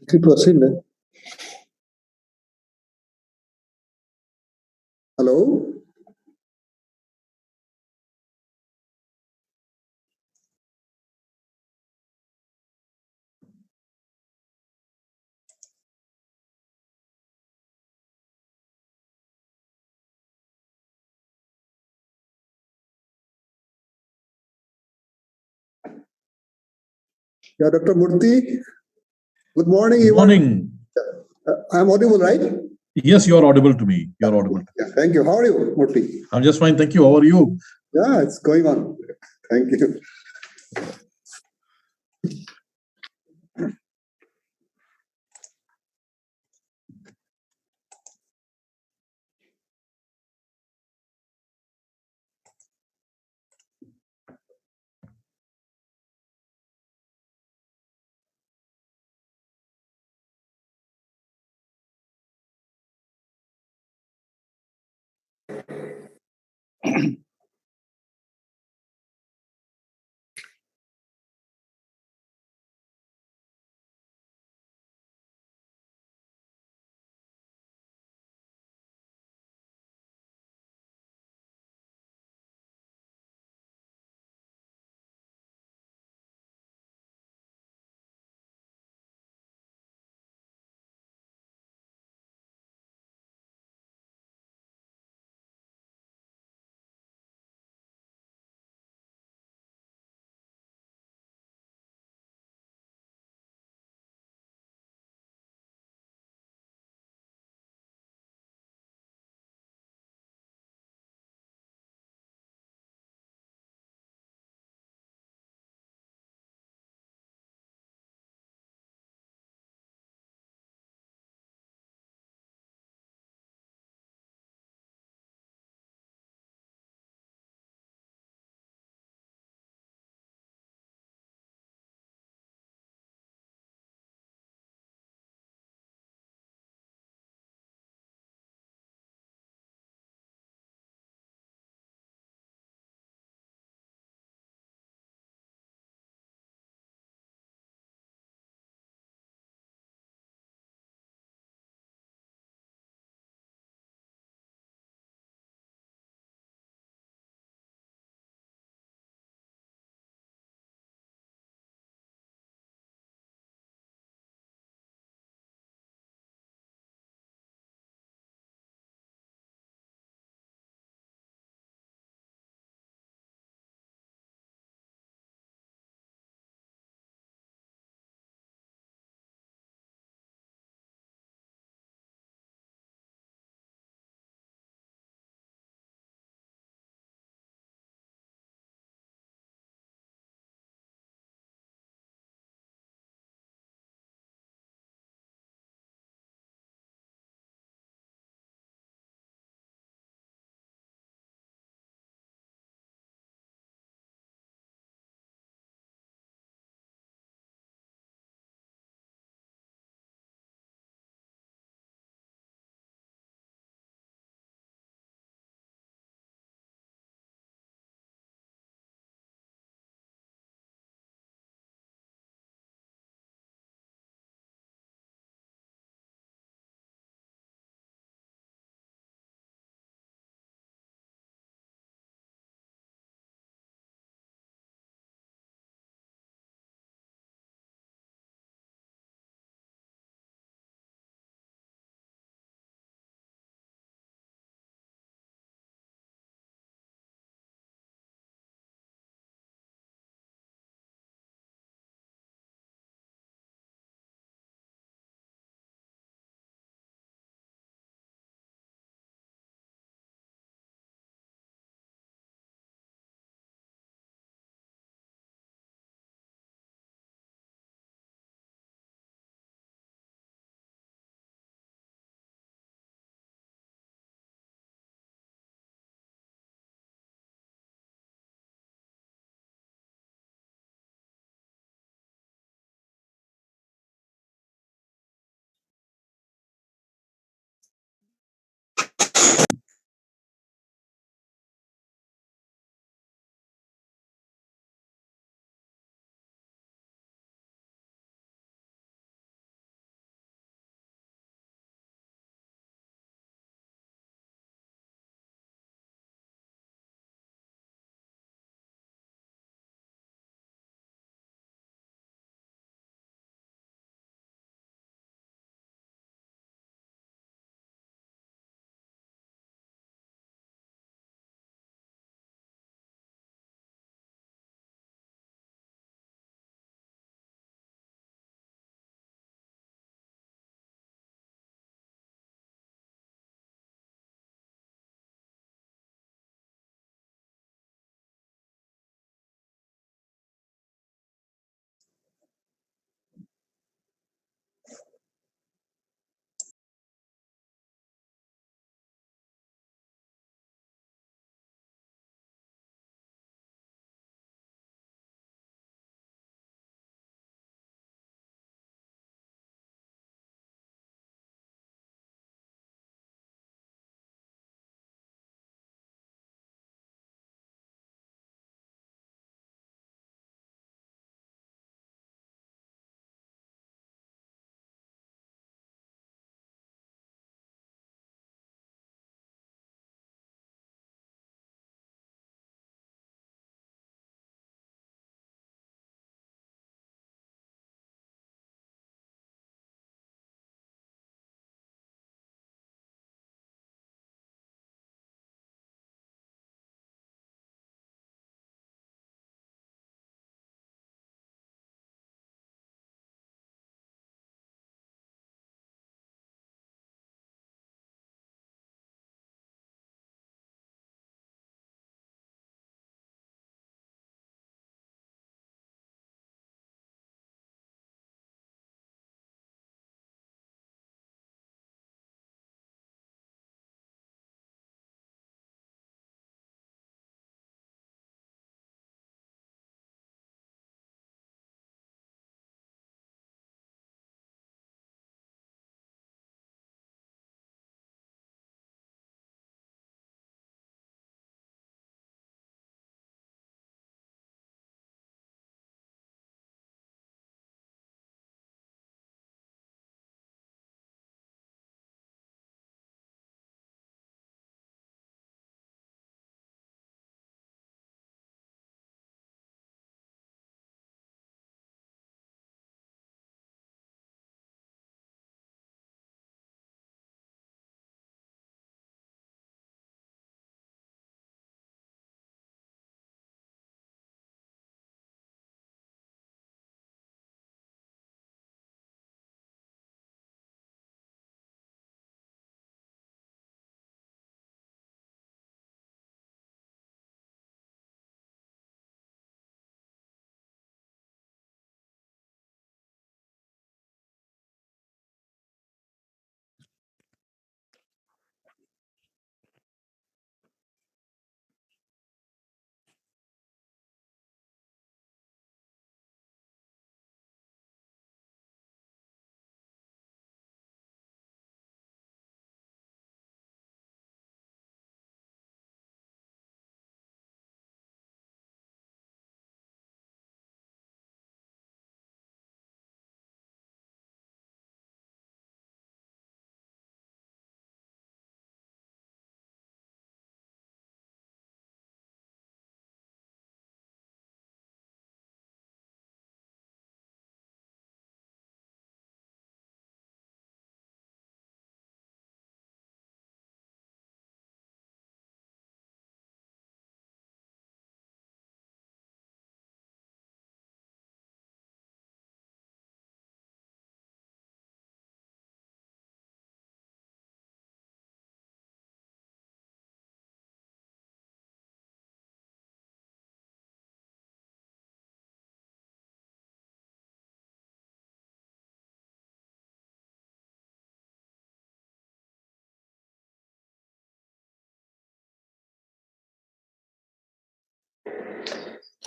Proceed. Hello. Yeah, Dr. Murthy. Good morning. Good morning. I'm audible, right? Yes, you are audible to me. You are audible. Yeah, thank you. How are you, Murthy? I'm just fine. Thank you. How are you? Yeah, it's going on. Thank you.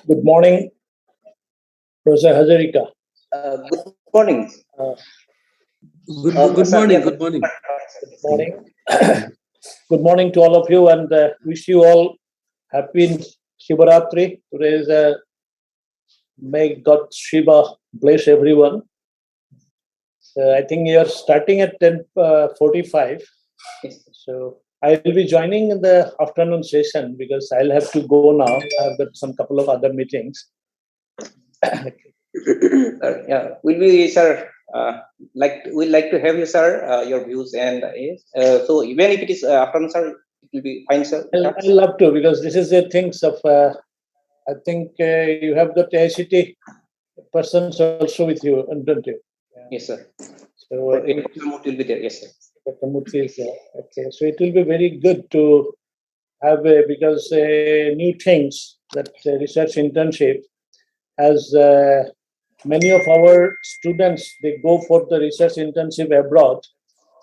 Good morning, Professor Hazarika. Good morning. Good Sir, morning. yeah, Good morning. Good morning. Good morning to all of you, and wish you all happy Shivaratri. Today is may God Shiva bless everyone. I think you are starting at 10:45. Yes. So I will be joining in the afternoon session because I'll have to go now. I've got some couple of other meetings. Yeah, will we, sir? We'd like to have you, sir. Your views and so even if it is afternoon, sir, it will be fine, sir. I'll love to because this is the things of. I think you have got ICT persons also with you, don't you? Yes, sir. So Dr. Murthy will be there. Yes, sir. Dr. Murthy is there. Okay, so it will be very good to have because new things that research internship as many of our students they go for the research internship abroad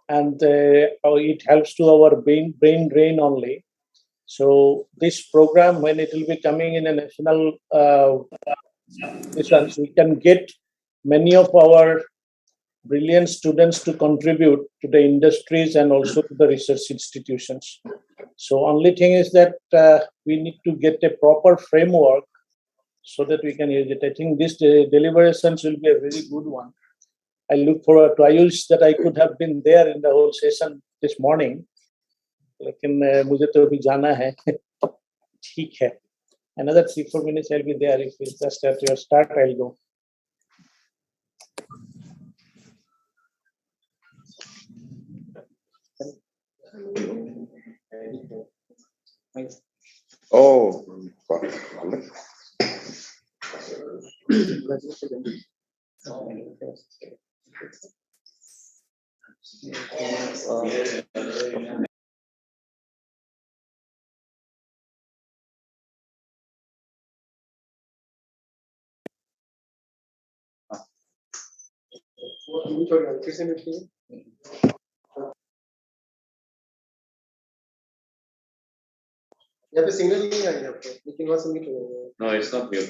and it helps to our brain drain only. So this program when it will be coming in a national research, we can get many of our brilliant students to contribute to the industries and also to the research institutions. So only thing is that we need to get a proper framework so that we can use it. I think this deliberations will be a very good one. I look forward to. I wish that I could have been there in the whole session this morning. लेकिन मुझे तो अभी जाना है. ठीक है. Another 3-4 minutes I'll be there. If it's just at your start, I'll go. Oh, यहाँ पे सिग्नल नहीं आ रही आपको लेकिन वहाँ सबमिट हो गया. No, it's not mute.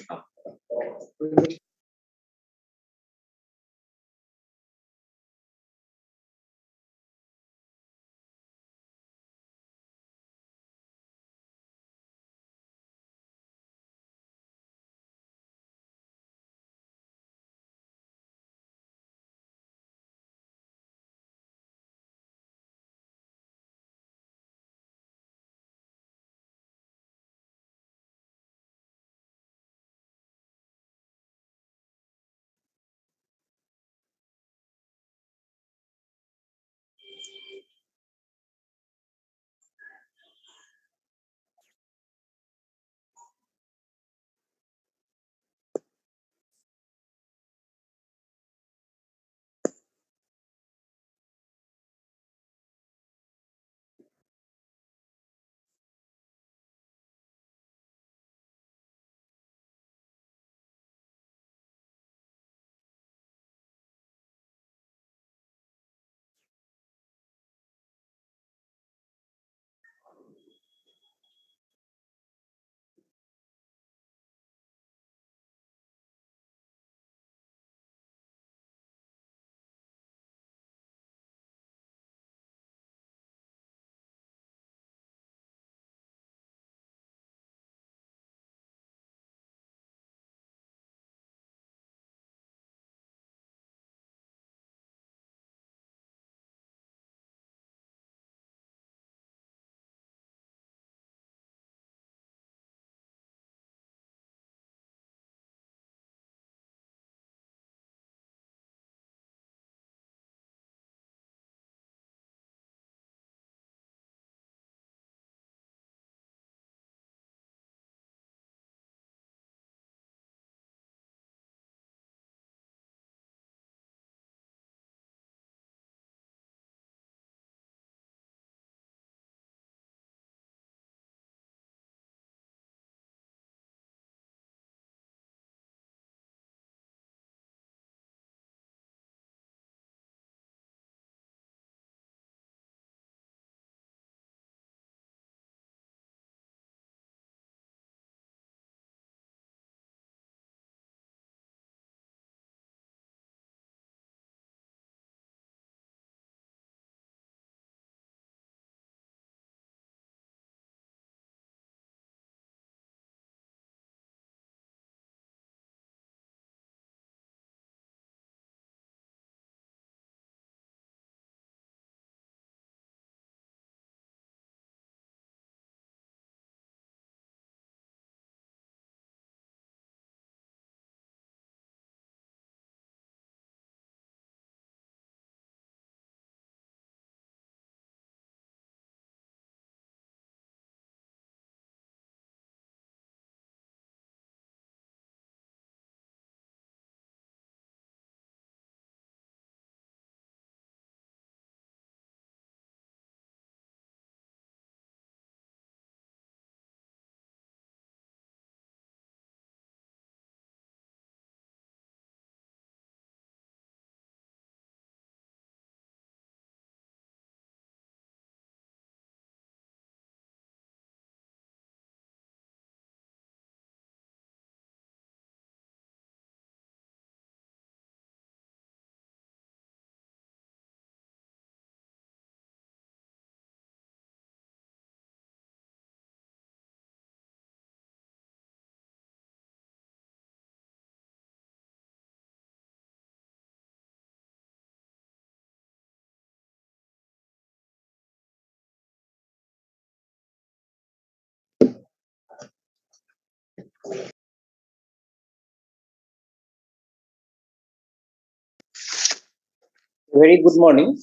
Very good morning.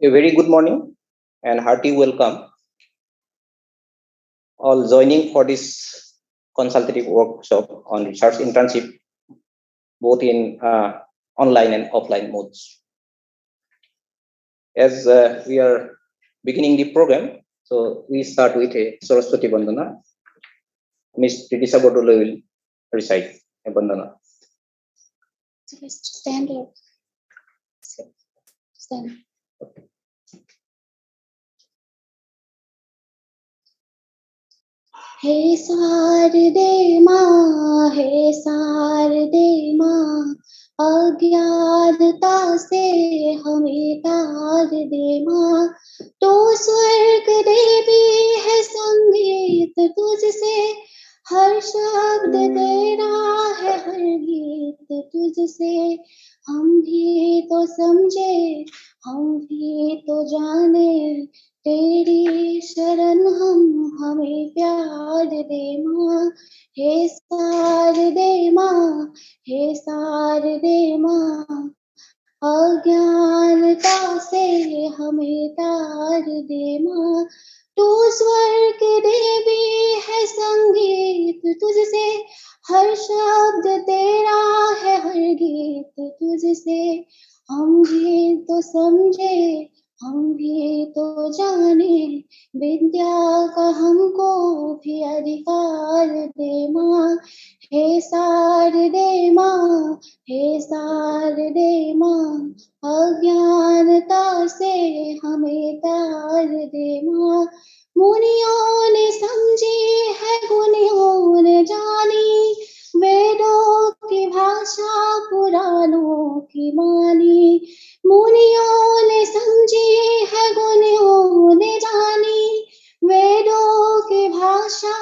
A very good morning and hearty welcome all joining for this consultative workshop on research internship, both in online and offline modes. As we are beginning the program, so we start with a Saraswati Bandana. Ms. Tridisa Bodole will recite a Bandana. Stand up. Stand. हे शारदे माँ, हे शारदे माँ, अज्ञानता से हमें तार दे माँ। तो स्वर्ग देवी है संगीत तुझसे, हर शब्द तेरा है हर गीत तुझसे। हम भी तो समझे, हम भी तो जाने, तेरी शरण हम हमें प्यार दे माँ। हे शारदे माँ, हे शारदे माँ, अज्ञानता से हमें तार दे माँ। तू स्वर्ग देवी है संगीत तुझसे, हर शब्द तेरा है हर गीत तुझसे। हम भी तो समझे, हम भी तो जाने, विद्या का हमको भी अधिकार दे माँ। हे शारदे माँ, हे शारदे माँ, अज्ञानता से हमें तार दे माँ। मुनियों ने समझी है, गुनियों ने जानी, वेदों की भाषा पुराणों की मानी। मुनियों ने समझी है, गुनियों ने जानी, वेदों की भाषा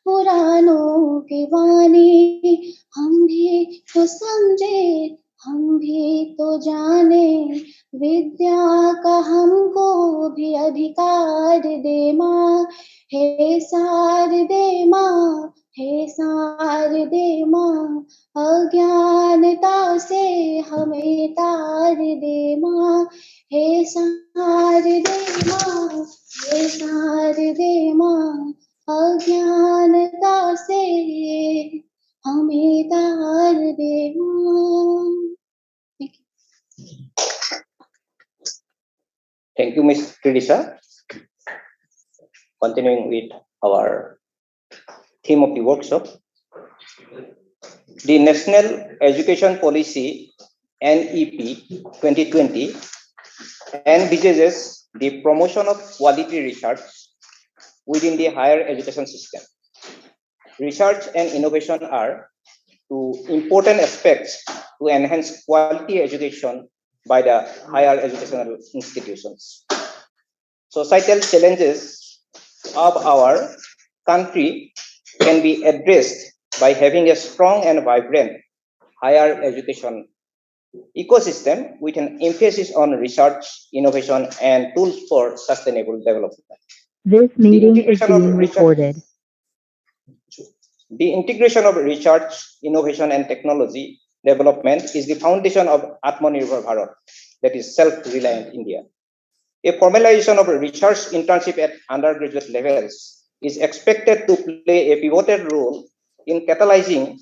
पुराणों की वाणी। हम भी तो समझे, हम भी तो जाने, विद्या का हमको भी अधिकार दे माँ। हे शारदे माँ, हे शारदे माँ, अज्ञानता से हमें तार दे माँ। हे शारदे माँ, हे शारदे माँ, अज्ञानता से हमें तार दे माँ। Thank you, Ms. Tridisa. Continuing with our theme of the workshop, the National Education Policy NEP 2020 envisages the promotion of quality research within the higher education system. Research and innovation are two important aspects to enhance quality education by the higher educational institutions. Societal challenges of our country can be addressed by having a strong and vibrant higher education ecosystem with an emphasis on research, innovation, and tools for sustainable development. This meeting is being recorded. The integration of research, innovation, and technology development is the foundation of Atmanirbhar Bharat, that is self-reliant India. A formalization of research internship at undergraduate levels is expected to play a pivotal role in catalyzing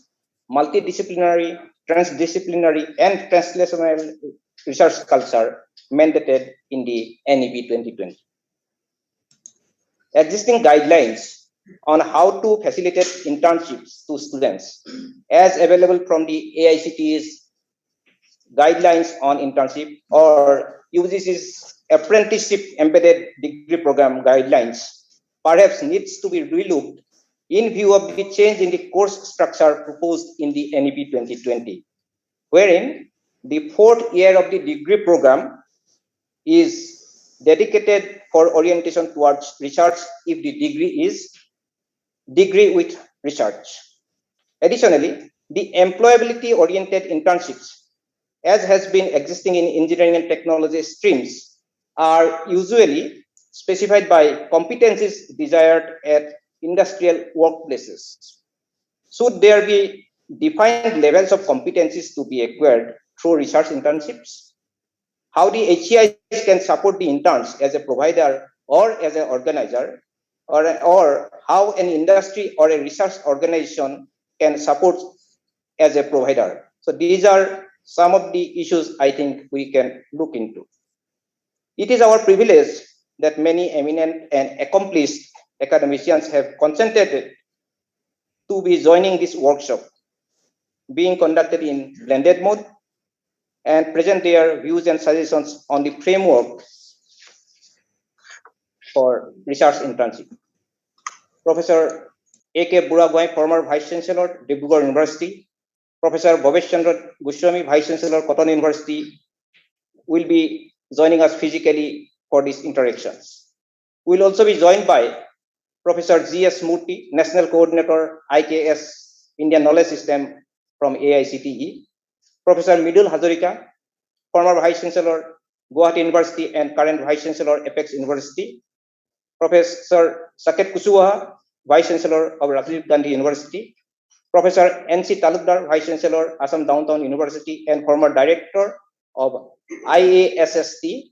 multidisciplinary, transdisciplinary, and translational research culture mandated in the NEP 2020. Existing guidelines on how to facilitate internships to students, as available from the AICTE's guidelines on internship or UGC's apprenticeship embedded degree program guidelines, perhaps needs to be relooked in view of the change in the course structure proposed in the NEP 2020, wherein the fourth year of the degree program is dedicated for orientation towards research if the degree is degree with research. Additionally, the employability-oriented internships, as has been existing in engineering and technology streams, are usually specified by competencies desired at industrial workplaces. Should there be defined levels of competencies to be acquired through research internships, how the HEIs can support the interns as a provider or as an organizer, or how an industry or a research organization can support as a provider. So these are some of the issues I think we can look into. It is our privilege that many eminent and accomplished academicians have consented to be joining this workshop, being conducted in blended mode, and present their views and suggestions on the framework for research internship. Professor A.K. Guraga, former Vice Chancellor, Tezpur University, Professor Bhavesh Chandra Goswami, Vice Chancellor, Cotton University, will be joining us physically for these interactions. We'll also be joined by Professor G.S. Murthy, National Coordinator, IKS, Indian Knowledge System from AICTE, Professor Midul Hazarika, former Vice Chancellor, Guwahati University and current Vice Chancellor, Apex University, Professor Saket Kushwaha, Vice Chancellor of Rajiv Gandhi University, Professor N.C. Talukdar, Vice Chancellor, Assam Downtown University and former Director of IASST,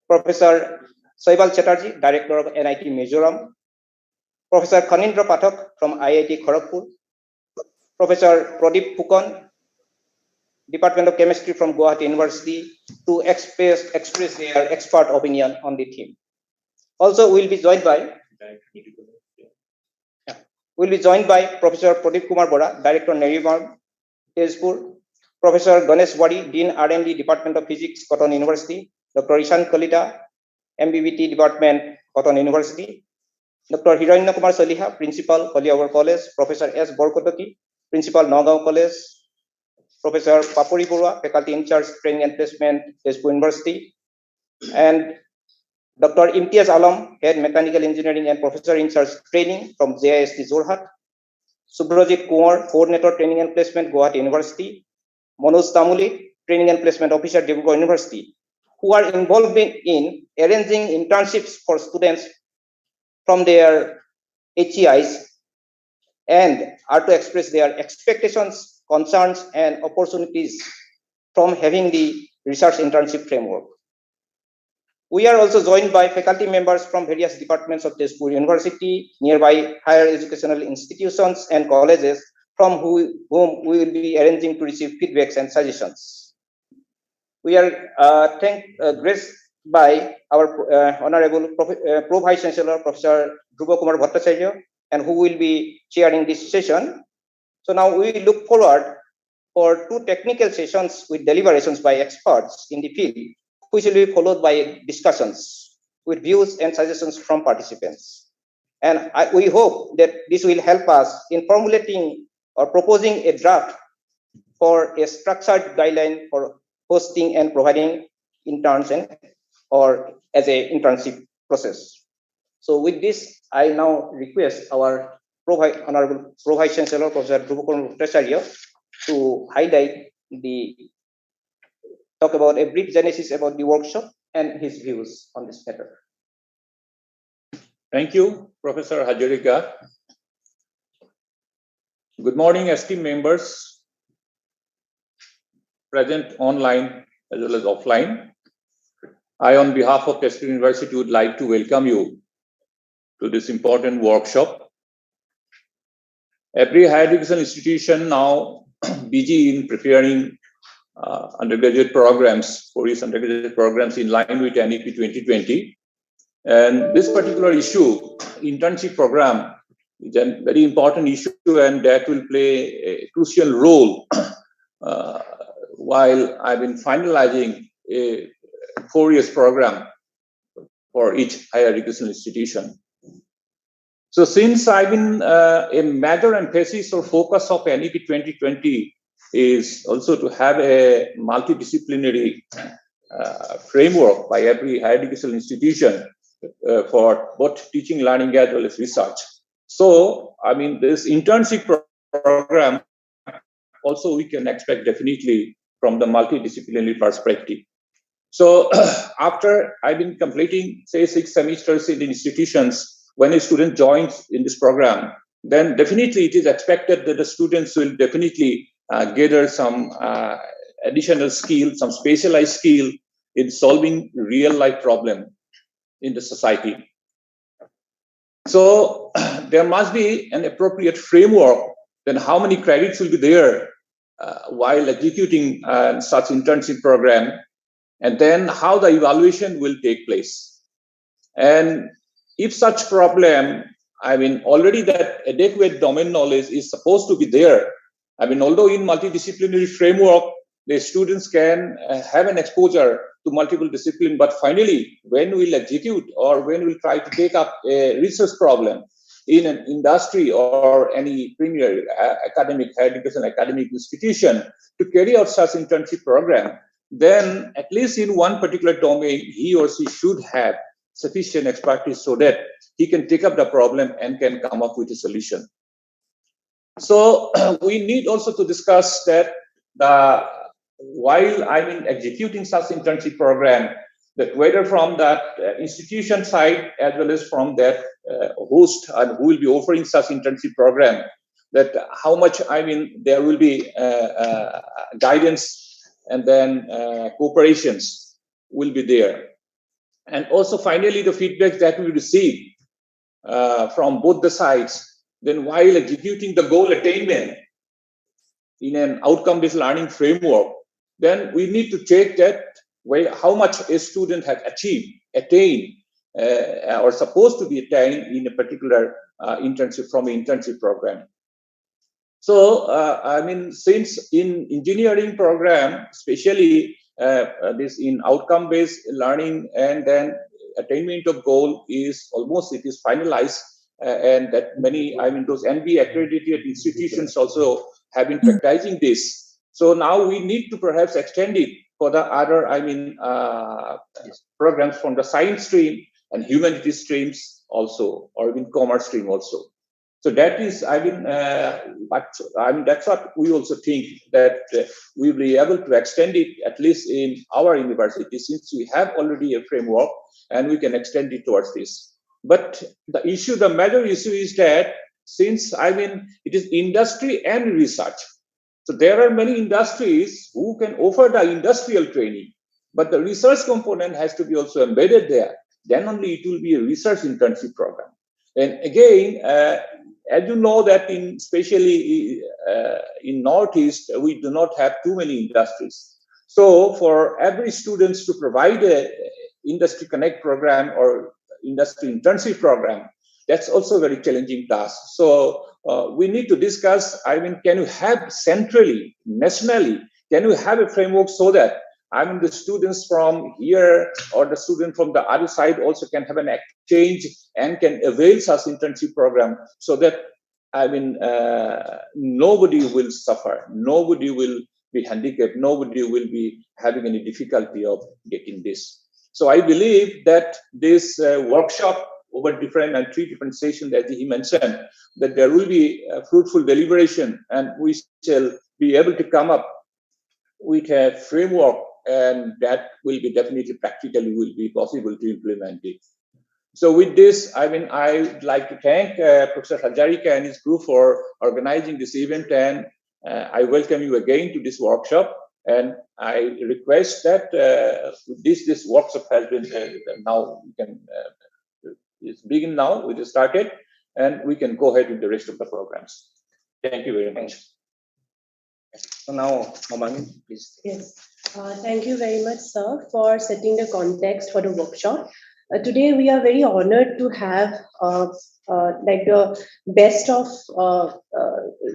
Professor Saibal Chatterjee, Director of NIT Mizoram, Professor Khanindra Pathak from IIT Kharagpur, Professor Pradeep Phukan, Department of Chemistry from Guwahati University, to express their expert opinion on the theme. Also, we'll be joined by Professor Pradeep Kumar Bora, Director Neriman, Tezpur, Professor Ganesh Wadi, Dean R&D, Department of Physics, Cotton University, Dr. Ishan Kalita, MBBT Department, Cotton University, Dr. Hiranya Kumar Saliha, Principal, Koliavar College, Professor S. Borkotaki, Principal, Nagaon College, Professor Papuri Burwa, Faculty in Charge, Training and Placement, Tezpur University, and Dr. Imtiaz Alam, Head Mechanical Engineering and Professor in Charge Training from JIST Jorhat, Subrajit Kumar, Coordinator Training and Placement, Guwahati University, Manoj Tamuli, Training and Placement Officer, Tezpur University, who are involved in arranging internships for students from their HEIs and are to express their expectations, concerns, and opportunities from having the research internship framework. We are also joined by faculty members from various departments of Tezpur University, nearby higher educational institutions and colleges from whom we will be arranging to receive feedbacks and suggestions. We are graced by our Honorable Pro Vice Chancellor, Professor Dhruva Kumar Bhattacharya, and who will be chairing this session. So now we look forward for 2 technical sessions with deliberations by experts in the field, which will be followed by discussions with views and suggestions from participants. And we hope that this will help us in formulating or proposing a draft for a structured guideline for hosting and providing interns or as a internship process. So with this, I now request our Honorable Pro Vice Chancellor, Professor Dhruva Kumar Bhattacharya, to talk about a brief genesis about the workshop and his views on this matter. Thank you, Professor Hazarika. Good morning, esteemed members present online as well as offline. I, on behalf of Tezpur University, would like to welcome you to this important workshop. Every higher education institution now busy in preparing undergraduate programs for its undergraduate programs in line with NEP 2020. And this particular issue, internship program, is a very important issue, and that will play a crucial role while I've been finalizing a 4-year program for each higher education institution. So since I've been a major emphasis or focus of NEP 2020 is also to have a multidisciplinary framework by every higher educational institution for both teaching, learning, as well as research. So, I mean, this internship program also we can expect definitely from the multidisciplinary perspective. So, after I've been completing, say, 6 semesters in the institutions, when a student joins in this program, then definitely it is expected that the students will definitely gather some additional skill, some specialized skill in solving real life problem in the society. So there must be an appropriate framework, then how many credits will be there while executing such internship program, and then how the evaluation will take place. And if such problem, I mean, already that adequate domain knowledge is supposed to be there. I mean, although in multidisciplinary framework, the students can have an exposure to multiple disciplines, but finally, when we'll execute or when we'll try to take up a research problem in an industry or any premier academic, higher education academic institution to carry out such internship program, then at least in one particular domain, he or she should have sufficient expertise so that he can take up the problem and can come up with a solution. So we need also to discuss that while executing such internship program, that whether from that institution side as well as from that host and who will be offering such internship program, that how much there will be guidance and then cooperations will be there. And also finally the feedback that we receive from both the sides, then while executing the goal attainment in an outcome-based learning framework, then we need to check that how much a student has attained or supposed to be attained in a particular internship from an internship program. So since in engineering program, especially this in outcome-based learning and then attainment of goal is almost, it is finalized, and that many, those NB accredited institutions also have been practicing this. So now we need to perhaps extend it for the other, programs from the science stream and humanities streams also, or even commerce stream also. So that is, that's what we also think, that we'll be able to extend it at least in our university, since we have already a framework and we can extend it towards this. But the major issue is that since, it is industry and research. So there are many industries who can offer the industrial training, but the research component has to be also embedded there. Then only it will be a research internship program. And again, as you know that especially in Northeast, we do not have too many industries. So for every students to provide a industry connect program or industry internship program, that's also a very challenging task. So we need to discuss, can you have centrally, nationally, can you have a framework so that the students from here or the student from the other side also can have an exchange and can avail such internship program, so that nobody will suffer, nobody will be handicapped, nobody will be having any difficulty of getting this. So I believe that this workshop over three different sessions that he mentioned, that there will be a fruitful deliberation, and we shall be able to come up with a framework, and that will be definitely practically will be possible to implement it. So with this, I would like to thank Professor Hazarika and his group for organizing this event, and I welcome you again to this workshop. And I request that this workshop has been now we can begin now. We just started, and we can go ahead with the rest of the programs. Thank you very much. So now, Mamani, please. Yes, thank you very much, sir, for setting the context for the workshop. Today, we are very honored to have the best of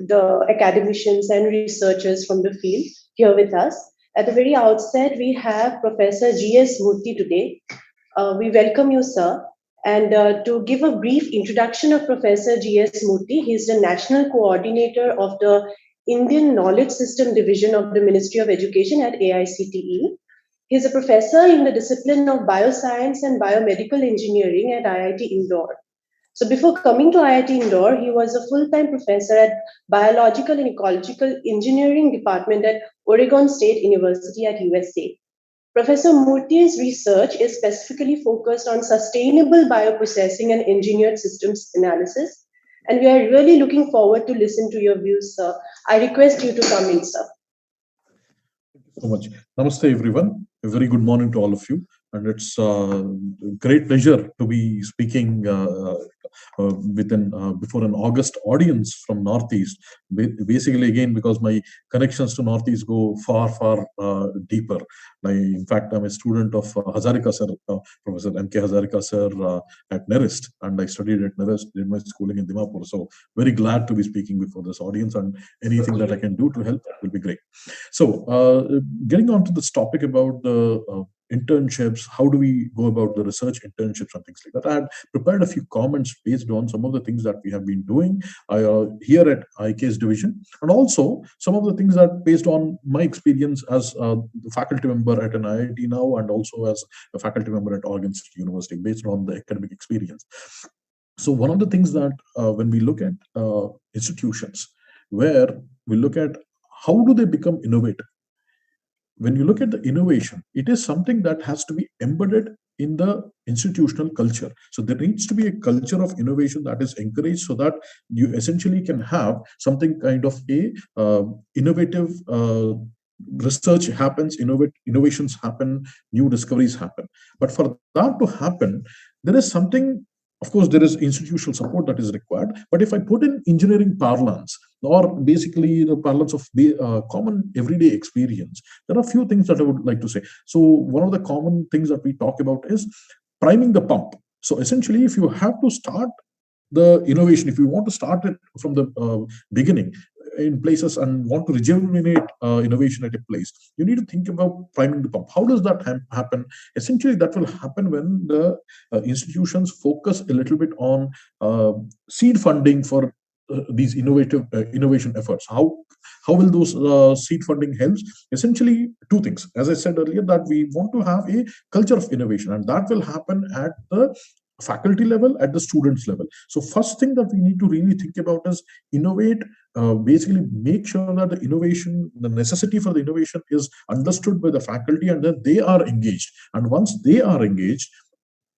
the academicians and researchers from the field here with us. At the very outset, we have Professor G.S. Murthy today. We welcome you, sir. And to give a brief introduction of Professor G.S. Murthy, he is the National Coordinator of the Indian Knowledge System Division of the Ministry of Education at AICTE. He is a professor in the discipline of Bioscience and Biomedical Engineering at IIT Indore. So before coming to IIT Indore, he was a full-time professor at Biological and Ecological Engineering Department at Oregon State University at USA. Professor Murthy's research is specifically focused on sustainable bioprocessing and engineered systems analysis. And we are really looking forward to listen to your views, sir. I request you to come in, sir. So much. Namaste, everyone. A very good morning to all of you. And it's a great pleasure to be speaking before an August audience from Northeast. Basically, again, because my connections to Northeast go far, far deeper. In fact, I'm a student of Hazarika sir, Professor M.K. Hazarika sir at NERIST, and I studied at NERIST, did my schooling in Dimapur. So very glad to be speaking before this audience, and anything that I can do to help will be great. So getting on to this topic about the internships, how do we go about the research internships and things like that? I had prepared a few comments based on some of the things that we have been doing here at IK's division, and also some of the things that based on my experience as a faculty member at an IIT now, and also as a faculty member at Organised University, based on the academic experience. So one of the things that when we look at institutions, where we look at how do they become innovative? When you look at the innovation, it is something that has to be embedded in the institutional culture. So there needs to be a culture of innovation that is encouraged, so that you essentially can have something kind of a innovative research happens, innovations happen, new discoveries happen. But for that to happen, there is something. Of course, there is institutional support that is required. But if I put in engineering parlance, or basically the parlance of common everyday experience, there are a few things that I would like to say. So one of the common things that we talk about is priming the pump. So essentially, if you have to start the innovation, if you want to start it from the beginning in places and want to rejuvenate innovation at a place, you need to think about priming the pump. How does that happen? Essentially, that will happen when the institutions focus a little bit on seed funding for these innovation efforts. How will those seed funding helps? Essentially, two things. As I said earlier, that we want to have a culture of innovation, and that will happen at the faculty level, at the students level. So first thing that we need to really think about is innovate, basically make sure that the innovation, the necessity for the innovation is understood by the faculty, and then they are engaged. And once they are engaged,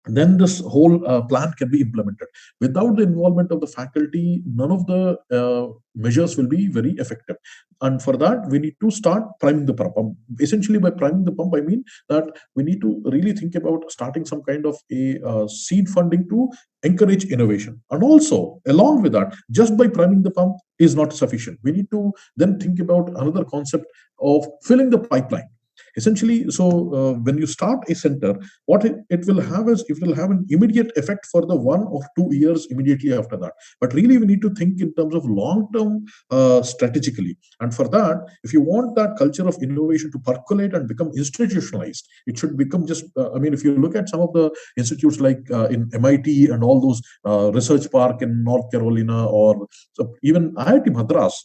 then this whole plan can be implemented. Without the involvement of the faculty, none of the measures will be very effective. And for that, we need to start priming the pump. Essentially, by priming the pump, I mean that we need to really think about starting some kind of a seed funding to encourage innovation. And also, along with that, just by priming the pump is not sufficient. We need to then think about another concept of filling the pipeline. Essentially, so when you start a center, what it will have is, it will have an immediate effect for the 1 or 2 years immediately after that. But really, we need to think in terms of long-term strategically. And for that, if you want that culture of innovation to percolate and become institutionalized, it should become just, if you look at some of the institutes like in MIT and all those research park in North Carolina, or so even IIT Madras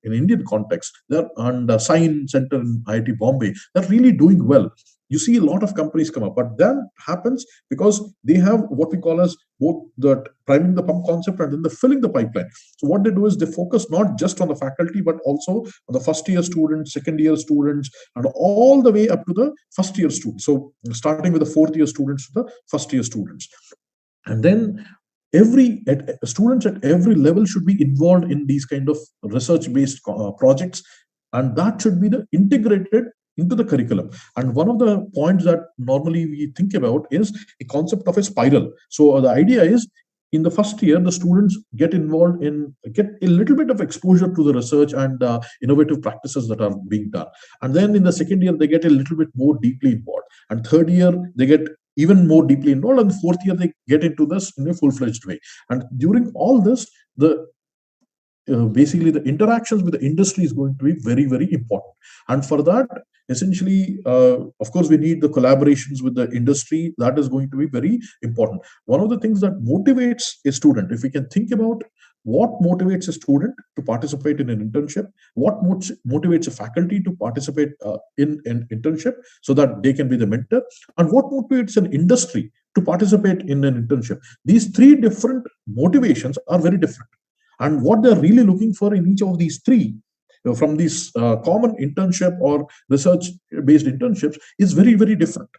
in Indian context, there, and Science Center in IIT Bombay, they're really doing well. You see a lot of companies come up, but that happens because they have what we call as both the priming the pump concept and then the filling the pipeline. So what they do is they focus not just on the faculty, but also on the first year students, second year students, and all the way up to the first year students. So starting with the fourth year students to the first year students. And then students at every level should be involved in these kind of research-based projects, and that should be integrated into the curriculum. And one of the points that normally we think about is a concept of a spiral. So the idea is, in the first year, the students get involved get a little bit of exposure to the research and innovative practices that are being done. And then in the second year, they get a little bit more deeply involved. And third year, they get even more deeply involved. And the fourth year, they get into this in a full-fledged way. And during all this, basically the interactions with the industry is going to be very, very important. And for that, essentially, of course, we need the collaborations with the industry. That is going to be very important. One of the things that motivates a student, if we can think about what motivates a student to participate in an internship, what motivates a faculty to participate in an internship so that they can be the mentor, and what motivates an industry to participate in an internship. These three different motivations are very different. And what they're really looking for in each of these three, from these common internship or research-based internships, is very, very different.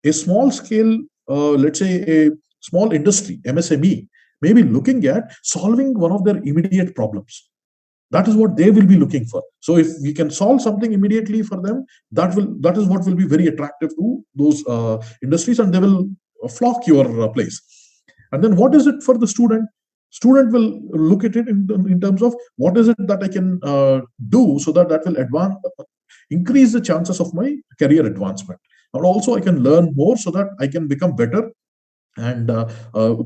A small scale, let's say a small industry, MSME, maybe looking at solving one of their immediate problems. That is what they will be looking for. So if we can solve something immediately for them, that is what will be very attractive to those industries, and they will flock your place. And then what is it for the student? Student will look at it in terms of what is it that I can do so that will increase the chances of my career advancement. And also I can learn more so that I can become better and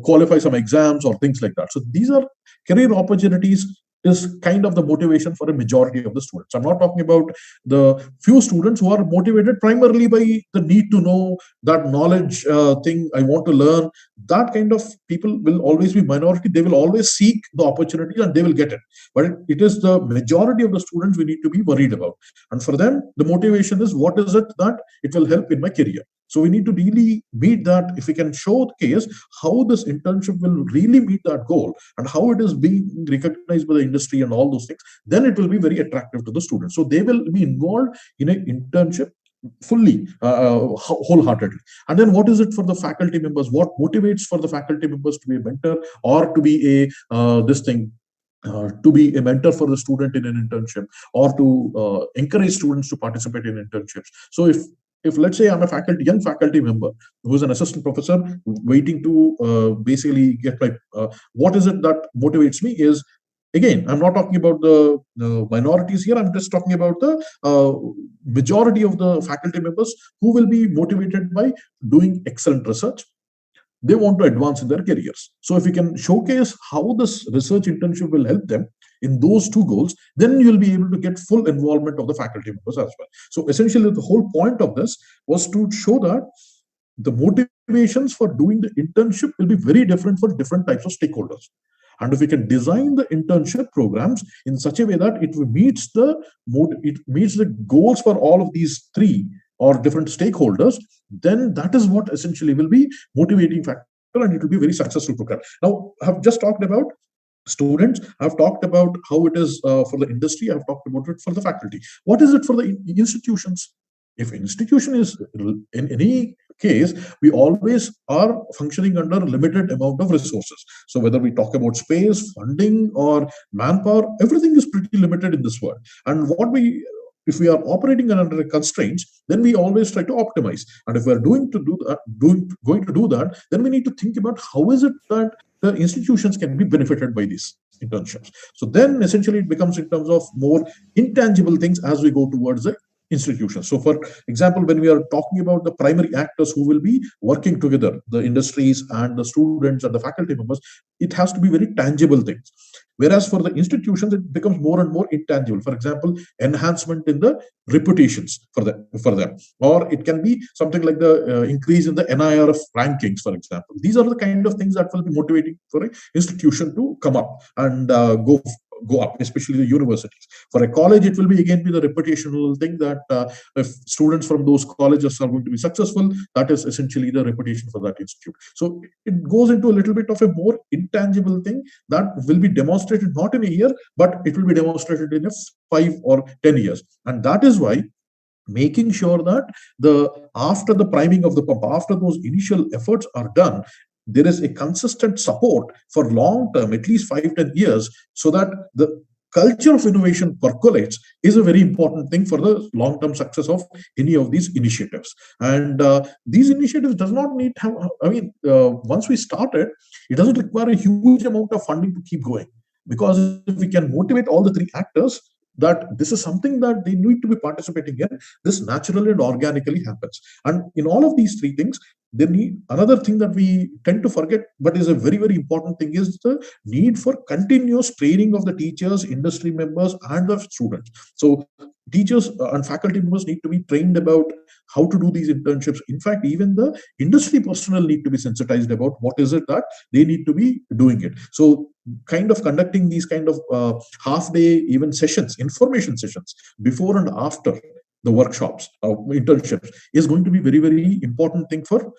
qualify some exams or things like that. So these are career opportunities is kind of the motivation for a majority of the students. I'm not talking about the few students who are motivated primarily by the need to know that knowledge thing I want to learn. That kind of people will always be minority. They will always seek the opportunity and they will get it. But it is the majority of the students we need to be worried about. And for them, the motivation is what is it that it will help in my career. So we need to really meet that. If we can show the case how this internship will really meet that goal and how it is being recognized by the industry and all those things, then it will be very attractive to the students. So they will be involved in an internship fully, wholeheartedly. And then what is it for the faculty members? What motivates for the faculty members to be a mentor or to be to be a mentor for the student in an internship, or to encourage students to participate in internships? So if let's say I'm a young faculty member who is an assistant professor waiting to basically get my, what is it that motivates me is, again, I'm not talking about the minorities here. I'm just talking about the majority of the faculty members who will be motivated by doing excellent research. They want to advance in their careers. So if we can showcase how this research internship will help them in those two goals, then you will be able to get full involvement of the faculty members as well. So essentially, the whole point of this was to show that the motivations for doing the internship will be very different for different types of stakeholders. And if we can design the internship programs in such a way that it meets the goals for all of these three or different stakeholders, then that is what essentially will be motivating factor, and it will be a very successful program. Now, I have just talked about students. I've talked about how it is for the industry. I've talked about it for the faculty. What is it for the institutions? If institution is, in any case, we always are functioning under a limited amount of resources. So whether we talk about space, funding, or manpower, everything is pretty limited in this world. And if we are operating under constraints, then we always try to optimize. And if we are going to do that, then we need to think about how is it that the institutions can be benefited by these internships. So then essentially it becomes in terms of more intangible things as we go towards the institutions. So for example, when we are talking about the primary actors who will be working together, the industries and the students and the faculty members, it has to be very tangible things. Whereas for the institutions, it becomes more and more intangible. For example, enhancement in the reputations for them, or it can be something like the increase in the NIRF rankings, for example. These are the kind of things that will be motivating for an institution to come up and go up, especially the universities. For a college, it will be again the reputational thing that if students from those colleges are going to be successful, that is essentially the reputation for that institute. So it goes into a little bit of a more intangible thing that will be demonstrated not in a year, but it will be demonstrated in 5 or 10 years. And that is why making sure that after the priming of the pump, after those initial efforts are done, there is a consistent support for long term, at least 5-10 years, so that the culture of innovation percolates is a very important thing for the long term success of any of these initiatives. And these initiatives does not need to have, once we start it, it doesn't require a huge amount of funding to keep going, because if we can motivate all the three actors that this is something that they need to be participating in, this naturally and organically happens. And in all of these three things, they need another thing that we tend to forget, but is a very, very important thing, is the need for continuous training of the teachers, industry members, and the students. So teachers and faculty members need to be trained about how to do these internships. In fact, even the industry personnel need to be sensitized about what is it that they need to be doing it. So kind of conducting these kind of half-day even sessions, information sessions before and after the workshops, internships, is going to be very, very important thing for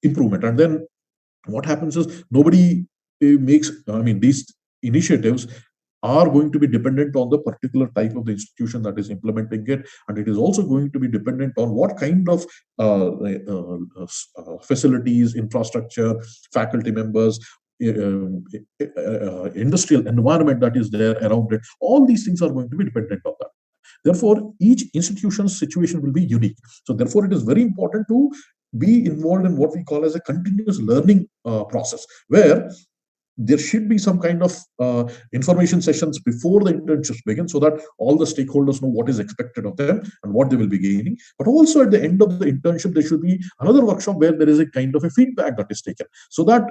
improvement. And then what happens is nobody these initiatives are going to be dependent on the particular type of the institution that is implementing it, and it is also going to be dependent on what kind of facilities, infrastructure, faculty members, industrial environment that is there around it. All these things are going to be dependent on that. Therefore, each institution's situation will be unique. So therefore, it is very important to be involved in what we call as a continuous learning process, where there should be some kind of information sessions before the internships begin, so that all the stakeholders know what is expected of them and what they will be gaining. But also at the end of the internship, there should be another workshop where there is a kind of a feedback that is taken, so that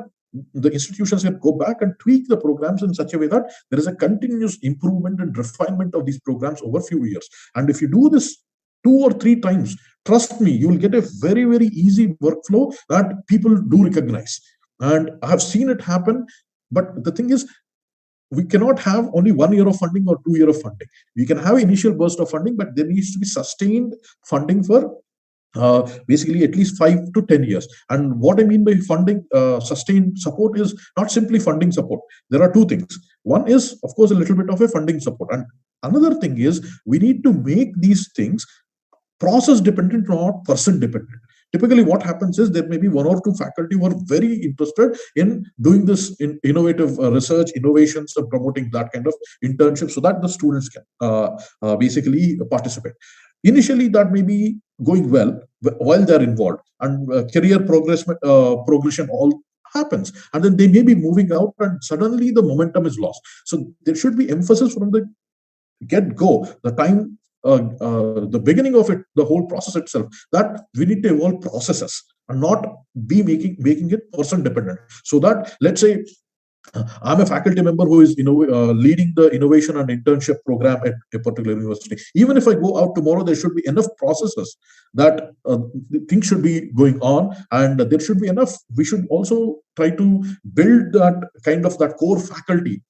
the institutions can go back and tweak the programs in such a way that there is a continuous improvement and refinement of these programs over a few years. And if you do this 2 or 3 times, trust me, you will get a very, very easy workflow that people do recognize. And I have seen it happen. But the thing is, we cannot have only 1 year of funding or 2 year of funding. We can have initial burst of funding, but there needs to be sustained funding for basically at least 5 to 10 years. And what I mean by funding, sustained support is not simply funding support. There are 2 things. One is, of course, a little bit of a funding support. And another thing is, we need to make these things process dependent, not person dependent. Typically, what happens is there may be 1 or 2 faculty who are very interested in doing this in innovative research, innovations, and promoting that kind of internship, so that the students can basically participate. Initially, that may be going well while they're involved, and career progression all happens, and then they may be moving out, and suddenly the momentum is lost. So there should be emphasis from the get-go, the time. The beginning of it, the whole process itself, that we need to evolve processes and not be making it person dependent. So that, let's say, I'm a faculty member who is leading the innovation and internship program at a particular university. Even if I go out tomorrow, there should be enough processes that things should be going on, and there should be enough. We should also try to build that kind of that core faculty,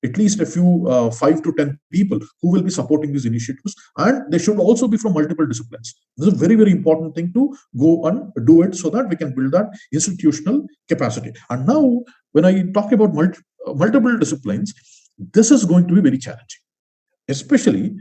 at least a few 5 to 10 people who will be supporting these initiatives, and they should also be from multiple disciplines. This is a very, very important thing to go and do it, so that we can build that institutional capacity. And now, when I talk about multiple disciplines, this is going to be very challenging, especially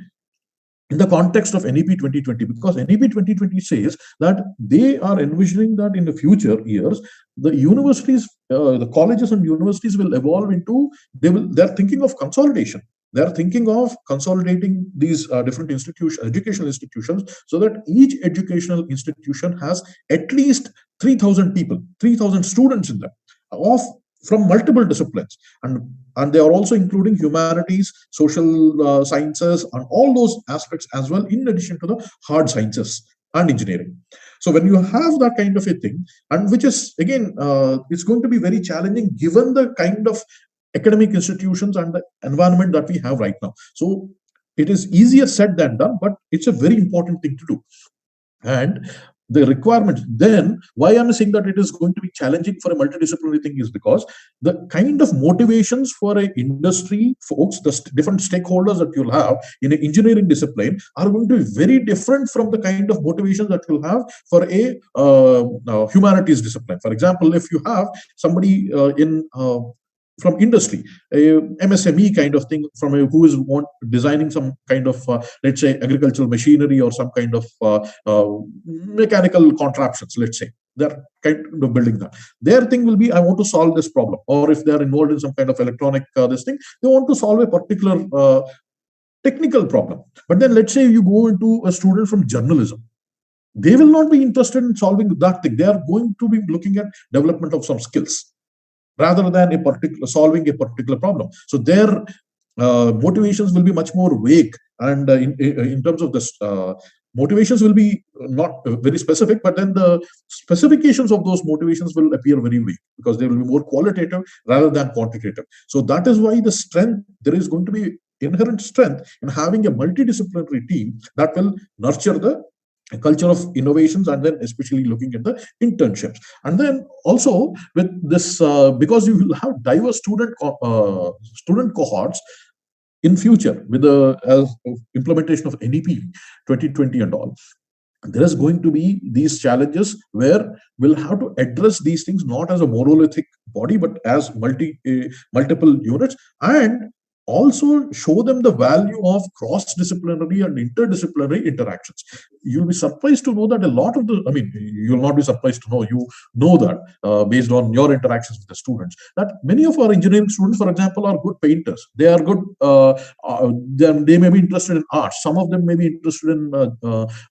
in the context of NEP 2020, because NEP 2020 says that they are envisioning that in the future years, the universities, the colleges and universities will evolve into, they're thinking of consolidation. They're thinking of consolidating these different educational institutions, so that each educational institution has at least 3,000 people, 3,000 students in them, from multiple disciplines, and they are also including humanities, social sciences, and all those aspects as well, in addition to the hard sciences and engineering. So when you have that kind of a thing, and which is again, it's going to be very challenging given the kind of academic institutions and the environment that we have right now. So it is easier said than done, but it's a very important thing to do. And the requirements, then why I'm saying that it is going to be challenging for a multidisciplinary thing is because the kind of motivations for a industry folks, the different stakeholders that you'll have in an engineering discipline are going to be very different from the kind of motivations that you'll have for a humanities discipline. For example, if you have somebody from industry, a MSME kind of thing, from who is designing some kind of, let's say, agricultural machinery or some kind of mechanical contraptions, let's say, they're kind of building that. Their thing will be, I want to solve this problem. Or if they're involved in some kind of electronic this thing, they want to solve a particular technical problem. But then let's say you go into a student from journalism. They will not be interested in solving that thing. They are going to be looking at development of some skills, rather than solving a particular problem. So their motivations will be much more vague, and in terms of this, motivations will be not very specific, but then the specifications of those motivations will appear very vague, because they will be more qualitative rather than quantitative. So that is why the strength, there is going to be inherent strength in having a multidisciplinary team that will nurture the culture of innovations, and then especially looking at the internships. And then also with this, because you will have diverse student cohorts in future with the implementation of NEP 2020 and all, there is going to be these challenges where we'll have to address these things not as a monolithic body, but as multiple units. And also show them the value of cross-disciplinary and interdisciplinary interactions. You'll be surprised to know that a lot of the, I mean, you'll not be surprised to know, you know that based on your interactions with the students, that many of our engineering students, for example, are good painters. They are good, they may be interested in art. Some of them may be interested in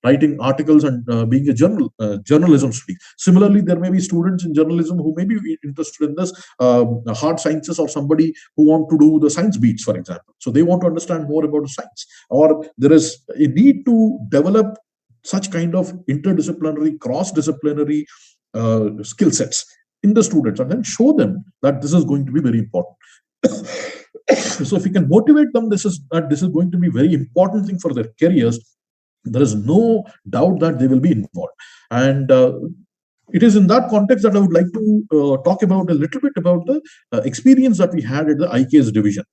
writing articles and being a journalism student. Similarly, there may be students in journalism who may be interested in this hard sciences, or somebody who want to do the science beats, for example. So they want to understand more about science, or there is a need to develop such kind of interdisciplinary, cross-disciplinary skill sets in the students, and then show them that this is going to be very important. So if you can motivate them, this is going to be a very important thing for their careers. There is no doubt that they will be involved. And it is in that context that I would like to talk about a little bit about the experience that we had at the IKS division.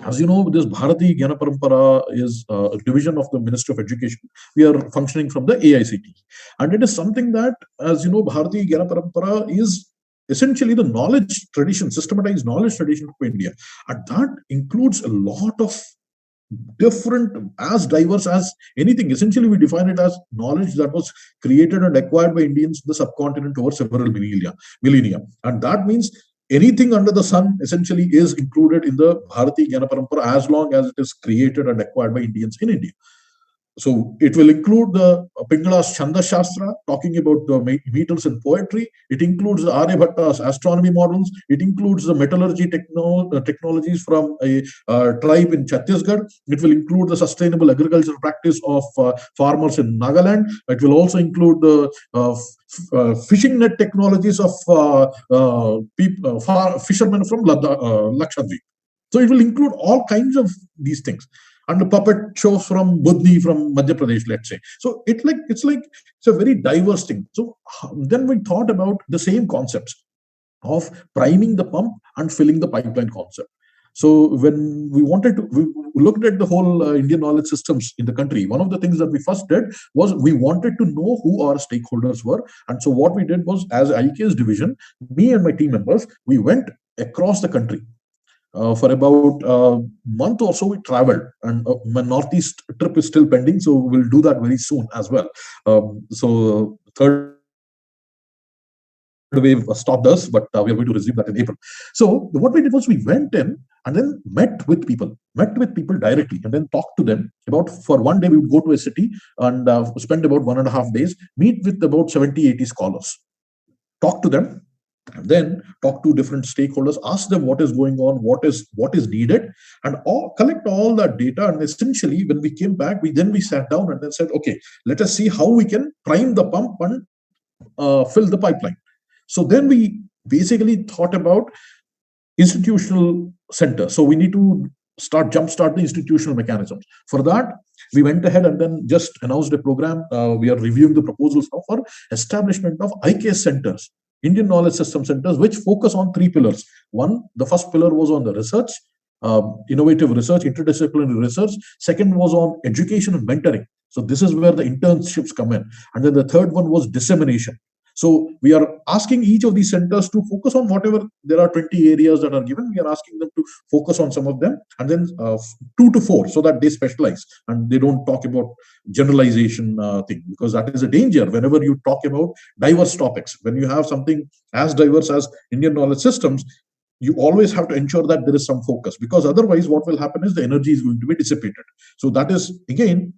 As you know, this Bharati Jnana Parampara is a division of the Ministry of Education. We are functioning from the AICT. And it is something that, as you know, Bharati Jnana Parampara is essentially the knowledge tradition, systematized knowledge tradition of India. And that includes a lot of different, as diverse as anything. Essentially, we define it as knowledge that was created and acquired by Indians in the subcontinent over several millennia. And that means anything under the sun essentially is included in the Bharati Jnana Parampara, as long as it is created and acquired by Indians in India. So it will include the Pingala's Chanda Shastra, talking about the meters and poetry. It includes the Aryabhatta's astronomy models. It includes the metallurgy technologies from a tribe in Chhattisgarh. It will include the sustainable agricultural practice of farmers in Nagaland. It will also include the fishing net technologies of fishermen from Lakshadweep. So it will include all kinds of these things. And the puppet shows from Budni, from Madhya Pradesh, let's say. So it's a very diverse thing. So then we thought about the same concepts of priming the pump and filling the pipeline concept. So when we looked at the whole Indian knowledge systems in the country, one of the things that we first did was we wanted to know who our stakeholders were. And so what we did was, as IKS division, me and my team members, we went across the country. For about a month or so, we traveled, and my Northeast trip is still pending, so we'll do that very soon as well. So third wave stopped us, but we are going to resume that in April. So what we did was we went in and then met with people directly, and then talked to them about, for one day we would go to a city and spend about 1.5 days, meet with about 70-80 scholars, talk to them, and then talk to different stakeholders, ask them what is going on, what is needed, and collect all that data. And essentially, when we came back, we sat down and then said, okay, let us see how we can prime the pump and fill the pipeline. So then we basically thought about institutional center. So we need to jumpstart the institutional mechanisms. For that, we went ahead and then just announced a program. We are reviewing the proposals now for establishment of IKS centers, Indian Knowledge System Centers, which focus on 3 pillars. One, the first pillar was on the research, innovative research, interdisciplinary research. Second was on education and mentoring. So this is where the internships come in. And then the third one was dissemination. So we are asking each of these centers to focus on whatever, there are 20 areas that are given. We are asking them to focus on some of them, and then 2 to 4, so that they specialize and they don't talk about generalization thing, because that is a danger whenever you talk about diverse topics. When you have something as diverse as Indian knowledge systems, you always have to ensure that there is some focus, because otherwise what will happen is the energy is going to be dissipated. So that is, again,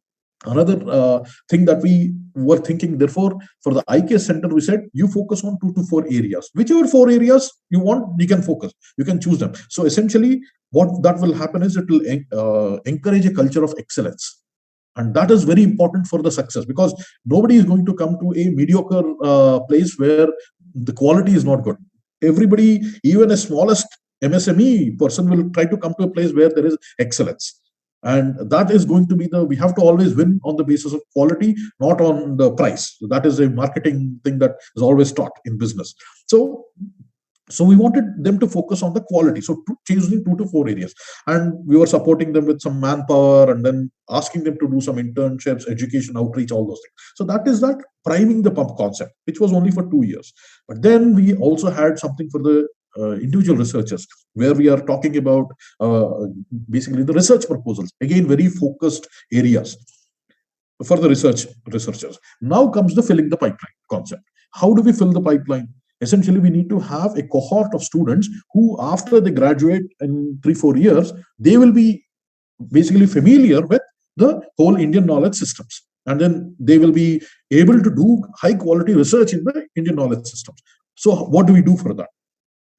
another thing that we were thinking. Therefore, for the IKS center, we said, you focus on 2 to 4 areas. Whichever 4 areas you want, you can focus. You can choose them. So essentially, what that will happen is it will encourage a culture of excellence. And that is very important for the success, because nobody is going to come to a mediocre place where the quality is not good. Everybody, even a smallest MSME person, will try to come to a place where there is excellence. And that is going to be we have to always win on the basis of quality, not on the price. So that is a marketing thing that is always taught in business. So we wanted them to focus on the quality. So choosing 2 to 4 areas. And we were supporting them with some manpower, and then asking them to do some internships, education, outreach, all those things. So that is that priming the pump concept, which was only for 2 years. But then we also had something for the individual researchers, where we are talking about basically the research proposals. Again, very focused areas for the researchers. Now comes the filling the pipeline concept. How do we fill the pipeline? Essentially, we need to have a cohort of students who, after they graduate in 3-4 years, they will be basically familiar with the whole Indian knowledge systems. And then they will be able to do high quality research in the Indian knowledge systems. So what do we do for that?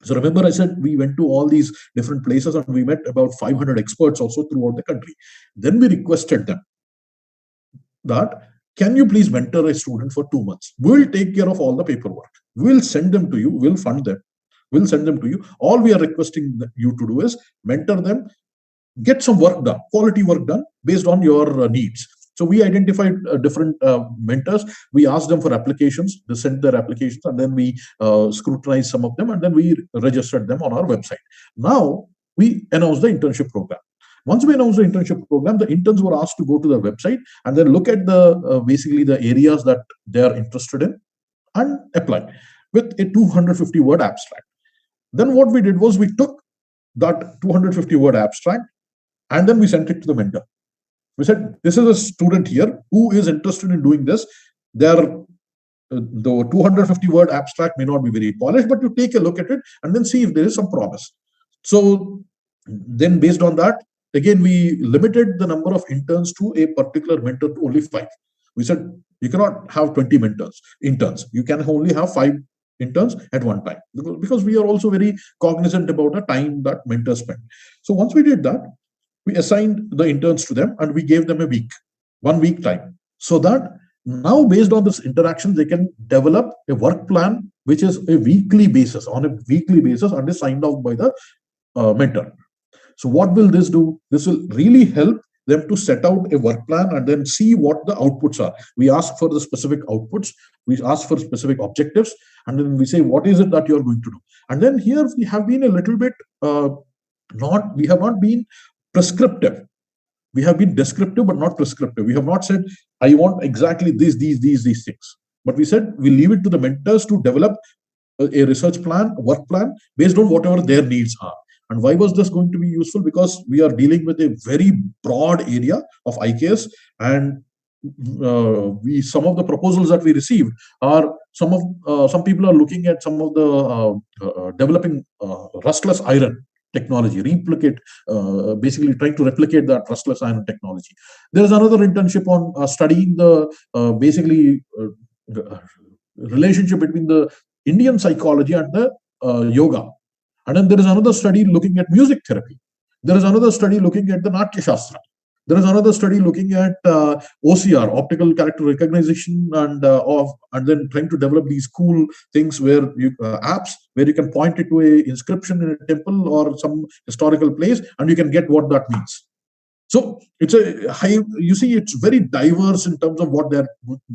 So remember I said we went to all these different places and we met about 500 experts also throughout the country. Then we requested them that, can you please mentor a student for 2 months? We'll take care of all the paperwork. We'll send them to you. We'll fund them. We'll send them to you. All we are requesting you to do is mentor them, get some work done, quality work done based on your needs. So we identified different mentors. We asked them for applications. They sent their applications, and then we scrutinized some of them, and then we registered them on our website. Now we announced the internship program. Once we announced the internship program, the interns were asked to go to the website and then look at the basically the areas that they are interested in and apply with a 250-word abstract. Then what we did was we took that 250-word abstract and then we sent it to the mentor. We said, this is a student here who is interested in doing this. The 250-word abstract may not be very polished, but you take a look at it and then see if there is some promise. So then based on that, again, we limited the number of interns to a particular mentor to only 5. We said, you cannot have 20 interns. You can only have 5 interns at one time, because we are also very cognizant about the time that mentors spend. So once we did that, we assigned the interns to them and we gave them 1 week time, so that now based on this interaction, they can develop a work plan, which is a weekly basis, and is signed off by the mentor. So what will this do? This will really help them to set out a work plan and then see what the outputs are. We ask for the specific outputs, we ask for specific objectives, and then we say, what is it that you are going to do? And then here we have been a little bit, we have not been prescriptive. We have been descriptive, but not prescriptive. We have not said, I want exactly these things. But we said, we leave it to the mentors to develop a research plan, a work plan, based on whatever their needs are. And why was this going to be useful? Because we are dealing with a very broad area of IKS, and some of the proposals that we received are some people are looking at some of the developing rustless iron technology, basically trying to replicate that rustless iron technology. There is another internship on studying the relationship between the Indian psychology and the yoga. And then there is another study looking at music therapy. There is another study looking at the Natya Shastra. There is another study looking at OCR, optical character recognition, and then trying to develop these cool things where apps where you can point it to a inscription in a temple or some historical place, and you can get what that means. So it's it's very diverse in terms of what they're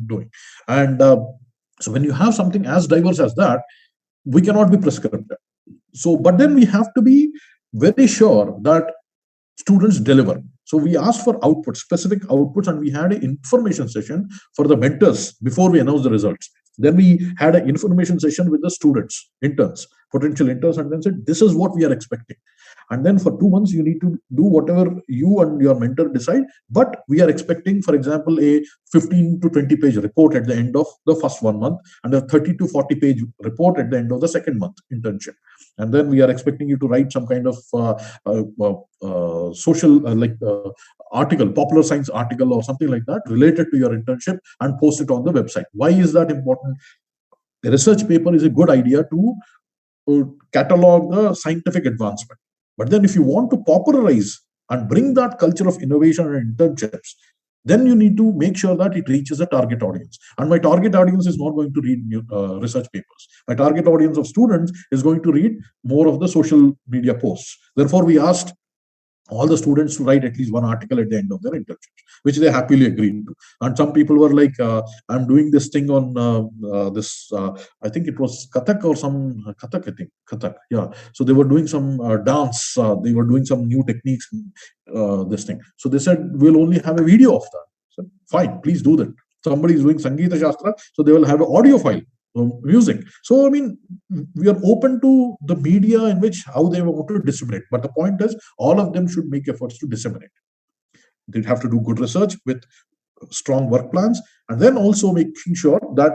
doing. And so when you have something as diverse as that, we cannot be prescriptive. So, but then we have to be very sure that students deliver. So we asked for outputs, specific outputs, and we had an information session for the mentors before we announced the results. Then we had an information session with the students, interns, potential interns, and then said, this is what we are expecting. And then for 2 months, you need to do whatever you and your mentor decide. But we are expecting, for example, a 15 to 20 page report at the end of the first 1 month, and a 30 to 40 page report at the end of the second month internship. And then we are expecting you to write some kind of social article, popular science article or something like that related to your internship, and post it on the website. Why is that important? A research paper is a good idea to catalog the scientific advancement. But then if you want to popularize and bring that culture of innovation and internships, then you need to make sure that it reaches a target audience. And my target audience is not going to read research papers. My target audience of students is going to read more of the social media posts. Therefore, we asked all the students to write at least one article at the end of their internships, which they happily agreed to. And some people were like, I'm doing this thing on I think it was Kathak or some Kathak, I think. Kathak, yeah. So they were doing some dance, they were doing some new techniques, this thing. So they said, we'll only have a video of that. So, fine, please do that. Somebody is doing Sangeeta Shastra, so they will have an audio file music. So I mean, we are open to the media in which how they want to disseminate. But the point is, all of them should make efforts to disseminate. They have to do good research with strong work plans, and then also making sure that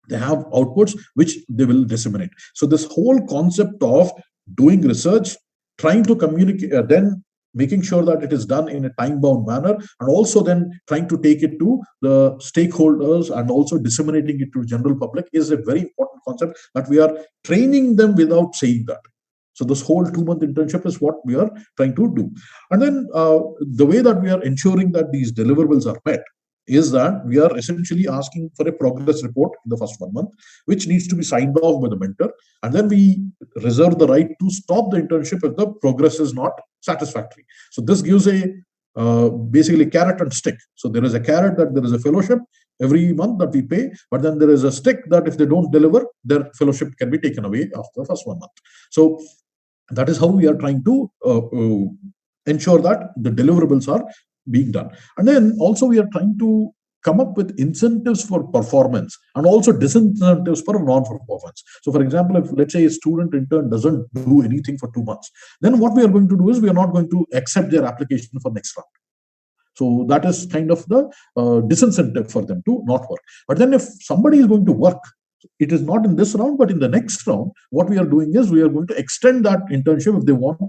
they have outputs which they will disseminate. So this whole concept of doing research, trying to communicate, then making sure that it is done in a time-bound manner, and also then trying to take it to the stakeholders and also disseminating it to the general public is a very important concept that we are training them without saying that. So this whole 2-month internship is what we are trying to do. And then the way that we are ensuring that these deliverables are met is that we are essentially asking for a progress report in the first 1 month, which needs to be signed off by the mentor. And then we reserve the right to stop the internship if the progress is not satisfactory. So this gives a basically carrot and stick. So there is a carrot that there is a fellowship every month that we pay, but then there is a stick that if they don't deliver, their fellowship can be taken away after the first 1 month. So that is how we are trying to ensure that the deliverables are being done. And then also we are trying to come up with incentives for performance and also disincentives for non-performance. So for example, if let's say a student intern doesn't do anything for 2 months, then what we are going to do is we are not going to accept their application for next round. So that is kind of the disincentive for them to not work. But then if somebody is going to work, it is not in this round, but in the next round, what we are doing is we are going to extend that internship if they want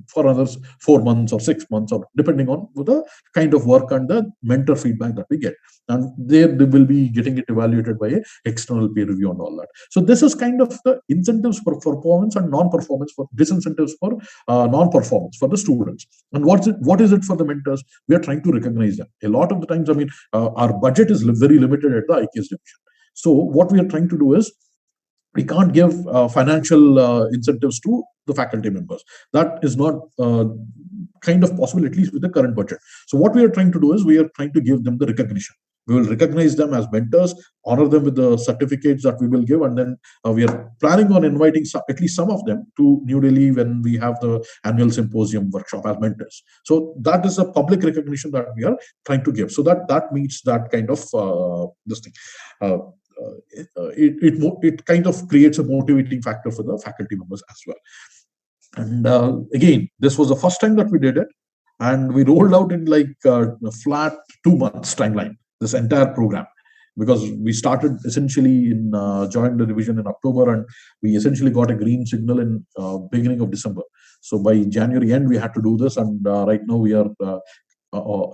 for others 4 months or 6 months, or depending on the kind of work and the mentor feedback that we get. And they will be getting it evaluated by an external peer review and all that. So this is kind of the incentives for performance and non-performance, for disincentives for non-performance for the students. And what is it for the mentors? We are trying to recognize them. A lot of the times, I mean, our budget is very limited at the IKS division. So what we are trying to do is, we can't give financial incentives to the faculty members. That is not kind of possible, at least with the current budget. So what we are trying to do is we are trying to give them the recognition. We will recognize them as mentors, honor them with the certificates that we will give, and then we are planning on inviting at least some of them to New Delhi when we have the annual symposium workshop as mentors. So that is a public recognition that we are trying to give. So that meets that kind of this thing. It kind of creates a motivating factor for the faculty members as well. And again, this was the first time that we did it, and we rolled out in like a flat 2 months timeline, this entire program, because we started essentially in joined the division in October, and we essentially got a green signal in beginning of December. So by January end, we had to do this, and right now we are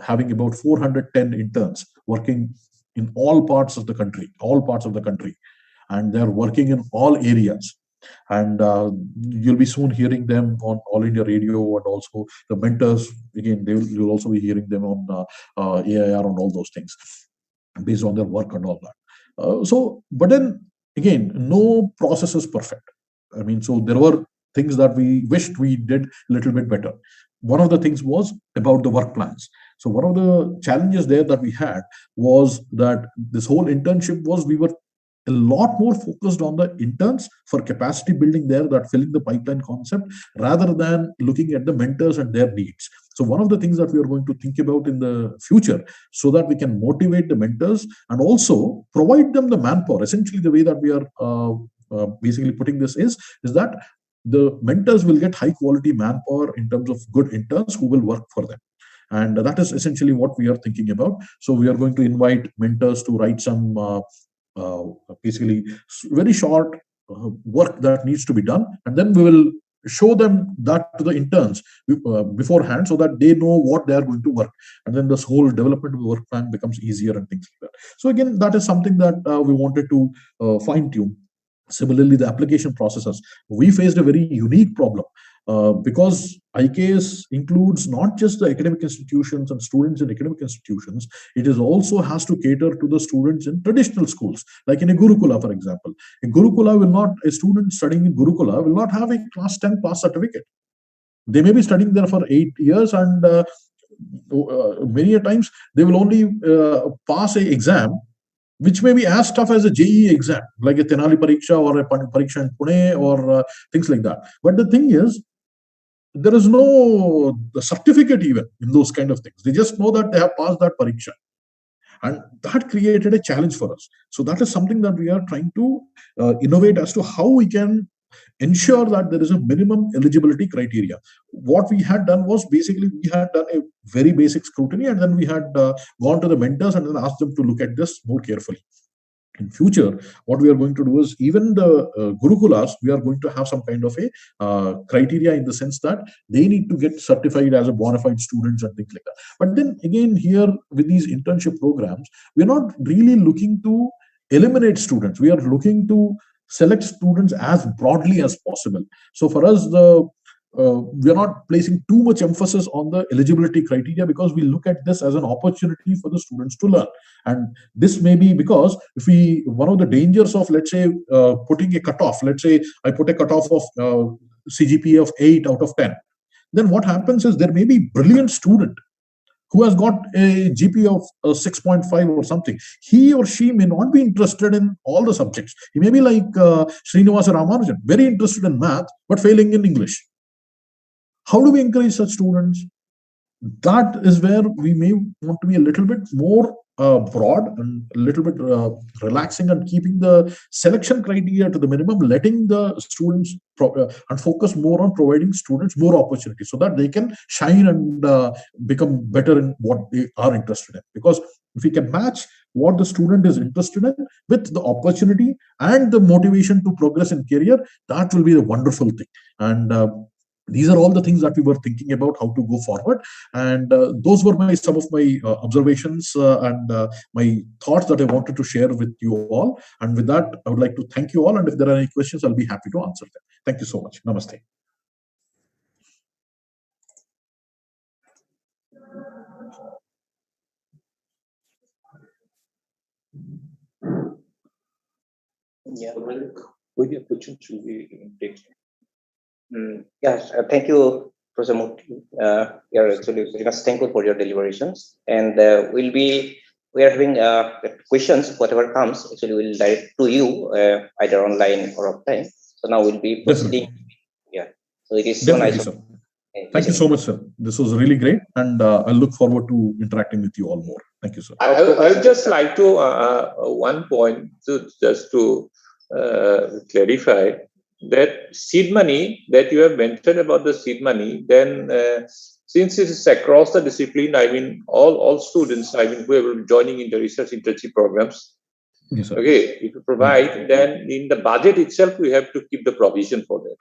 having about 410 interns working in all parts of the country, and they're working in all areas. And you'll be soon hearing them on All India Radio, and also the mentors, again, you'll also be hearing them on AIR and all those things based on their work and all that. But then again, no process is perfect. I mean, so there were things that we wished we did a little bit better. One of the things was about the work plans. So one of the challenges there that we had was that this whole internship was, we were a lot more focused on the interns for capacity building there, that filling the pipeline concept, rather than looking at the mentors and their needs. So one of the things that we are going to think about in the future, so that we can motivate the mentors and also provide them the manpower. Essentially, the way that we are basically putting this is that the mentors will get high quality manpower in terms of good interns who will work for them. And that is essentially what we are thinking about. So we are going to invite mentors to write some basically very short work that needs to be done, and then we will show them that to the interns beforehand, so that they know what they are going to work, and then this whole development of the work plan becomes easier and things like that. So again, that is something that we wanted to fine tune. Similarly, the application processes, we faced a very unique problem because IKS includes not just the academic institutions and students in academic institutions, it is also has to cater to the students in traditional schools, like in a Gurukula, for example. A student studying in Gurukula will not have a class 10 pass certificate. They may be studying there for 8 years, and many a times they will only pass an exam which may be as tough as a JEE exam, like a Tenali Pariksha or a Pariksha in Pune or things like that. But the thing is, there is no certificate even in those kind of things. They just know that they have passed that Pariksha. And that created a challenge for us. So that is something that we are trying to innovate as to how we can ensure that there is a minimum eligibility criteria. What we had done was basically we had done a very basic scrutiny, and then we had gone to the mentors and then asked them to look at this more carefully. In future, what we are going to do is even the Gurukulas, we are going to have some kind of a criteria in the sense that they need to get certified as a bona fide students and things like that. But then again, here with these internship programs, we're not really looking to eliminate students. We are looking to select students as broadly as possible. So for us, we are not placing too much emphasis on the eligibility criteria, because we look at this as an opportunity for the students to learn. And this may be because if one of the dangers of, let's say, putting a cutoff, let's say I put a cutoff of CGPA of 8 out of 10, then what happens is there may be brilliant student who has got a GPA of 6.5 or something. He or she may not be interested in all the subjects. He may be like Srinivasa Ramanujan, very interested in math, but failing in English. How do we encourage such students? That is where we may want to be a little bit more broad and a little bit relaxing, and keeping the selection criteria to the minimum, letting the students and focus more on providing students more opportunities so that they can shine and become better in what they are interested in. Because if we can match what the student is interested in with the opportunity and the motivation to progress in career, that will be the wonderful thing. And these are all the things that we were thinking about how to go forward. And those were some of my observations and my thoughts that I wanted to share with you all. And with that, I would like to thank you all. And if there are any questions, I'll be happy to answer them. Thank you so much. Namaste. Yeah. With your questions should be take. Yes, thank you, Professor Murthy. We are actually very much thankful for your deliberations, and we are having questions. Whatever comes, actually, we'll direct to you either online or offline. So now we'll be proceeding. Definitely. Yeah. So it is so nice. Sir. Thank you so much, sir. This was really great, and I look forward to interacting with you all more. Thank you, sir. I would just like to one point just to clarify that seed money that you have mentioned about the seed money, then since it is across the discipline, I mean, all students, I mean, whoever joining in the research internship programs, yes, sir. Okay, if you provide, then in the budget itself, we have to keep the provision for that.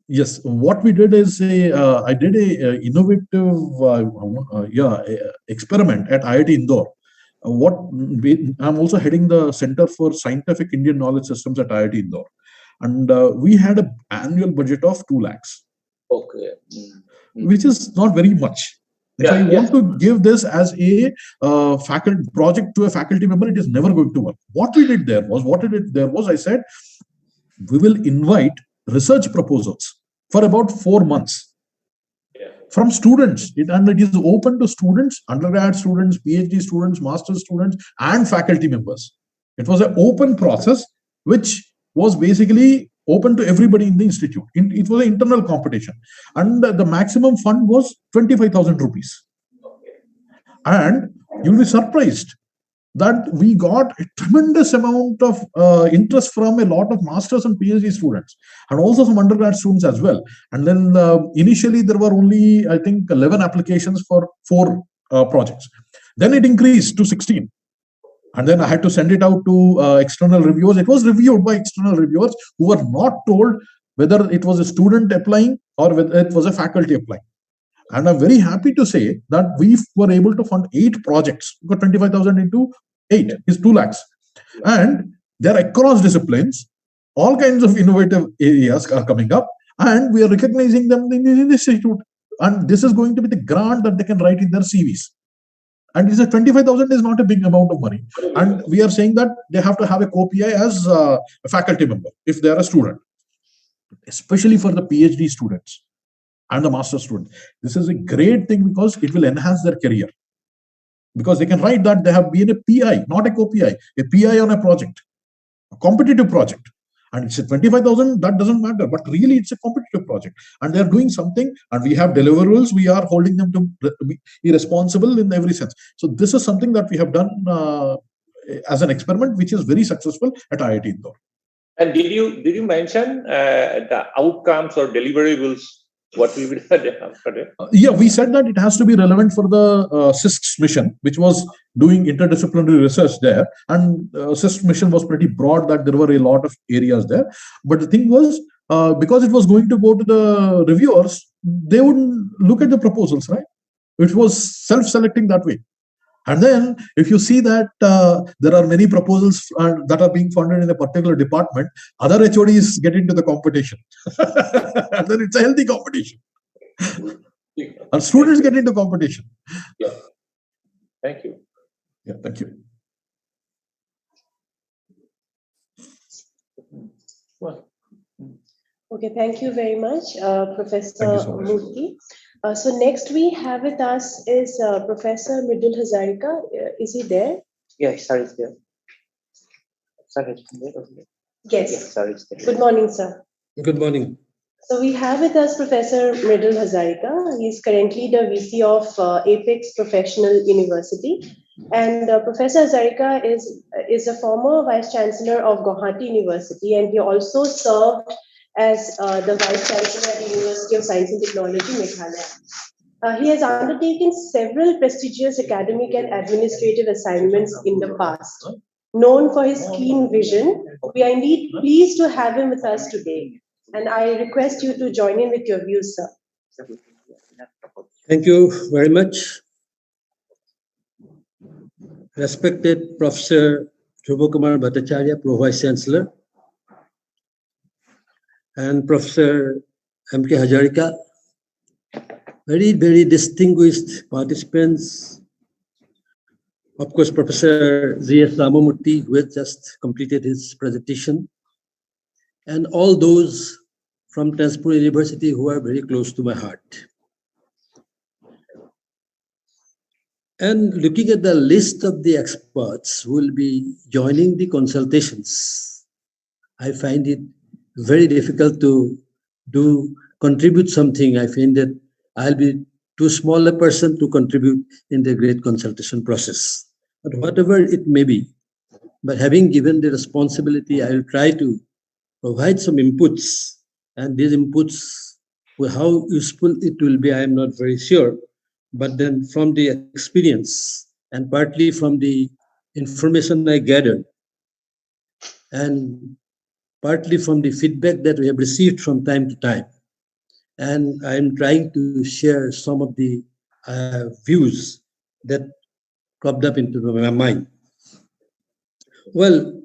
Yes, what we did is I did a innovative experiment at IIT Indore. I'm also heading the Center for Scientific Indian Knowledge Systems at IIT Indore. And we had an annual budget of 2 lakhs. Okay. Which is not very much. If I want to give this as a faculty project to a faculty member, it is never going to work. What we did there was, I said, we will invite research proposals for about 4 months from students. And it is open to students, undergrad students, PhD students, master's students, and faculty members. It was an open process, which was basically open to everybody in the institute. It was an internal competition, and the maximum fund was 25,000 rupees. And you'll be surprised that we got a tremendous amount of interest from a lot of masters and PhD students, and also some undergrad students as well. And then initially there were only, I think, 11 applications for 4 projects. Then it increased to 16. And then I had to send it out to external reviewers. It was reviewed by external reviewers who were not told whether it was a student applying or whether it was a faculty applying. And I'm very happy to say that we were able to fund 8 projects. We got 25,000 into 8 is 2 lakhs. And they're across disciplines. All kinds of innovative areas are coming up, and we are recognizing them in the institute. And this is going to be the grant that they can write in their CVs. And this is 25,000 is not a big amount of money. And we are saying that they have to have a co-PI as a faculty member if they are a student, especially for the PhD students and the master students. This is a great thing because it will enhance their career. Because they can write that they have been a PI, not a co-PI, a PI on a project, a competitive project. And it's a 25,000, that doesn't matter, but really it's a competitive project and they're doing something and we have deliverables, we are holding them to be irresponsible in every sense. So this is something that we have done as an experiment, which is very successful at IIT Indore. And did you mention the outcomes or deliverables? What will be the after? Yeah, we said that it has to be relevant for the CISC's mission, which was doing interdisciplinary research there. And CISC's mission was pretty broad, that there were a lot of areas there. But the thing was, because it was going to go to the reviewers, they wouldn't look at the proposals, right? It was self-selecting that way. And then if you see that there are many proposals that are being funded in a particular department, other HODs get into the competition. And then it's a healthy competition. And students get into competition. Yeah. Thank you. Yeah, thank you. Okay, thank you very much, Professor Thank you so much. Murthy. So next we have with us is Professor Mridul Hazarika. Is he there? Yeah, sir is there. Sir is there. Yes. Yes, sir is there. Good morning, sir. Good morning. So we have with us Professor Mridul Hazarika. He is currently the VC of Apex Professional University. And Professor Hazarika is a former Vice Chancellor of Guwahati University, and he also served as the Vice Chancellor at the University of Science and Technology, Meghalaya. He has undertaken several prestigious academic and administrative assignments in the past. Known for his keen vision, we are indeed pleased to have him with us today. And I request you to join in with your views, sir. Thank you very much. Respected Professor Kumar Bhattacharya, Pro Vice Chancellor, and Professor M.K. Hazarika, very, very distinguished participants. Of course, Professor Z.S. Ramamurthy, who has just completed his presentation, and all those from Tezpur University who are very close to my heart. And looking at the list of the experts who will be joining the consultations, I find it very difficult to contribute something. I find that I'll be too small a person to contribute in the great consultation process. But whatever it may be, but having given the responsibility, I will try to provide some inputs. And these inputs, well, how useful it will be, I am not very sure. But then from the experience and partly from the information I gathered, and partly from the feedback that we have received from time to time. And I'm trying to share some of the views that cropped up into my mind. Well,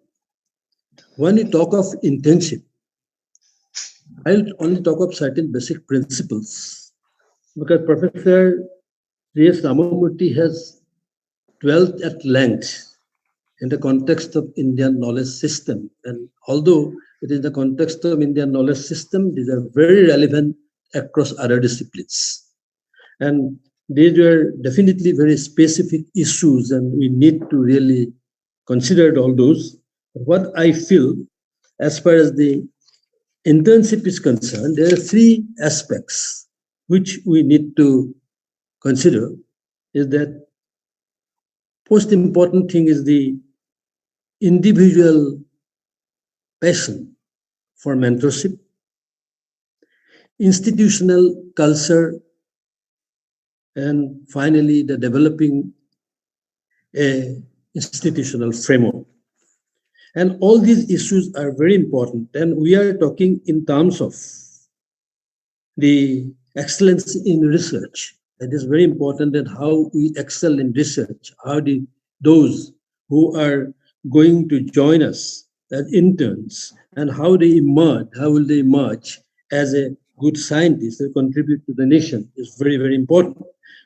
when you talk of internship, I'll only talk of certain basic principles, because Professor Z.S. Ramamurthy has dwelt at length in the context of Indian knowledge system. And although it is the context of Indian knowledge system, these are very relevant across other disciplines. And these were definitely very specific issues, and we need to really consider all those. What I feel, as far as the internship is concerned, there are three aspects which we need to consider. Is that most important thing is the individual passion for mentorship, institutional culture, and finally the developing a institutional framework. And all these issues are very important. And we are talking in terms of the excellence in research. It is very important that how we excel in research, how those who are going to join us as interns, and how they emerge, how will they emerge as a good scientist and contribute to the nation is very, very important.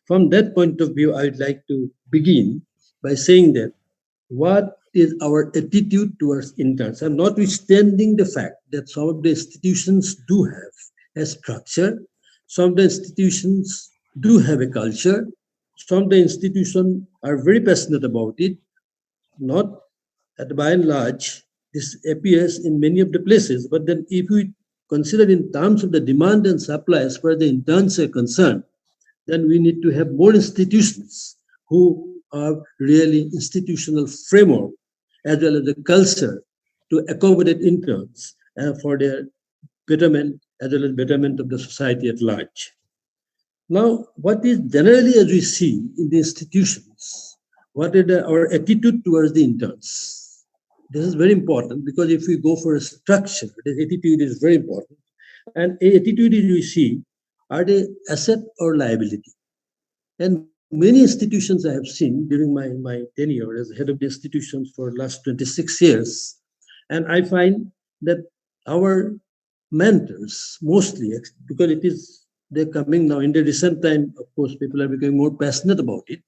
From that point of view, I would like to begin by saying that what is our attitude towards interns, and notwithstanding the fact that some of the institutions do have a structure, some of the institutions do have a culture, some of the institutions are very passionate about it, not at by and large, this appears in many of the places. But then if we consider in terms of the demand and supply as far as the interns are concerned, then we need to have more institutions who are really institutional framework as well as the culture to accommodate interns for their betterment as well as betterment of the society at large. Now, what is generally as we see in the institutions, what is our attitude towards the interns? This is very important because if we go for a structure, the attitude is very important. And attitude we see, are they asset or liability? And many institutions I have seen during my tenure as head of the institutions for the last 26 years, and I find that our mentors mostly, because they're coming now in the recent time, of course, people are becoming more passionate about it.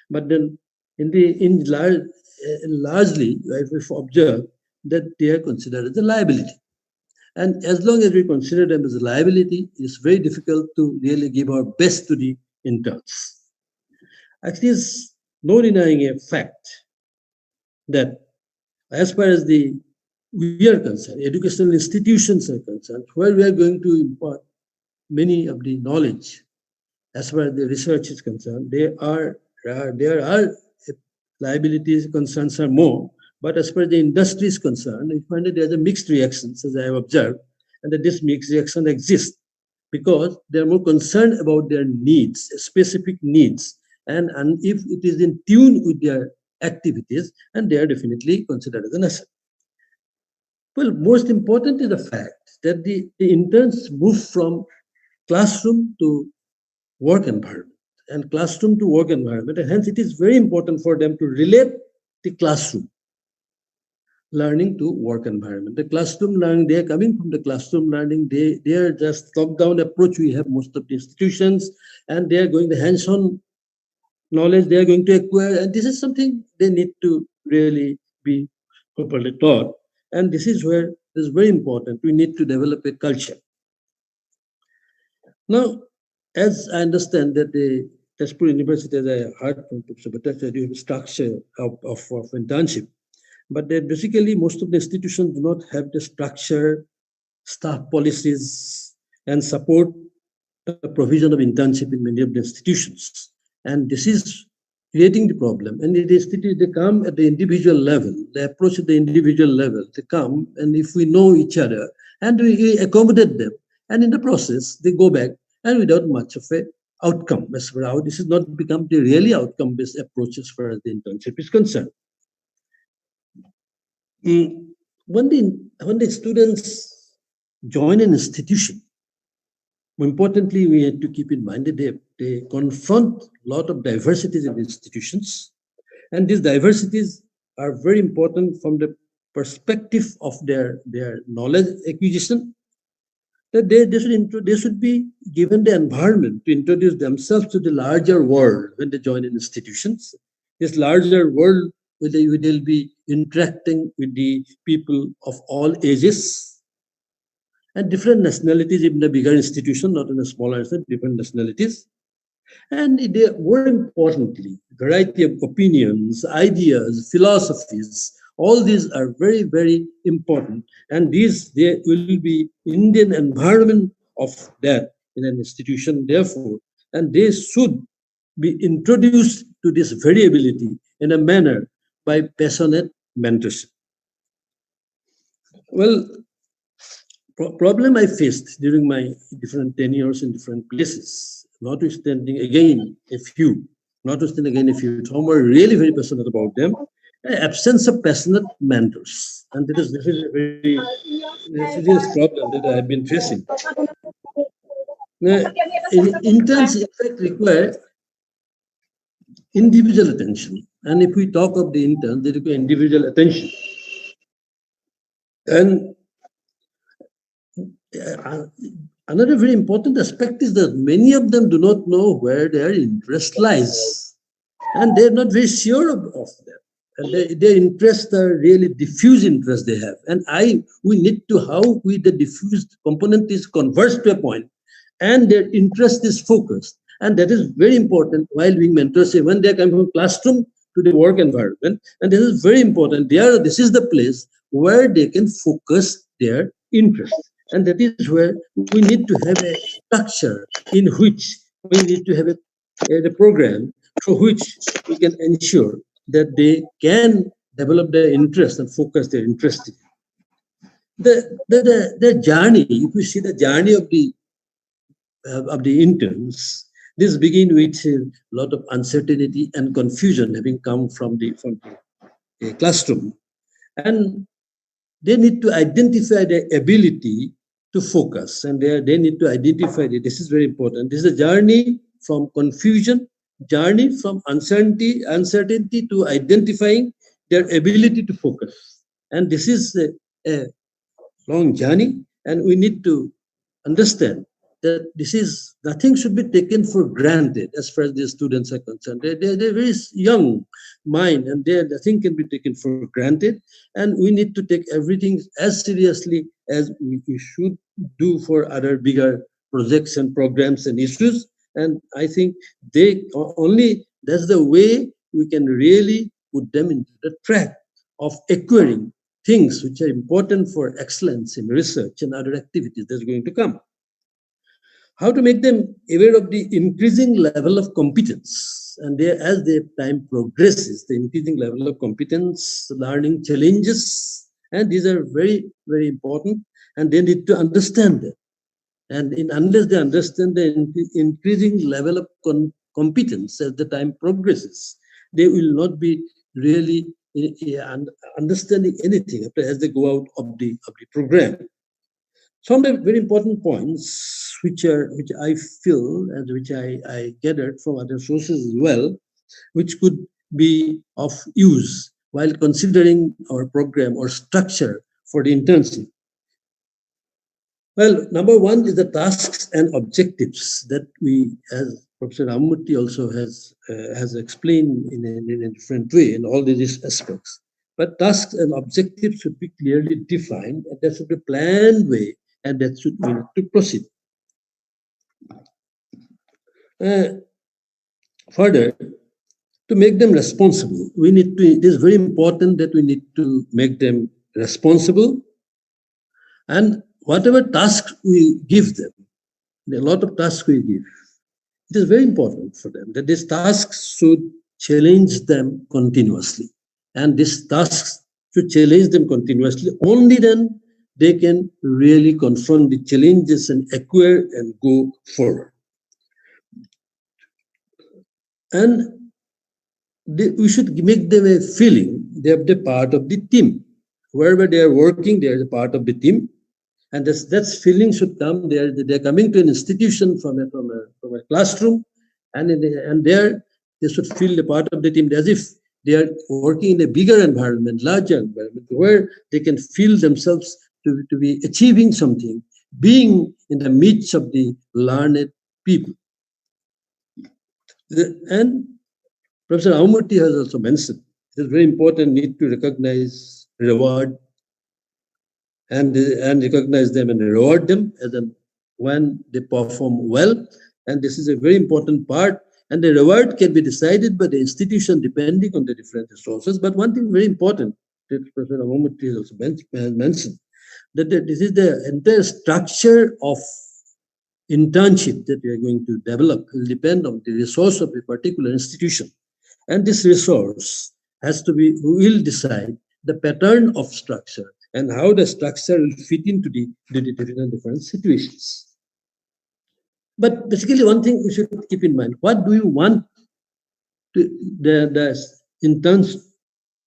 But then largely, we've observed that they are considered as a liability. And as long as we consider them as a liability, it's very difficult to really give our best to the interns. Actually, there's no denying a fact that as far as we are concerned, educational institutions are concerned, where we are going to impart many of the knowledge, as far as the research is concerned, there are liabilities concerns are more, but as far as the industry is concerned, we find that there's a mixed reactions, as I have observed, and that this mixed reaction exists because they're more concerned about their needs, specific needs, and if it is in tune with their activities, and they are definitely considered as an asset. Well, most important is the fact that the interns move from classroom to work environment and classroom to work environment, and hence it is very important for them to relate the classroom learning to work environment. The classroom learning, they are coming from the classroom learning, they are just top-down approach we have most of the institutions, and they are going the hands-on knowledge they are going to acquire, and this is something they need to really be properly taught. And this is where it is very important. We need to develop a culture. Now, as I understand that the Tezpur University, as I heard from Professor Bhattacharya, you have a structure of internship, but that basically most of the institutions do not have the structure, staff policies, and support the provision of internship in many of the institutions. And this is creating the problem. And they come at the individual level, they approach at the individual level, they come, and if we know each other, and we accommodate them, and in the process, they go back, and without much of a outcome. As for how this has not become the really outcome-based approach as far as the internship is concerned. When the students join an institution, more importantly, we have to keep in mind that they confront a lot of diversities in institutions, and these diversities are very important from the perspective of their knowledge acquisition. That they should be given the environment to introduce themselves to the larger world when they join in institutions. This larger world, where they'll be interacting with the people of all ages and different nationalities in the bigger institution, not in a smaller institution, different nationalities. And more importantly, variety of opinions, ideas, philosophies, all these are very, very important. And there will be Indian environment of that in an institution, therefore, and they should be introduced to this variability in a manner by passionate mentorship. Well, problem I faced during my different tenures in different places, notwithstanding again a few, some were really very passionate about them, absence of passionate mentors. And this is a very serious problem that I have been facing. Now, interns, in fact, require individual attention. And if we talk of the interns, they require individual attention. And another very important aspect is that many of them do not know where their interest lies. And they're not very sure of that. And their interests are really diffuse interests they have. And we need to, how the diffused component is converged to a point, and their interest is focused. And that is very important while being mentors, when they come from classroom to the work environment. And this is very important. This is the place where they can focus their interest. And that is where we need to have a structure in which we need to have a program through which we can ensure that they can develop their interest and focus their interest in. The journey, if we see the journey of the interns, this begin with a lot of uncertainty and confusion having come from the classroom, and they need to identify their ability to focus, and they need to identify that this is very important. This is a journey from confusion, journey from uncertainty to identifying their ability to focus, and this is a long journey, and we need to understand that this is, nothing should be taken for granted as far as the students are concerned. They're very young mind, and nothing can be taken for granted, and we need to take everything as seriously as we should do for other bigger projects and programs and issues. And I think that's the way we can really put them into the track of acquiring things which are important for excellence in research and other activities that's going to come. How to make them aware of the increasing level of competence, and as their time progresses, the increasing level of competence, learning challenges, and these are very, very important, and they need to understand them. And unless they understand the increasing level of competence as the time progresses, they will not be really understanding anything as they go out of the program. Some of the very important points which I feel and which I gathered from other sources as well, which could be of use while considering our program or structure for the internship. Well, number one is the tasks and objectives that we, as Professor Ramamurthy also has explained in a different way in all these aspects. But tasks and objectives should be clearly defined, and there should be a planned way, and that should be to proceed. Further, to make them responsible, it is very important that we need to make them responsible, and whatever tasks we give them, a lot of tasks we give, it is very important for them that these tasks should challenge them continuously. And these tasks should challenge them continuously. Only then they can really confront the challenges and acquire and go forward. And we should make them a feeling they are the part of the team. Wherever they are working, they are the part of the team. And that feeling should come. They're coming to an institution from a classroom, and there they should feel a part of the team as if they are working in a bigger environment, larger environment, where they can feel themselves to be achieving something, being in the midst of the learned people. And Professor Ramamurthy has also mentioned it is very important need to recognize, reward, and recognize them and reward them when they perform well. And this is a very important part. And the reward can be decided by the institution depending on the different resources. But one thing very important that Professor Ramamurthy has also mentioned, that this is the entire structure of internship that we are going to develop will depend on the resource of a particular institution. And this resource will decide the pattern of structure and how the structure will fit into the different situations. But basically, one thing we should keep in mind: what do you want the interns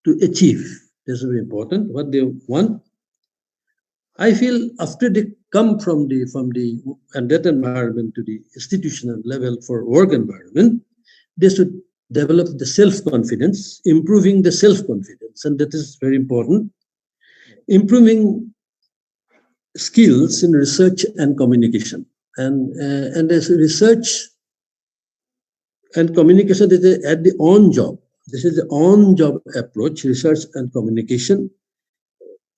to achieve? This is very important. What they want. I feel after they come from that environment to the institutional level for work environment, they should develop the self-confidence, improving the self-confidence, and that is very important. Improving skills in research and communication, and as research and communication is at the on-job. This is the on-job approach: research and communication,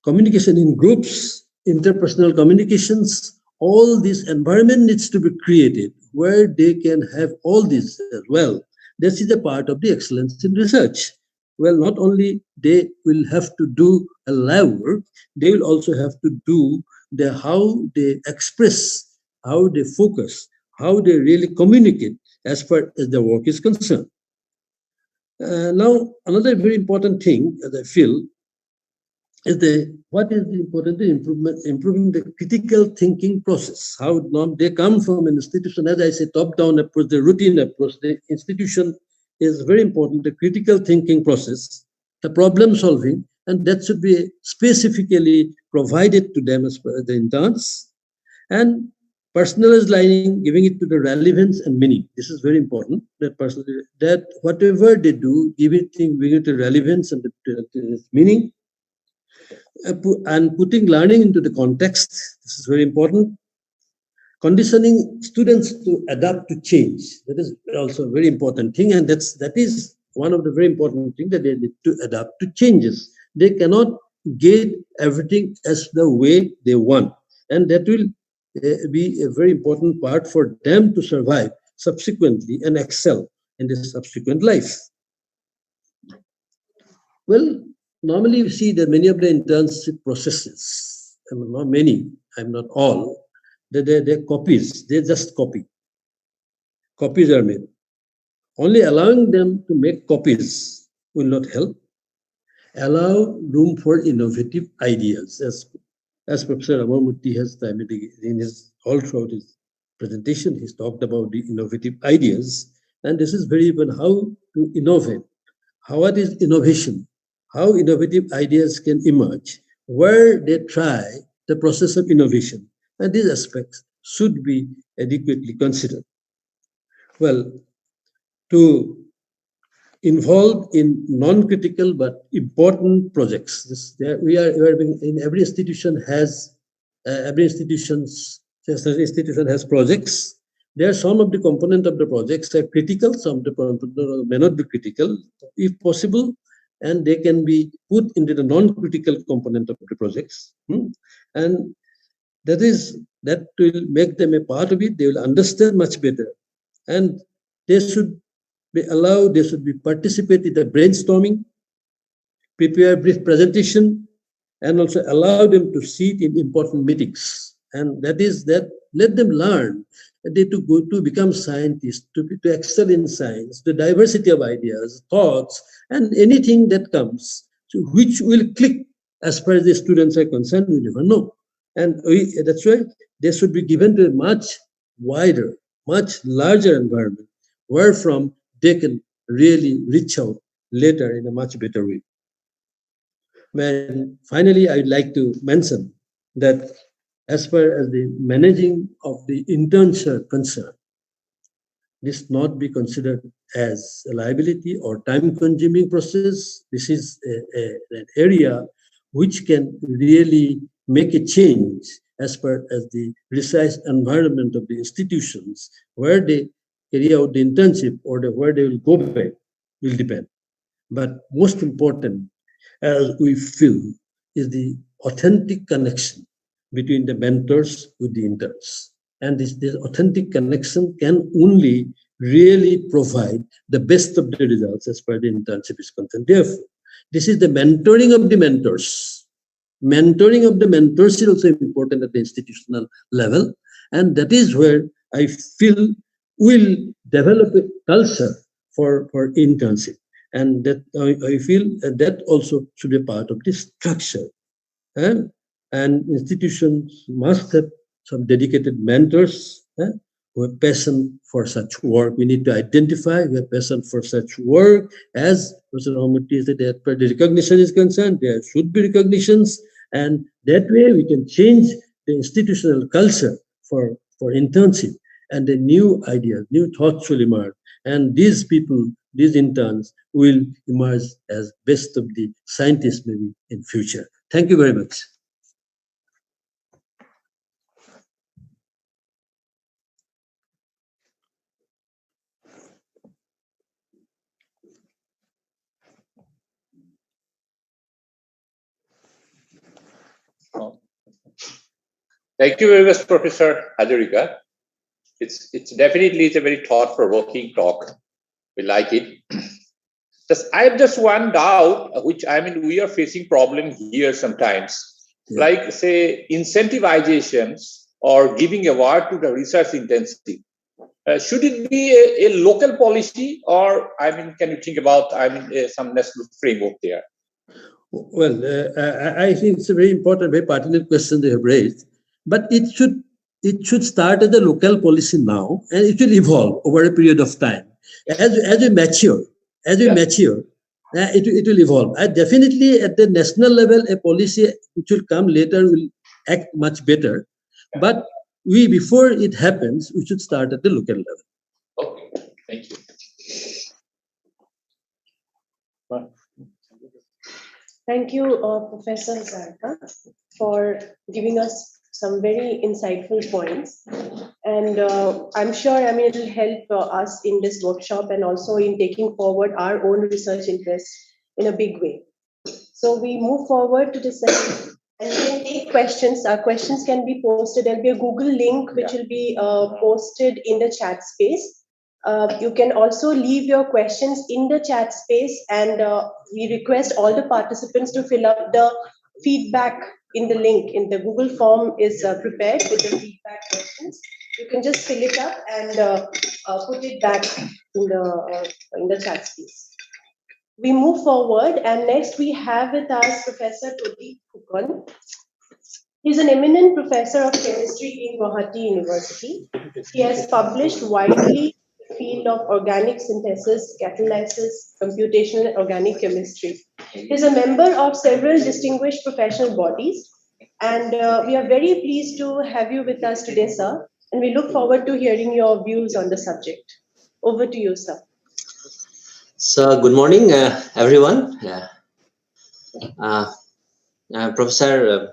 communication in groups, interpersonal communications. All this environment needs to be created where they can have all this as well. This is a part of the excellence in research. well, not only they will have to do a lab work, they will also have to do how they express, how they focus, how they really communicate as far as the work is concerned. Now, another very important thing, as I feel, is what is the important improving the critical thinking process. How they come from an institution, as I say, top-down approach, the routine approach. The institution is very important. The critical thinking process, the problem solving, and that should be specifically provided to them as per the interns. And personalized learning, giving it to the relevance and meaning. This is very important. That whatever they do, giving it the relevance and the meaning. And putting learning into the context, this is very important. Conditioning students to adapt to change, that is also a very important thing, and that is one of the very important things, that they need to adapt to changes. They cannot get everything as the way they want, and that will be a very important part for them to survive subsequently and excel in the subsequent life. Well, normally you see that many of the internship processes, not many, I'm not all, they're copies, they just copy. Copies are made. Only allowing them to make copies will not help. Allow room for innovative ideas, as Professor Ramamurthy has in his all throughout his presentation, he's talked about the innovative ideas, and this is very important, how to innovate. What is innovation? How innovative ideas can emerge, where they try the process of innovation, and these aspects should be adequately considered. Well, to involve in non-critical but important projects. We are in every institution has projects. There are some of the component of the projects are critical, some of the component may not be critical, if possible, and they can be put into the non-critical component of the projects. And that will make them a part of it. They will understand much better, and they should be allowed. They should be participate in the brainstorming, prepare brief presentation, and also allow them to sit in important meetings. And that let them learn to become scientists, to excel in science, the diversity of ideas, thoughts, and anything that comes, so which will click as far as the students are concerned, we never know. And that's why they should be given to a much wider, much larger environment, wherefrom they can really reach out later in a much better way. And finally, I'd like to mention that as far as the managing of the interns are concerned, this not be considered as a liability or time-consuming process. This is an area which can really make a change as far as the research environment of the institutions where they carry out the internship or where they will go back will depend. But most important, as we feel, is the authentic connection between the mentors with the interns. And this authentic connection can only really provide the best of the results as far as the internship is concerned. Therefore, this is the mentoring of the mentors. Mentoring of the mentors is also important at the institutional level. And that is where I feel will develop a culture for internship. And that I feel that also should be part of this structure. And institutions must have some dedicated mentors who have passion for such work. We need to identify who have passion for such work. As Professor Ramamurthy said, that where the recognition is concerned, there should be recognitions. And that way we can change the institutional culture for internship, and the new ideas, new thoughts will emerge. And these people, these interns will emerge as best of the scientists maybe in future. Thank you very much. Thank you very much, Professor Hazarika. It's definitely a very thought-provoking talk. We like it. I have just one doubt, which I mean, we are facing problem here sometimes, like say incentivizations or giving award to the research intensity. Should it be a local policy, or I mean, can you think about some national framework there? Well, I think it's a very important, very pertinent question they have raised. But it should start as a local policy now, and it will evolve over a period of time. As we mature, it will evolve. Definitely at the national level, a policy which will come later will act much better. But before it happens, we should start at the local level. Okay, thank you. Thank you, Professor Zarka, for giving us some very insightful points. And I'm sure, I mean, it will help us in this workshop and also in taking forward our own research interests in a big way. So we move forward to the session. And we can take questions. Our questions can be posted. There'll be a Google link which will be posted in the chat space. You can also leave your questions in the chat space, and we request all the participants to fill up the feedback in the link. In the Google form is prepared with the feedback questions. You can just fill it up and put it back in the chat space. We move forward, and next we have with us Professor Pradeep Khukon. He's an eminent professor of chemistry in Guwahati University. He has published widely in the field of organic synthesis, catalysis, computational organic chemistry. He's a member of several distinguished professional bodies, and we are very pleased to have you with us today, sir. And we look forward to hearing your views on the subject. Over to you, sir. So, good morning, everyone. Professor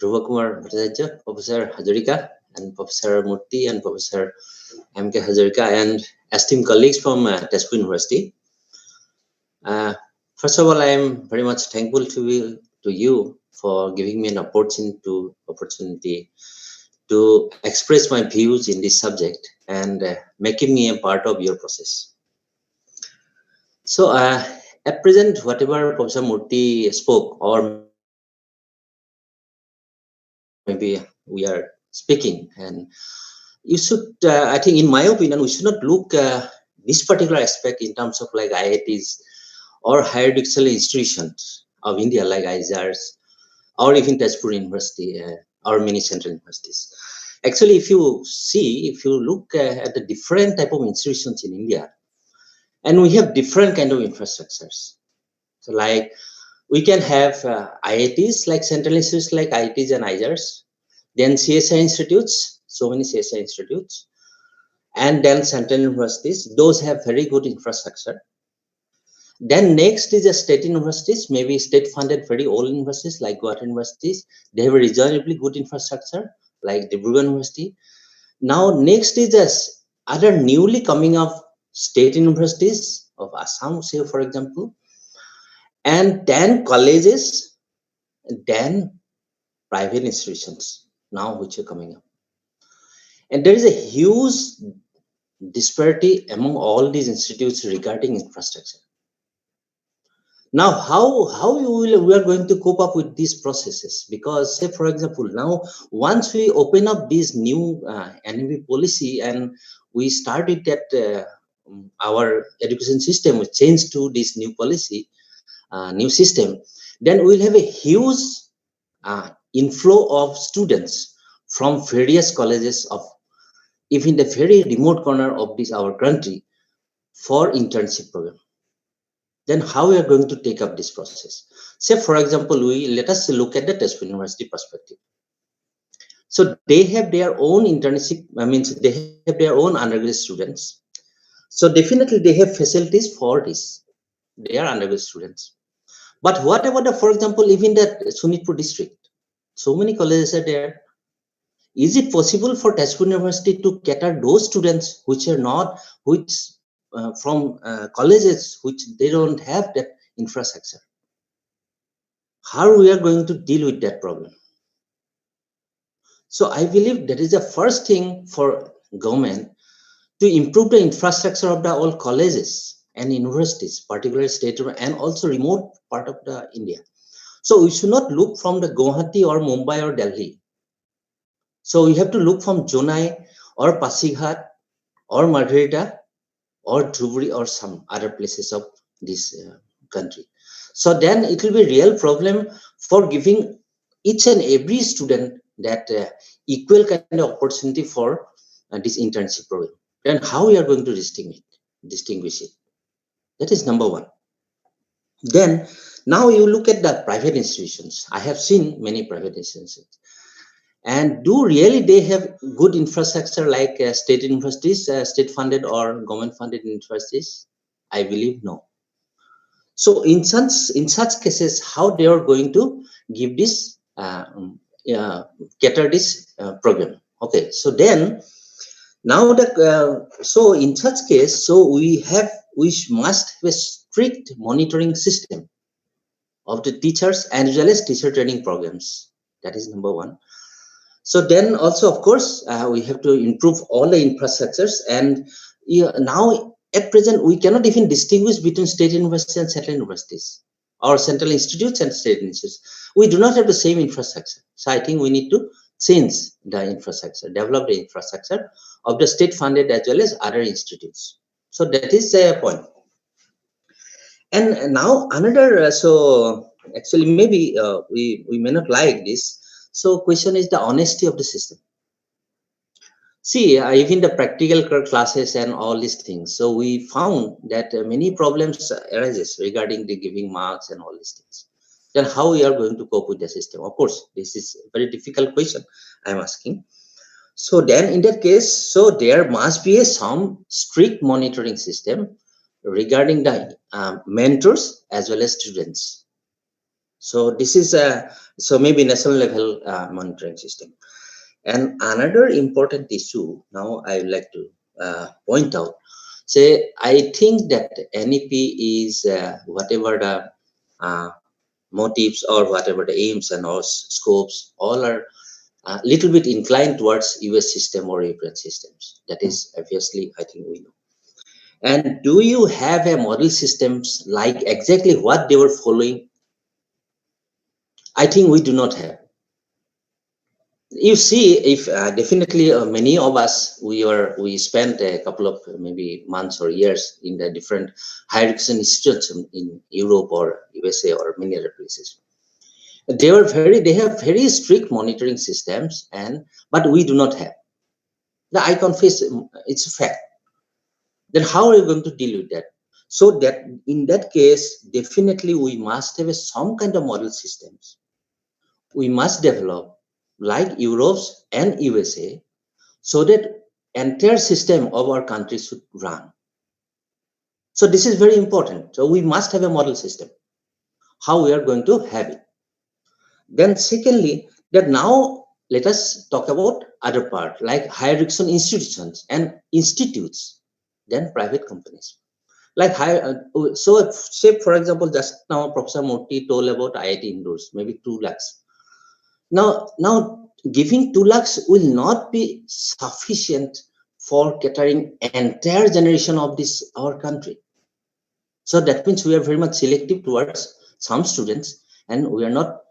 Kumar, Professor Hazarika, and Professor Murthy, and Professor M.K. Hazarika, and esteemed colleagues from Tezpur University. First of all, I am very much thankful to you for giving me an opportunity to express my views in this subject and making me a part of your process. So, at present, whatever Professor Murthy spoke, or maybe we are speaking, and you should, I think, in my opinion, we should not look this particular aspect in terms of like IITs or higher educational institutions of India, like HEIs, or even Tezpur University, or many central universities. Actually, if you look at the different type of institutions in India, and we have different kind of infrastructures. So like we can have IITs, like central institutes like IITs and HEIs, then CSI institutes, so many CSI institutes, and then central universities. Those have very good infrastructure. Then next is the state universities, maybe state-funded very old universities like Guwahati universities. They have a reasonably good infrastructure like Dibrugarh University. Now next is this other newly coming up state universities of Assam, say for example, and then colleges, then private institutions now which are coming up. And there is a huge disparity among all these institutes regarding infrastructure. Now, how we are going to cope up with these processes? Because say for example, now once we open up this new NMB policy and we started that our education system will change to this new policy, new system, then we'll have a huge inflow of students from various colleges of even the very remote corner of this our country for internship program. Then how we are going to take up this process? Say for example, let us look at the Tezpur University perspective. So they have their own internship, they have their own undergraduate students. So definitely they have facilities for this. They are undergraduate students. But what about for example, even that Sonitpur district? So many colleges are there. Is it possible for Tezpur University to cater those students which are not, from colleges which they don't have that infrastructure? How we are going to deal with that problem? So I believe that is the first thing for government to improve the infrastructure of the all colleges and universities, particularly state and also remote part of the India. So we should not look from the Guwahati or Mumbai or Delhi. So we have to look from Jonai or Pasighat or Margherita or Dhubri or some other places of this country. So then it will be a real problem for giving each and every student that equal kind of opportunity for this internship program. Then how we are going to distinguish it? That is number one. Then now you look at the private institutions. I have seen many private institutions. And do really they have good infrastructure like state universities, state funded or government funded universities? I believe no. So in such cases, how they are going to give this cater this program? Okay, so then now the so in such case, so we must have a strict monitoring system of the teachers as well as teacher training programs. That is number one. So then also, of course, we have to improve all the infrastructures. And now at present, we cannot even distinguish between state universities and central universities or central institutes and state institutes. We do not have the same infrastructure. So I think we need to change the infrastructure, develop the infrastructure of the state funded as well as other institutes. So that is a point. And now another, so actually maybe we may not like this. So question is the honesty of the system. See, even the practical classes and all these things. So we found that many problems arises regarding the giving marks and all these things. Then how we are going to cope with the system? Of course, this is a very difficult question I'm asking. So then in that case, so there must be some strict monitoring system regarding the mentors as well as students. So this is so maybe national level monitoring system. And another important issue now I would like to point out, say I think that NEP is whatever the motives or whatever the aims and all scopes, all are a little bit inclined towards US system or European systems. That is obviously, I think we know. And do you have a model systems like exactly what they were following? I think we do not have. You see, if definitely many of us we spent a couple of maybe months or years in the different higher education institutes in Europe or USA or many other places. They have very strict monitoring systems, but we do not have. I confess it's a fact. Then how are we going to deal with that? So that in that case, definitely we must have some kind of model systems. We must develop like Europe's and USA, so that entire system of our country should run. So this is very important. So we must have a model system. How we are going to have it. Then secondly, that now let us talk about other part like higher education institutions and institutes, then private companies. Like so say for example, just now Professor Murthy told about IIT Indores, maybe 2 lakhs. Now giving 2 lakhs will not be sufficient for catering entire generation of this our country. So that means we are very much selective towards some students and we are not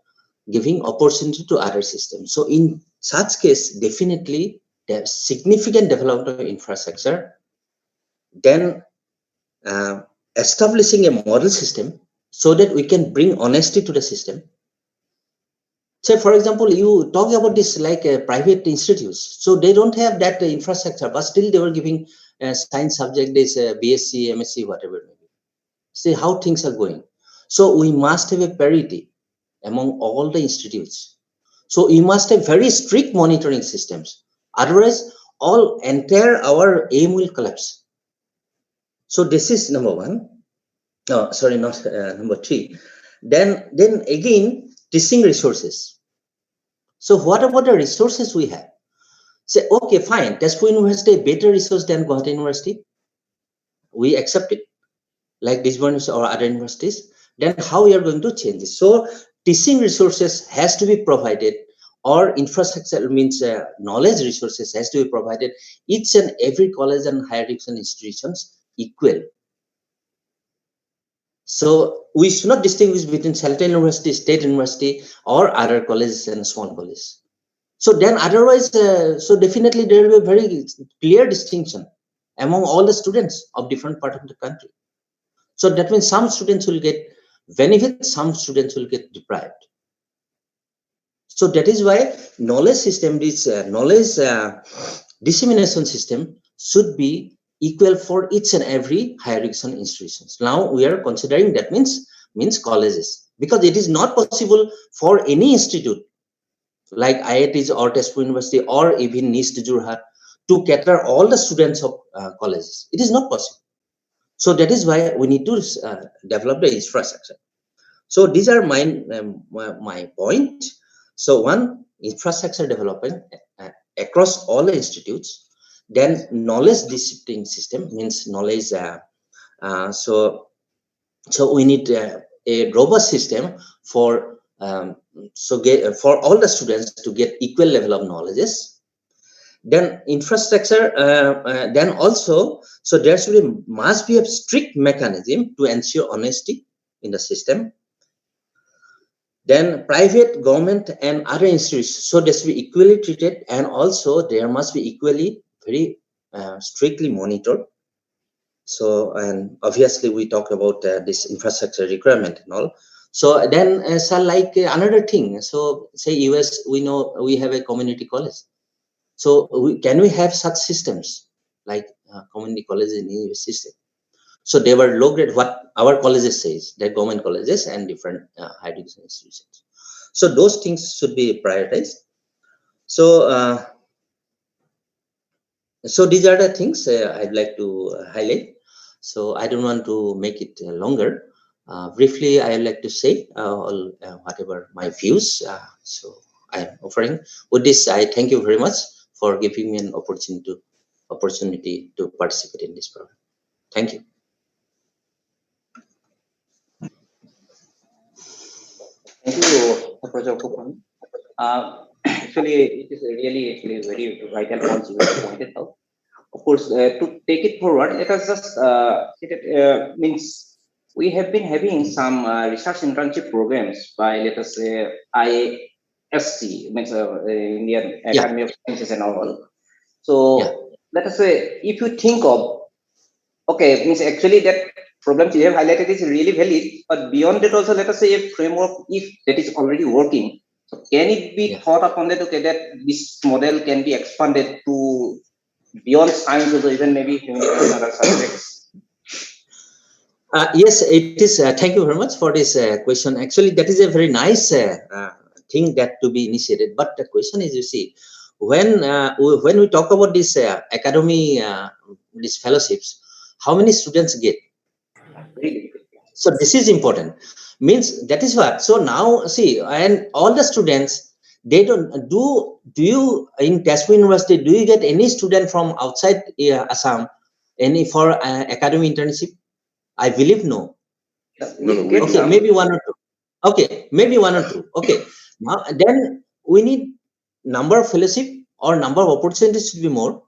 giving opportunity to other systems. So in such case, definitely there's significant development of infrastructure, then establishing a model system so that we can bring honesty to the system. Say, for example, you talk about this like private institutes. So they don't have that infrastructure, but still they were giving science subject, this BSc, MSc, whatever. See how things are going. So we must have a parity among all the institutes. So we must have very strict monitoring systems. Otherwise, our aim will collapse. So this is number one. No, sorry, not number 3. Then again, teaching resources. So what about the resources we have? Say, okay, fine, Tezpur University, better resource than Gauhati University. We accept it, like this one or other universities. Then how we are going to change this? So teaching resources has to be provided, or infrastructure means knowledge resources has to be provided each and every college and higher education institutions equal. So we should not distinguish between central university, state university, or other colleges and small colleges. So then otherwise, so definitely there will be a very clear distinction among all the students of different part of the country. So that means some students will get benefits, some students will get deprived. So that is why knowledge system, this knowledge dissemination system should be equal for each and every higher education institutions. Now we are considering that means colleges, because it is not possible for any institute like IITs or Tezpur University or even NIST Jorhat to cater all the students of colleges. It is not possible. So that is why we need to develop the infrastructure. So these are my point. So one, infrastructure development across all the institutes. Then knowledge discipline system means knowledge. So we need a robust system for for all the students to get equal level of knowledges. Then infrastructure, then also, so there must be a strict mechanism to ensure honesty in the system. Then private, government, and other institutions, so they should be equally treated, and also there must be equally very strictly monitored. So, and obviously we talk about this infrastructure requirement and all. So then, so like another thing, so say US, we know we have a community college. So can we have such systems like community colleges in the US system? So they were low grade, what our colleges says, they're government colleges and different higher education institutions. So those things should be prioritized. So, so these are the things I'd like to highlight. So I don't want to make it longer. Briefly, I'd like to say all, whatever my views. So I'm offering. With this, I thank you very much for giving me an opportunity to participate in this program. Thank you. Thank you, Professor Kumar. Actually, it is really very vital points you have pointed out. Of course, to take it forward, let us just means we have been having some research internship programs by, let us say, ISC, means Indian Academy of Sciences and all. So let us say, if you think of, okay, means actually that problems you have highlighted is really valid, but beyond that also, let us say a framework, if that is already working, so can it be thought upon that, okay, that this model can be expanded to beyond science or even maybe humanities and other subjects? Yes, it is. Thank you very much for this question. Actually, that is a very nice thing that to be initiated. But the question is, you see, when we talk about this academy, these fellowships, how many students get? Really? So this is important. Means that is what. So now see, and all the students, they don't do you in Tezpur University, do you get any student from outside Assam any for academy internship? I believe no. Okay, maybe one or two. Okay, maybe one or two. Okay, now then we need number of fellowship or number of opportunities should be more.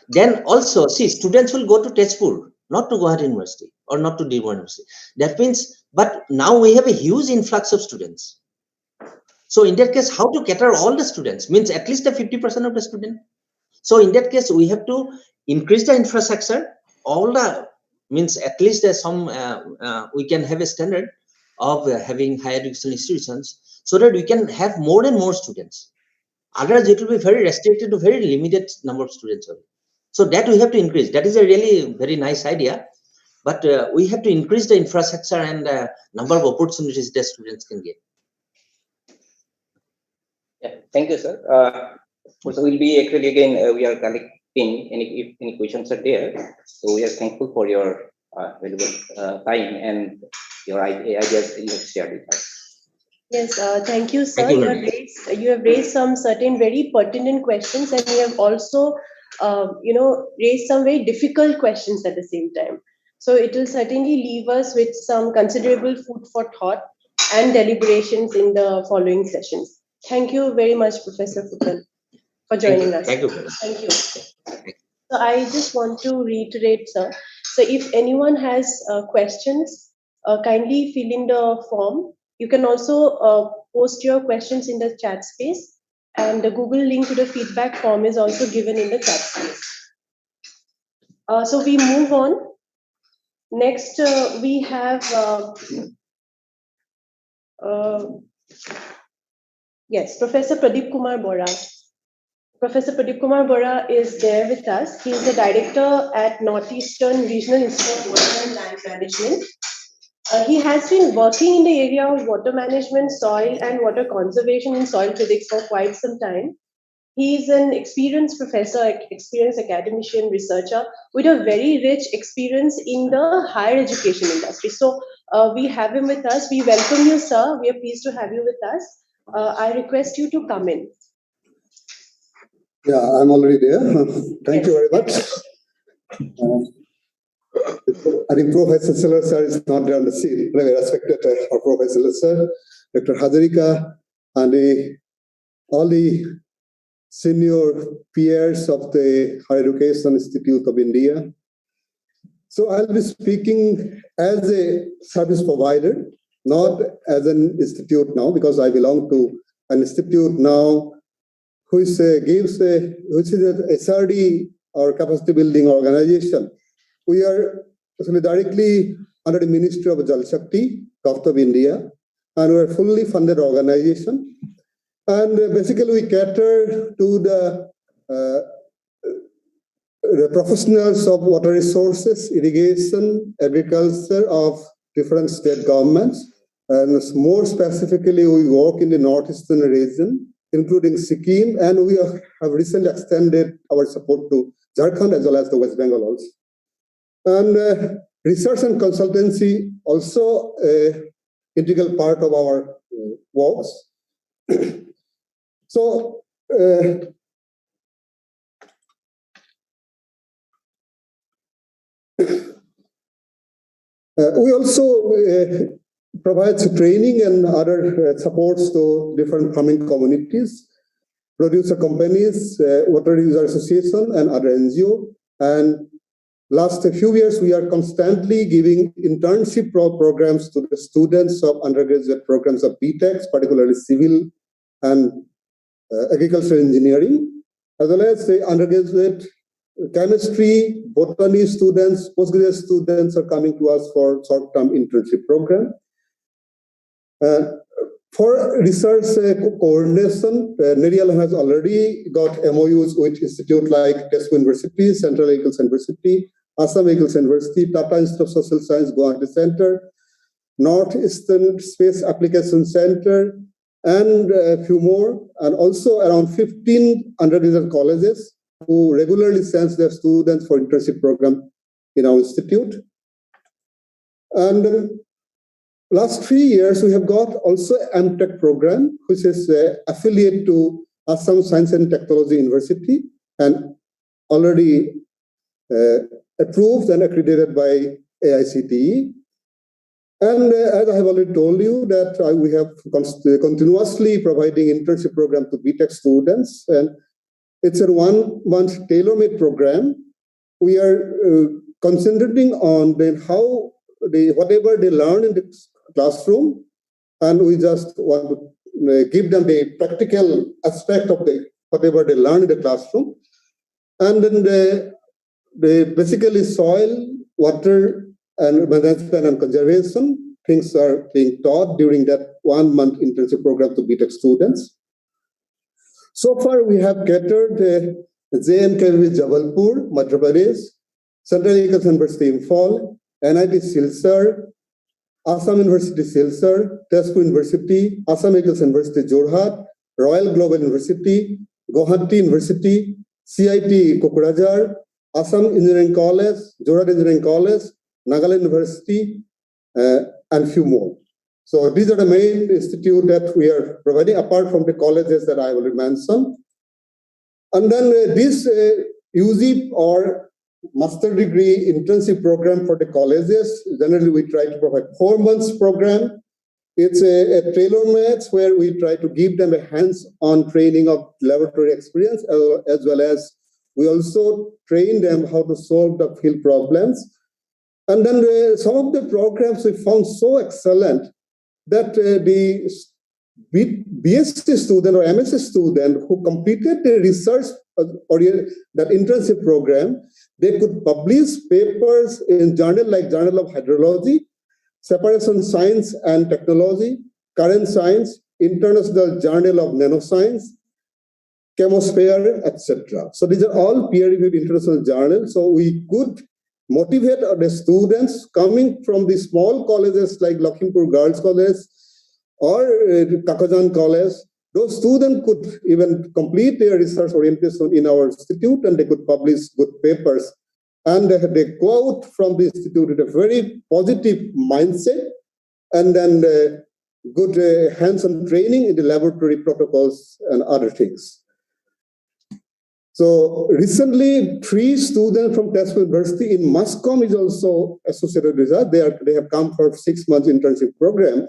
Then also see, students will go to Tezpur, not to Guwahati University or not to Dearborn University. That means, but now we have a huge influx of students. So in that case, how to cater all the students means at least a 50% of the student. So in that case, we have to increase the infrastructure. All the means at least some we can have a standard of having higher education institutions so that we can have more and more students. Otherwise, it will be very restricted to very limited number of students only. So that we have to increase. That is a really very nice idea, but we have to increase the infrastructure and number of opportunities that students can get. Yeah, thank you, sir. So we'll be actually again we are collecting if any questions are there. So we are thankful for your valuable time and your ideas you have shared with us. Yes, thank you, sir. You have raised some certain very pertinent questions, and you have also, raised some very difficult questions at the same time. So it will certainly leave us with some considerable food for thought and deliberations in the following sessions. Thank you very much, Professor Futal, for joining us. Thank you. Thank you. So I just want to reiterate, sir. So if anyone has questions, kindly fill in the form. You can also post your questions in the chat space, and the Google link to the feedback form is also given in the chat space. So we move on. Next, we have yes, Professor Pradeep Kumar Bora. Professor Pradeep Kumar Bora is there with us. He is the director at Northeastern Regional Institute of Water and Land Management. He has been working in the area of water management, soil and water conservation and soil physics for quite some time. He is an experienced professor, experienced academician, researcher with a very rich experience in the higher education industry. So we have him with us. We welcome you, sir. We are pleased to have you with us. I request you to come in. Yeah, I'm already there. Thank you very much. I think Professor Siller sir is not there on the seat. Very respected our Professor sir, Dr. Hazarika, and all the senior peers of the Higher Education Institute of India. So I'll be speaking as a service provider, not as an institute now, because I belong to an institute now which is a SRD or capacity building organization. We are actually directly under the Ministry of Jal Shakti, Government of India, and we're a fully funded organization. And basically we cater to the professionals of water resources, irrigation, agriculture of different state governments. And more specifically, we work in the northeastern region, including Sikkim, and we have recently extended our support to Jharkhand as well as the West Bengal also. And research and consultancy also an integral part of our works. So we also provide training and other supports to different farming communities, producer companies, water user association, and other NGO. And last few years, we are constantly giving internship programs to the students of undergraduate programs of BTechs, particularly civil and agricultural engineering, as well as the undergraduate chemistry, botany students, postgraduate students are coming to us for short-term internship program. For research coordination, NERIAL has already got MOUs with institutes like Tezpur University, Central Agricultural University, Assam Agricultural University, Tata Institute of Social Science, Guwahati Center, Northeastern Space Application Center, and a few more, and also around 15 undergraduate colleges who regularly send their students for internship program in our institute. And last 3 years, we have got also MTech program, which is affiliate to Assam Science and Technology University and already approved and accredited by AICTE. And as I have already told you that we have continuously providing internship program to BTech students, and it's a 1-month tailor-made program. We are concentrating on then how whatever they learn in the classroom, and we just want to give them the practical aspect of whatever they learn in the classroom. And then they basically soil, water, and management and conservation things are being taught during that 1-month internship program to BTech students. So far, we have catered JNKV Jabalpur, Madhya Pradesh, Central Agricultural University Imphal, NIT Silchar, Assam University Silchar, Tezpur University, Assam Agricultural University Jorhat, Royal Global University, Guwahati University, CIT Kokrajhar, Assam Engineering College, Jorhat Engineering College, Nagaland University, and few more. So these are the main institutes that we are providing, apart from the colleges that I already mentioned. And then this UG or master degree internship program for the colleges, generally we try to provide 4 months program. It's a tailor-made where we try to give them a hands-on training of laboratory experience, as well as we also train them how to solve the field problems. And then some of the programs we found so excellent that the BSc student or MSc student who completed the research or that internship program, they could publish papers in journal like Journal of Hydrology, Separation Science and Technology, Current Science, International Journal of Nanoscience, Chemosphere, etc. So these are all peer-reviewed international journals. So we could motivate the students coming from the small colleges like Lakhimpur Girls College or Kakajan College. Those students could even complete their research orientation in our institute and they could publish good papers. And they go out from the institute with a very positive mindset and then good hands-on training in the laboratory protocols and other things. So recently, 3 students from Tezpur University in Mascom is also associated with us. They have come for 6 months internship program.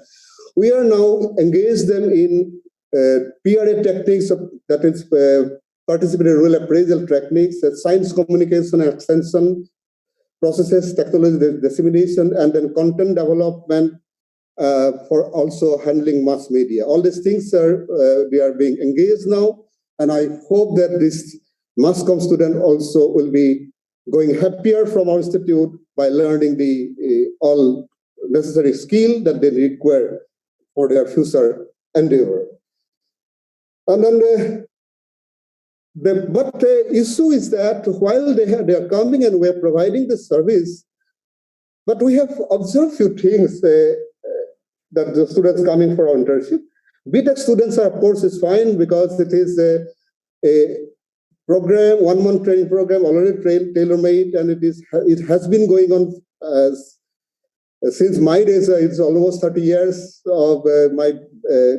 We are now engaged them in PRA techniques, that is participated role appraisal techniques, science communication and extension processes, technology dissemination, and then content development for also handling mass media. All these things we are being engaged now, and I hope that this Mascom student also will be going happier from our institute by learning the all necessary skill that they require for their future endeavor. And then the issue is that while they are coming and we are providing the service, but we have observed few things that the students coming for our internship. BTech students are, of course, is fine because it is a program, 1-month training program, already tailor-made, and it has been going on since my days. It's almost 30 years of my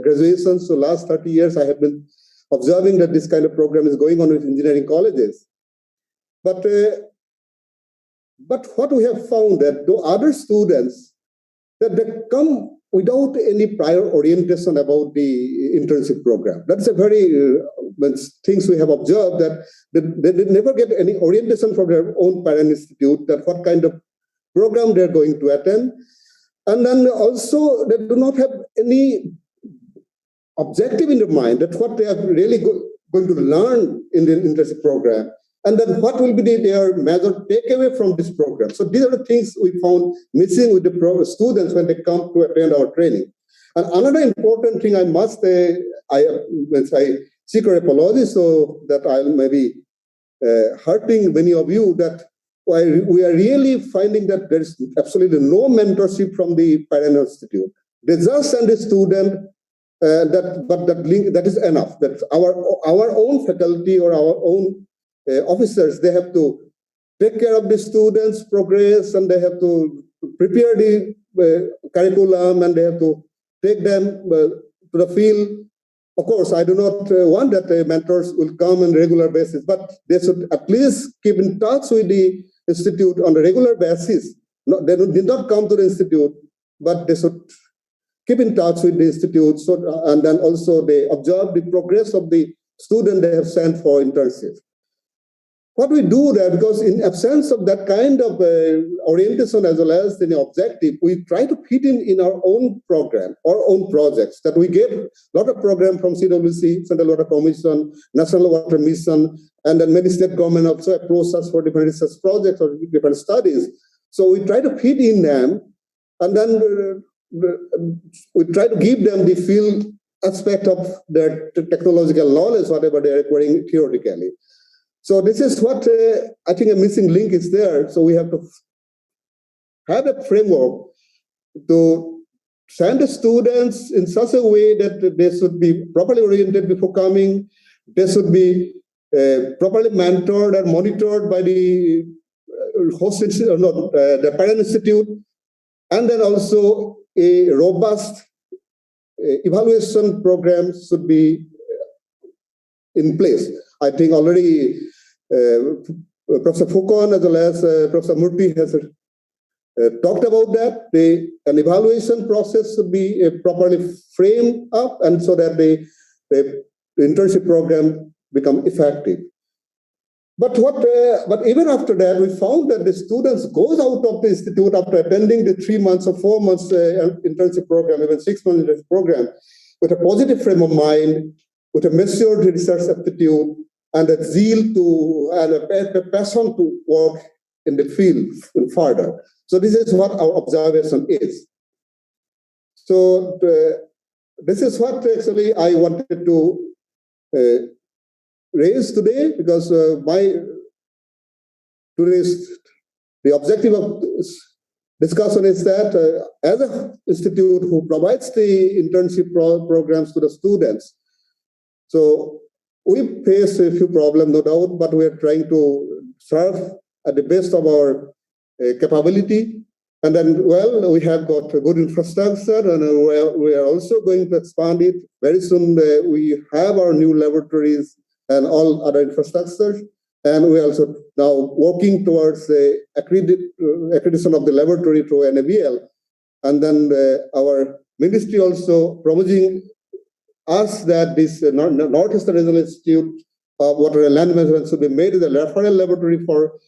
graduation. So last 30 years, I have been observing that this kind of program is going on with engineering colleges. But what we have found that the other students, that they come without any prior orientation about the internship program. That's a very things we have observed, that they never get any orientation from their own parent institute, that what kind of program they're going to attend. And then also they do not have any objective in their mind that what they are really going to learn in the internship program, and then what will be their major takeaway from this program. So these are the things we found missing with the students when they come to attend our training. And another important thing I must say, I seek your apology so that I'll maybe hurting many of you, that we are really finding that there is absolutely no mentorship from the parent institute. They just send a student, that is enough. That our own faculty or our own officers, they have to take care of the students' progress, and they have to prepare the curriculum, and they have to take them to the field. Of course, I do not want that mentors will come on a regular basis, but they should at least keep in touch with the institute on a regular basis. They did not come to the institute, but they should keep in touch with the institute, and then also they observe the progress of the student they have sent for internship. What we do there, because in absence of that kind of orientation as well as the objective, we try to fit in our own program, our own projects, that we get a lot of program from CWC, Central Water Commission, National Water Mission, and then many state government also approach us for different research projects or different studies. So we try to fit in them, and then we try to give them the field aspect of their technological knowledge, whatever they are acquiring theoretically. So this is what I think a missing link is there. So we have to have a framework to send the students in such a way that they should be properly oriented before coming. They should be properly mentored and monitored by the host institute, the parent institute, and then also a robust evaluation program should be in place. I think already Professor Fukon as well as Professor Murthy has talked about that. An evaluation process should be properly framed up, and so that the internship program become effective. But even after that, we found that the students goes out of the institute after attending the 3 months or 4 months internship program, even 6 months internship program, with a positive frame of mind, with a matured research aptitude, and a zeal and a passion to work in the field further. So this is what our observation is. So this is what actually I wanted to raise today, because the objective of this discussion is that as an institute who provides the internship programs to the students, so we face a few problems, no doubt, but we are trying to serve at the best of our capability. And then, well, we have got a good infrastructure, and we are also going to expand it. Very soon, we have our new laboratories and all other infrastructures. And we are also now working towards the accreditation of the laboratory through NABL. And then our ministry also promising us that this Northeastern Regional Institute of Water and Land Management should be made as a referral laboratory for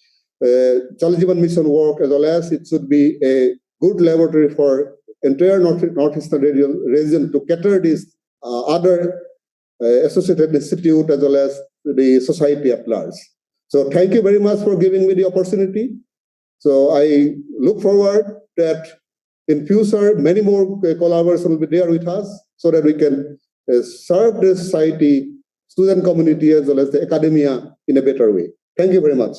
Jal Jeevan Mission work, as well as it should be a good laboratory for entire Northeastern region to cater this other associated institute as well as the society at large. So thank you very much for giving me the opportunity. So I look forward that in future many more collaborators will be there with us so that we can serve the society, student community, as well as the academia in a better way. Thank you very much.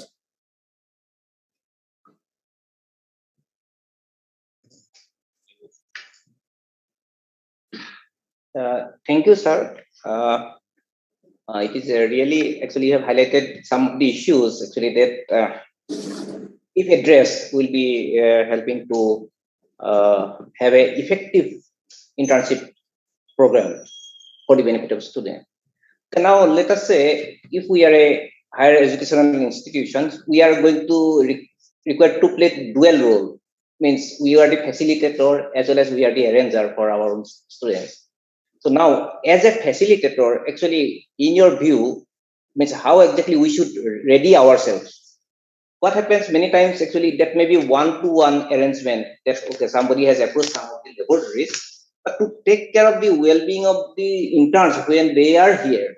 Thank you, sir. It is really, actually, you have highlighted some of the issues actually that, if addressed, will be helping to have an effective internship program for the benefit of students. So now, let us say, if we are a higher educational institutions, we are going to require to play dual role. Means we are the facilitator as well as we are the arranger for our own students. So now, as a facilitator, actually, in your view, means how exactly we should ready ourselves. What happens many times, actually, that may be one-to-one arrangement. That okay, somebody has approached some of the laboratories, but to take care of the well-being of the interns when they are here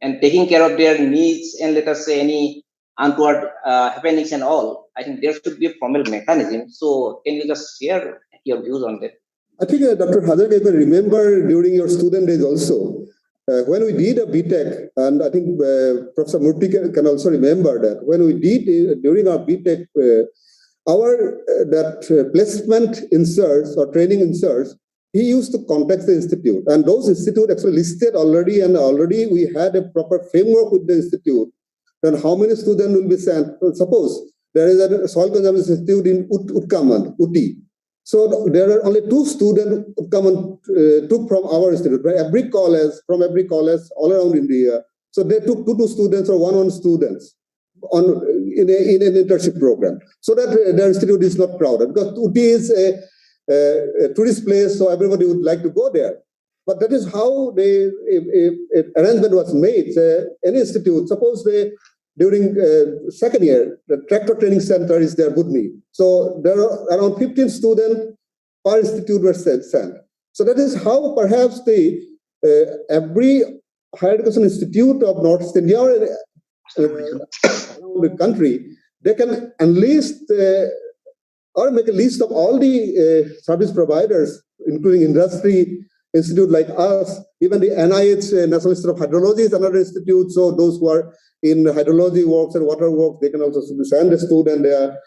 and taking care of their needs and let us say any untoward happenings and all, I think there should be a formal mechanism. So can you just share your views on that? I think Dr. Hazar, you can remember during your student days also, when we did a BTech, and I think Professor Murthy can also remember that, when we did during our BTech, that placement inserts or training inserts, he used to contact the institute, and those institutes actually listed already, and already we had a proper framework with the institute. Then how many students will be sent? Suppose there is a soil conservation institute in Utkaman, Uti. So there are only 2 students who come and took from our institute, right? From every college all around India. So they took 2 students or 1 students in an internship program, so that their institute is not crowded. Because Uti is a tourist place, so everybody would like to go there. But that is how the arrangement was made. Any institute, suppose during second year, the tractor training center is there, Budni. So there are around 15 students per institute were sent. So that is how perhaps every higher education institute of North India around the country, they can enlist or make a list of all the service providers, including industry institute like us, even the NIH, National Institute of Hydrology, is another institute. So those who are in hydrology works and water works, they can also send a student there.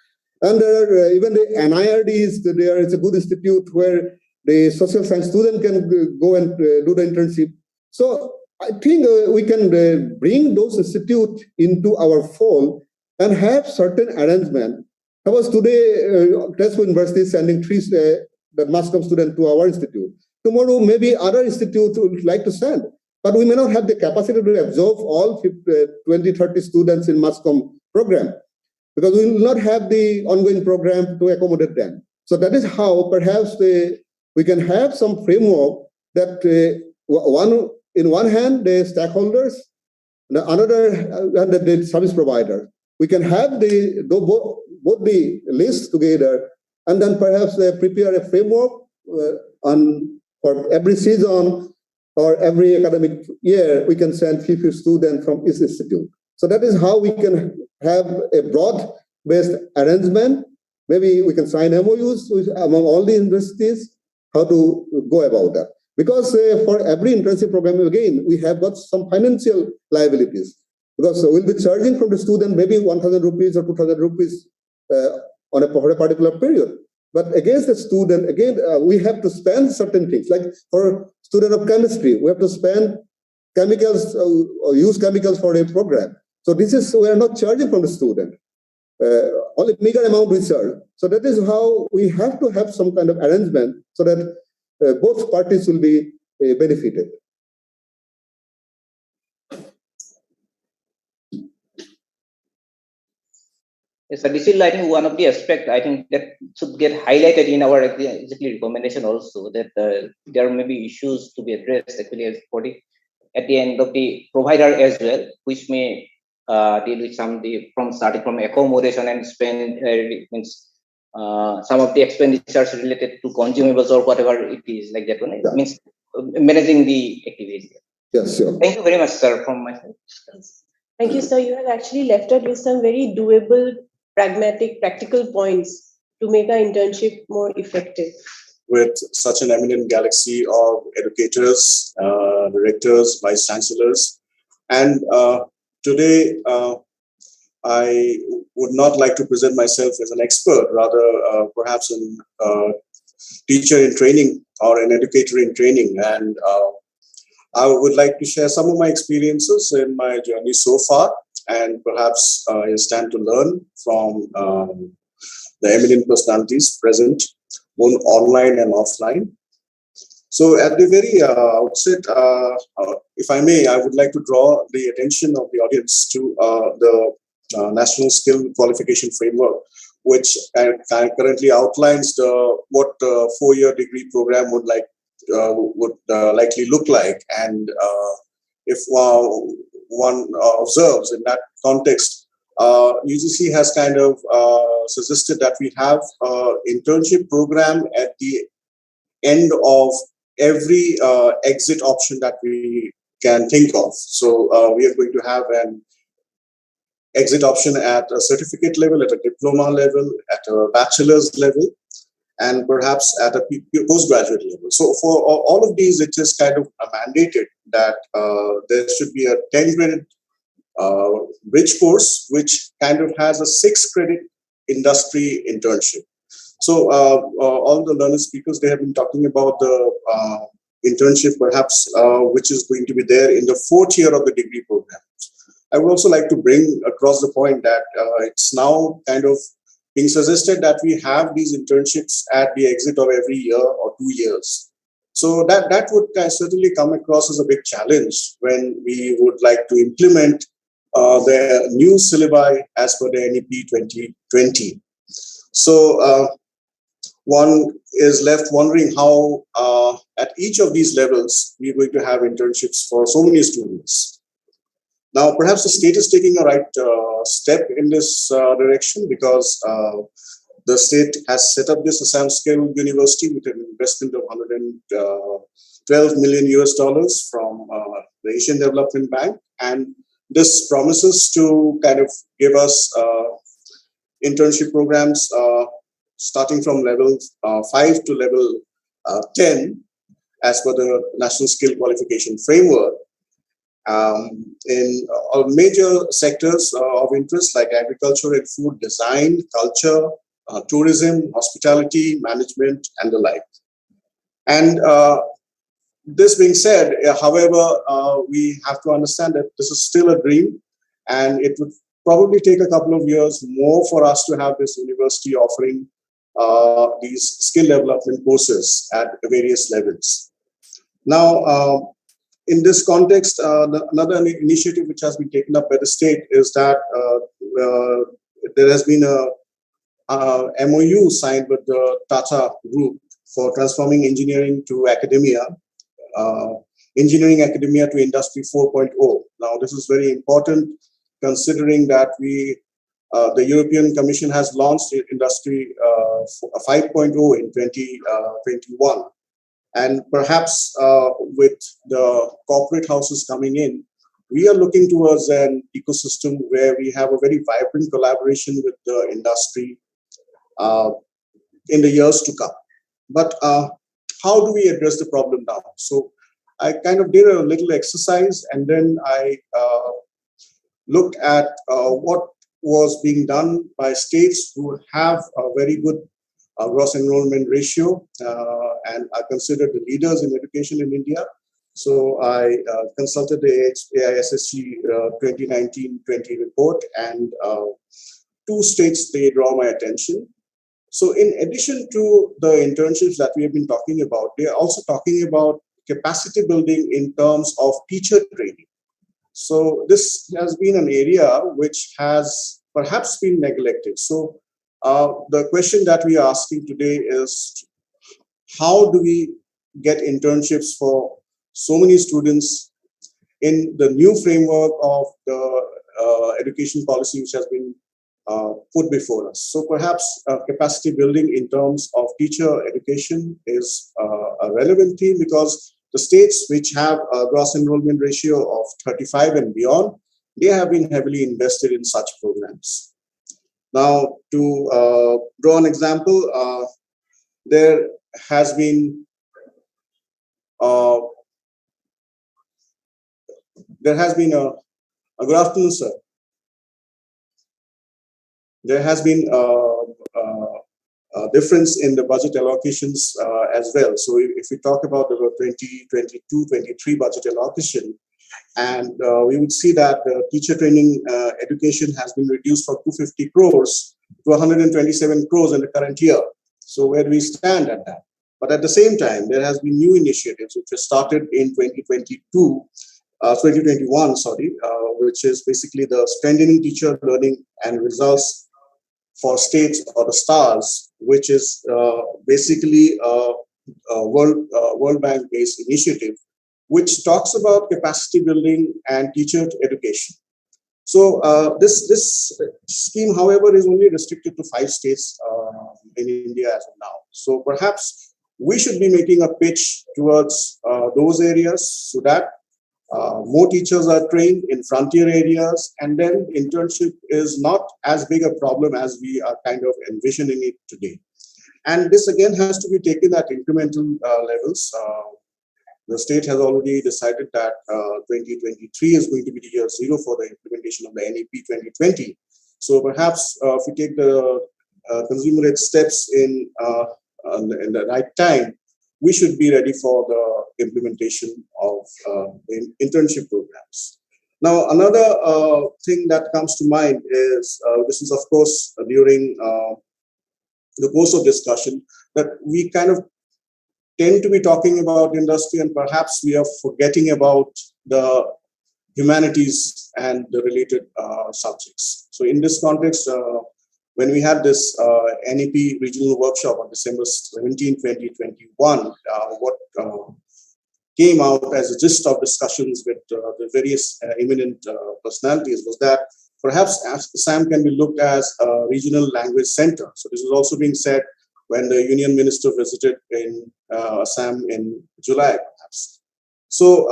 And there are even the NIRDs, there is a good institute where the social science student can go and do the internship. So I think we can bring those institutes into our fold and have certain arrangement. Suppose today, Tezpur University is sending 3 the mass comm students to our institute. Tomorrow, maybe other institutes would like to send, but we may not have the capacity to absorb all 20, 30 students in mass comm program, because we will not have the ongoing program to accommodate them. So that is how perhaps we can have some framework that in one hand, the stakeholders the service provider. We can have both the lists together, and then perhaps prepare a framework for every season or every academic year. We can send 50 students from each institute. So that is how we can have a broad-based arrangement. Maybe we can sign MOUs among all the universities, how to go about that. Because for every internship program, again, we have got some financial liabilities. Because we'll be charging from the student maybe 1,000 rupees or 2,000 rupees for a particular period. But against the student, again, we have to spend certain things. Like for student of chemistry, we have to spend chemicals or use chemicals for a program. So this is, we are not charging from the student. Only meager amount we charge. So that is how we have to have some kind of arrangement so that both parties will be benefited. Yes, so this is, I think, one of the aspects I think that should get highlighted in our exactly recommendation also, that there may be issues to be addressed actually at the end of the provider as well, which may deal with starting from accommodation and spend some of the expenditures related to consumables or whatever it is, like that one. It means managing the activities. Yes, sure. Thank you very much, sir, from my side. Thank you, sir. You have actually left us with some very doable, pragmatic, practical points to make our internship more effective. With such an eminent galaxy of educators, directors, vice chancellors, and today I would not like to present myself as an expert, rather perhaps a teacher in training or an educator in training, and I would like to share some of my experiences in my journey so far, and perhaps I stand to learn from the eminent personalities present, both online and offline. So at the very outset, if I may, I would like to draw the attention of the audience to the National Skill Qualification Framework, which currently outlines what the 4-year degree program would likely look like. And if one observes in that context, UGC has kind of suggested that we have internship program at the end of every exit option that we can think of. So we are going to have an exit option at a certificate level, at a diploma level, at a bachelor's level, and perhaps at a postgraduate level. So for all of these, it is kind of mandated that there should be a 10-credit bridge course, which kind of has a 6-credit industry internship. So all the learned speakers, they have been talking about the internship perhaps, which is going to be there in the 4th year of the degree program. I would also like to bring across the point that it's now kind of being suggested that we have these internships at the exit of every year or 2 years. So that would certainly come across as a big challenge when we would like to implement the new syllabi as per the NEP 2020. So one is left wondering how at each of these levels we're going to have internships for so many students. Now, perhaps the state is taking a right step in this direction, because the state has set up this Assam Skill University with an investment of $112 million from the Asian Development Bank, and this promises to kind of give us internship programs starting from level 5 to level 10 as per the National Skill Qualification Framework. In major sectors of interest like agriculture and food, design, culture, tourism, hospitality, management, and the like. And this being said, however, we have to understand that this is still a dream, and it would probably take a couple of years more for us to have this university offering these skill development courses at various levels. Now, in this context, another initiative which has been taken up by the state is that there has been a MOU signed with the Tata Group for transforming engineering to academia, engineering academia to industry 4.0. Now, this is very important considering that the European Commission has launched industry 5.0 in 2021. And perhaps with the corporate houses coming in, we are looking towards an ecosystem where we have a very vibrant collaboration with the industry in the years to come. But how do we address the problem now? So I kind of did a little exercise, and then I looked at what was being done by states who have a very good gross enrollment ratio and are considered the leaders in education in India. So I consulted the AISSG 2019-20 report, and 2 states, they draw my attention. So in addition to the internships that we have been talking about, they are also talking about capacity building in terms of teacher training. So this has been an area which has perhaps been neglected. So the question that we are asking today is, how do we get internships for so many students in the new framework of the education policy which has been put before us? So perhaps capacity building in terms of teacher education is a relevant theme, because the states which have a gross enrollment ratio of 35 and beyond, they have been heavily invested in such programs. Now, to draw an example, there has been a good afternoon, sir. There has been a difference in the budget allocations as well. So if we talk about the 2022-23 budget allocation, and we would see that teacher training education has been reduced from 250 crores to 127 crores in the current year. So where do we stand at that? But at the same time, there has been new initiatives which were started in 2021, which is basically the strengthening teacher learning and results for states, or the STARS, which is basically a World Bank-based initiative, which talks about capacity building and teacher education. So this scheme, however, is only restricted to 5 states in India as of now. So perhaps we should be making a pitch towards those areas so that more teachers are trained in frontier areas, and then internship is not as big a problem as we are kind of envisioning it today. And this again has to be taken at incremental levels. The state has already decided that 2023 is going to be the year 0 for the implementation of the NEP 2020. So perhaps if we take the consumer-led steps in the right time, we should be ready for the implementation of internship programs. Now, another thing that comes to mind is, this is of course during the course of discussion, that we kind of tend to be talking about industry, and perhaps we are forgetting about the humanities and the related subjects. So in this context, when we had this NEP regional workshop on December 17, 2021, what came out as a gist of discussions with the various eminent personalities was that perhaps Assam can be looked as a regional language center. So this was also being said when the union minister visited in Assam in July, perhaps. So,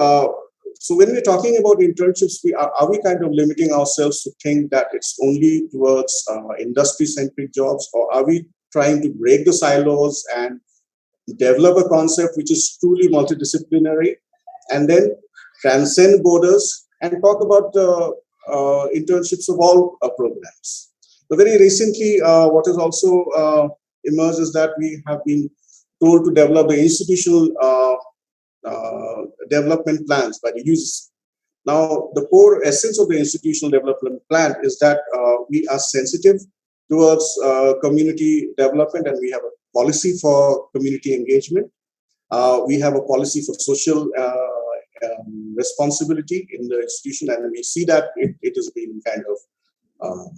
so when we're talking about internships, are we kind of limiting ourselves to think that it's only towards industry-centric jobs, or are we trying to break the silos and develop a concept which is truly multidisciplinary, and then transcend borders and talk about the internships of all programs? But very recently, what has also emerged is that we have been told to develop the institutional development plans by the UGC. Now, the core essence of the institutional development plan is that we are sensitive towards community development, and we have a policy for community engagement. We have a policy for social responsibility in the institution, and we see that it is being kind of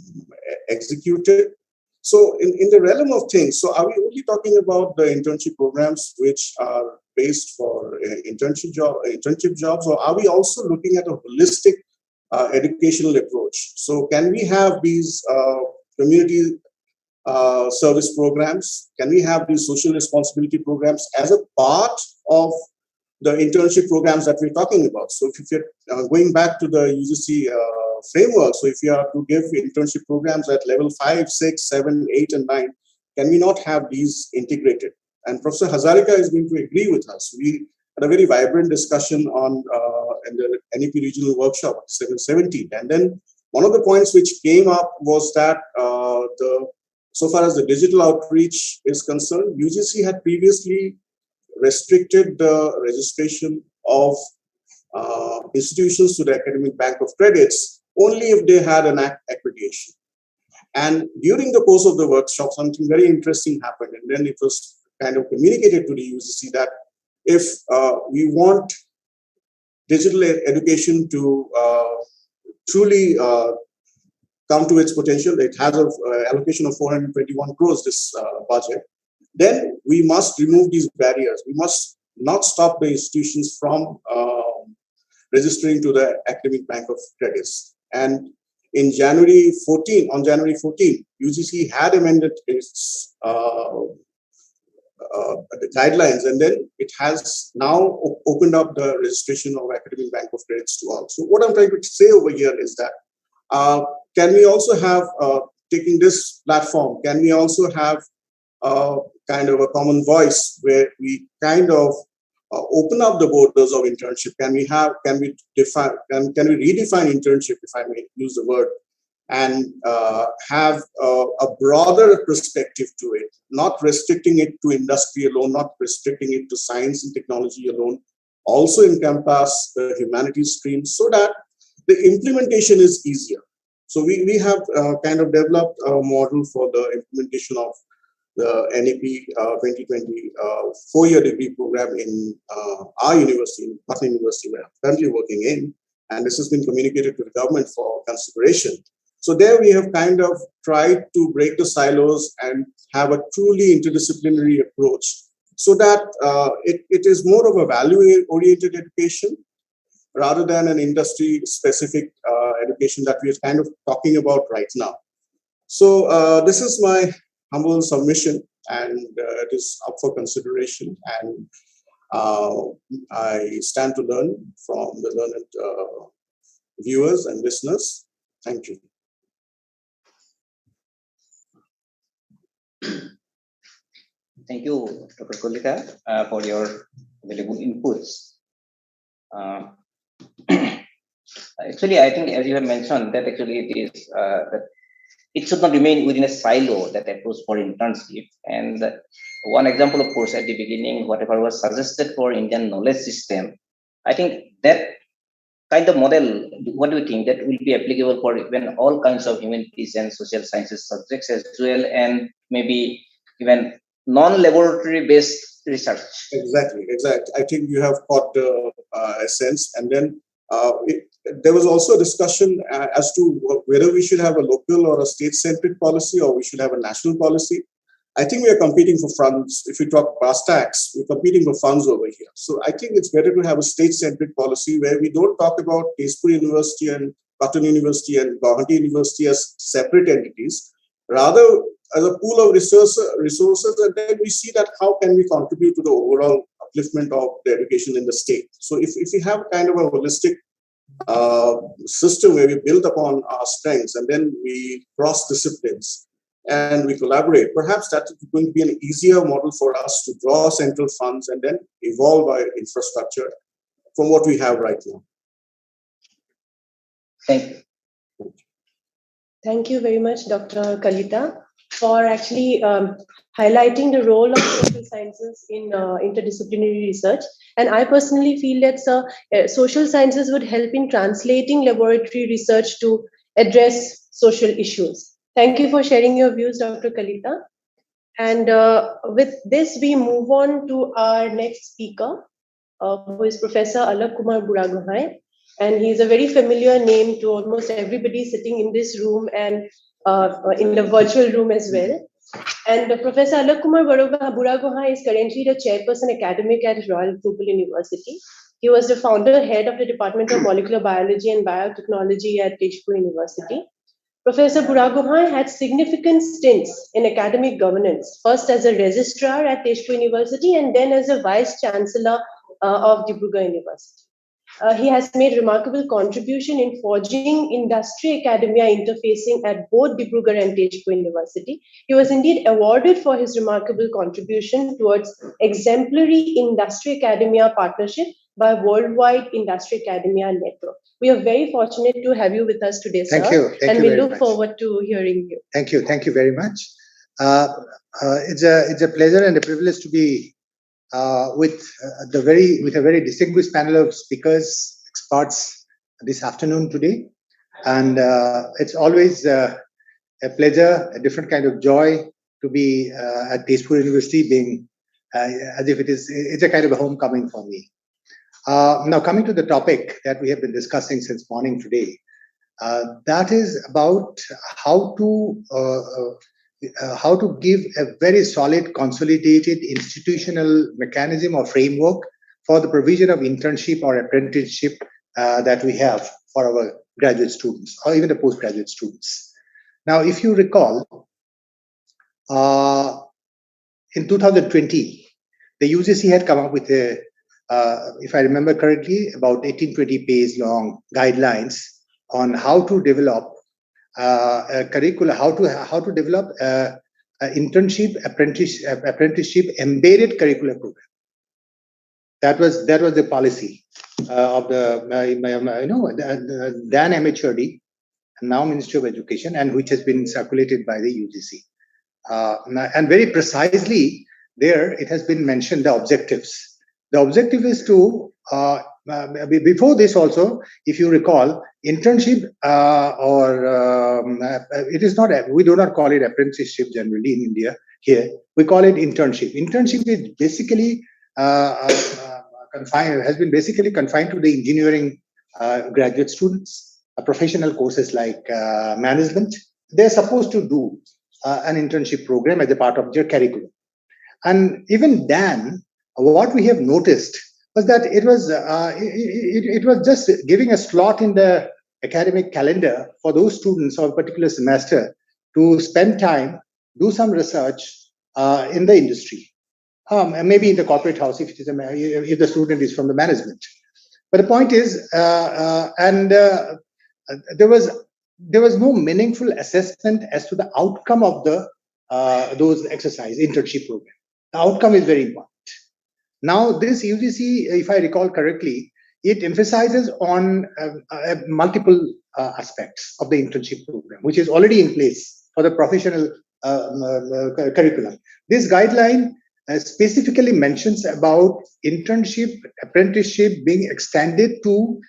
executed. So in the realm of things, so are we only talking about the internship programs which are based for internship jobs, or are we also looking at a holistic educational approach? So can we have these community service programs? Can we have these social responsibility programs as a part of the internship programs that we're talking about? So if you're going back to the UGC framework, so if you are to give internship programs at level 5, 6, 7, 8, and 9, can we not have these integrated? And Professor Hazarika is going to agree with us. We had a very vibrant discussion on in the NEP regional workshop 717. And then one of the points which came up was that so far as the digital outreach is concerned, UGC had previously restricted the registration of institutions to the Academic Bank of Credits only if they had an accreditation. And during the course of the workshop, something very interesting happened. And then it was kind of communicated to the UGC that if we want digital education to truly come to its potential, it has an allocation of 421 crores this budget, then we must remove these barriers. We must not stop the institutions from registering to the Academic Bank of Credits. And in January 14, UGC had amended its guidelines, and then it has now opened up the registration of Academic Bank of Credits to all. So what I'm trying to say over here is that can we also have, taking this platform, can we also have kind of a common voice where we kind of open up the borders of internship? Can we redefine internship, if I may use the word, and have a broader perspective to it, not restricting it to industry alone, not restricting it to science and technology alone, also encompass the humanities stream so that the implementation is easier. So we have kind of developed a model for the implementation of the NEP 2020 four-year degree program in our university, Patna University, where I'm currently working in, and this has been communicated to the government for consideration. So there we have kind of tried to break the silos and have a truly interdisciplinary approach so that it is more of a value-oriented education rather than an industry-specific education that we are kind of talking about right now. So this is my humble submission, and it is up for consideration. And I stand to learn from the learned viewers and listeners. Thank you. Thank you, Dr. Kalita, for your valuable inputs. Actually, I think, as you have mentioned, that actually it is that it should not remain within a silo, that approach for internship. And one example, of course, at the beginning, whatever was suggested for Indian knowledge system, I think that kind of model, what do you think that will be applicable for even all kinds of humanities and social sciences subjects as well, and maybe even non-laboratory based research? Exactly. I think you have caught the essence. And then there was also a discussion as to whether we should have a local or a state-centric policy, or we should have a national policy. I think we are competing for funds. If we talk brass tacks, we're competing for funds over here. So I think it's better to have a state-centric policy where we don't talk about Tezpur University and Patna University and Guraga University as separate entities, rather as a pool of resources, and then we see that how can we contribute to the overall upliftment of the education in the state. So if we have kind of a holistic system where we build upon our strengths and then we cross disciplines and we collaborate, perhaps that is going to be an easier model for us to draw central funds and then evolve our infrastructure from what we have right now. Thank you. Thank you very much, Dr. Kalita, for actually highlighting the role of social sciences in interdisciplinary research. And I personally feel that social sciences would help in translating laboratory research to address social issues. Thank you for sharing your views, Dr. Kalita. And with this, we move on to our next speaker, who is Professor Alla Kumar Guraga. And he is a very familiar name to almost everybody sitting in this room and in the virtual room as well. And Professor Alla Kumar Guraga is currently the chairperson academic at Royal Global University. He was the founder head of the Department of Molecular Biology and Biotechnology at Tezpur University. Professor Guraga had significant stints in academic governance, first as a registrar at Tezpur University and then as a vice chancellor of Guraga University. He has made remarkable contribution in forging industry-academia interfacing at both Guraga and Tezpur University. He was indeed awarded for his remarkable contribution towards exemplary industry-academia partnership by Worldwide Industry Academia Network. We are very fortunate to have you with us today, sir. Thank you. And we look forward to hearing you. Thank you. Thank you very much. It's a pleasure and a privilege to be with a very distinguished panel of speakers, experts this afternoon today, and it's always a pleasure, a different kind of joy to be at Tezpur University, being as if it's a kind of a homecoming for me. Now, coming to the topic that we have been discussing since morning today, that is about how to give a very solid, consolidated institutional mechanism or framework for the provision of internship or apprenticeship that we have for our graduate students or even the postgraduate students. Now, if you recall, in 2020, the UGC had come up with a, if I remember correctly, about 18-20 page long guidelines on how to develop a curricula, how to develop an internship, apprenticeship embedded curricular program. That was the policy of the then MHRD and now Ministry of Education, and which has been circulated by the UGC. And very precisely there, it has been mentioned the objectives. The objective is to, before this also, if you recall, internship it is not, we do not call it apprenticeship generally in India here, we call it internship. Internship is basically has been basically confined to the engineering graduate students, professional courses like management. They're supposed to do an internship program as a part of their curriculum. And even then, what we have noticed was that it was just giving a slot in the academic calendar for those students of a particular semester to spend time, do some research in the industry, and maybe in the corporate house if the student is from the management. But the point is, there was no meaningful assessment as to the outcome of those exercise internship program. The outcome is very important. Now, this UGC, if I recall correctly, it emphasizes on multiple aspects of the internship program, which is already in place for the professional curriculum. This guideline specifically mentions about internship, apprenticeship being extended to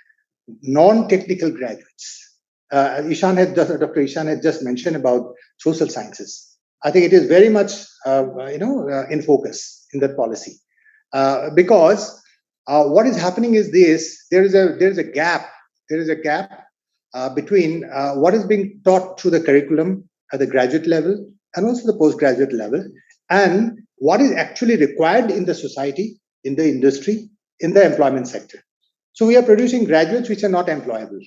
non-technical graduates. Dr. Ishan had just mentioned about social sciences. I think it is very much, in focus in that policy. Because what is happening is this: there is a gap between what is being taught through the curriculum at the graduate level and also the postgraduate level, and what is actually required in the society, in the industry, in the employment sector. So we are producing graduates which are not employable,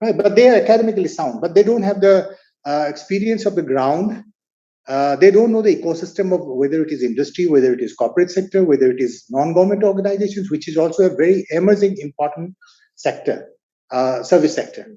right? But they are academically sound, but they don't have the experience of the ground. They don't know the ecosystem of whether it is industry, whether it is corporate sector, whether it is non-government organizations, which is also a very emerging, important sector, service sector.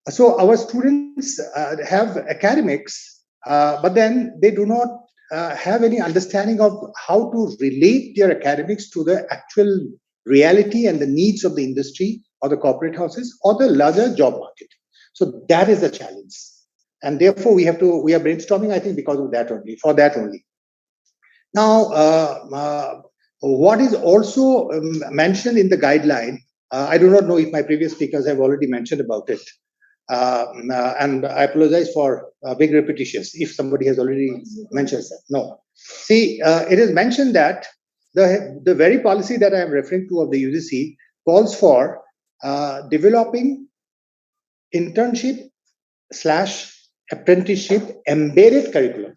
So our students have academics, but then they do not have any understanding of how to relate their academics to the actual reality and the needs of the industry or the corporate houses or the larger job market. So that is the challenge. And therefore, we are brainstorming, I think, because of that only, for that only. Now, what is also mentioned in the guideline, I do not know if my previous speakers have already mentioned about it. And I apologize for big repetitions if somebody has already mentioned that. No. See, it is mentioned that the very policy that I am referring to of the UGC calls for developing internship / apprenticeship embedded curriculum.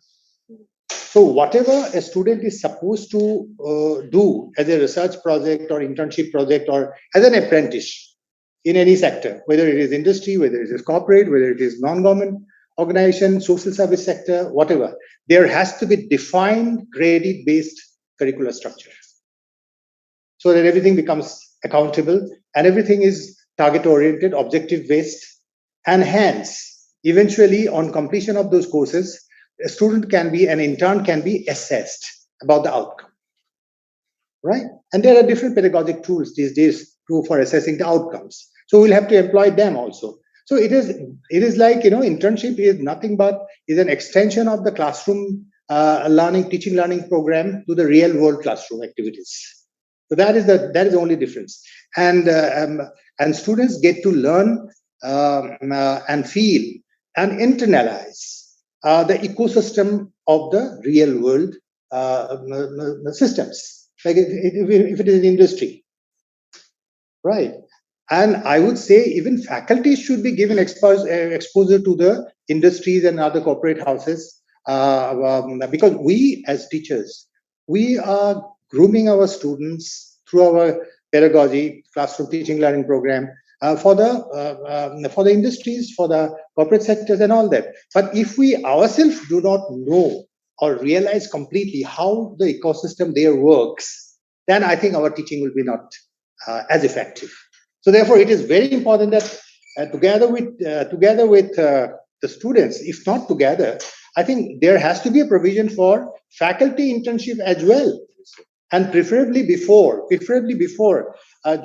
So whatever a student is supposed to do as a research project or internship project or as an apprentice in any sector, whether it is industry, whether it is corporate, whether it is non-government organization, social service sector, whatever, there has to be defined credit-based curricular structure so that everything becomes accountable and everything is target-oriented, objective-based, and hence, eventually on completion of those courses, a student can be, an intern can be assessed about the outcome, right? And there are different pedagogic tools these days for assessing the outcomes. So we'll have to employ them also. So it is like, internship is nothing but is an extension of the classroom teaching learning program to the real world classroom activities. So that is the only difference. And students get to learn and feel and internalize the ecosystem of the real world systems, like if it is an industry, right? And I would say even faculty should be given exposure to the industries and other corporate houses, because we as teachers, we are grooming our students through our pedagogy, classroom teaching learning program, for the industries, for the corporate sectors and all that. But if we ourselves do not know or realize completely how the ecosystem there works, then I think our teaching will be not as effective. So therefore, it is very important that together with the students, if not together, I think there has to be a provision for faculty internship as well, and preferably before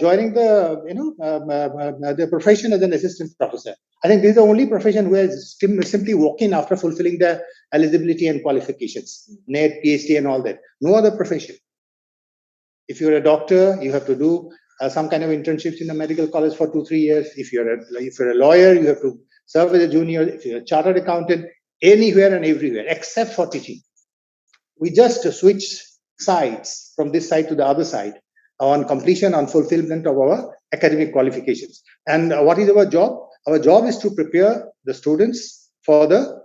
joining the profession as an assistant professor. I think this is the only profession where simply walk in after fulfilling the eligibility and qualifications, NET, PhD, and all that. No other profession. If you're a doctor, you have to do some kind of internships in the medical college for 2-3 years. If you're a lawyer, you have to serve as a junior. If you're a chartered accountant, anywhere and everywhere except for teaching. We just switch sides from this side to the other side on completion, on fulfillment of our academic qualifications. And what is our job? Our job is to prepare the students for the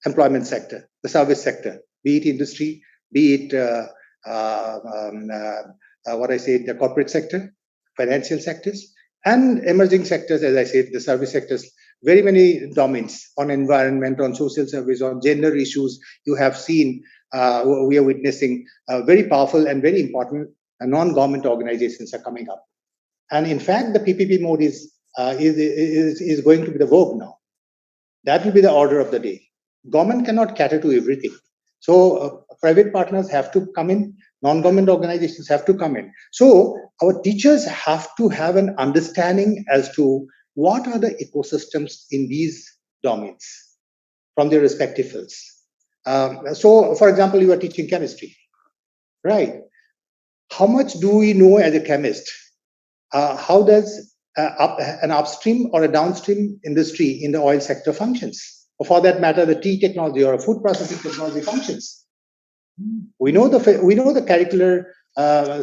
employment sector, the service sector, be it industry, be it the corporate sector, financial sectors, and emerging sectors, as I said, the service sectors, very many domains on environment, on social service, on gender issues. You have seen, we are witnessing very powerful and very important non-government organizations are coming up. And in fact, the PPP mode is going to be the vogue now. That will be the order of the day. Government cannot cater to everything. So private partners have to come in, non-government organizations have to come in. So our teachers have to have an understanding as to what are the ecosystems in these domains from their respective fields. So for example, you are teaching chemistry, right? How much do we know as a chemist? How does an upstream or a downstream industry in the oil sector functions? Or for that matter, the tea technology or a food processing technology functions. We know the curricular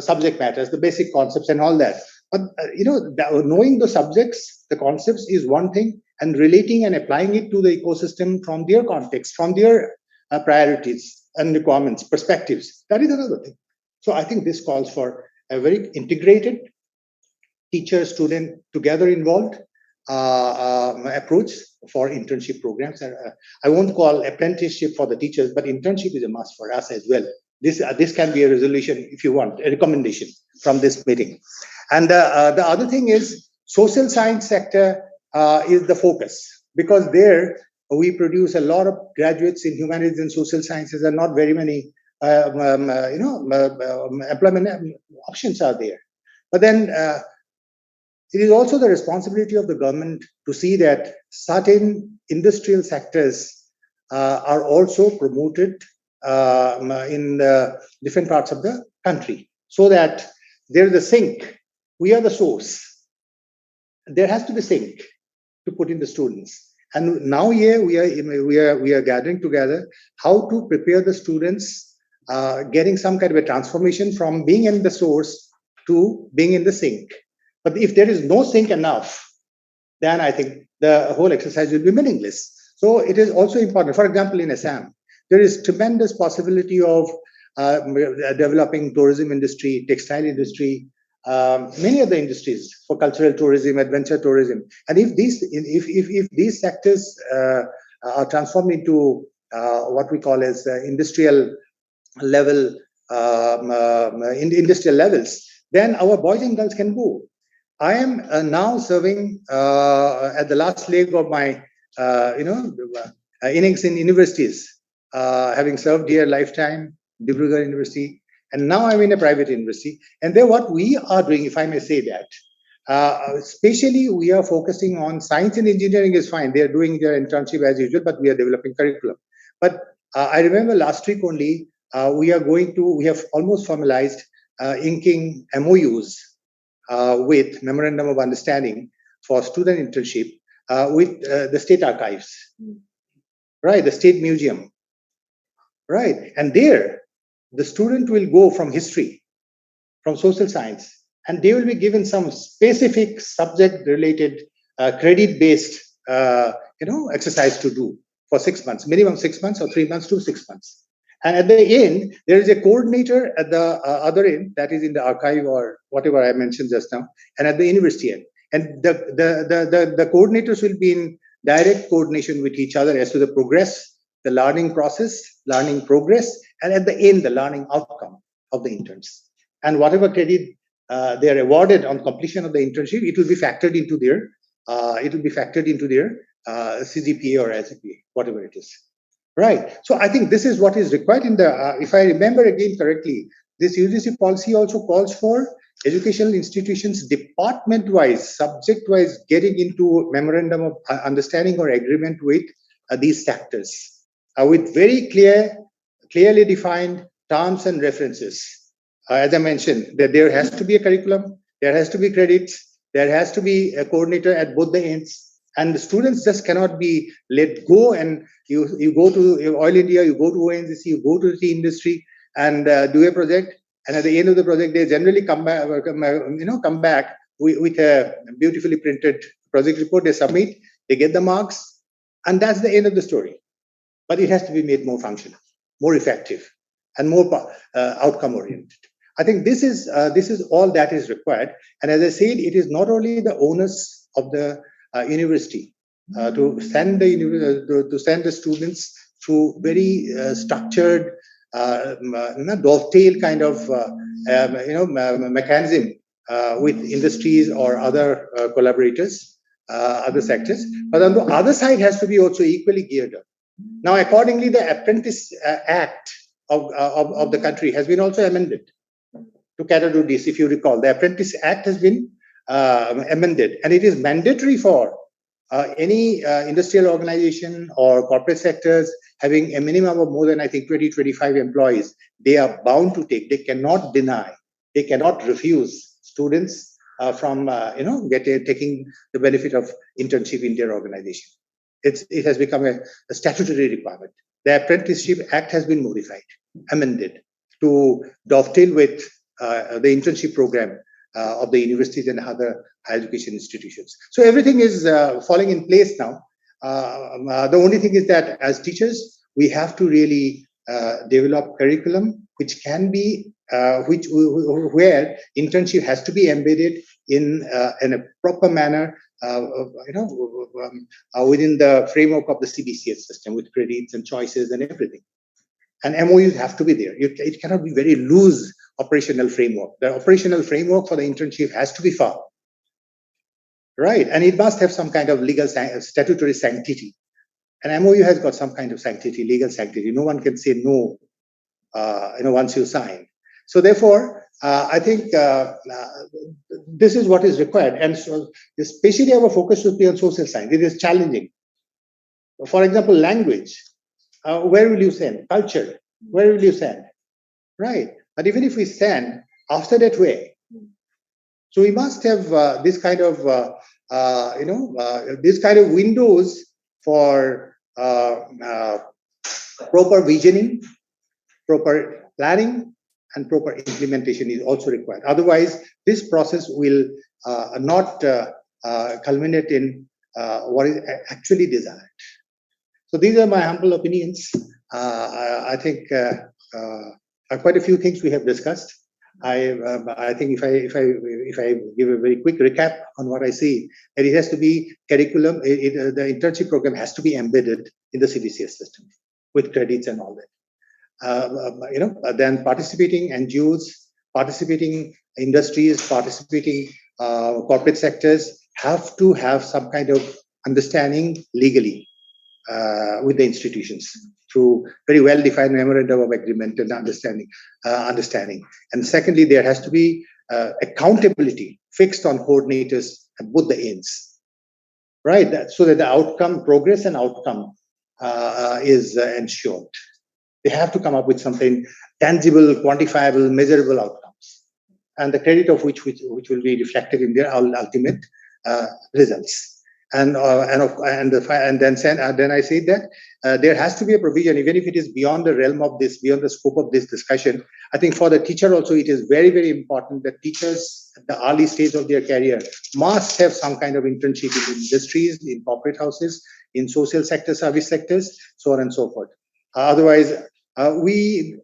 subject matters, the basic concepts and all that. But knowing the subjects, the concepts is one thing, and relating and applying it to the ecosystem from their context, from their priorities and requirements, perspectives, that is another thing. So I think this calls for a very integrated teacher-student together involved approach for internship programs. I won't call apprenticeship for the teachers, but internship is a must for us as well. This can be a resolution, if you want, a recommendation from this meeting. And the other thing is social science sector is the focus, because there we produce a lot of graduates in humanities and social sciences, and not very many employment options are there. But then it is also the responsibility of the government to see that certain industrial sectors are also promoted in different parts of the country, so that there is a sink. We are the source. There has to be sink to put in the students. And now here we are gathering together how to prepare the students, getting some kind of a transformation from being in the source to being in the sink. But if there is no sink enough, then I think the whole exercise will be meaningless. So it is also important. For example, in Assam, there is tremendous possibility of developing tourism industry, textile industry, many other industries for cultural tourism, adventure tourism. And if these sectors are transformed into what we call as industrial level, industrial levels, then our boys and girls can go. I am now serving at the last leg of my innings in universities, having served here lifetime, Guraga University, and now I'm in a private university. And then what we are doing, if I may say that, especially we are focusing on science and engineering is fine. They are doing their internship as usual, but we are developing curriculum. But I remember last week only, we have almost formalized inking MOUs with Memorandum of Understanding for student internship with the state archives, right? The state museum, right? And there, the student will go from history, from social science, and they will be given some specific subject-related, credit-based, exercise to do for 6 months, minimum 6 months, or 3 months to 6 months. And at the end, there is a coordinator at the other end, that is in the archive or whatever I mentioned just now, and at the university end. And the coordinators will be in direct coordination with each other as to the progress, the learning process, learning progress, and at the end, the learning outcome of the interns. And whatever credit they are awarded on completion of the internship, it will be factored into their CGPA or SGPA, whatever it is. Right. So I think this is what is required in the, if I remember again correctly, this UGC policy also calls for educational institutions department-wise, subject-wise, getting into memorandum of understanding or agreement with these sectors with very clearly defined terms and references. As I mentioned, that there has to be a curriculum, there has to be credits, there has to be a coordinator at both the ends. And the students just cannot be let go, and you go to Oil India, you go to ONGC, you go to the industry and do a project. And at the end of the project, they generally come back with a beautifully printed project report. They submit, they get the marks, and that's the end of the story. But it has to be made more functional, more effective, and more outcome oriented. I think this is all that is required. And as I said, it is not only the onus of the university to send the students through very structured dovetail kind of mechanism with industries or other collaborators, other sectors, but on the other side has to be also equally geared up. Now, accordingly, the Apprentice Act of the country has been also amended to cater to this. If you recall, the Apprentice Act has been amended, and it is mandatory for any industrial organization or corporate sectors having a minimum of more than, I think, 20-25 employees. They are bound to take. They cannot deny. They cannot refuse students from taking the benefit of internship in their organization. It has become a statutory requirement. The Apprenticeship Act has been modified, amended to dovetail with the internship program of the universities and other higher education institutions. So everything is falling in place now. The only thing is that as teachers, we have to really develop curriculum which can be, where internship has to be embedded in a proper manner, within the framework of the CBCS system with credits and choices and everything. And MOUs have to be there. It cannot be very loose operational framework. The operational framework for the internship has to be firm, right? And it must have some kind of legal statutory sanctity. An MOU has got some kind of sanctity, legal sanctity. No one can say no, once you sign. So therefore, I think this is what is required. And so especially our focus should be on social science. It is challenging. For example, language. Where will you send? Culture, where will you send? Right. But even if we send after that way, so we must have this kind of windows for proper visioning, proper planning, and proper implementation is also required. Otherwise, this process will not culminate in what is actually desired. So these are my humble opinions. I think quite a few things we have discussed. I think if I give a very quick recap on what I see, that it has to be curriculum. The internship program has to be embedded in the CBCS system with credits and all that. Then participating NGOs, participating industries, participating corporate sectors have to have some kind of understanding legally with the institutions through very well-defined memorandum of agreement and understanding. And secondly, there has to be accountability fixed on coordinators at both the ends, right? So that the outcome, progress and outcome is ensured. They have to come up with something tangible, quantifiable, measurable outcomes, and the credit of which will be reflected in their ultimate results. And then I say that there has to be a provision, even if it is beyond the realm of this, beyond the scope of this discussion. I think for the teacher also, it is very, very important that teachers at the early stage of their career must have some kind of internship in industries, in corporate houses, in social sector, service sectors, so on and so forth. Otherwise, we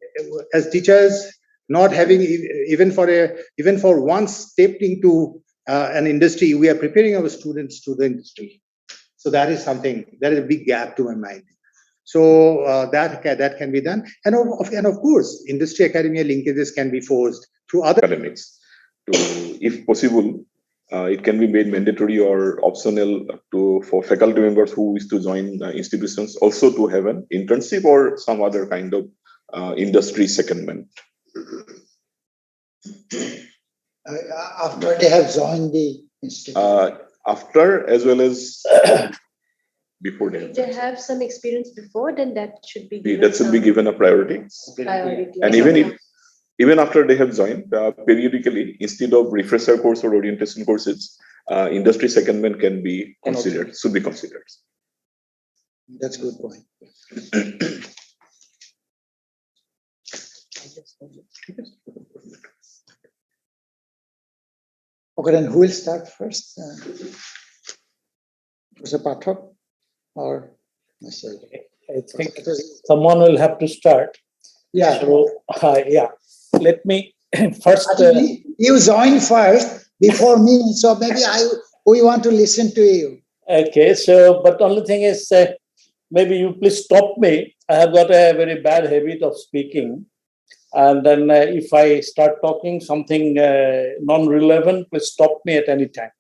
as teachers not having even for once stepped into an industry, we are preparing our students to the industry. So that is something, that is a big gap to my mind. So that can be done. And of course, industry academia linkages can be forced through other academics. If possible, it can be made mandatory or optional for faculty members who wish to join institutions also to have an internship or some other kind of industry secondment. After they have joined the institute? After as well as before they If they have some experience before, then that should be given. That should be given a priority. And even after they have joined, periodically, instead of refresher course or orientation courses, industry secondment can be considered, should be considered. That's a good point. Okay, then who will start first? Professor Pathak or myself? I think someone will have to start. Yeah. So, yeah. Let me first. You joined first before me, so maybe we want to listen to you. Okay, so but only thing is, maybe you please stop me. I have got a very bad habit of speaking. And then if I start talking something non-relevant, please stop me at any time.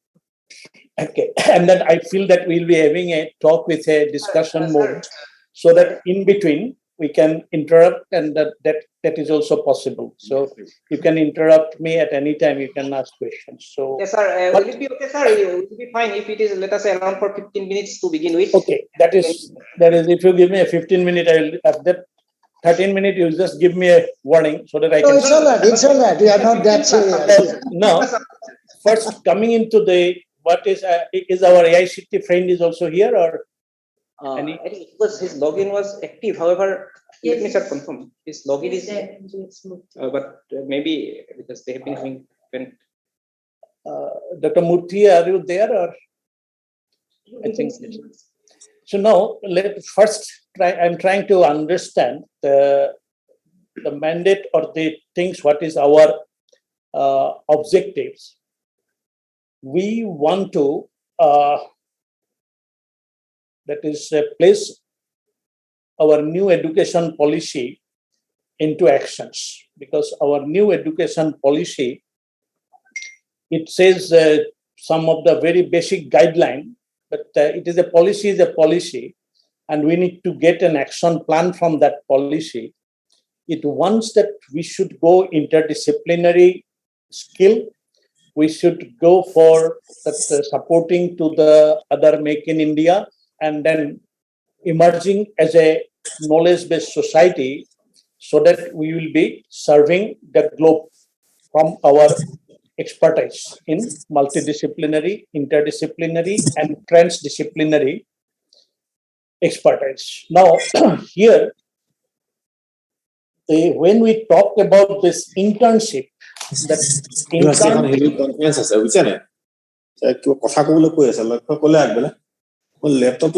Okay. And then I feel that we'll be having a talk with a discussion mode so that in between we can interrupt, and that is also possible. So you can interrupt me at any time, you can ask questions. So yes, sir. Will it be okay, sir? It will be fine if it is, let us say, around for 15 minutes to begin with. Okay, that is if you give me a 15 minute, I will at that 13 minutes, you just give me a warning so that I can. It's all right. It's all right. We are not that serious. No. First, coming into the what is our AICT friend is also here, or I think it was his login was active. However, let me start confirm his login is there. But maybe because they have been having. Dr. Murthy, are you there, or I think so? Now let first try. I'm trying to understand the mandate or the things. What is our objectives? We want to that is place our new education policy into actions, because our new education policy, it says some of the very basic guideline, but it is a policy, and we need to get an action plan from that policy. It wants that we should go interdisciplinary skill. We should go for that, supporting to the other Make in India, and then emerging as a knowledge-based society, so that we will be serving the globe from our expertise in multidisciplinary, interdisciplinary, and transdisciplinary expertise. Now, here, when we talk about this internship, that laptop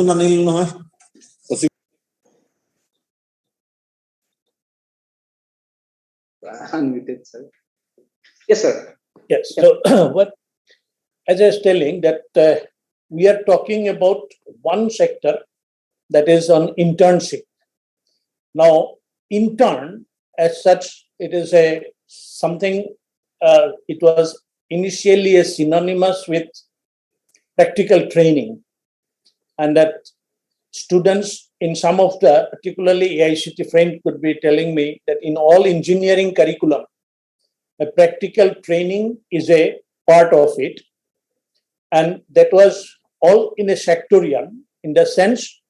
unmuted, sir. Yes, sir. Yes. So, as I was telling that we are talking about one sector that is on internship. Now, intern as such, it is something. It was initially synonymous with practical training, and that students in some of the, particularly AICT friend could be telling me that in all engineering curriculum, a practical training is a part of it. And that was all in a sectorial, in the sense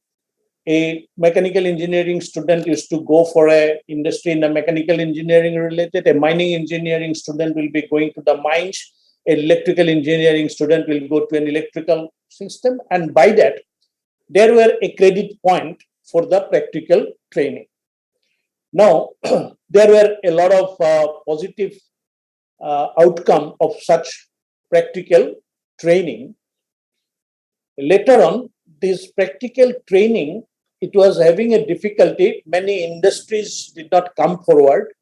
a mechanical engineering student used to go for a industry in the mechanical engineering related, a mining engineering student will be going to the mines, an electrical engineering student will go to an electrical system, and by that, there were a credit point for the practical training. Now, there were a lot of positive outcome of such practical training. Later on, this practical training, it was having a difficulty. Many industries did not come forward.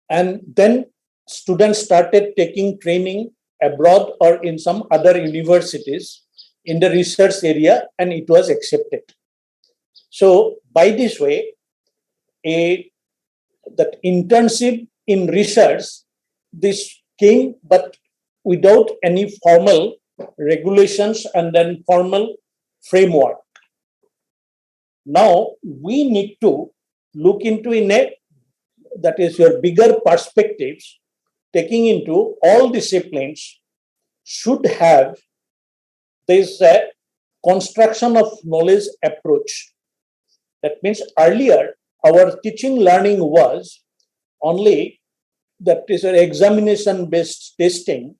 And then students started taking training abroad or in some other universities in the research area, and it was accepted. So by this way, that internship in research, this came, but without any formal regulations and then formal framework. Now we need to look into that is your bigger perspectives, taking into all disciplines should have this construction of knowledge approach. That means earlier our teaching learning was only that is an examination based testing,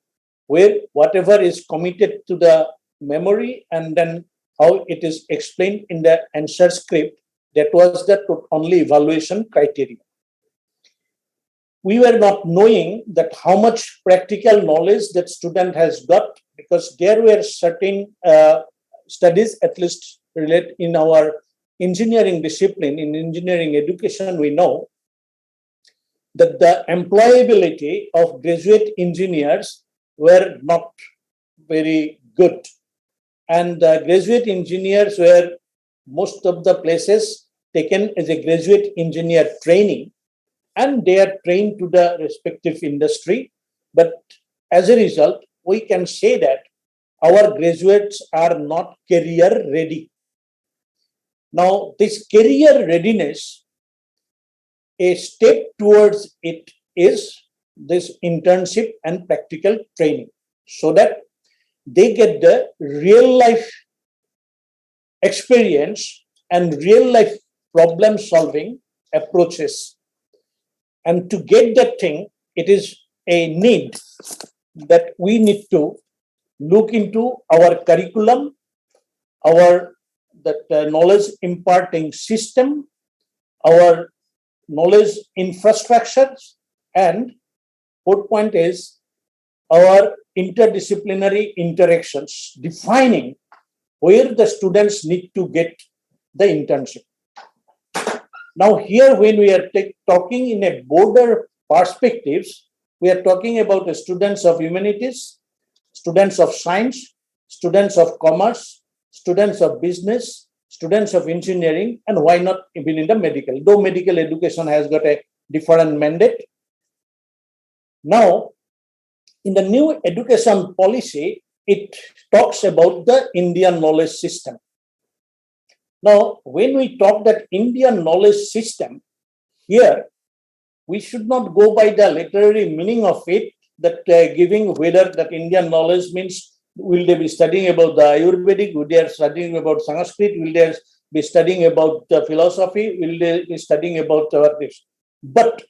where whatever is committed to the memory and then how it is explained in the answer script, that was the only evaluation criteria. We were not knowing that how much practical knowledge that student has got, because there were certain studies, at least relate in our engineering discipline, in engineering education, we know that the employability of graduate engineers were not very good. And the graduate engineers were most of the places taken as a graduate engineer training, and they are trained to the respective industry. But as a result, we can say that our graduates are not career ready. Now, this career readiness, a step towards it is this internship and practical training, so that they get the real life experience and real life problem solving approaches. And to get that thing, it is a need that we need to look into our curriculum, our knowledge imparting system, our knowledge infrastructures, and fourth point is our interdisciplinary interactions, defining where the students need to get the internship. Now here, when we are talking in a broader perspectives, we are talking about the students of humanities, students of science, students of commerce, students of business, students of engineering, and why not even in the medical, though medical education has got a different mandate. Now, in the new education policy, it talks about the Indian knowledge system. Now, when we talk that Indian knowledge system, here, we should not go by the literary meaning of it, that giving whether that Indian knowledge means, will they be studying about the Ayurvedic, will they be studying about Sanskrit, will they be studying about the philosophy, will they be studying about this. But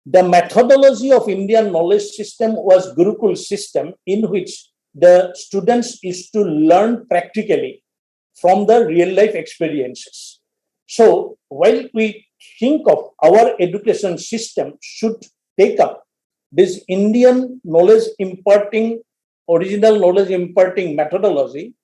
the methodology of Indian knowledge system was Gurukul system, in which the students used to learn practically from the real life experiences. So while we think of our education system should take up this Indian knowledge imparting, original knowledge imparting methodology,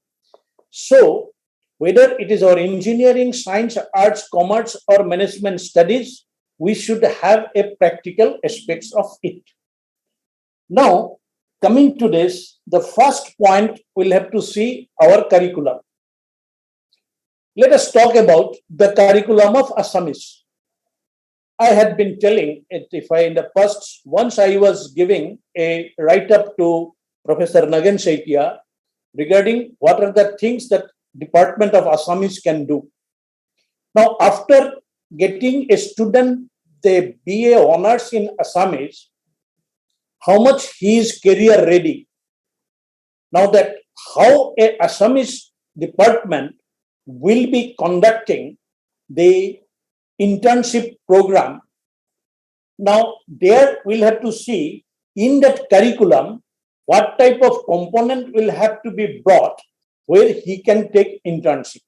so whether it is our engineering, science, arts, commerce, or management studies, we should have a practical aspects of it. Now, coming to this, the first point we'll have to see our curriculum. Let us talk about the curriculum of Assamese. I had been telling it in the past, once I was giving a write-up to Professor Nagan Saikia regarding what are the things that Department of Assamese can do. Now, after getting a student the BA honors in Assamese, how much he is career ready. Now that how a Assamese department will be conducting the internship program. Now there we'll have to see in that curriculum what type of component will have to be brought where he can take internship.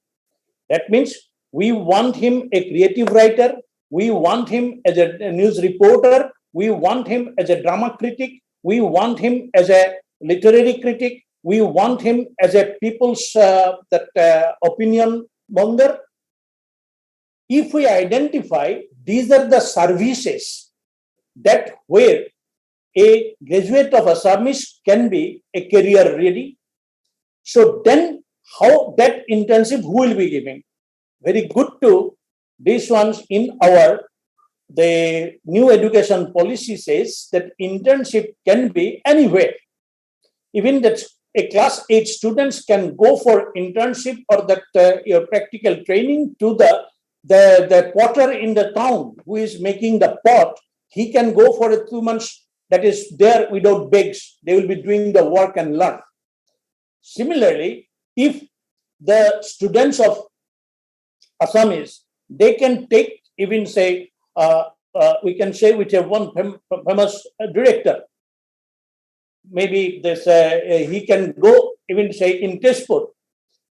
That means we want him a creative writer, we want him as a news reporter, we want him as a drama critic, we want him as a literary critic, we want him as a people's opinion monger. If we identify these are the services that where a graduate of Assamese can be a career ready, so then how that internship who will be giving? Very good to these ones in the new education policy says that internship can be anywhere. Even that a class 8 students can go for internship or that your practical training to the potter in the town who is making the pot. He can go for a 2 months that is there without begs. They will be doing the work and learn. Similarly, if the students of Assamese, they can take even say, we can say we have one famous director. Maybe this he can go even say in Tezpur.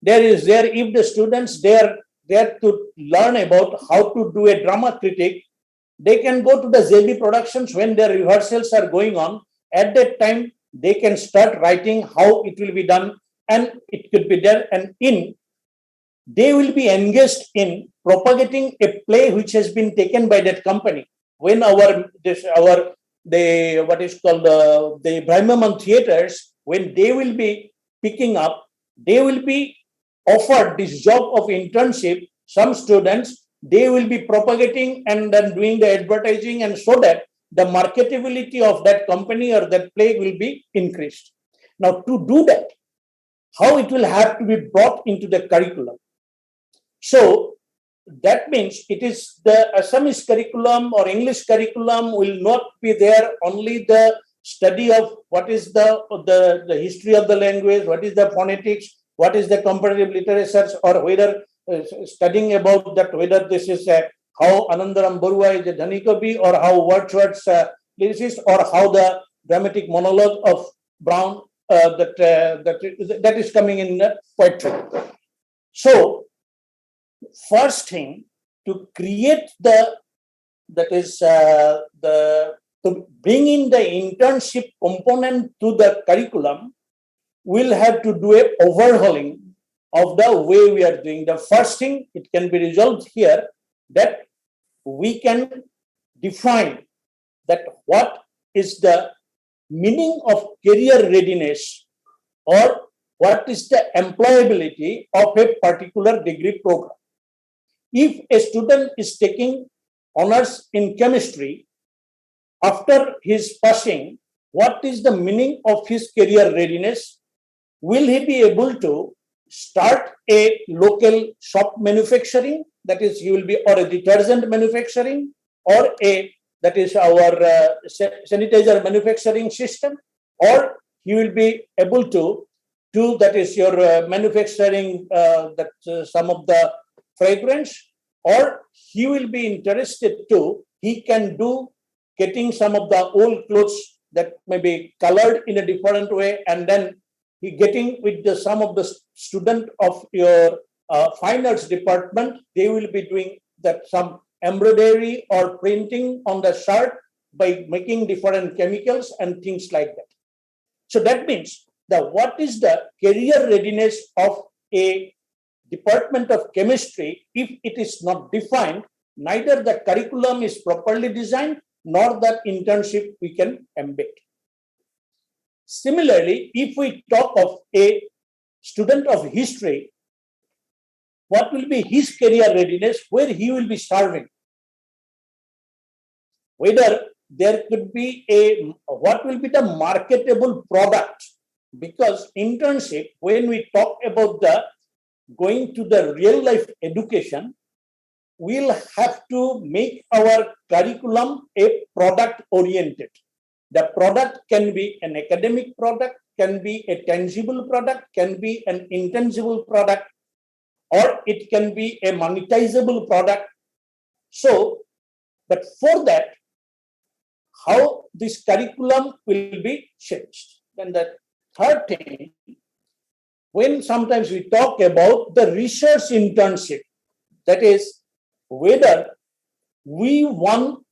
If the students they are there to learn about how to do a drama critic, they can go to the JB Productions when their rehearsals are going on. At that time, they can start writing how it will be done, and it could be there. And they will be engaged in propagating a play which has been taken by that company. When the Brahmaman theaters, when they will be picking up, they will be offered this job of internship. Some students, they will be propagating and then doing the advertising, and so that the marketability of that company or that play will be increased. Now, to do that, how it will have to be brought into the curriculum. So that means it is the Assamese curriculum or English curriculum will not be there only the study of what is the history of the language, what is the phonetics, what is the comparative literature, or whether studying about that, whether this is how Anandaram Barua is a Dhani Kavi, or how Wordsworth's lyricist, or how the dramatic monologue of Brown that is coming in the poetry. So first thing, to create to bring in the internship component to the curriculum, we'll have to do a overhauling of the way we are doing. The first thing, it can be resolved here that we can define that what is the meaning of career readiness or what is the employability of a particular degree program. If a student is taking honors in chemistry, after his passing, what is the meaning of his career readiness? Will he be able to start a local shop manufacturing, that is, he will be, or a detergent manufacturing, or that is our sanitizer manufacturing system, or he will be able to do, that is your manufacturing some of the fragrance, or he will be interested to, he can do getting some of the old clothes that may be colored in a different way, and then he getting with some of the student of your fine arts department, they will be doing that some embroidery or printing on the shirt by making different chemicals and things like that. So that means that what is the career readiness of a department of chemistry, if it is not defined, neither the curriculum is properly designed, nor that internship we can embed. Similarly, if we talk of a student of history, what will be his career readiness, where he will be serving? Whether there could be what will be the marketable product? Because internship, when we talk about the going to the real life education, we'll have to make our curriculum a product oriented. The product can be an academic product, can be a tangible product, can be an intangible product, or it can be a monetizable product. So, but for that, how this curriculum will be changed. Then the third thing, when sometimes we talk about the research internship, that is whether we want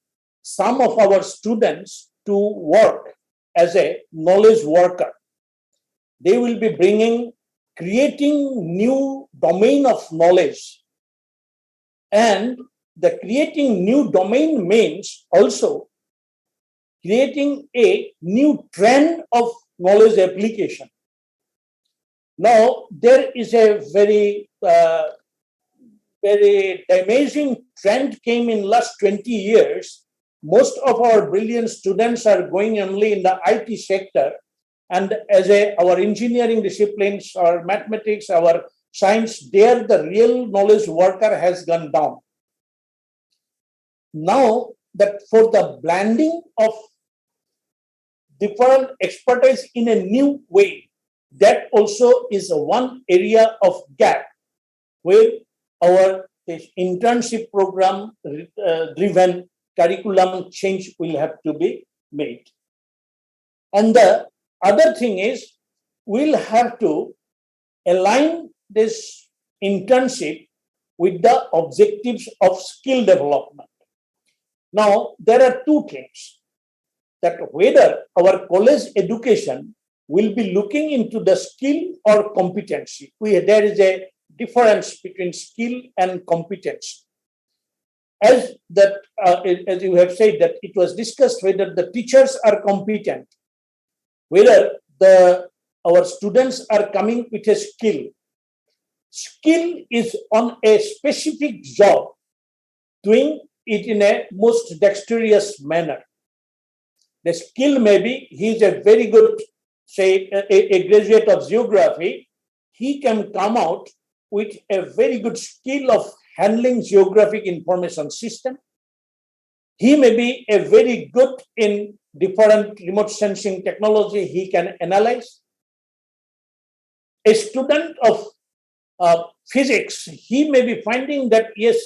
some of our students to work as a knowledge worker. They will be creating new domain of knowledge. And the creating new domain means also creating a new trend of knowledge application. Now, there is a very damaging trend came in last 20 years. Most of our brilliant students are going only in the IT sector, and as our engineering disciplines, our mathematics, our science, there the real knowledge worker has gone down. Now that for the blending of different expertise in a new way, that also is one area of gap where our internship program driven curriculum change will have to be made. And the other thing is, we'll have to align this internship with the objectives of skill development. Now, there are two things, that whether our college education will be looking into the skill or competency. There is a difference between skill and competence. As you have said, that it was discussed whether the teachers are competent, whether our students are coming with a skill. Skill is on a specific job, doing it in a most dexterous manner. The skill may be, he is a very good, say, a graduate of geography, he can come out with a very good skill of handling geographic information system. He may be a very good in different remote sensing technology, he can analyze. A student of physics, he may be finding that, yes,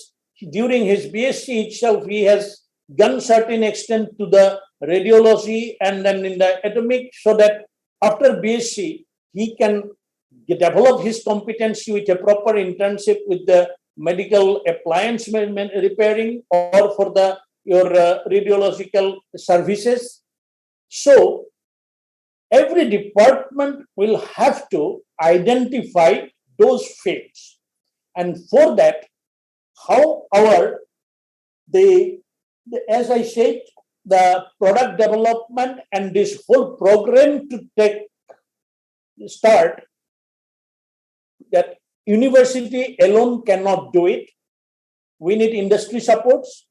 during his BSc itself, he has gone certain extent to the radiology and then in the atomic, so that after BSc, he can develop his competency with a proper internship with the medical appliance repairing or for your radiological services. So every department will have to identify those fields, and for that, how as I said, the product development and this whole program to start, that university alone cannot do it. We need industry supports.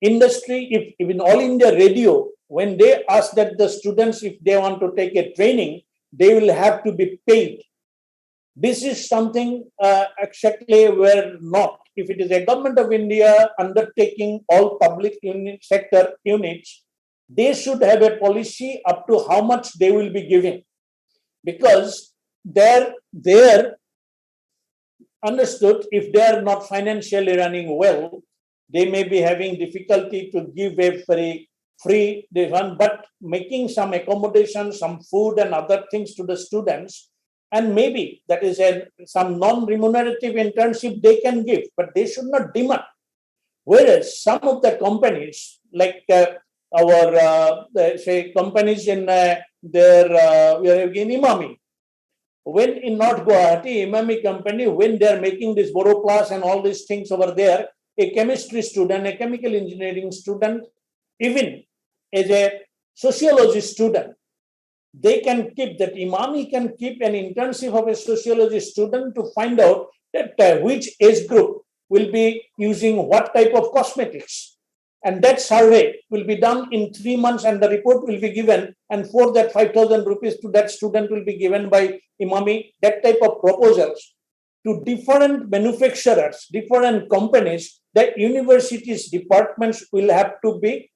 Industry, if even All India Radio, when they ask that the students, if they want to take a training, they will have to be paid. This is something exactly where not. If it is a government of India undertaking all public sector units, they should have a policy up to how much they will be giving. Because they're understood, if they are not financially running well, they may be having difficulty to give a very free one, but making some accommodation, some food and other things to the students, and maybe that is some non-remunerative internship they can give, but they should not demand. Whereas some of the companies, like our say companies in Imami, when in North Guwahati, Imami company, when they are making this Boroplus and all these things over there, a chemistry student, a chemical engineering student, even as a sociology student, they can keep that Imami can keep an internship of a sociology student to find out that which age group will be using what type of cosmetics. And that survey will be done in 3 months and the report will be given. And for that 5,000 rupees to that student will be given by Imami. That type of proposals to different manufacturers, different companies that universities, departments will have to be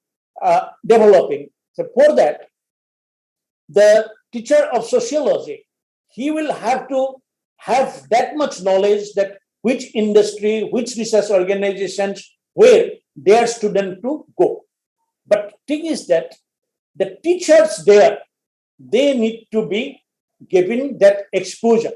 developing. So for that, the teacher of sociology, he will have to have that much knowledge that which industry, which research organizations, where their student to go. But thing is that the teachers there, they need to be given that exposure.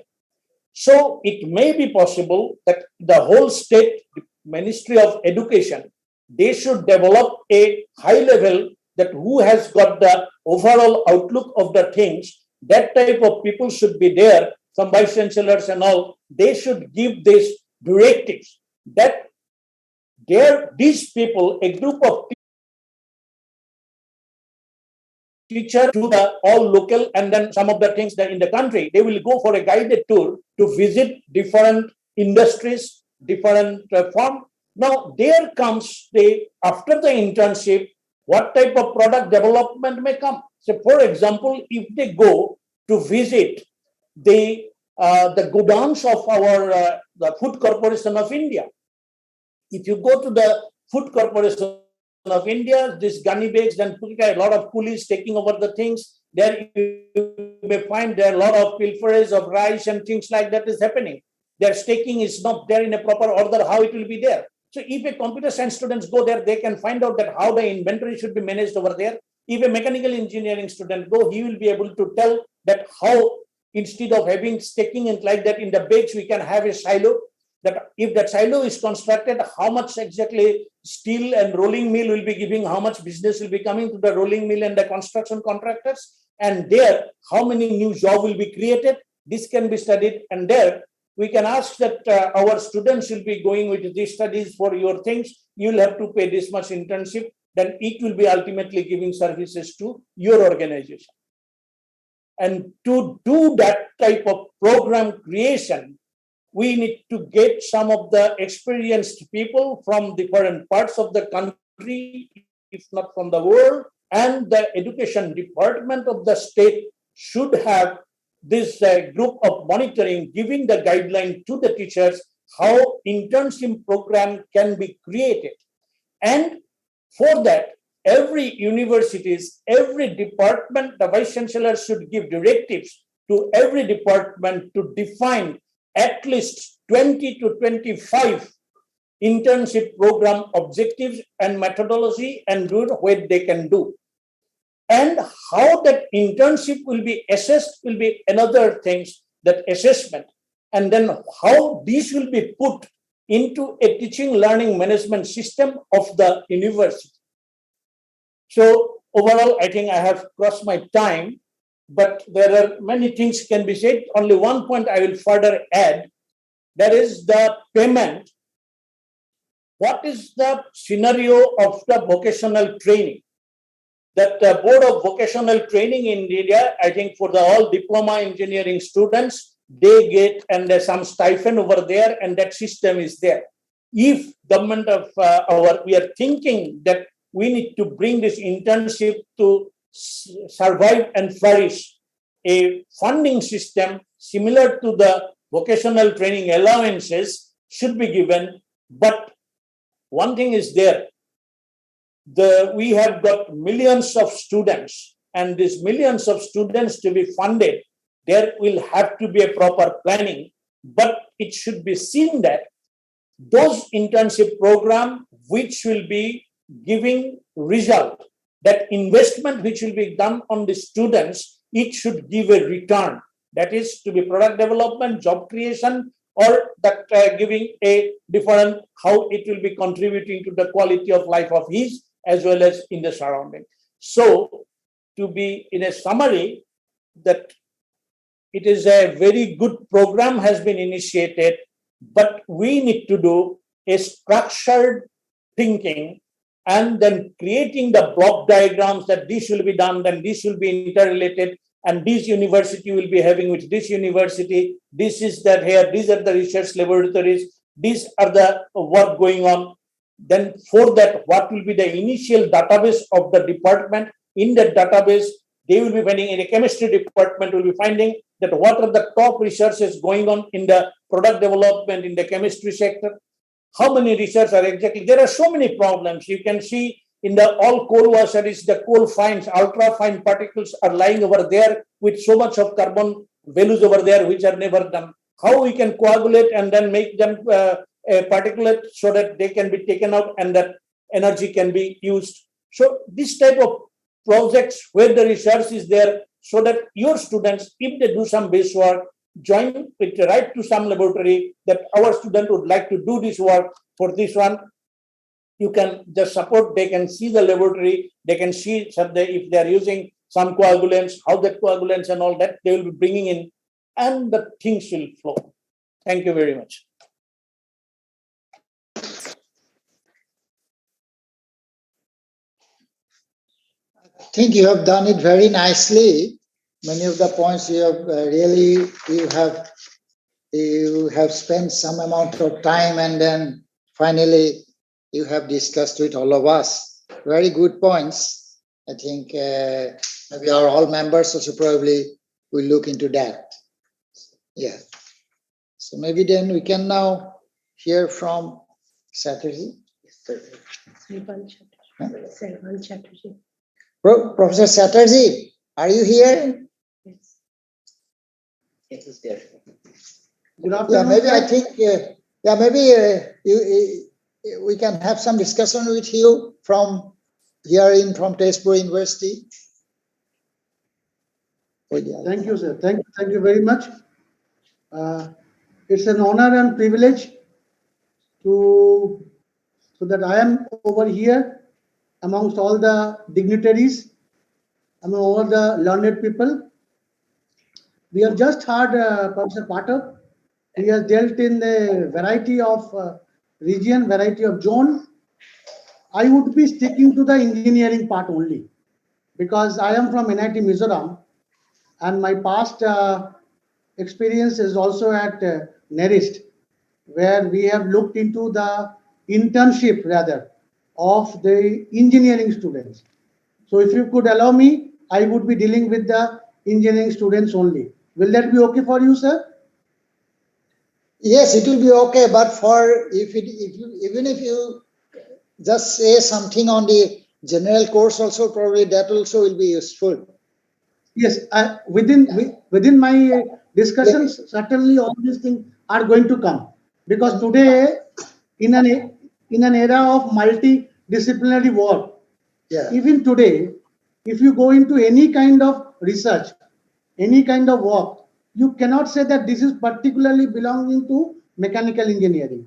So it may be possible that the whole state Ministry of Education, they should develop a high level that who has got the overall outlook of the things, that type of people should be there, some vice chancellors and all, they should give these directives that these people, a group of teachers to the all local and then some of the things that in the country, they will go for a guided tour to visit different industries, different firms. Now there comes after the internship, what type of product development may come. So for example, if they go to visit the godowns of our the Food Corporation of India, if you go to the Food Corporation of India, this gunny bags, then a lot of coolies taking over the things. There you may find there are a lot of pilferage of rice and things like that is happening. Their staking is not there in a proper order, how it will be there. So if a computer science students go there, they can find out that how the inventory should be managed over there. If a mechanical engineering student go, he will be able to tell that how instead of having staking and like that in the bags, we can have a silo. That if that silo is constructed, how much exactly steel and rolling mill will be giving, how much business will be coming to the rolling mill and the construction contractors, and there how many new jobs will be created. This can be studied, and there we can ask that our students will be going with these studies for your things. You will have to pay this much internship. Then it will be ultimately giving services to your organization. And to do that type of program creation, we need to get some of the experienced people from different parts of the country, if not from the world, and the education department of the state should have this group of monitoring, giving the guideline to the teachers how internship program can be created. And for that, every universities, every department, the vice chancellor should give directives to every department to define at least 20 to 25 internship program objectives and methodology and do what they can do. And how that internship will be assessed will be another things, that assessment. And then how these will be put into a teaching learning management system of the university. So overall, I think I have crossed my time, but there are many things can be said. Only one point I will further add, that is the payment. What is the scenario of the vocational training? That the Board of Vocational Training in India, I think for the all diploma engineering students, they get and there's some stipend over there, and that system is there. If government of we are thinking that we need to bring this internship to survive and flourish, a funding system similar to the vocational training allowances should be given. But one thing is there, we have got millions of students, and these millions of students to be funded, there will have to be a proper planning. But it should be seen that those internship program which will be giving result, that investment which will be done on the students, it should give a return. That is to be product development, job creation, or that giving a different, how it will be contributing to the quality of life of his as well as in the surrounding. So to be in a summary, that it is a very good program has been initiated, but we need to do a structured thinking and then creating the block diagrams that this will be done, then this will be interrelated, and this university will be having with this university, this is that here, these are the research laboratories, these are the work going on. Then for that, what will be the initial database of the department? In that database, they will be finding, in a chemistry department will be finding that what are the top researches going on in the product development in the chemistry sector. How many research are exactly? There are so many problems. You can see in the all coal washeries, the coal fines, ultra fine particles are lying over there with so much of carbon values over there, which are never done. How we can coagulate and then make them a particulate so that they can be taken out and that energy can be used. So this type of projects where the research is there, so that your students, if they do some base work, join with the right to some laboratory that our student would like to do this work for this one. You can just support, they can see the laboratory, they can see if they are using some coagulants, how that coagulants and all that they will be bringing in, and the things will flow. Thank you very much. I think you have done it very nicely. Many of the points you have you have spent some amount of time, and then finally you have discussed with all of us. Very good points. I think maybe our all members also probably will look into that. Yeah. So maybe then we can now hear from Chatterjee. Professor Chatterjee, are you here? Yes, it's there. Good afternoon. Yeah, maybe I think, maybe we can have some discussion with you from here from Tezpur University. Thank you, sir. Thank you very much. It's an honor and privilege so that I am over here amongst all the dignitaries, among all the learned people. We have just heard Professor Pathak. He has dealt in a variety of region, variety of zone. I would be sticking to the engineering part only, because I am from NIT Mizoram, and my past experience is also at NERIST, where we have looked into the internship rather of the engineering students. So if you could allow me, I would be dealing with the engineering students only. Will that be okay for you, sir? Yes, it will be okay, but for even if you just say something on the general course also, probably that also will be useful. Yes, within my discussions, certainly all these things are going to come, because today in an era of multidisciplinary work, even today, if you go into any kind of research, any kind of work, you cannot say that this is particularly belonging to mechanical engineering,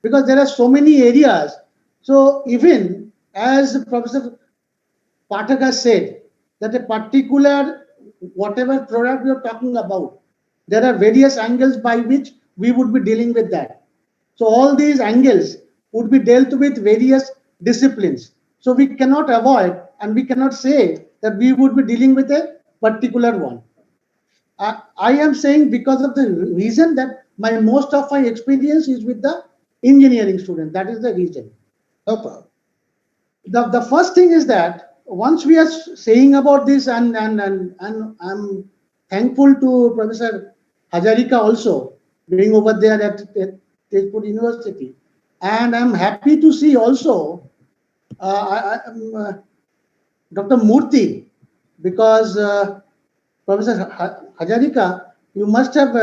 because there are so many areas. So even as Professor Pathak has said, that a particular whatever product we are talking about, there are various angles by which we would be dealing with that. So all these angles would be dealt with various disciplines. So we cannot avoid, and we cannot say that we would be dealing with a particular one. I am saying because of the reason that most of my experience is with the engineering student. That is the reason. No problem. The first thing is that once we are saying about this, and I'm thankful to Professor Hazarika also being over there at Tezpur University, and I'm happy to see also Dr. Murthy, because Professor Hazarika, you must have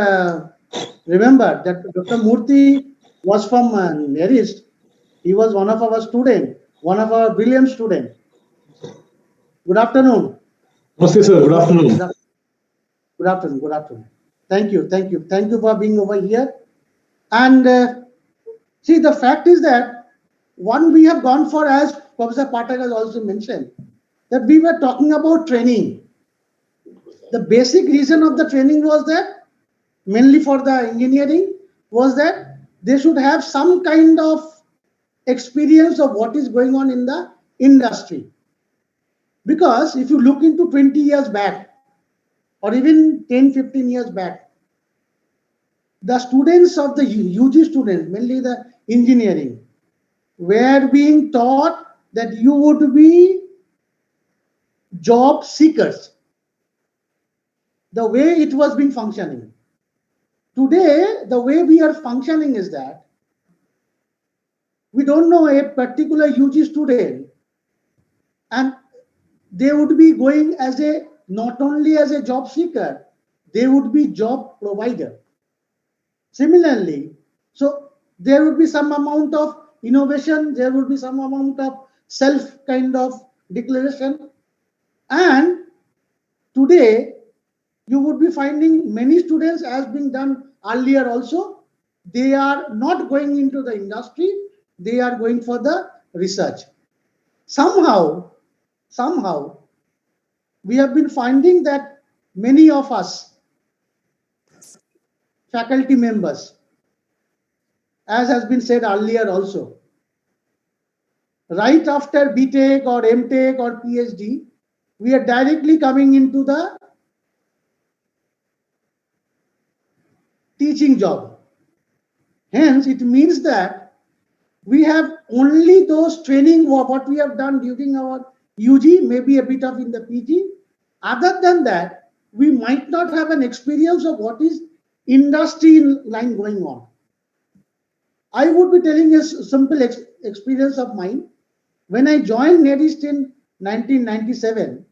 remembered that Dr. Murthy was from NERIST. He was one of our students, one of our brilliant students. Good afternoon. Namaste, sir. Good afternoon. Good afternoon. Good afternoon. Thank you for being over here. And see, the fact is that one we have gone for, as Professor Pathak has also mentioned, that we were talking about training. The basic reason of the training was that, mainly for the engineering, was that they should have some kind of experience of what is going on in the industry. Because if you look into 20 years back, or even 10, 15 years back, the students of the UG students, mainly the engineering, were being taught that you would be job seekers. The way it was being functioning. Today, the way we are functioning is that we don't know a particular UG student, and they would be going as a, not only as a job seeker, they would be job provider. Similarly, so there would be some amount of innovation, there would be some amount of self kind of declaration. And today, you would be finding many students, as being done earlier also, they are not going into the industry, they are going for the research. Somehow, we have been finding that many of us, faculty members, as has been said earlier also, right after BTech or MTech or PhD, we are directly coming into the teaching job. Hence, it means that we have only those training what we have done during our UG, maybe a bit of in the PG. Other than that, we might not have an experience of what is industry line going on. I would be telling a simple experience of mine. When I joined NEDIST in 1997,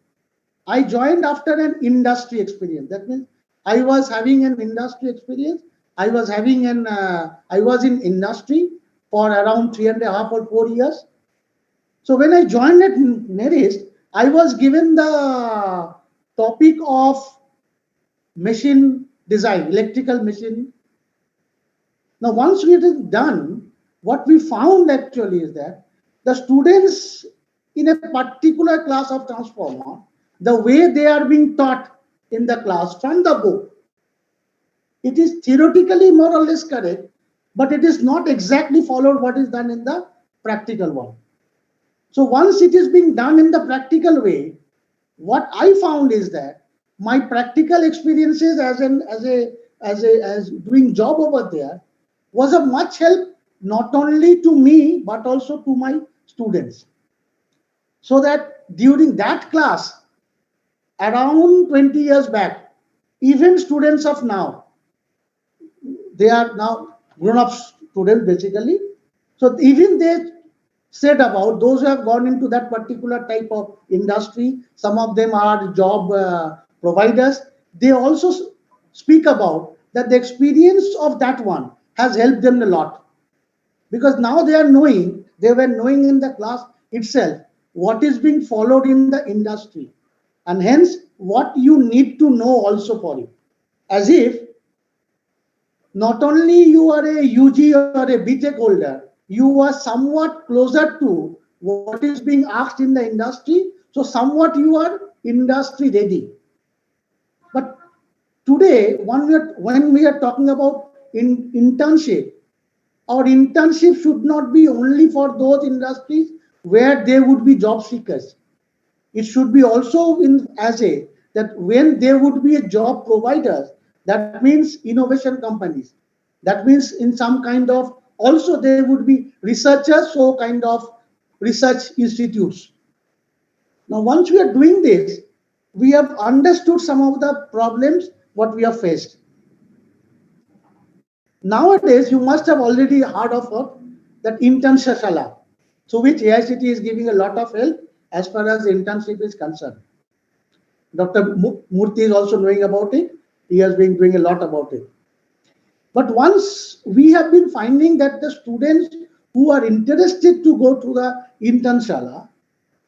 I joined after an industry experience. That means I was having an industry experience. I was in industry for around 3.5 or 4 years. So when I joined at NEDIST, I was given the topic of machine design, electrical machine. Now, once we had done, what we found actually is that the students in a particular class of transformer, the way they are being taught in the class from the book, it is theoretically more or less correct, but it is not exactly followed what is done in the practical one. So once it is being done in the practical way, what I found is that my practical experiences as doing job over there was of much help, not only to me but also to my students. So that during that class, around 20 years back, even students of now, they are now grown-up students basically. So even they said about those who have gone into that particular type of industry, some of them are job providers, they also speak about that the experience of that one has helped them a lot. Because now they were knowing in the class itself what is being followed in the industry. And hence, what you need to know also for it. As if not only you are a UG or a BTech holder, you are somewhat closer to what is being asked in the industry. So somewhat you are industry ready. But today, when we are talking about internship, our internship should not be only for those industries where there would be job seekers. It should be also that when there would be a job providers, that means innovation companies. That means in some kind of, also there would be researchers, so kind of research institutes. Now, once we are doing this, we have understood some of the problems what we have faced. Nowadays, you must have already heard of that Internships Alla, so which AICT is giving a lot of help as far as internship is concerned. Dr. Murthy is also knowing about it. He has been doing a lot about it. But once we have been finding that the students who are interested to go to the Internships Alla,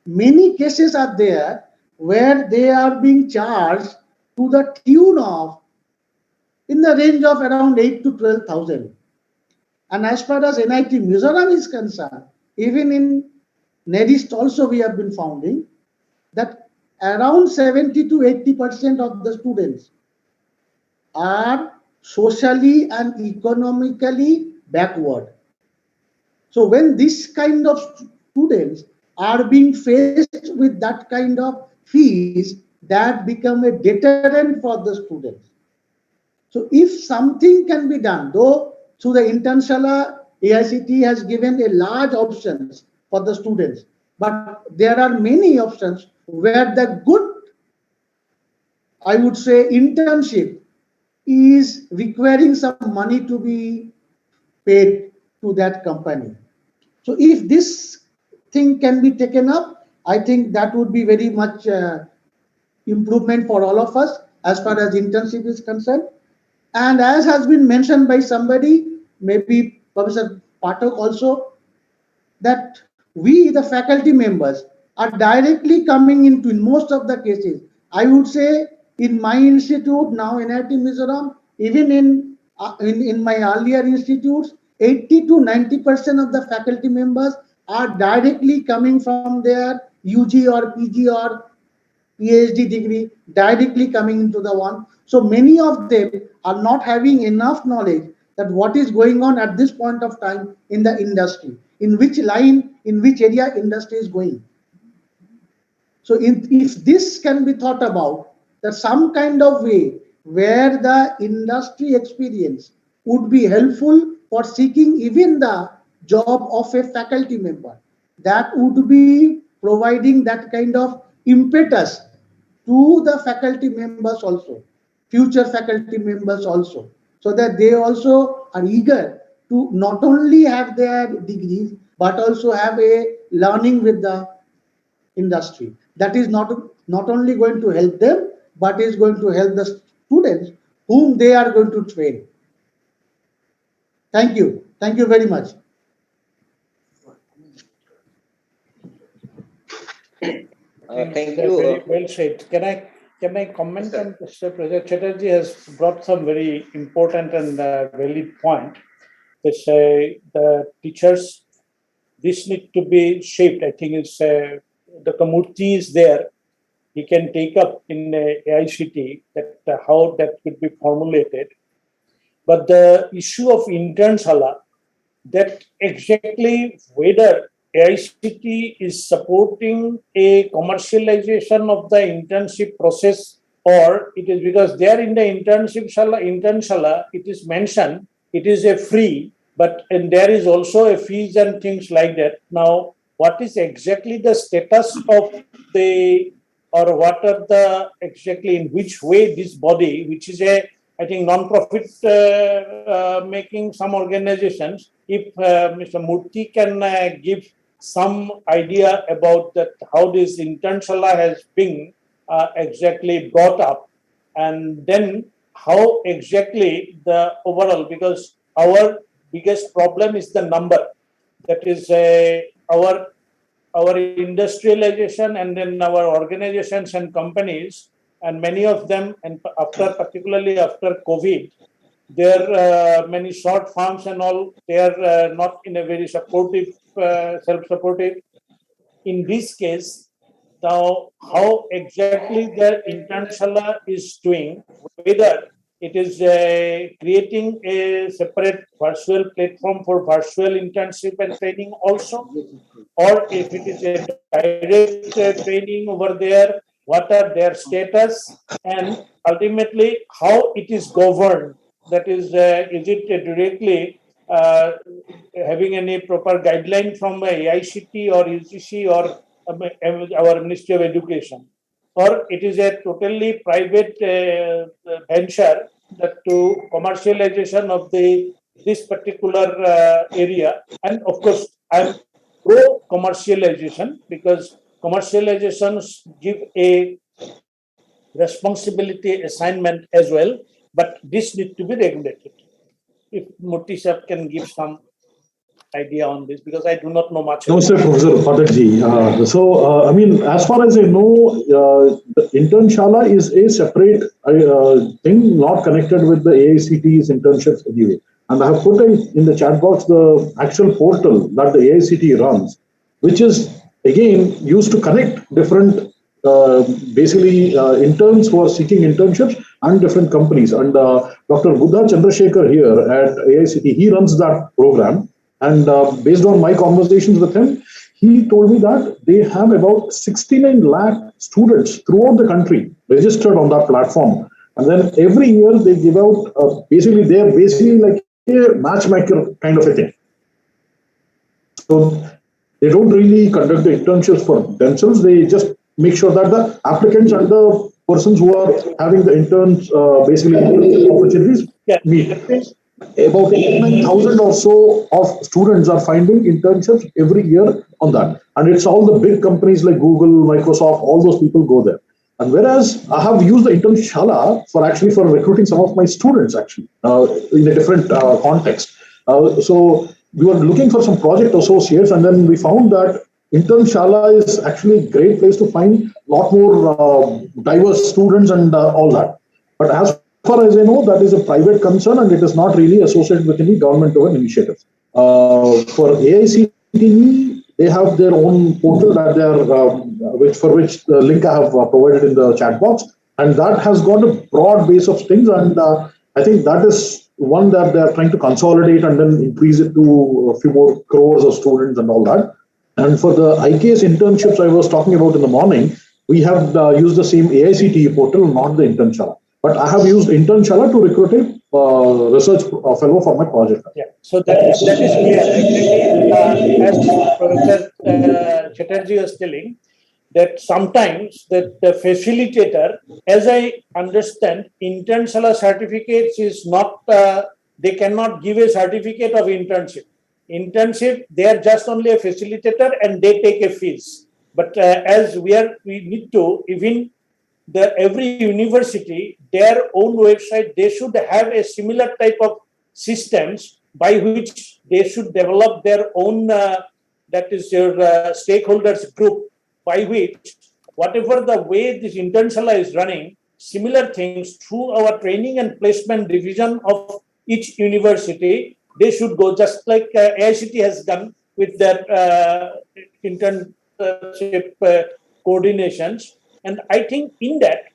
many cases are there where they are being charged to the tune of in the range of around 8 to 12,000. And as far as NIT Mizoram is concerned, even in NEDIST also we have been finding that around 70 to 80% of the students are socially and economically backward. So when this kind of students are being faced with that kind of fees, that become a deterrent for the students. So if something can be done, though through the Internshala, AICT has given a large options for the students, but there are many options where the good, I would say, internship is requiring some money to be paid to that company. So if this thing can be taken up, I think that would be very much improvement for all of us as far as internship is concerned. And as has been mentioned by somebody, maybe Professor Pathak also, that we, the faculty members, are directly coming into, in most of the cases, I would say in my institute, now NIT Mizoram, even in my earlier institutes, 80 to 90% of the faculty members are directly coming from their UG or PG or PhD degree, directly coming into the one. So many of them are not having enough knowledge that what is going on at this point of time in the industry, in which line, in which area industry is going. So if this can be thought about, that some kind of way where the industry experience would be helpful for seeking even the job of a faculty member, that would be providing that kind of impetus to the faculty members also, future faculty members also, so that they also are eager to not only have their degrees, but also have a learning with the industry. That is not only going to help them, but is going to help the students whom they are going to train. Thank you. Thank you very much. Thank you. Very well said. Can I comment on Mr. Project Chatterjee has brought some very important and valid point. They say the teachers, this need to be shaped. I think it's the Murthy is there. He can take up in AICT that how that could be formulated. But the issue of Internshala, that exactly whether AICT is supporting a commercialization of the internship process, or it is because there in the Internshala, it is mentioned, it is a free, and there is also a fees and things like that. Now, what is exactly the status of the, or what are the exactly in which way this body, which is a, I think, non-profit making some organizations, if Mr. Murthy can give some idea about that, how this Internshala has been exactly brought up, and then how exactly the overall, because our biggest problem is the number, that is our industrialization, and then our organizations and companies, and many of them, and particularly after COVID, there are many short farms and all, they are not in a very supportive, self-supportive. In this case, now how exactly the Internshala is doing, whether it is creating a separate virtual platform for virtual internship and training also, or if it is a direct training over there, what are their status, and ultimately how it is governed. That is it directly having any proper guideline from AICT or UGC or our Ministry of Education, or it is a totally private venture that to commercialization of this particular area. And of course, I'm pro commercialization, because commercializations give a responsibility assignment as well, but this needs to be regulated. If Murthy sir can give some idea on this, because I do not know much. No, sir, Professor Pathakji. I mean, as far as I know, the Internshala is a separate thing, not connected with the AICT's internships anyway. And I have put in the chat box the actual portal that the AICT runs, which is again used to connect different basically interns who are seeking internships and different companies. And Dr. Buddha Chandrasekhar here at AICT, he runs that program. And based on my conversations with him, he told me that they have about 69 lakh students throughout the country registered on that platform. And then every year they give out, they're basically like a matchmaker kind of a thing. So they don't really conduct the internships for themselves. They just make sure that the applicants and the persons who are having the interns, opportunities meet. About 9,000 or so of students are finding internships every year on that. And it's all the big companies like Google, Microsoft, all those people go there. And whereas I have used the Internshala for recruiting some of my students in a different context. So we were looking for some project associates, and then we found that Internshala is actually a great place to find a lot more diverse students and all that. But as far as I know, that is a private concern and it is not really associated with any government-driven initiatives. For AICTE, they have their own portal that they are, for which the link I have provided in the chat box, and that has got a broad base of things. And I think that is one that they are trying to consolidate and then increase it to a few more crores of students and all that. And for the IKS internships I was talking about in the morning, we have used the same AICTE portal, not the Internshala. But I have used Internshala to recruit a research fellow for my project. Yeah, so that is clear. As Professor Chatterjee was telling, that sometimes that the facilitator, as I understand, Internshala certificates is not, they cannot give a certificate of internship. Internship, they are just only a facilitator and they take a fees. But as we need to, even every university, their own website, they should have a similar type of systems by which they should develop their own, that is your stakeholders group, by which whatever the way this Internshala is running, similar things through our training and placement division of each university, they should go just like AICT has done with their internship coordinations. And I think in that,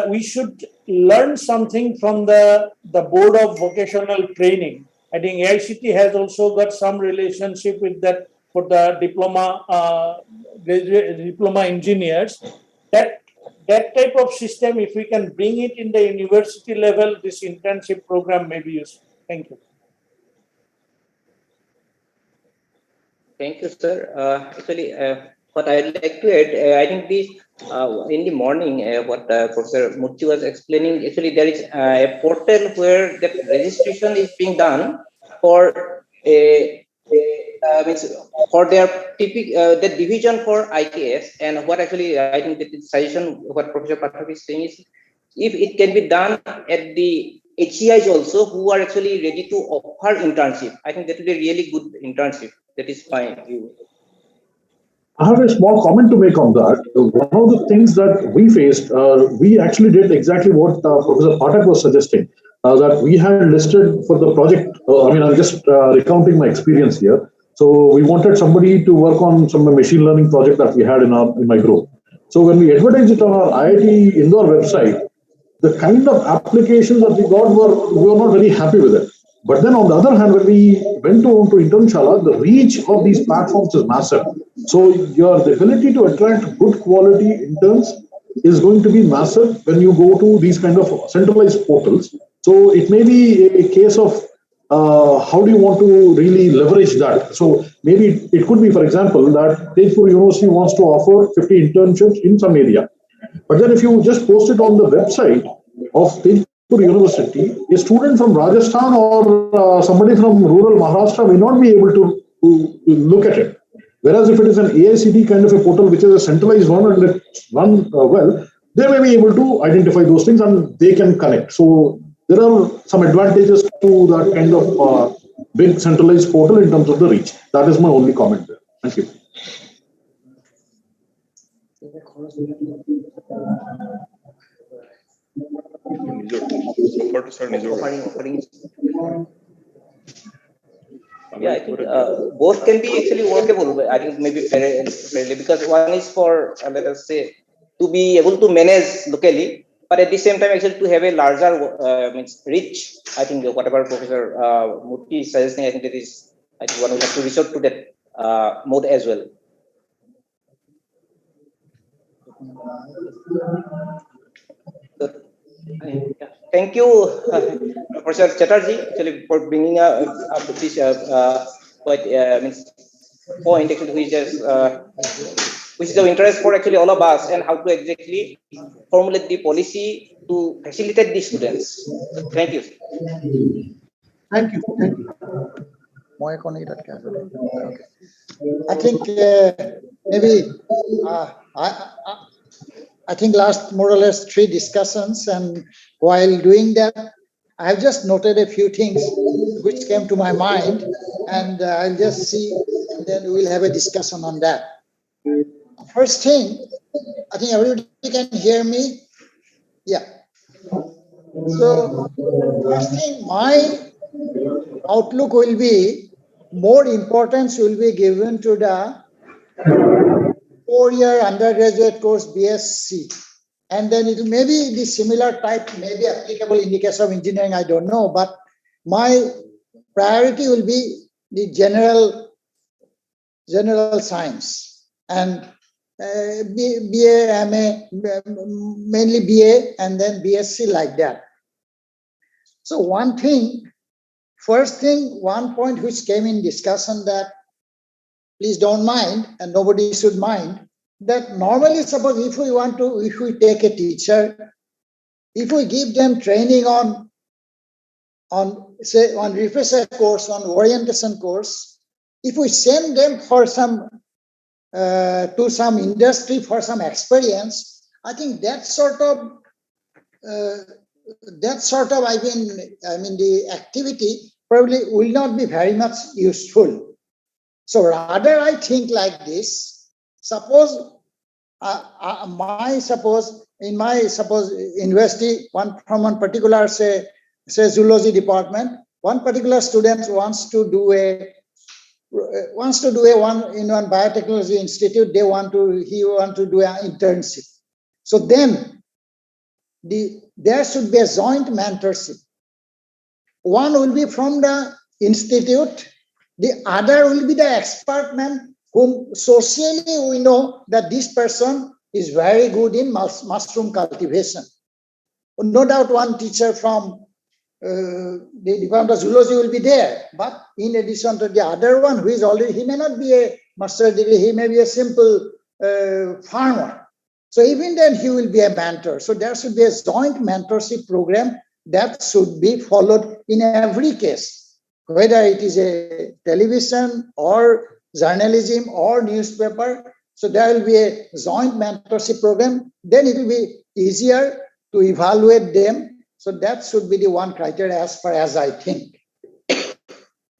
we should learn something from the Board of Vocational Training. I think AICT has also got some relationship with that for the diploma engineers. That type of system, if we can bring it in the university level, this internship program may be useful. Thank you. Thank you, sir. Actually, what I'd like to add, I think this in the morning, what Professor Murthy was explaining, actually there is a portal where the registration is being done for for their the division for IKS. And what actually I think the suggestion what Professor Pathak is saying is, if it can be done at the HEIs also, who are actually ready to offer internship, I think that will be a really good internship. That is fine. I have a small comment to make on that. One of the things that we faced, we actually did exactly what Professor Pathak was suggesting, that we had listed for the project. I'm just recounting my experience here. So we wanted somebody to work on some machine learning project that we had in my group. So when we advertised it on our IIT Indore website, the kind of applications that we got we were not very happy with it. But then on the other hand, when we went to Internshala, the reach of these platforms is massive. So the ability to attract good quality interns is going to be massive when you go to these kind of centralized portals. So it may be a case of how do you want to really leverage that? So maybe it could be, for example, that Tezpur University wants to offer 50 internships in some area. But then if you just post it on the website of Tezpur University, a student from Rajasthan or somebody from rural Maharashtra may not be able to look at it. Whereas if it is an AICT kind of a portal, which is a centralized one and it's run well, they may be able to identify those things and they can connect. So there are some advantages to that kind of big centralized portal in terms of the reach. That is my only comment there. Thank you. Yeah, I think both can be actually workable. I think maybe fairly, because one is for let us say to be able to manage locally, but at the same time actually to have a larger reach. I think whatever Professor Murthy is suggesting, I think that is, I think one would have to resort to that mode as well. So, thank you, Professor Chatterjee, actually for bringing up this quite point actually, which is of interest for actually all of us, and how to exactly formulate the policy to facilitate the students. Thank you. Thank you. Thank you. Okay. I think maybe I think last more or less 3 discussions, and while doing that, I have just noted a few things which came to my mind, and I'll just see, and then we'll have a discussion on that. First thing, I think everybody can hear me. Yeah. So first thing, my outlook will be more importance will be given to the 4-year undergraduate course BSc, and then it may be the similar type may be applicable in the case of engineering, I don't know, but my priority will be the general science and BA, MA, mainly BA and then BSc like that. So one point which came in discussion that please don't mind, and nobody should mind, that normally suppose if we take a teacher, if we give them training on refresher course, on orientation course, if we send them for some to some industry for some experience, I think that sort of the activity probably will not be very much useful. So rather, I think like this. Suppose in my university, from one particular say zoology department, one particular student wants to do one in one biotechnology institute. He want to do an internship. So then there should be a joint mentorship. One will be from the institute. The other will be the expert man whom socially we know that this person is very good in mushroom cultivation. No doubt one teacher from the Department of Zoology will be there, but in addition to the other one who is already, he may not be a master's degree, he may be a simple farmer. So even then he will be a mentor. So there should be a joint mentorship program that should be followed in every case. Whether it is a television or journalism or newspaper, so there will be a joint mentorship program, then it will be easier to evaluate them. So that should be the one criteria as far as I think.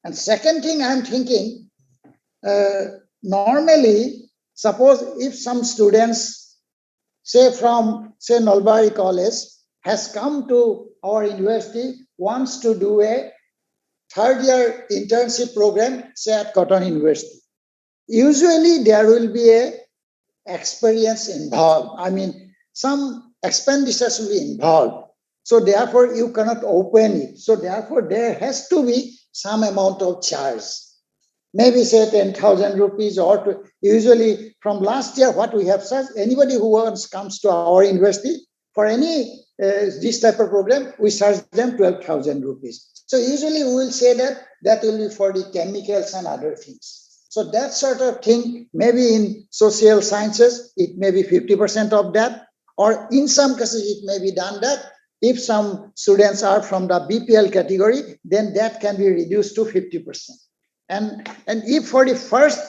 And second thing I'm thinking, normally, suppose if some students, say from Nalbari College, has come to our university, wants to do a 3rd-year internship program, say at Cotton University. Usually there will be a experience involved. I mean, some expenditures will be involved. So therefore you cannot open it. So therefore there has to be some amount of charge. Maybe say 10,000 rupees or usually from last year what we have said, anybody who comes to our university for any this type of program, we charge them 12,000 rupees. So usually we will say that will be for the chemicals and other things. So that sort of thing, maybe in social sciences, it may be 50% of that, or in some cases it may be done that if some students are from the BPL category, then that can be reduced to 50%. And if for the first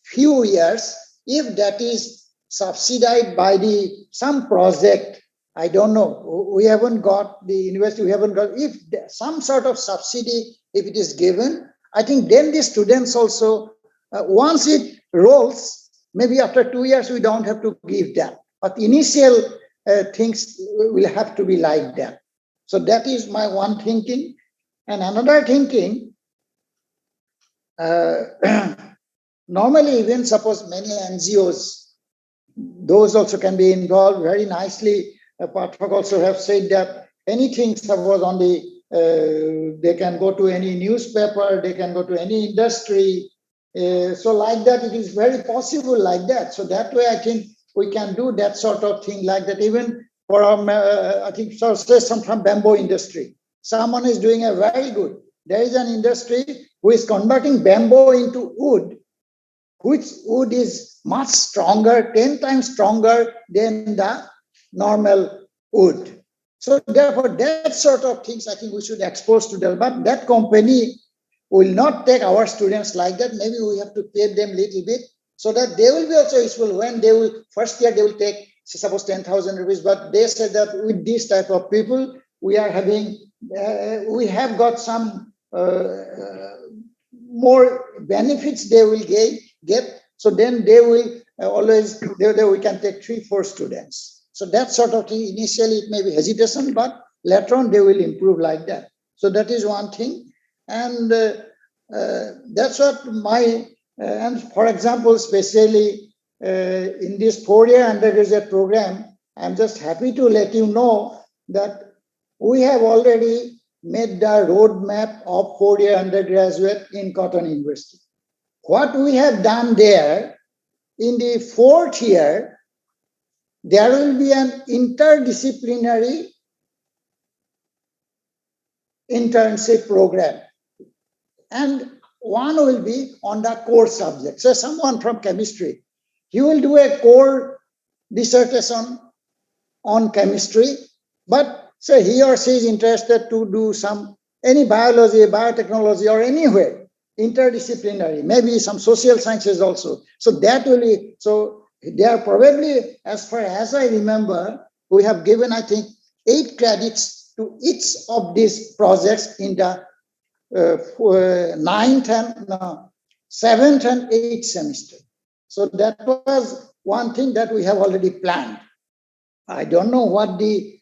few years, if that is subsidized by some project, I don't know, we haven't got the university, we haven't got, if some sort of subsidy, if it is given, I think then the students also, once it rolls, maybe after 2 years, we don't have to give that. But initial things will have to be like that. So that is my one thinking. And another thinking, normally even suppose many NGOs, those also can be involved very nicely. Pathak also have said that anything suppose on the, they can go to any newspaper, they can go to any industry. So like that, it is very possible like that. So that way I think we can do that sort of thing like that. Even for our, I think, so say some from bamboo industry. Someone is doing a very good. There is an industry who is converting bamboo into wood, which wood is much stronger, 10 times stronger than the normal wood. So therefore, that sort of things I think we should expose to them. But that company will not take our students like that. Maybe we have to pay them a little bit so that they will be also useful. When they will, first year they will take, suppose 10,000 rupees, but they said that with this type of people, we are having, we have got some more benefits they will get. So then they will always, we can take 3-4 students. So that sort of thing, initially it may be hesitation, but later on they will improve like that. So that is one thing. And that's what my, and for example, especially in this 4-year undergraduate program, I'm just happy to let you know that we have already made the roadmap of 4-year undergraduate in Cotton University. What we have done there, in the 4th year, there will be an interdisciplinary internship program. And one will be on the core subject. So someone from chemistry, he will do a core dissertation on chemistry, but say he or she is interested to do some, any biology, biotechnology, or anywhere, interdisciplinary, maybe some social sciences also. So that will be, so they are probably, as far as I remember, we have given, I think, 8 credits to each of these projects in the 7th and 8th semester. So that was one thing that we have already planned. I don't know what the,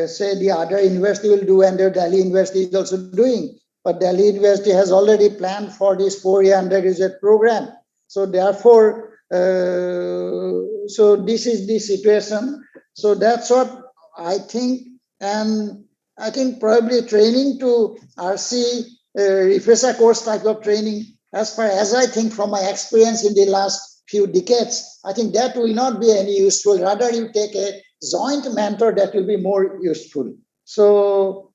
say the other university will do, and the Delhi University is also doing. But Delhi University has already planned for this 4-year undergraduate program. So therefore, so this is the situation. So that's what I think. And I think probably training to RC, refresher course type of training, as far as I think from my experience in the last few decades, I think that will not be any useful. Rather, you take a joint mentor, that will be more useful. So,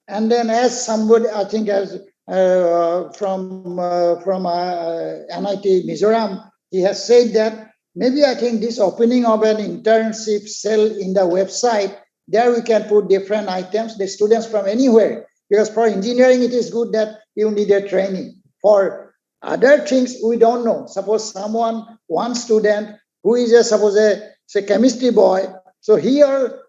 and then as somebody, I think as from NIT Mizoram, he has said that maybe I think this opening of an internship cell in the website, there we can put different items, the students from anywhere. Because for engineering, it is good that you need a training. For other things, we don't know. Suppose one student who is suppose a chemistry boy, so he or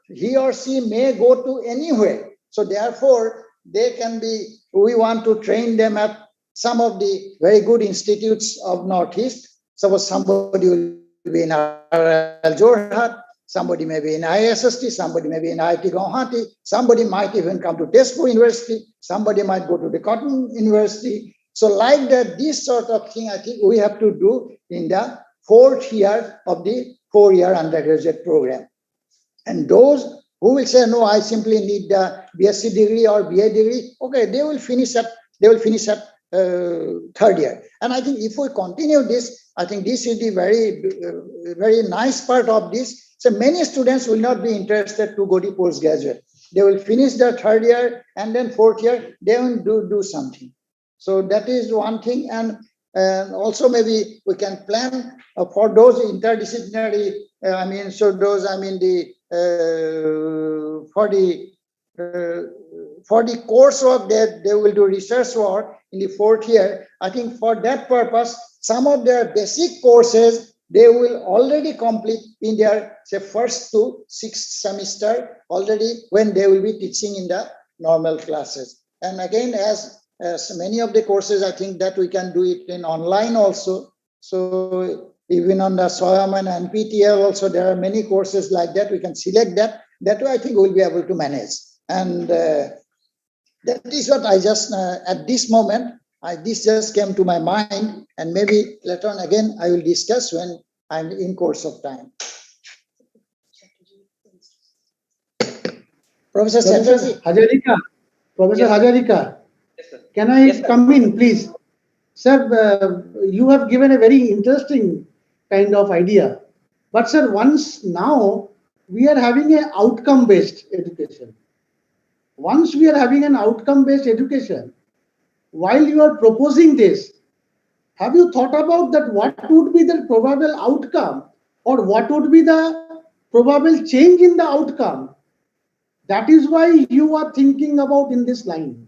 she may go to anywhere. So therefore, they can be, we want to train them at some of the very good institutes of Northeast. Suppose somebody will be in Jorhat, somebody may be in ISST, somebody may be in IIT Guwahati, somebody might even come to Tezpur University, somebody might go to the Cotton University. So like that, this sort of thing, I think we have to do in the 4th year of the 4-year undergraduate program. And those who will say, no, I simply need the BSc degree or BA degree, okay, they will finish at 3rd year. And I think if we continue this, I think this is the very nice part of this. So many students will not be interested to go to postgraduate. They will finish their 3rd year, and then 4th year, they will do something. So that is one thing. And also maybe we can plan for those interdisciplinary, for the coursework that they will do research work in the 4th year, I think for that purpose, some of their basic courses, they will already complete in their, say, 1st to 6th semester already when they will be teaching in the normal classes. And again, as many of the courses, I think that we can do it in online also. So even on the SWAYAM and NPTEL also, there are many courses like that. We can select that. That way, I think we'll be able to manage. And that is what I just, at this moment, This just came to my mind, and maybe later on again I will discuss when I'm in course of time. Professor Chatterjee. Hajarika, Professor Yes, Hajarika, Yes, sir. can I Yes, sir. come in, please? Sir, you have given a very interesting kind of idea. But sir, once now we are having an outcome-based education. Once we are having an outcome-based education, while you are proposing this, have you thought about that what would be the probable outcome or what would be the probable change in the outcome? That is why you are thinking about in this line.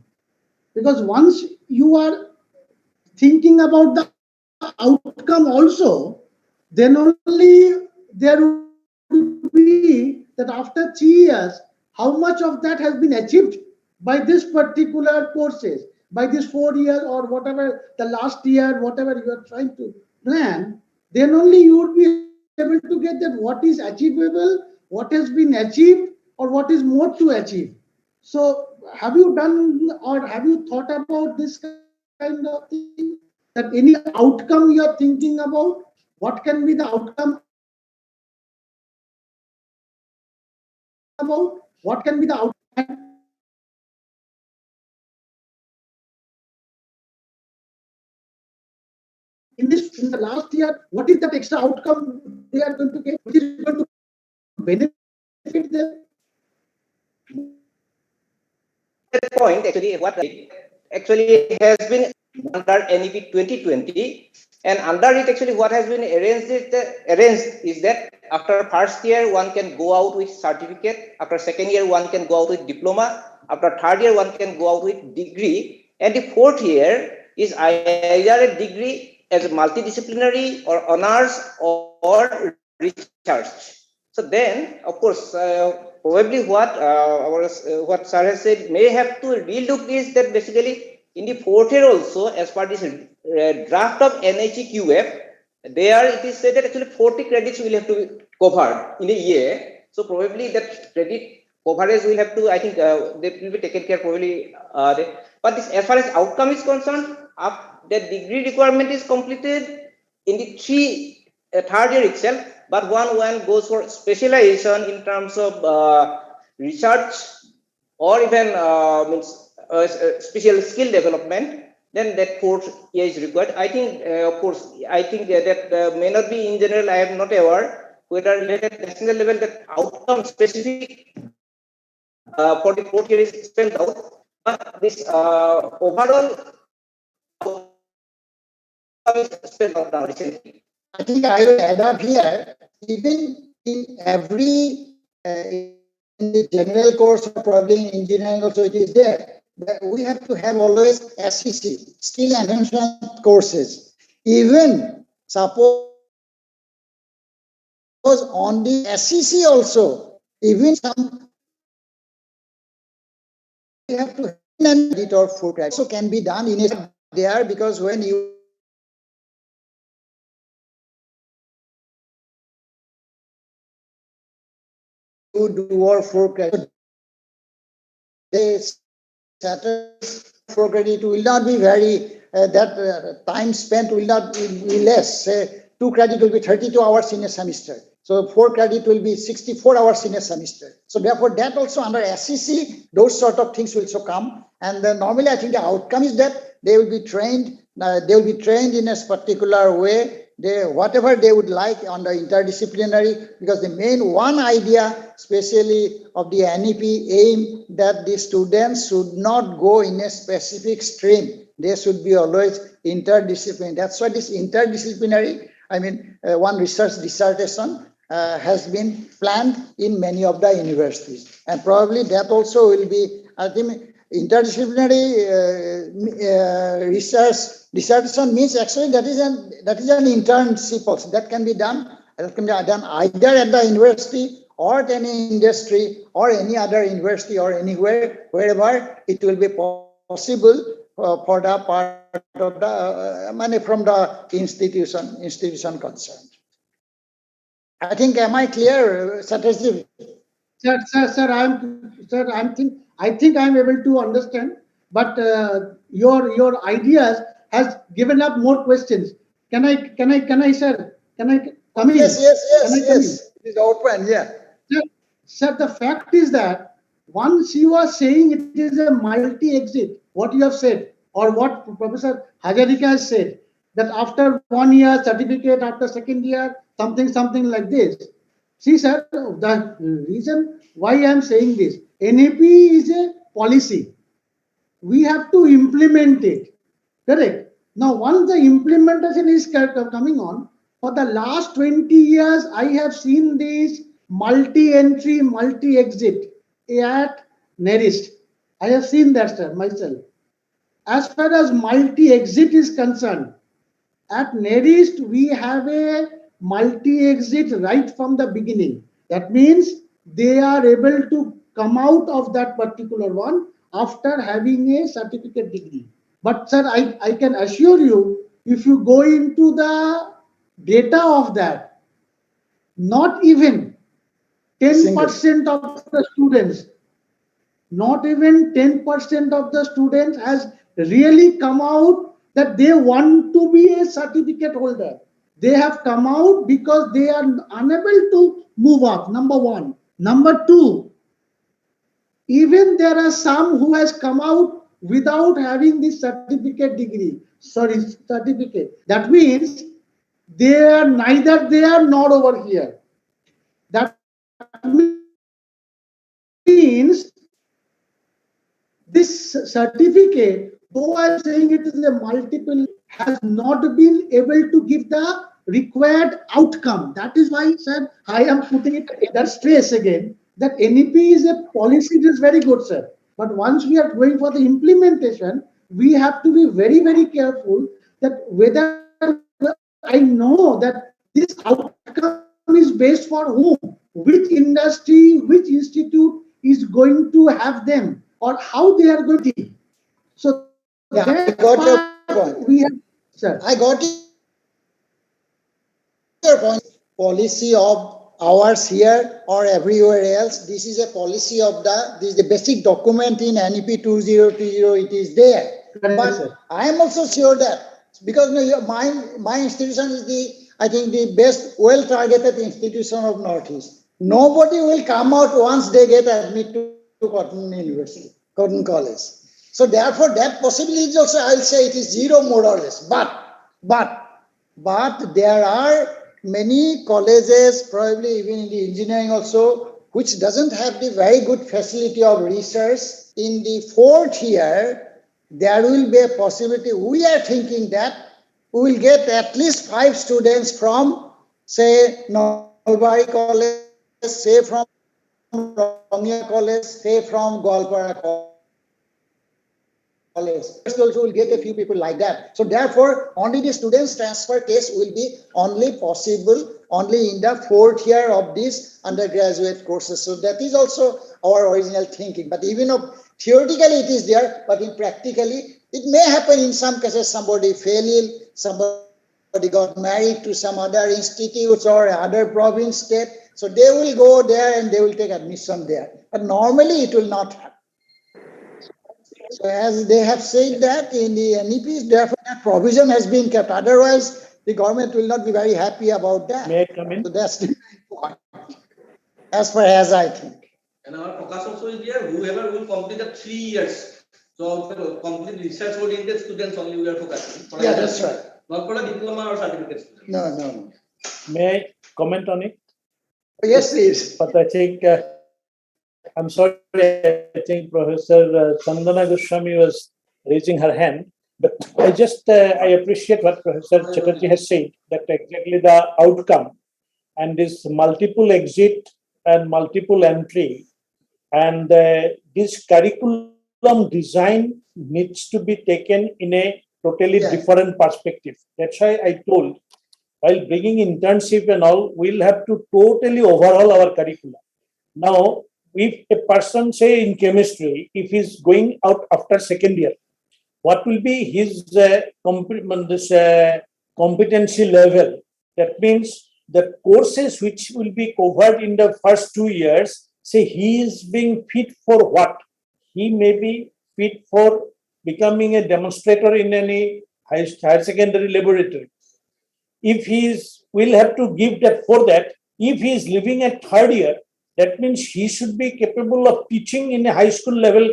Because once you are thinking about the outcome also, then only there would be that after 3 years, how much of that has been achieved by this particular courses, by this 4 years or whatever, the last year, whatever you are trying to plan, then only you would be able to get that what is achievable, what has been achieved, or what is more to achieve. So have you done or have you thought about this kind of thing? That any outcome you are thinking about, what can be the outcome about, what can be the outcome in the last year, what is that extra outcome they are going to get, which is going to benefit them? That point, actually, what actually has been under NEP 2020, and under it, actually, what has been arranged is that after first year, one can go out with certificate. After second year, one can go out with diploma. After third year, one can go out with degree. And the fourth year is either a degree as a multidisciplinary or honors or research. So then, of course, probably what sir has said may have to relook is that basically in the fourth year also, as per this draft of NHEQF, there it is said that actually 40 credits will have to be covered in a year. So probably that credit coverage will have to, I think, they will be taken care probably. But this, as far as outcome is concerned, the degree requirement is completed in the third year itself. But one goes for specialization in terms of research or even special skill development, then that fourth year is required. I think, of course, I think that may not be in general. I am not aware whether at national level that outcome specific for the fourth year is spelled out. But this overall outcome is spelled out now recently. I think I will add up here, even in every, in the general course, or probably in engineering also it is there, that we have to have always SEC, skill enhancement courses. Even suppose on the SEC also, even some, we have to edit or full credit. So can be done in a there, because when you do or for credit, this for credit will not be very, time spent will not be less. Say 2 credit will be 32 hours in a semester. So 4 credit will be 64 hours in a semester. So therefore that also under SEC, those sort of things will also come. And then normally I think the outcome is that they will be trained in a particular way. Whatever they would like on the interdisciplinary, because the main one idea, especially of the NEP aim, that the students should not go in a specific stream. They should be always interdisciplinary. That's why this interdisciplinary, I mean, one research dissertation has been planned in many of the universities. And probably that also will be, I think, interdisciplinary research dissertation means actually that is an internship also. That can be done either at the university or at any industry or any other university or anywhere, wherever it will be possible for the part of the money from the institution concerned. I think, am I clear, Chatterjee? Sir, I think I'm able to understand. but your ideas has given up more questions. Can I, sir? Can I come in? Yes, yes, Can I yes, come in? yes. It is open, yeah. Sir, the fact is that once you are saying it is a multi-exit, what you have said, or what Professor Hazarika has said, that after 1 year certificate, after second year, something like this. See, sir, the reason why I am saying this, NAP is a policy. We have to implement it. Correct. Now, once the implementation is coming on, for the last 20 years, I have seen this multi-entry, multi-exit at NERIST. I have seen that, sir, myself. As far as multi-exit is concerned, at NERIST, we have a multi-exit right from the beginning. That means they are able to come out of that particular one after having a certificate degree. But sir, I can assure you, if you go into the data of that, not even 10% of the students, not even 10% of the students has really come out that they want to be a certificate holder. They have come out because they are unable to move up, number one. Number two, even there are some who has come out without having this certificate. That means they are neither there nor over here. That means this certificate, though I am saying it is a multiple, has not been able to give the required outcome. That is why, sir, I am putting it that stress again, that NEP is a policy, it is very good, sir. But once we are going for the implementation, we have to be very, very careful that whether I know that this outcome is based for whom, which industry, which institute is going to have them, or how they are going to. So yeah, that I got your point. We have, sir. I got your point. Policy of ours here or everywhere else. This is a policy of this is the basic document in NEP 2020. It is there. But I am also sure that because my institution is I think the best well-targeted institution of Northeast. Nobody will come out once they get admitted to Cotton University, Cotton College. So therefore, that possibility is also, I'll say it is zero more or less. But there are many colleges, probably even in the engineering also, which doesn't have the very good facility of research. In the fourth year, there will be a possibility. We are thinking that we will get at least 5 students from, say, Nalbari College, say from Romia College, say from Goalpara College. Also will get a few people like that. So therefore, only the students transfer case will be only possible only in the 4th year of these undergraduate courses. So that is also our original thinking. But even if theoretically it is there, but in practically, it may happen in some cases somebody failed, somebody got married to some other institutes or other province state. So they will go there and they will take admission there. But normally it will not happen. So as they have said that in the NEPs, therefore that provision has been kept. Otherwise, the government will not be very happy about that. May I come in? So that's the point, as far as I think. And our focus also is there, whoever will complete the 3 years. So complete research oriented students only we are focusing. Yeah, that's right. Not for a diploma or certificate student. No. May I comment on it? Yes, please. But I think, I'm sorry, I think Professor Chandana Goswami was raising her hand. But I appreciate what Professor Chatterjee has said, that exactly the outcome and this multiple exit and multiple entry and this curriculum design needs to be taken in a totally different perspective. That's why I told, while bringing internship and all, we'll have to totally overhaul our curriculum. Now, if a person, say in chemistry, if he's going out after second year, what will be his competency level? That means the courses which will be covered in the first 2 years, say he is being fit for what? He may be fit for becoming a demonstrator in any higher secondary laboratory. If we'll have to give that for that. If he is living at third year, that means he should be capable of teaching in a high school level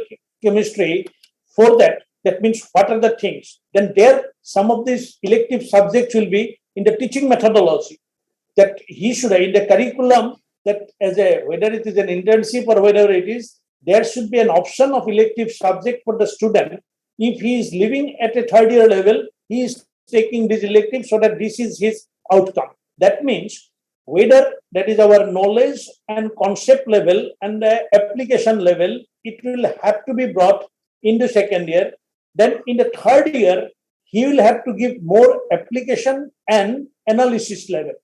chemistry. For that, that means what are the things? Then some of these elective subjects will be in the teaching methodology that he should, in the curriculum, that whether it is an internship or whether it is, there should be an option of elective subject for the student. If he is living at a third year level, he is taking this elective so that this is his outcome. That means whether that is our knowledge and concept level and the application level, it will have to be brought in the second year. Then in the third year, he will have to give more application and analysis level.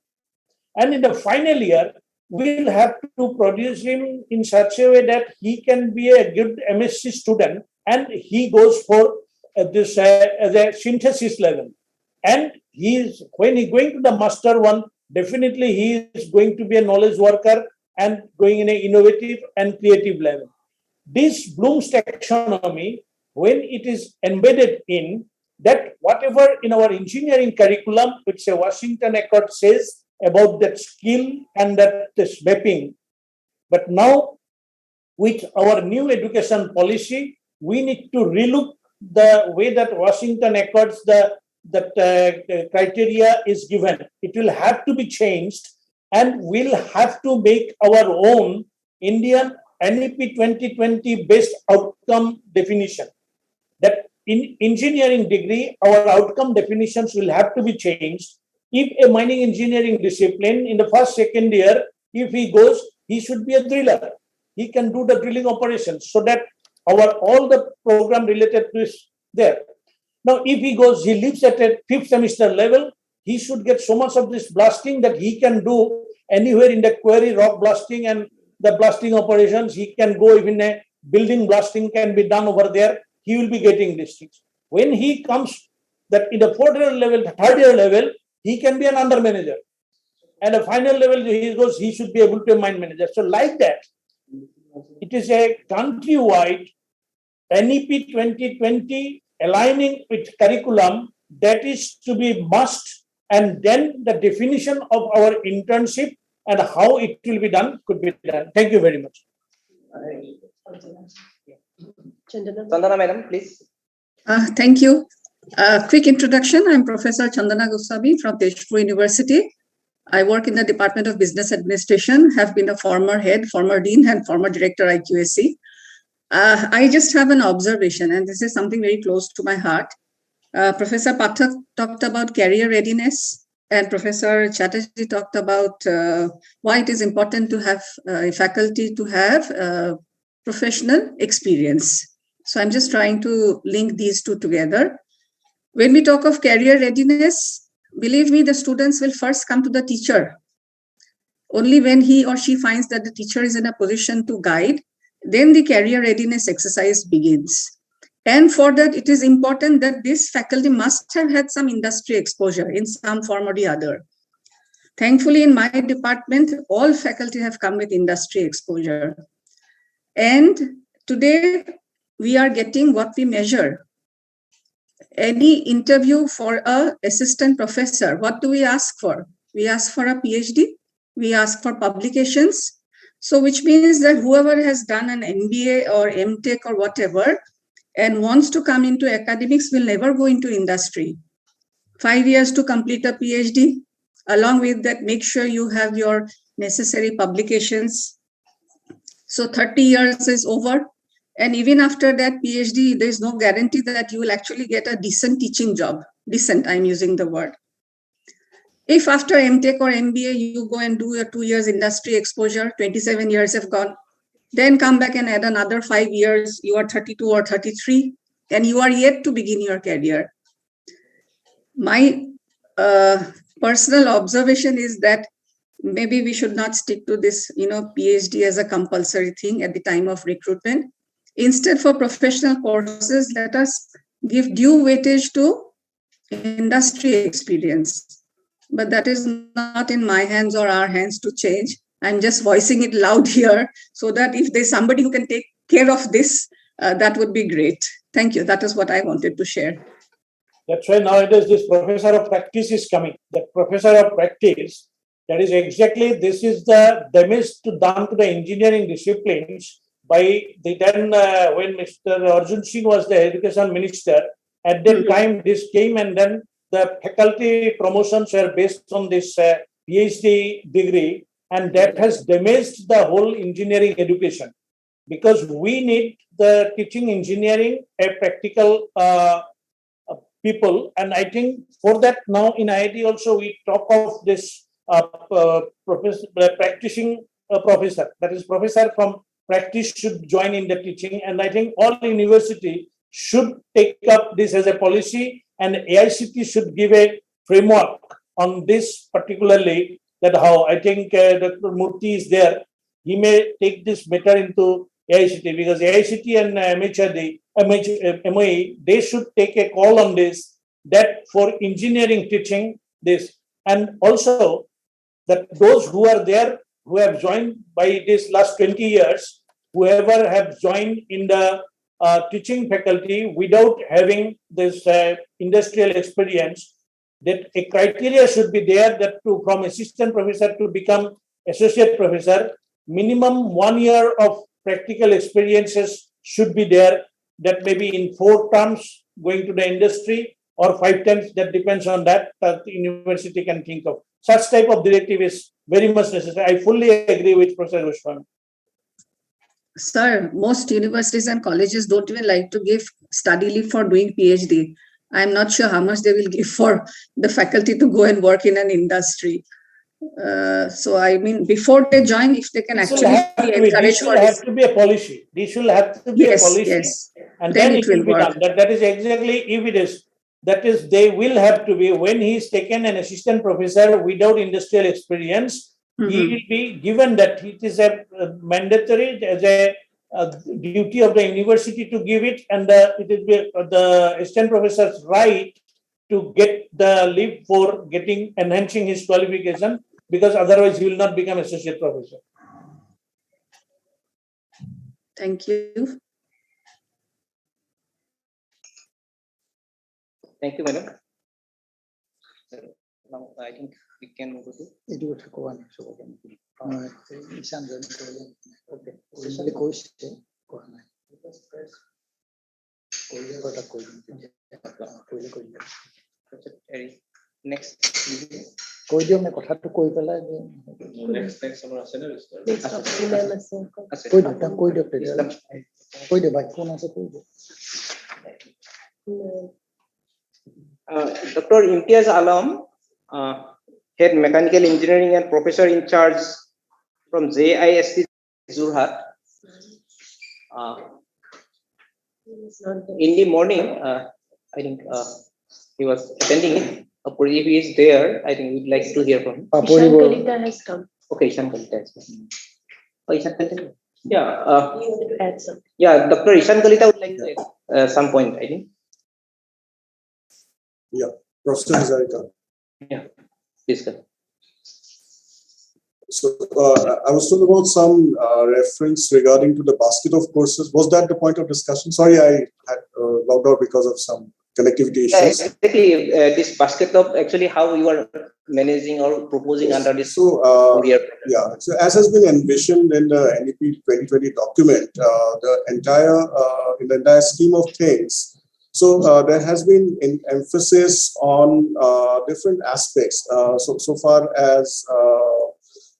And in the final year, we will have to produce him in such a way that he can be a good MSc student and he goes for this as a synthesis level. And when he going to the master one, definitely he is going to be a knowledge worker and going in an innovative and creative level. This Bloom's taxonomy, when it is embedded in that, whatever in our engineering curriculum, which a Washington Accord says about that skill and that this mapping. But now, with our new education policy, we need to relook the way that Washington Accords, that criteria is given. It will have to be changed, and we'll have to make our own Indian NEP 2020 based outcome definition. That in engineering degree, our outcome definitions will have to be changed. If a mining engineering discipline in the first, second year, if he goes, he should be a driller. He can do the drilling operations so that all the program related to is there. Now, if he goes, he lives at a 5th semester level, he should get so much of this blasting that he can do anywhere in the quarry, rock blasting and the blasting operations. He can go, even a building blasting can be done over there. He will be getting these things. When he comes that in the 4th year level, 3rd year level, he can be an under manager. And the final level, he should be able to be a mine manager. So like that, it is a countrywide NEP 2020 aligning with curriculum that is to be must, and then the definition of our internship and how it will be done could be done. Thank you very much. Chandana madam, please. Thank you. Quick introduction. I'm Professor Chandana Goswami from Tezpur University. I work in the Department of Business Administration, have been a former head, former dean, and former director IQAC. I just have an observation, and this is something very close to my heart. Professor Pathak talked about career readiness, and Professor Chatterjee talked about why it is important to have faculty to have professional experience. So I'm just trying to link these two together. When we talk of career readiness, believe me, the students will first come to the teacher. Only when he or she finds that the teacher is in a position to guide, then the career readiness exercise begins. And for that, it is important that this faculty must have had some industry exposure in some form or the other. Thankfully, in my department, all faculty have come with industry exposure. And today, we are getting what we measure. Any interview for an assistant professor, what do we ask for? We ask for a PhD, we ask for publications. So which means that whoever has done an MBA or MTech or whatever and wants to come into academics will never go into industry. 5 years to complete a PhD. Along with that, make sure you have your necessary publications. So 30 years is over. And even after that PhD, there is no guarantee that you will actually get a decent teaching job. Decent, I'm using the word. If after MTech or MBA, you go and do your 2 years industry exposure, 27 years have gone, then come back and add another 5 years, you are 32 or 33, and you are yet to begin your career. My personal observation is that maybe we should not stick to this, PhD as a compulsory thing at the time of recruitment. Instead, for professional courses, let us give due weightage to industry experience. But that is not in my hands or our hands to change. I'm just voicing it loud here so that if there's somebody who can take care of this, that would be great. Thank you. That is what I wanted to share. That's why nowadays this professor of practice is coming. That professor of practice, that is exactly, this is the damage done to the engineering disciplines by the then when Mr. Arjun Singh was the education minister. At that time, this came, and then the faculty promotions were based on this PhD degree, and that has damaged the whole engineering education, because we need the teaching engineering a practical people. And I think for that now in IIT also we talk of this practicing professor, that is professor from practice should join in the teaching. And I think all university should take up this as a policy, and AICT should give a framework on this particularly, that how I think Dr. Murthy is there, he may take this matter into AICT, because AICT and MOE, they should take a call on this, that for engineering teaching this. And also that those who are there, who have joined by this last 20 years, whoever have joined in the teaching faculty without having this industrial experience, that a criteria should be there that from assistant professor to become associate professor, minimum 1 year of practical experiences should be there, that maybe in 4 terms going to the industry or 5 terms, that depends on that the university can think of. Such type of directive is very much necessary. I fully agree with Professor Goswami. Sir, most universities and colleges don't even like to give study leave for doing PhD. I'm not sure how much they will give for the faculty to go and work in an industry. So I mean, before they join, if they can actually encourage for this, have to be a policy. This will have to be a policy, yes. And then it will be done. That is exactly, if it is, that is, they will have to be, when he is taken an assistant professor without industrial experience, he will be given that it is a mandatory as a duty of the university to give it, and it will be the assistant professor's right to get the leave for enhancing his qualification, because otherwise he will not become associate professor. Thank you. Thank you, madam. Now I think we can go to. Next. Dr. Imtiaz Alam, head mechanical engineering and professor in charge from JIST Zurhat. In the morning, I think he was attending it. If he is there, I think we'd like to hear from him. Ishan Kalita has come. Okay, Ishan Kalita has come. Oh, Ishan Kalita. Yeah. You wanted to add something. Yeah, Dr. Ishan Kalita would like to add some point, I think. Yeah, Professor Hazarika. Yeah, please go. So I was told about some reference regarding to the basket of courses. Was that the point of discussion? Sorry, I had logged out because of some connectivity issues. Yeah, exactly. This basket of actually how you are managing or proposing under this. So yeah, so as has been envisioned in the NEP 2020 document, the entire scheme of things. So there has been an emphasis on different aspects so far as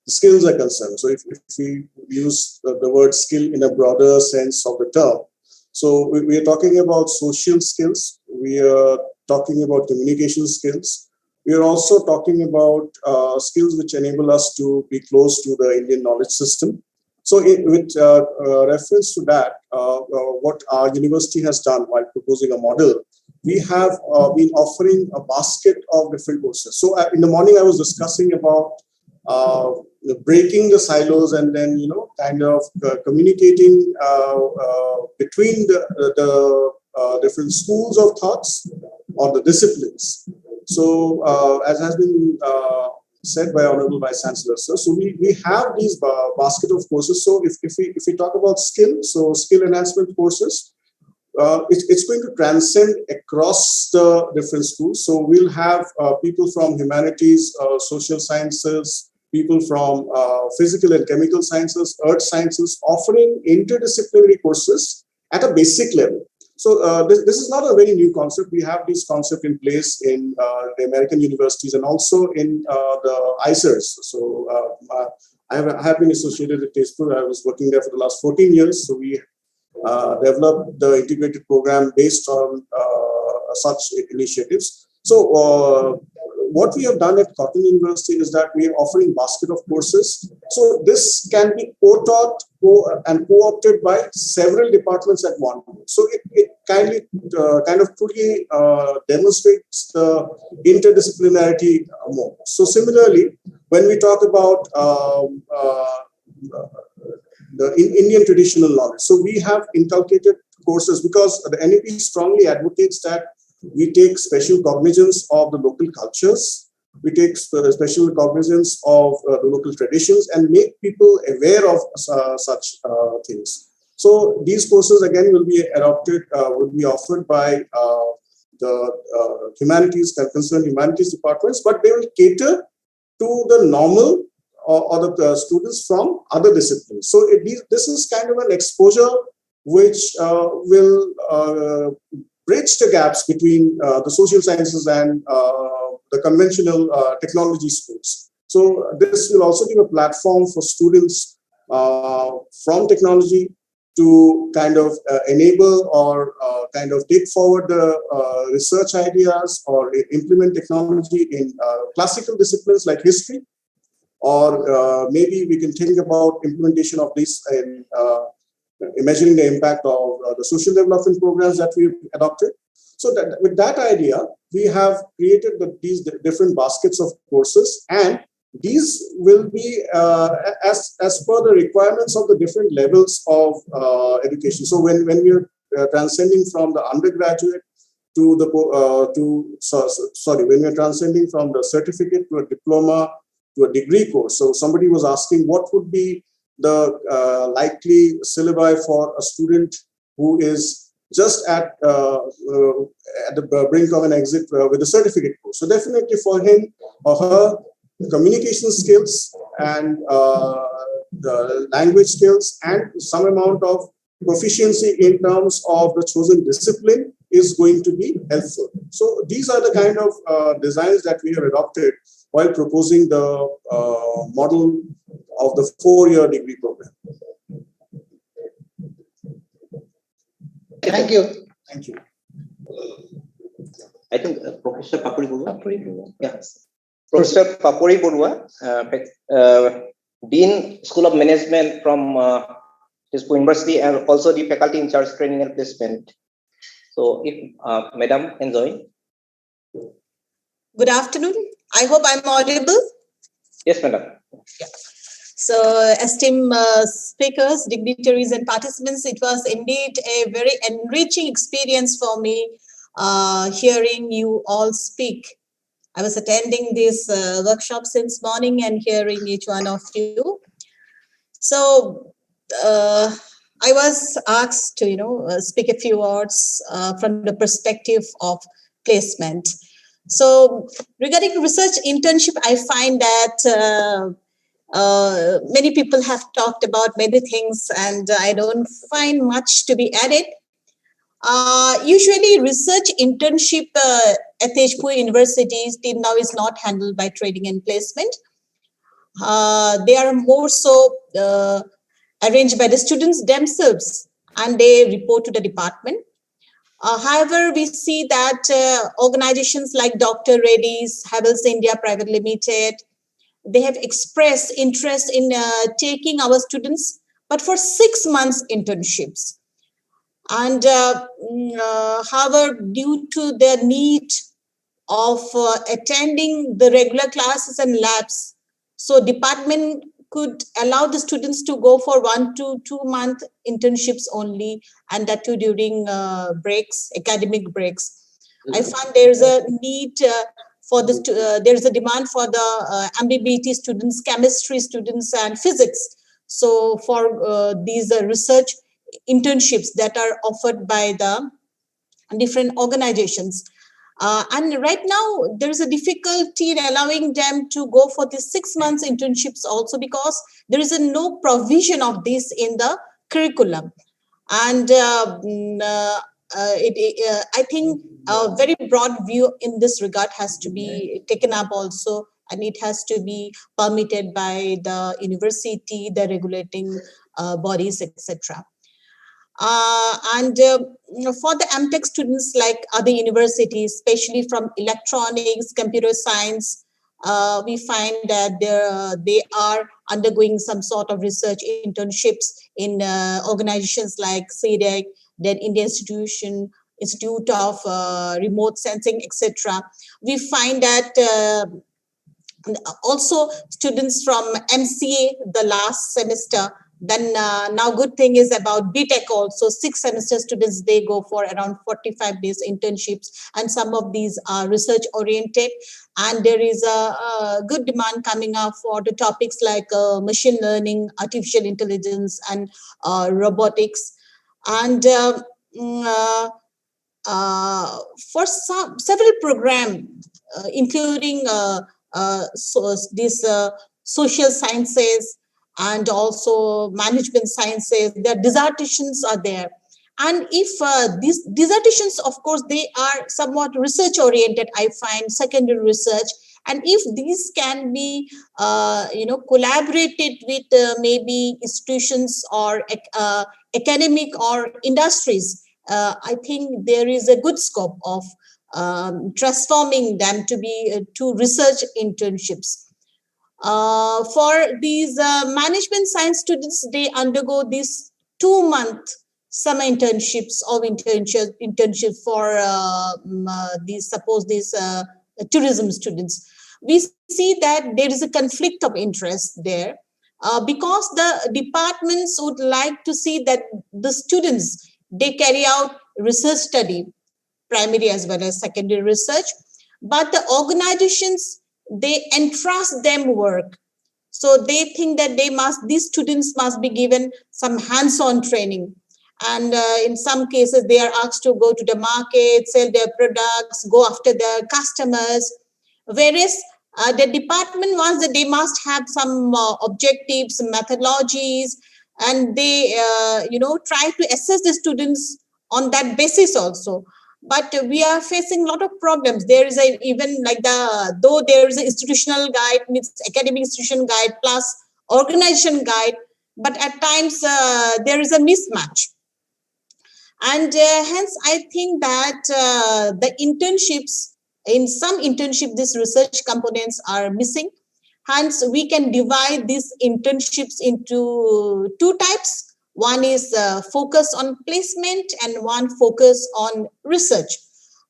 skills are concerned. So if we use the word skill in a broader sense of the term, so we are talking about social skills, we are talking about communication skills, we are also talking about skills which enable us to be close to the Indian knowledge system. So with reference to that, what our university has done while proposing a model, we have been offering a basket of different courses. So in the morning I was discussing about breaking the silos and then kind of communicating between the different schools of thoughts or the disciplines. So as has been said by Honorable Vice Chancellor, sir, so we have these basket of courses. So if we talk about skill, so skill enhancement courses, it's going to transcend across the different schools. So we'll have people from humanities, social sciences, people from physical and chemical sciences, earth sciences, offering interdisciplinary courses at a basic level. So this is not a very new concept. We have this concept in place in the American universities and also in the ICERs. So I have been associated with Tezpur. I was working there for the last 14 years. So we developed the integrated program based on such initiatives. So what we have done at Cotton University is that we are offering basket of courses. So this can be co-taught and co-opted by several departments at one time. So it kind of truly demonstrates the interdisciplinarity more. So similarly, when we talk about the Indian traditional knowledge, so we have inculcated courses because the NEP strongly advocates that we take special cognizance of the local cultures, we take special cognizance of the local traditions and make people aware of such things. So these courses again will be adopted, will be offered by the concerned humanities departments, but they will cater to the normal or the students from other disciplines. So this is kind of an exposure which will bridge the gaps between the social sciences and the conventional technology schools. So this will also give a platform for students from technology to kind of enable or kind of take forward the research ideas or implement technology in classical disciplines like history, or maybe we can think about implementation of this in measuring the impact of the social development programs that we've adopted. So that with that idea, we have created these different baskets of courses, and these will be as per the requirements of the different levels of education. So when we're transcending from the undergraduate to the when we're transcending from the certificate to a diploma to a degree course. So somebody was asking what would be the likely syllabi for a student who is just at the brink of an exit with a certificate course. So definitely for him or her, communication skills and the language skills and some amount of proficiency in terms of the chosen discipline is going to be helpful. So these are the kind of designs that we have adopted while proposing the model of the 4-year degree program. Thank you. Thank you. I think Professor Papuri Borua. Yes. Professor Papuri Borua, Dean School of Management from Tezpur University, and also the faculty in charge training and placement. So if Madam can join. Good afternoon. I hope I'm audible. Yes, Madam. Yeah. So, esteemed speakers, dignitaries, and participants, it was indeed a very enriching experience for me hearing you all speak. I was attending this workshop since morning and hearing each one of you. So, I was asked to, speak a few words from the perspective of placement. So, regarding research internship, I find that many people have talked about many things, and I don't find much to be added. Usually, research internship at Tezpur University till now is not handled by training and placement. They are more so arranged by the students themselves, and they report to the department. However, we see that organizations like Dr. Reddy's, Havels India Private Limited, they have expressed interest in taking our students, but for 6 months internships. And however, due to the need of attending the regular classes and labs, so department could allow the students to go for 1 to 2 month internships only, and that too during breaks, academic breaks. I find there's a need for this. There's a demand for the MBBT students, chemistry students, and physics. So for these research internships that are offered by the different organizations. And right now, there is a difficulty in allowing them to go for the 6 months internships also, because there is no provision of this in the curriculum. And I think a very broad view in this regard has to be taken up also, and it has to be permitted by the university, the regulating bodies, etc. And for the MTech students like other universities, especially from electronics, computer science, we find that they are undergoing some sort of research internships in organizations like CDEC, then Indian Institute of Remote Sensing, etc. We find that also students from MCA the last semester. Then now good thing is about BTech also, 6 semester students, they go for around 45 days internships, and some of these are research oriented, and there is a good demand coming up for the topics like machine learning, artificial intelligence, and robotics. And for several programs, including social sciences and also management sciences, their dissertations are there. And if these dissertations, of course, they are somewhat research oriented, I find, secondary research. And if these can be, collaborated with maybe institutions or academic or industries, I think there is a good scope of transforming them to be to research internships. For these management science students, they undergo these 2-month summer internships or internship for these tourism students. We see that there is a conflict of interest there because the departments would like to see that the students, they carry out research study, primary as well as secondary research, but the organizations, they entrust them work. So they think that these students must be given some hands-on training. And in some cases, they are asked to go to the market, sell their products, go after their customers. Whereas the department wants that they must have some objectives, methodologies, and they, try to assess the students on that basis also. But we are facing a lot of problems. There is though there is an institutional guide, means academic institution guide plus organization guide, but at times there is a mismatch. And hence, I think that the internships, in some internship, these research components are missing. Hence, we can divide these internships into 2 types. One is focus on placement and one focus on research.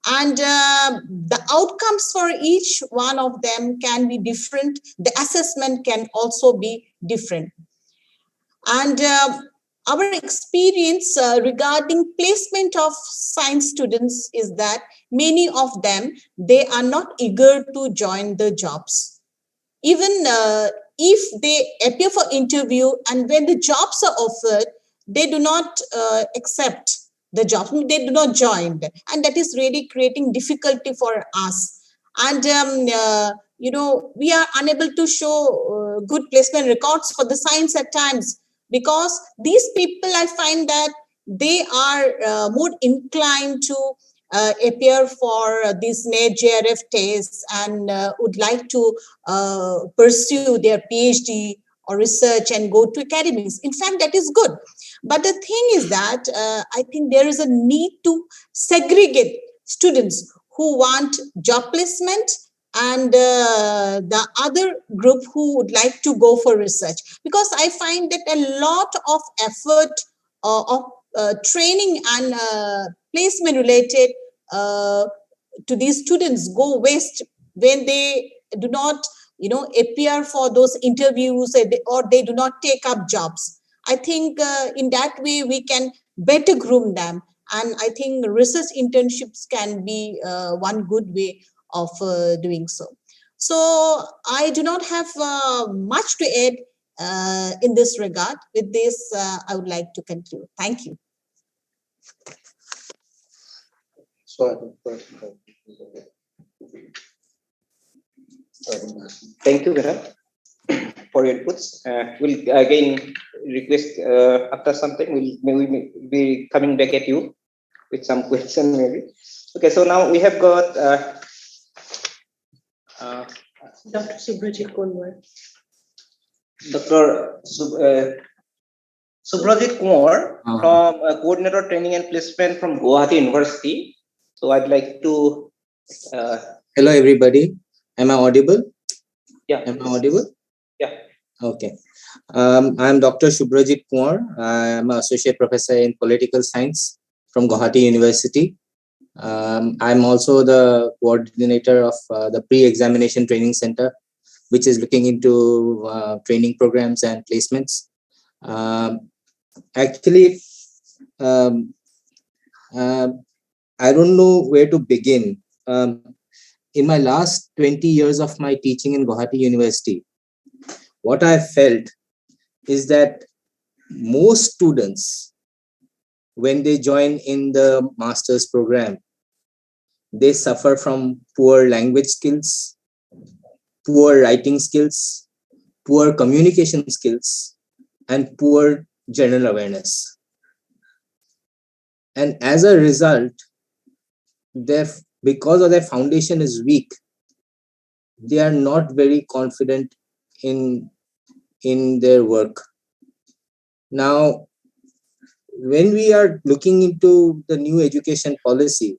And the outcomes for each one of them can be different. The assessment can also be different. And our experience regarding placement of science students is that many of them, they are not eager to join the jobs. Even if they appear for interview and when the jobs are offered, they do not accept the job, they do not join. And that is really creating difficulty for us. And, we are unable to show good placement records for the science at times, because these people, I find that they are more inclined to appear for these NET JRF tests and would like to pursue their PhD or research and go to academies. In fact, that is good. But the thing is that I think there is a need to segregate students who want job placement and the other group who would like to go for research. Because I find that a lot of effort of training and placement related to these students go waste when they do not, appear for those interviews or they do not take up jobs. I think in that way we can better groom them, and I think research internships can be one good way of doing so. So I do not have much to add in this regard. With this, I would like to conclude. Thank you. Thank you, Vera, for your inputs. We'll again request after something, we'll be coming back at you with some question maybe. Okay, so now we have got Dr. Subrajit Kumar. Dr. Subrajit Kumar from Coordinator Training and Placement from Guwahati University. So I'd like to. Hello, everybody. Am I audible? Yeah. Am I audible? Yeah. Okay. I'm Dr. Subrajit Kumar. I'm an associate professor in political science from Guwahati University. I'm also the coordinator of the pre-examination training center, which is looking into training programs and placements. Actually, I don't know where to begin. In my last 20 years of my teaching in Guwahati University, what I felt is that most students, when they join in the master's program, they suffer from poor language skills, poor writing skills, poor communication skills, and poor general awareness. And as a result, because of their foundation is weak, they are not very confident in their work. Now, when we are looking into the new education policy,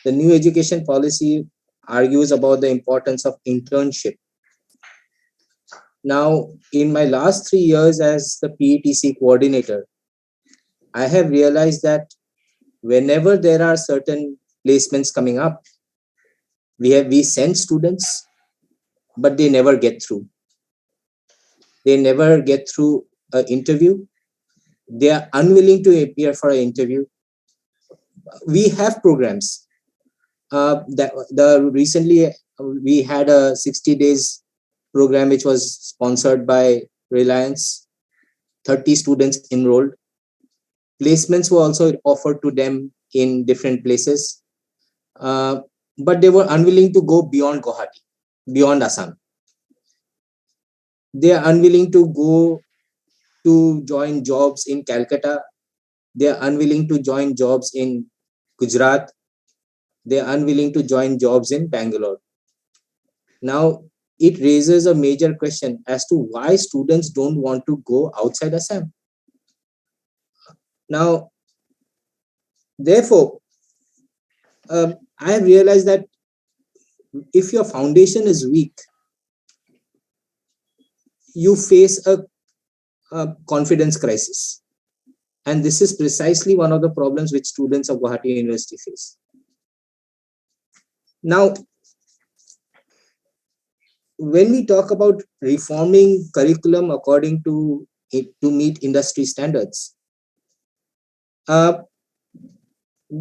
the new education policy argues about the importance of internship. Now, in my last 3 years as the PETC coordinator, I have realized that whenever there are certain placements coming up, we send students, but they never get through. They never get through an interview. They are unwilling to appear for an interview. We have programs. Recently we had a 60 days program which was sponsored by Reliance. 30 students enrolled. Placements were also offered to them in different places, but they were unwilling to go beyond Guwahati, beyond Assam. They are unwilling to go to join jobs in Calcutta. They are unwilling to join jobs in Gujarat. They are unwilling to join jobs in Bangalore. Now, it raises a major question as to why students don't want to go outside Assam. Now, therefore, I have realized that if your foundation is weak, you face a confidence crisis. And this is precisely one of the problems which students of Guwahati University face. Now, when we talk about reforming curriculum according to meet industry standards,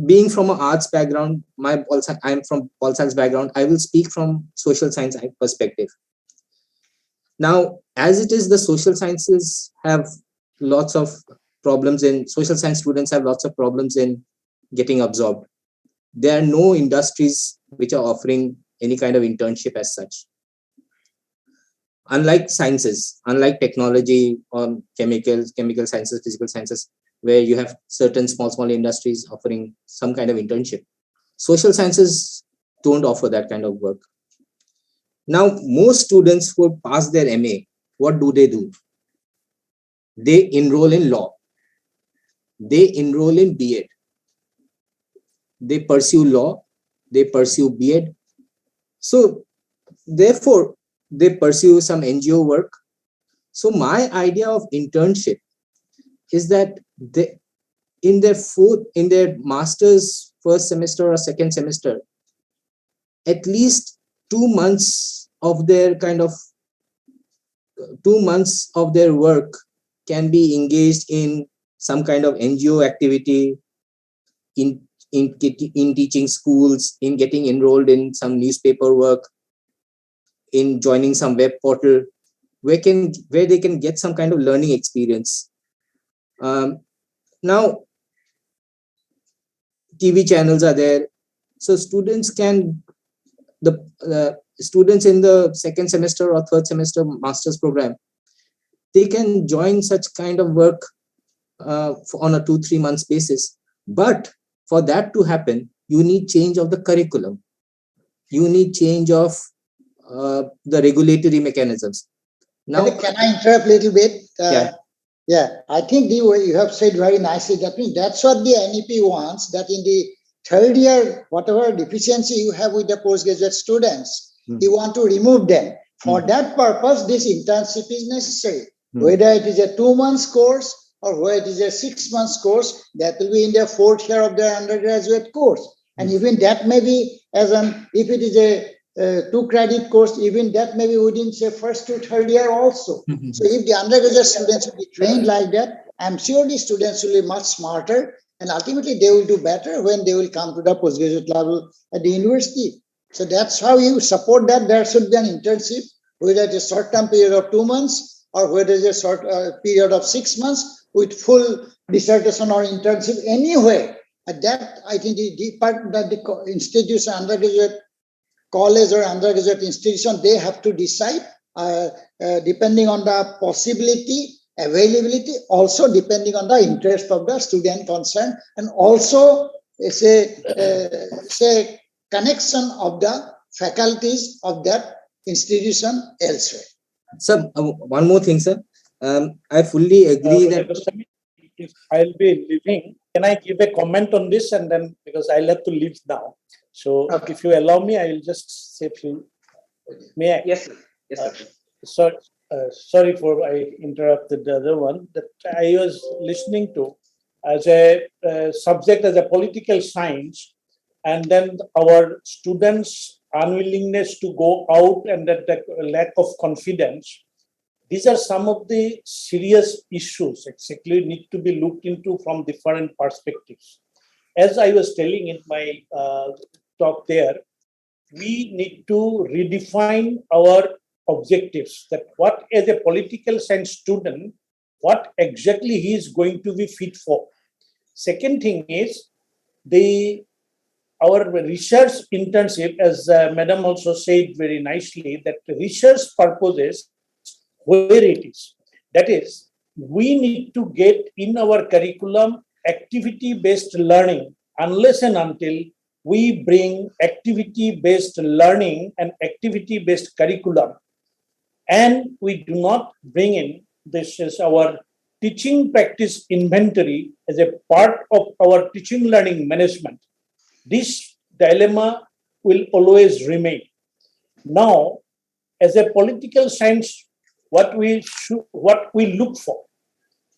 being from an arts background, I'm from Pol Science background, I will speak from social science perspective. Now, as it is, the social sciences have lots of problems in, social science students have lots of problems in getting absorbed. There are no industries which are offering any kind of internship as such. Unlike sciences, unlike technology or chemical sciences, physical sciences, where you have certain small industries offering some kind of internship, social sciences don't offer that kind of work. Now, most students who pass their MA, what do? They enroll in law. They enroll in B.Ed. They pursue law. They pursue B.Ed. So, therefore, they pursue some NGO work. So, my idea of internship is that in their master's first semester or second semester, at least 2 months of their 2 months of their work can be engaged in some kind of NGO activity, in teaching schools, in getting enrolled in some newspaper work, in joining some web portal. where they can get some kind of learning experience. Now, TV channels are there, so students can, the students in the second semester or third semester master's program, they can join such kind of work on a 2-3 months basis. But for that to happen, you need change of the curriculum. You need change of the regulatory mechanisms. Now, can I interrupt a little bit? Yeah. I think you have said very nicely. That means that's what the NEP wants, that in the third year, whatever deficiency you have with the postgraduate students, you want to remove them. For that purpose, this internship is necessary. Whether it is a 2 months course or whether it is a 6 months course, that will be in their fourth year of their undergraduate course. And even that may be, if it is a 2-credit course, even that may be within, say, first to third year also. So if the undergraduate students will be trained like that, I'm sure the students will be much smarter, and ultimately they will do better when they will come to the postgraduate level at the university. So that's how you support that. There should be an internship, whether it's a short-term period of 2 months or whether it's a short period of 6 months with full dissertation or internship anywhere. At that, I think the institution, undergraduate college or undergraduate institution, they have to decide depending on the possibility, availability, also depending on the interest of the student concerned, and also say connection of the faculties of that institution elsewhere. Sir, one more thing, sir. I fully agree that if I'll be leaving, can I give a comment on this, and then because I'll have to leave now. So if you allow me, I will just say a few. May I? Yes, sir. Sorry for I interrupted the other one that I was listening to as a subject as a political science, and then our students' unwillingness to go out and that lack of confidence. These are some of the serious issues exactly need to be looked into from different perspectives. As I was telling in my talk there, we need to redefine our objectives, that what as a political science student, what exactly he is going to be fit for. Second thing is our research internship, as Madam also said very nicely, that research purposes where it is. That is, we need to get in our curriculum activity-based learning unless and until we bring activity-based learning and activity-based curriculum. And we do not bring in this as our teaching practice inventory as a part of our teaching learning management. This dilemma will always remain. Now, as a political science, what we look for,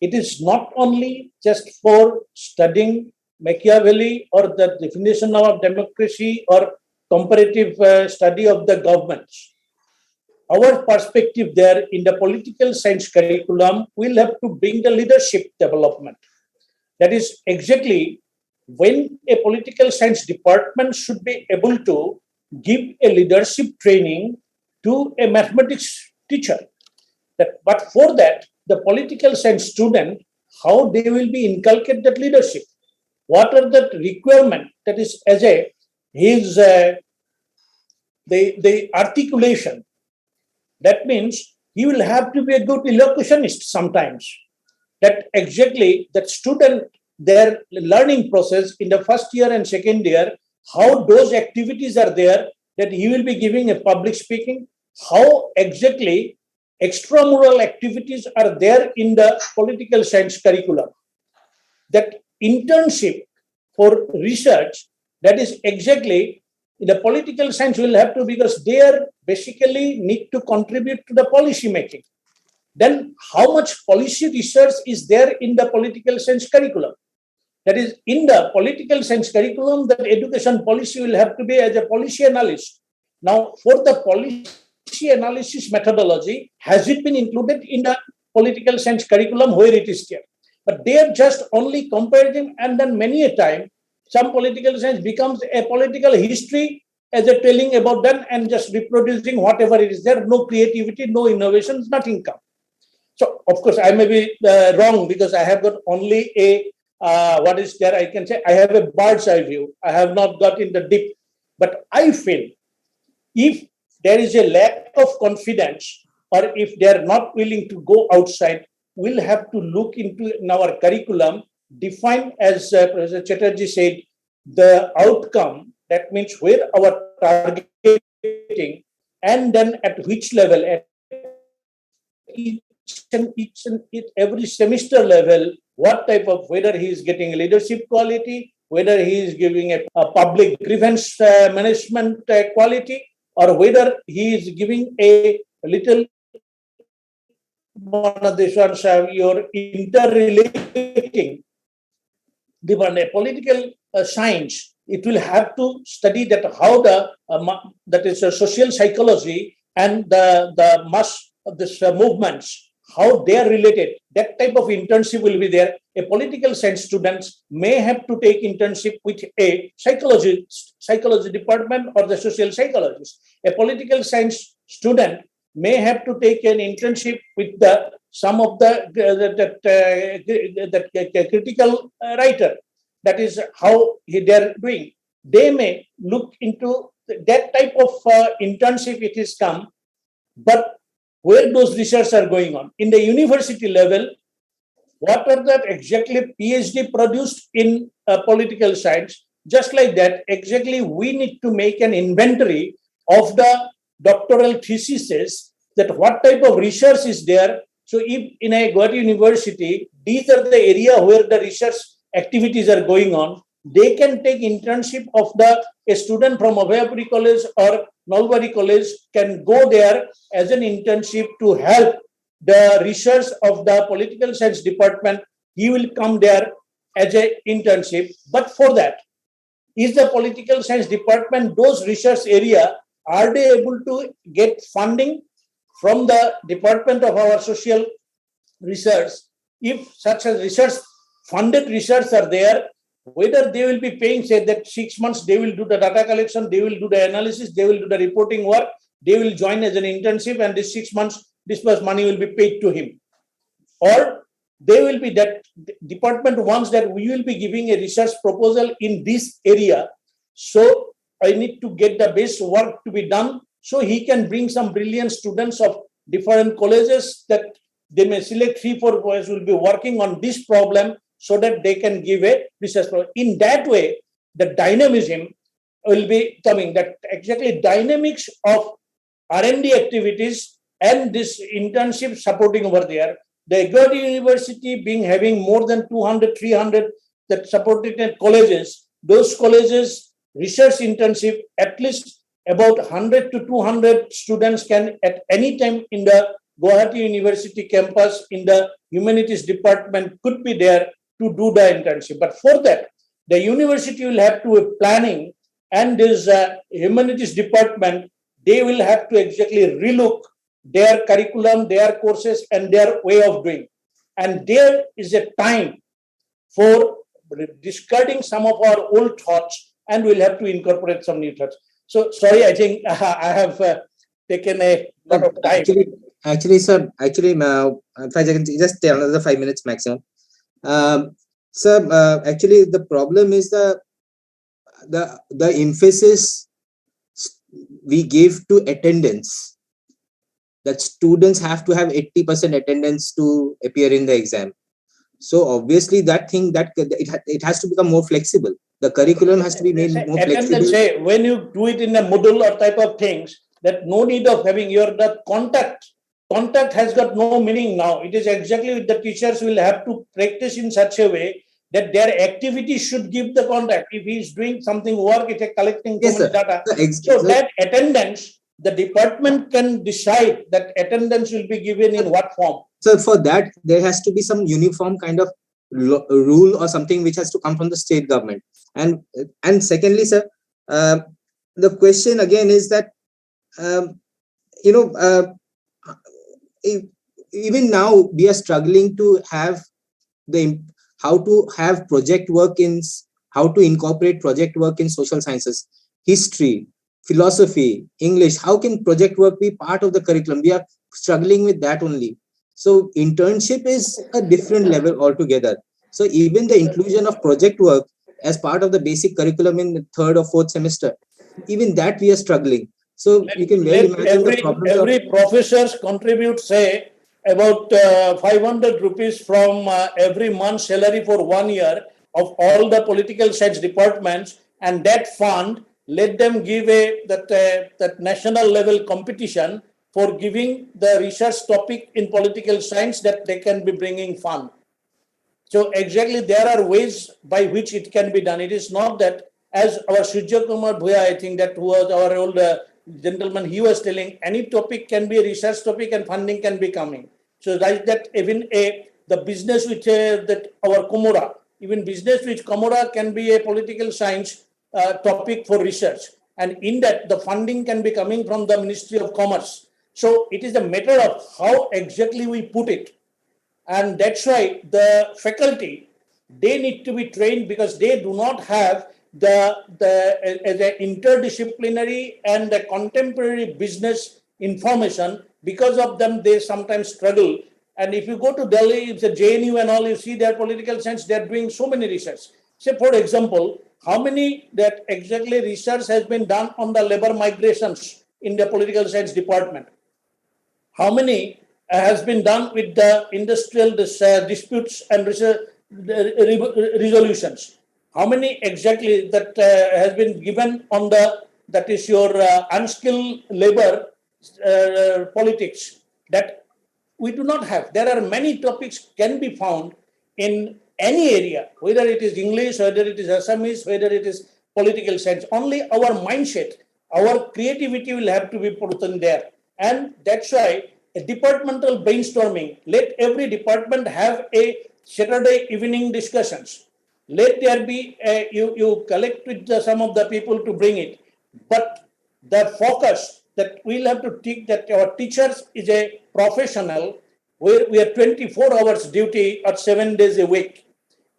it is not only just for studying Machiavelli or the definition of democracy or comparative study of the governments. Our perspective there in the political science curriculum will have to bring the leadership development. That is exactly when a political science department should be able to give a leadership training to a mathematics teacher. But for that, the political science student, how they will be inculcated that leadership? What are the requirements? That is, as the articulation. That means he will have to be a good elocutionist sometimes. That exactly that student, their learning process in the first year and second year, how those activities are there, that he will be giving a public speaking, how exactly extramural activities are there in the political science curriculum. That internship for research, that is exactly the political science will have to, because they are basically need to contribute to the policy making. Then how much policy research is there in the political science curriculum? That is, in the political science curriculum, that education policy will have to be as a policy analyst. Now, for the policy analysis methodology, has it been included in the political science curriculum where it is there? But they are just only comparing, and then many a time, some political science becomes a political history as a telling about them and just reproducing whatever it is there. No creativity, no innovations, nothing come. So, of course, I may be wrong because I have got only a, what is there, I can say, I have a bird's eye view. I have not got in the deep. But I feel if there is a lack of confidence or if they are not willing to go outside, we'll have to look into in our curriculum, define, as Professor Chatterjee said, the outcome, that means where our targeting, and then at which level, at every semester level, what type of, whether he is getting leadership quality, whether he is giving a public grievance management quality, or whether he is giving a little one of these ones, your interrelating, the political science, it will have to study that how the that is social psychology and the mass of this movements, how they are related. That type of internship will be there. A political science students may have to take internship with a psychology department or the social psychologist. A political science student may have to take an internship with the some of the critical writer. That is how they are doing. They may look into that type of internship. It is come, but where those research are going on in the university level, what are the exactly PhD produced in political science? Just like that, exactly we need to make an inventory of the doctoral theses, that what type of research is there. So if in a Guraga University, these are the area where the research activities are going on, they can take internship of a student from Abhayapuri College or Nalbari College can go there as an internship to help the research of the political science department. He will come there as an internship. But for that, is the political science department, those research area, are they able to get funding from the Department of our social research? If such as research, funded research are there, whether they will be paying, say that 6 months, they will do the data collection, they will do the analysis, they will do the reporting work, they will join as an internship, and this 6 months, this much money will be paid to him. Or they will be that department wants that we will be giving a research proposal in this area. So I need to get the best work to be done. So he can bring some brilliant students of different colleges that they may select 3-4 boys will be working on this problem so that they can give a research proposal. In that way, the dynamism will be coming, that exactly dynamics of R&D activities and this internship supporting over there. The Guraga University being having more than 200, 300 that supported colleges, those colleges research internship, at least about 100 to 200 students can at any time in the Guraga University campus in the humanities department could be there to do the internship. But for that, the university will have to be planning, and this humanities department, they will have to exactly relook their curriculum, their courses, and their way of doing. And there is a time for discarding some of our old thoughts, and we'll have to incorporate some new thoughts. So, sorry, I think I have taken a lot of time. Actually, sir, if I can just tell another 5 minutes maximum. Sir, actually, the problem is the emphasis we give to attendance. That students have to have 80% attendance to appear in the exam. So obviously, that thing that it has to become more flexible. The curriculum has to be made more flexible. Say, when you do it in a Moodle or type of things, that no need of having the contact. Contact has got no meaning now. It is exactly the teachers will have to practice in such a way that their activity should give the contact. If he is doing something work, it's collecting data. So that attendance, the department can decide that attendance will be given in what form. So for that, there has to be some uniform kind of rule or something which has to come from the state government. And secondly, sir, the question again is that, even now we are struggling to have how to have project work how to incorporate project work in social sciences, history, philosophy, English. How can project work be part of the curriculum? We are struggling with that only. So internship is a different level altogether. So even the inclusion of project work as part of the basic curriculum in the 3rd or 4th semester, even that we are struggling. So you can well imagine the problems. Every professors contribute, say, about 500 rupees from every month's salary for 1 year of all the political science departments, and that fund, let them give that national level competition for giving the research topic in political science that they can be bringing fund. So exactly there are ways by which it can be done. It is not that, as our Surya Kumar Bhuya, I think that was our old gentleman, he was telling any topic can be a research topic and funding can be coming. So like that, even the business which that our Kumura, even business which Kumura can be a political science topic for research. And in that, the funding can be coming from the Ministry of Commerce. So it is a matter of how exactly we put it. And that's why the faculty, they need to be trained because they do not have the interdisciplinary and the contemporary business information. Because of them, they sometimes struggle. And if you go to Delhi, it's a JNU and all, you see their political science, they're doing so many research. Say, for example, how many that exactly research has been done on the labor migrations in the political science department? How many has been done with the industrial disputes and resolutions? How many exactly that has been given on that is your unskilled labor politics that we do not have. There are many topics can be found in any area, whether it is English, whether it is Assamese, whether it is political science. Only our mindset, our creativity will have to be put in there. And that's why a departmental brainstorming, let every department have a Saturday evening discussions. Let there be, you collect with some of the people to bring it. But the focus that we'll have to take that our teachers is a professional where we are 24 hours duty or 7 days a week.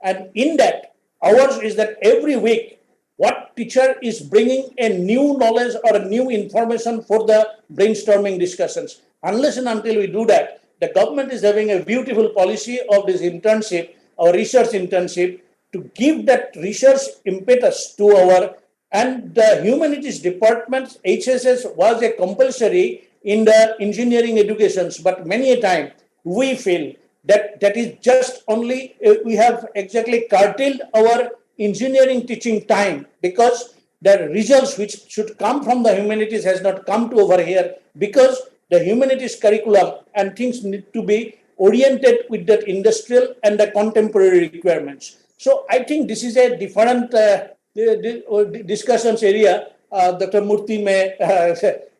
And in that, ours is that every week, what teacher is bringing a new knowledge or a new information for the brainstorming discussions. Unless and until we do that, the government is having a beautiful policy of this internship, our research internship, to give that research impetus to our, and the humanities departments, HSS was a compulsory in the engineering educations, but many a time we feel that that is just only, we have exactly curtailed our engineering teaching time because the results which should come from the humanities has not come to over here because the humanities curriculum and things need to be oriented with that industrial and the contemporary requirements. So I think this is a different discussions area. Dr. Murthy may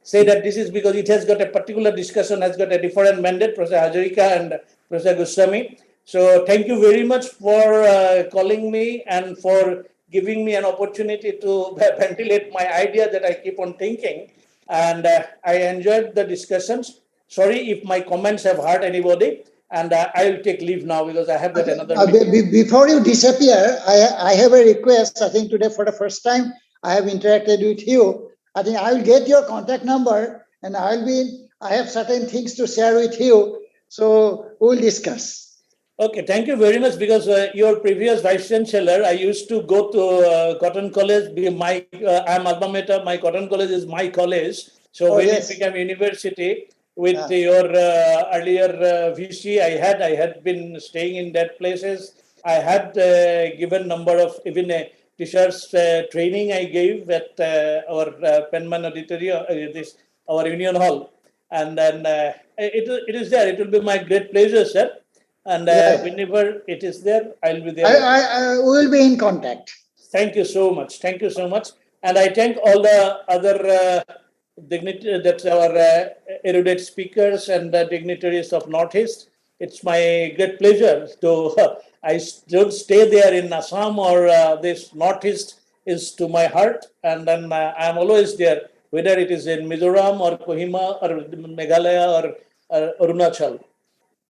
say that this is because it has got a particular discussion, has got a different mandate, Professor Hazarika and Professor Goswami. So thank you very much for calling me and for giving me an opportunity to ventilate my idea that I keep on thinking. And I enjoyed the discussions. Sorry if my comments have hurt anybody. And I will take leave now because I have got another meeting. Before you disappear, I have a request. I think today for the first time I have interacted with you. I think I will get your contact number and I have certain things to share with you. So we'll discuss. Okay, thank you very much because your previous Vice Chancellor, I used to go to Cotton College. I'm alma mater, my Cotton College is my college. So when it became university, with your earlier VC, I had been staying in that places. I had given number of even teachers training I gave at our Penman Auditorium, our Union Hall. And then it is there. It will be my great pleasure, sir. And whenever it is there, I'll be there. I will be in contact. Thank you so much. Thank you so much. And I thank all the other dignitaries, that's our erudite speakers and dignitaries of Northeast. It's my great pleasure to, I don't stay there in Assam or this Northeast is to my heart. And then I'm always there, whether it is in Mizoram or Kohima or Meghalaya or Arunachal.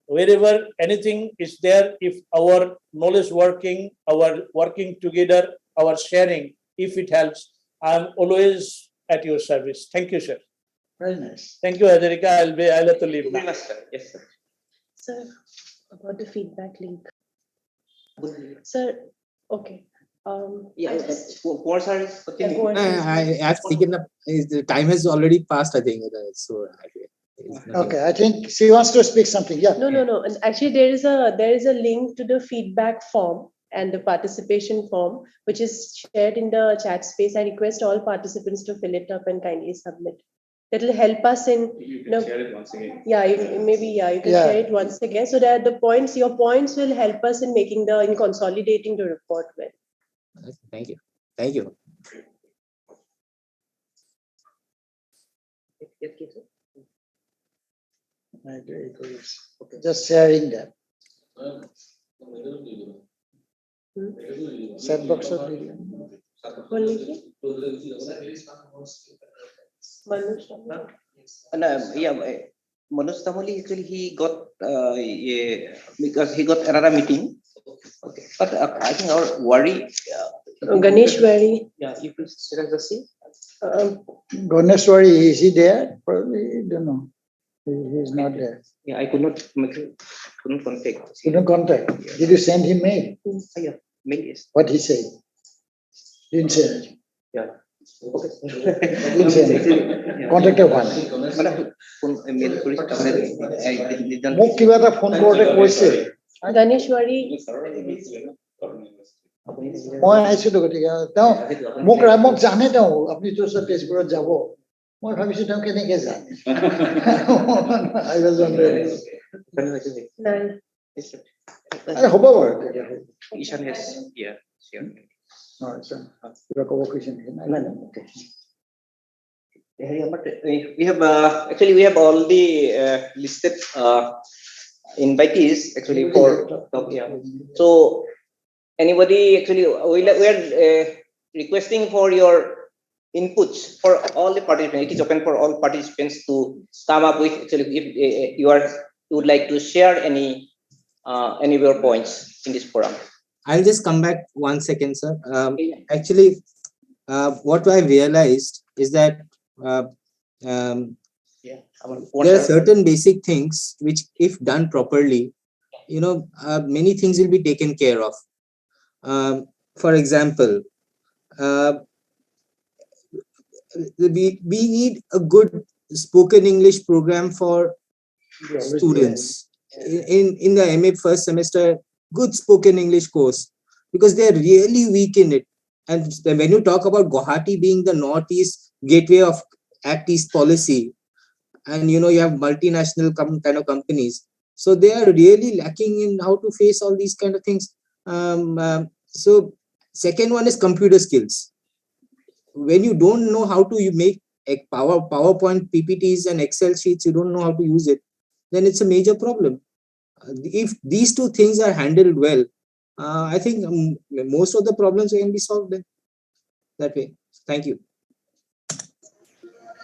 Wherever anything is there, if our knowledge working, our working together, our sharing, if it helps, I'm always at your service. Thank you, sir. Very nice. Thank you, Hajarika. I'll have to leave now. Yes, sir. Sir, about the feedback link. Sir, okay. Kumar sir is continuing. I have taken up. The time has already passed, I think. So Okay, I think she wants to speak something. Yeah. No. And actually, there is a link to the feedback form and the participation form, which is shared in the chat space. I request all participants to fill it up and kindly submit. That will help us in. You can share it once again. Yeah, you can share it once again, so that your points will help us in consolidating the report well. Thank you. Thank you. I agree. Just sharing that. Chat box of video. Manoj Tamoli, actually he got because he got another meeting. Okay, but I think our worry. Ganesh worry. Yeah, you please see. Ganesh worry, is he there? Probably don't know. He's not there. Yeah, I couldn't contact. Couldn't contact. Yeah. Did you send him mail? Yeah, mail is. What he said? Didn't say anything. Yeah. Okay. Didn't say anything. Contacted one. মোক কিবা এটা phone কৰোতে কৈছে গণেশৱাৰী মই আহিছিলো গতিকে তেওঁ মোক জানে তেওঁ আপুনি তো তেজপুৰত যাব মই ভাবিছো তেওঁ কেনেকে জানে I was wondering. হ'ব বাৰু Ishan has sure. কিবা ক'ব কৈছে নেকি We have actually we have all the listed invitees actually for talk. Yeah. So anybody actually we are requesting for your inputs for all the participants. It is open for all participants to come up with actually if you would like to share any of your points in this forum. I'll just come back 1 second, sir. Actually, what I realized is that there are certain basic things which, if done properly, many things will be taken care of. For example, we need a good spoken English program for students in the MA first semester. Good spoken English course, because they are really weak in it. And when you talk about Guwahati being the Northeast gateway of Act East policy, and you have multinational kind of companies, so they are really lacking in how to face all these kind of things. So second one is computer skills. When you don't know how to make PowerPoint PPTs and Excel sheets, you don't know how to use it, then it's a major problem. If these two things are handled well, I think most of the problems can be solved that way. Thank you.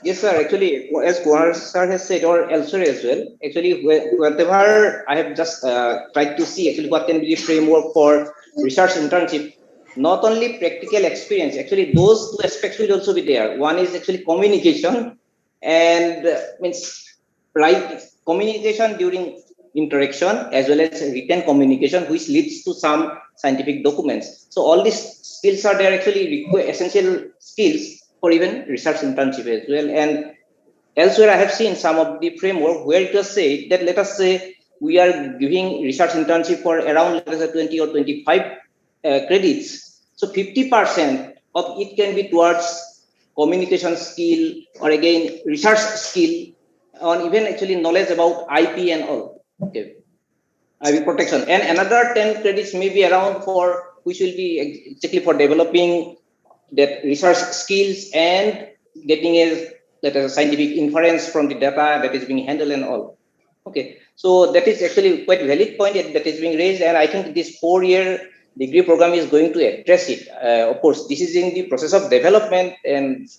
Yes, sir. Actually, as Kumar sir has said, or elsewhere as well, actually, whatever I have just tried to see, actually, what can be the framework for research internship, not only practical experience, actually, those two aspects will also be there. One is actually communication, and means right communication during interaction, as well as written communication, which leads to some scientific documents. So all these skills are there, actually essential skills for even research internship as well. And elsewhere I have seen some of the framework where it was said that, let us say we are giving research internship for around, let us say, 20 or 25 credits. So 50% of it can be towards communication skill, or again research skill, on even actually knowledge about IP and all. Okay, IP protection, and another 10 credits may be around for which will be exactly for developing that research skills and getting a scientific inference from the data that is being handled and all. Okay, so that is actually quite valid point that is being raised, and I think this 4-year degree program is going to address it. Of course, this is in the process of development, and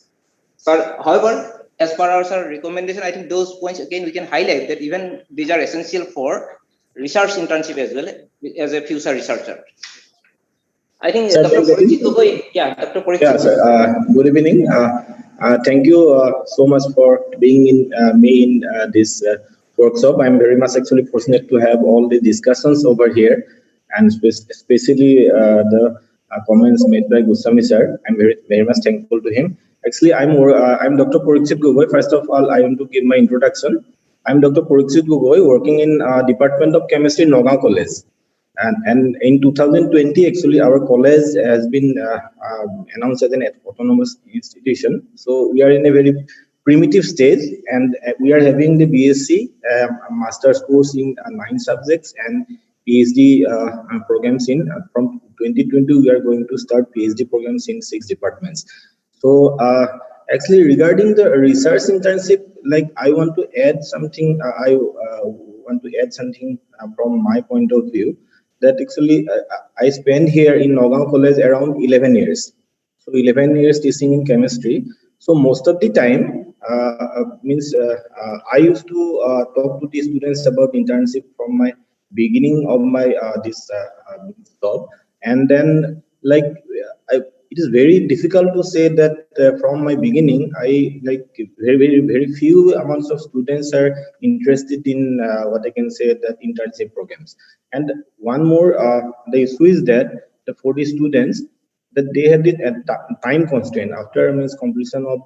however, as per our recommendation, I think those points again we can highlight that even these are essential for research internship as well as a future researcher. I think Dr. Parikshit Gogoi, Dr. Parikshit. Yeah, sir. Good evening. Thank you so much for being in this workshop. I'm very much actually fortunate to have all the discussions over here, and especially the comments made by Goswami sir. I'm very much thankful to him. Actually, I'm Dr. Parikshit Gogoi. First of all, I want to give my introduction. I'm Dr. Parikshit Gogoi, working in Department of Chemistry, Nagaon College. And in 2020, actually, our college has been announced as an autonomous institution. So we are in a very primitive stage, and we are having the BSc master's course in 9 subjects and PhD programs in from 2020. We are going to start PhD programs in 6 departments. So actually, regarding the research internship, like I want to add something. I want to add something from my point of view. That actually I spent here in Nagaon College around 11 years. So 11 years teaching in chemistry. So most of the time I used to talk to the students about internship from my beginning of my this job, and then like it is very difficult to say that from my beginning, I like very few amounts of students are interested in what I can say that internship programs. And one more, the issue is that the 40 students that they have the time constraint after completion of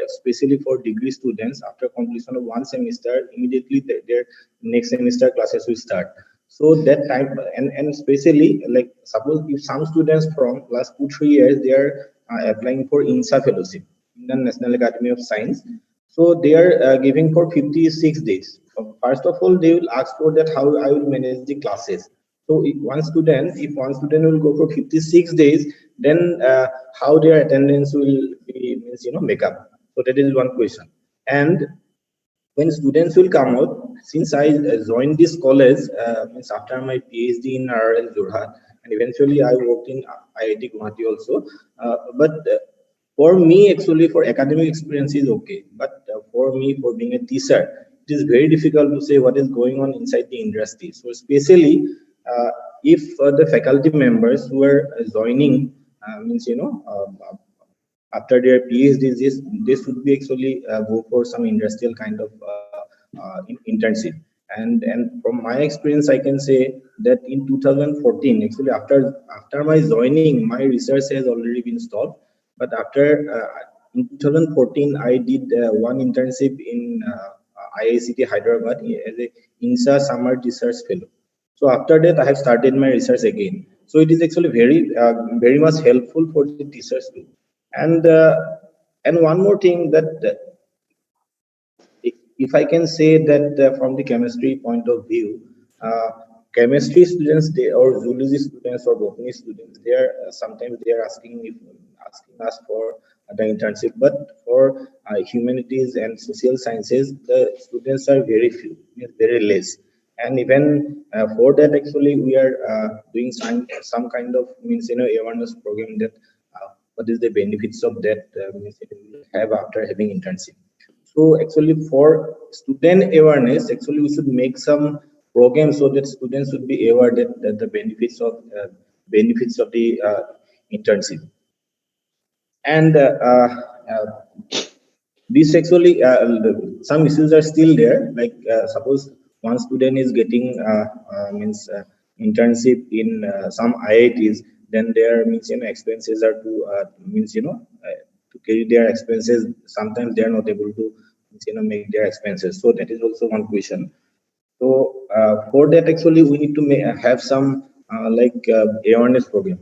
especially for degree students, after completion of 1 semester, immediately their next semester classes will start. So that time, and especially like suppose if some students from last 2-3 years they are applying for INSA fellowship, Indian National Academy of Science. So they are giving for 56 days. So first of all, they will ask for that how I will manage the classes. So if one student will go for 56 days, then how their attendance will be make up. So that is one question. And when students will come out, since I joined this college after my PhD in RL Jorhat, and eventually I worked in IIT Guwahati also. But for me, actually, for academic experience is okay. But for me, for being a teacher, it is very difficult to say what is going on inside the industry. So especially if the faculty members who are joining after their PhDs, they should be actually go for some industrial kind of internship. And from my experience, I can say that in 2014, actually after my joining, my research has already been stopped. But after in 2014, I did one internship in IICT Hyderabad as a INSA Summer Research Fellow. So after that, I have started my research again. So it is actually very much helpful for the teachers too. And one more thing that if I can say that from the chemistry point of view, chemistry students or zoology students or botany students, they are sometimes they are asking us for the internship, but for humanities and social sciences, the students are very few, very less. And even for that, actually, we are doing some kind of awareness program that what is the benefits of that have after having internship. So actually, for student awareness, actually we should make some programs so that students should be aware that the benefits of the internship. And this actually some issues are still there. Like suppose one student is getting internship in some IITs, then their expenses are to carry their expenses. Sometimes they are not able to make their expenses. So that is also one question. So for that, actually, we need to have some awareness program.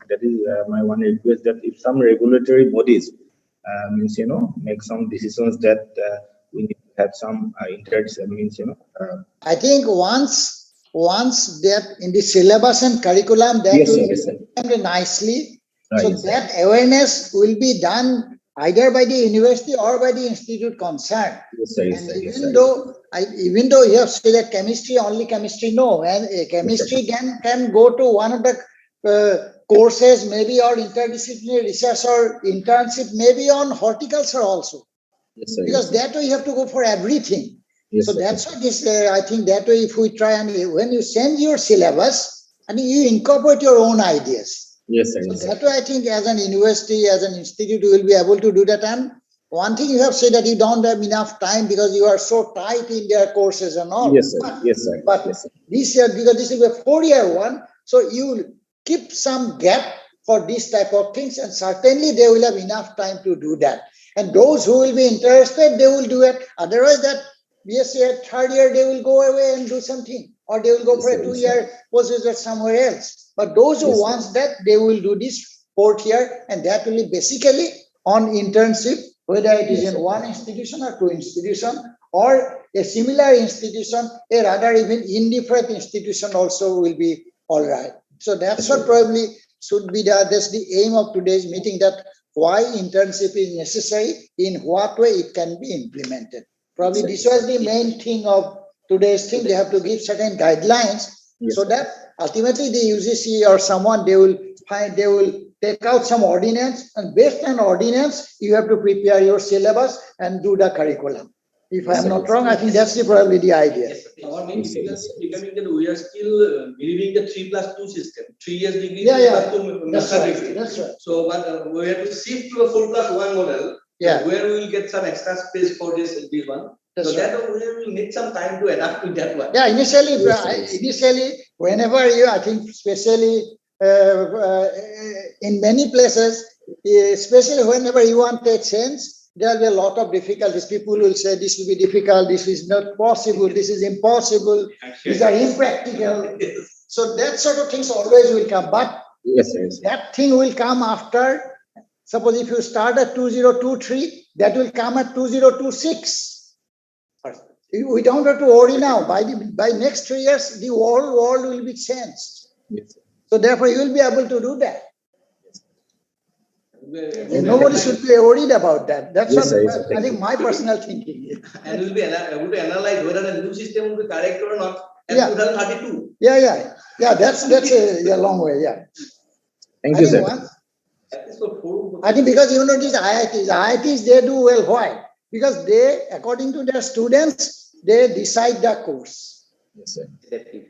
That is my one request, that if some regulatory bodies make some decisions that we need to have some interns. I think once that in the syllabus and curriculum that yes, will yes, be nicely, right. So that awareness will be done either by the university or by the institute concerned. Yes, sir, yes, and sir, yes, even though you have said that only chemistry, no, and chemistry yes, can go to one of the courses, maybe or interdisciplinary research or internship, maybe on horticulture also. yes, sir, Because yes, that way you have to go for everything. yes, So sir, that's why this, I think that way if we try and when you send your syllabus, and you incorporate your own ideas. yes, sir, So yes, that way I think as an university, as an institute, you will be able to do that. And one thing you have said that you don't have enough time because you are so tight in their courses and all. Yes, sir. Yes, sir. But Yes, sir. this year, because this is a 4-year one, so you keep some gap for this type of things, and certainly they will have enough time to do that. And those who will be interested, they will do it. Otherwise, that BSc at 3rd year, they will go away and do something, or they will go for a 2-year postgraduate somewhere else. But those who want that, they will do this 4th year, and that will be basically on internship, whether it is in one institution or 2 institutions, or a similar institution, a rather even indifferent institution also will be all right. So that's what probably should be that's the aim of today's meeting, that why internship is necessary, in what way it can be implemented. Probably this was the main thing of today's thing. They have to give certain guidelines so that ultimately the UGC or someone, they will take out some ordinance, and based on ordinance, you have to prepare your syllabus and do the curriculum. If I am not wrong, I think that's probably the idea. Yes, our main figure is becoming that we are still believing the 3+2 system, 3 years degree, Yeah, 3+2 that's master right. degree. That's right. So, but we have to shift to a 4+1 model. Yeah. Where we will get some extra space for this one. That's so right. that we will need some time to adapt to that one. Yeah, initially, whenever you, I think, especially in many places, especially whenever you want to change, there will be a lot of difficulties. People will say this will be difficult, this is not possible, this is impossible, these are impractical. So that sort of things always will come. But that thing will come after. Suppose if you start at 2023, that will come at 2026. We don't have to worry now. By next 3 years, the whole world will be changed. So therefore, you will be able to do that. Nobody should be worried about that. That's what I think my personal thinking is. And we'll be able to analyze whether the new system will be correct or not at 2032. Yeah. That's a long way. Yeah. Thank you, sir. I think because these IITs, they do well. Why? Because they, according to their students, they decide the course. Yes, sir.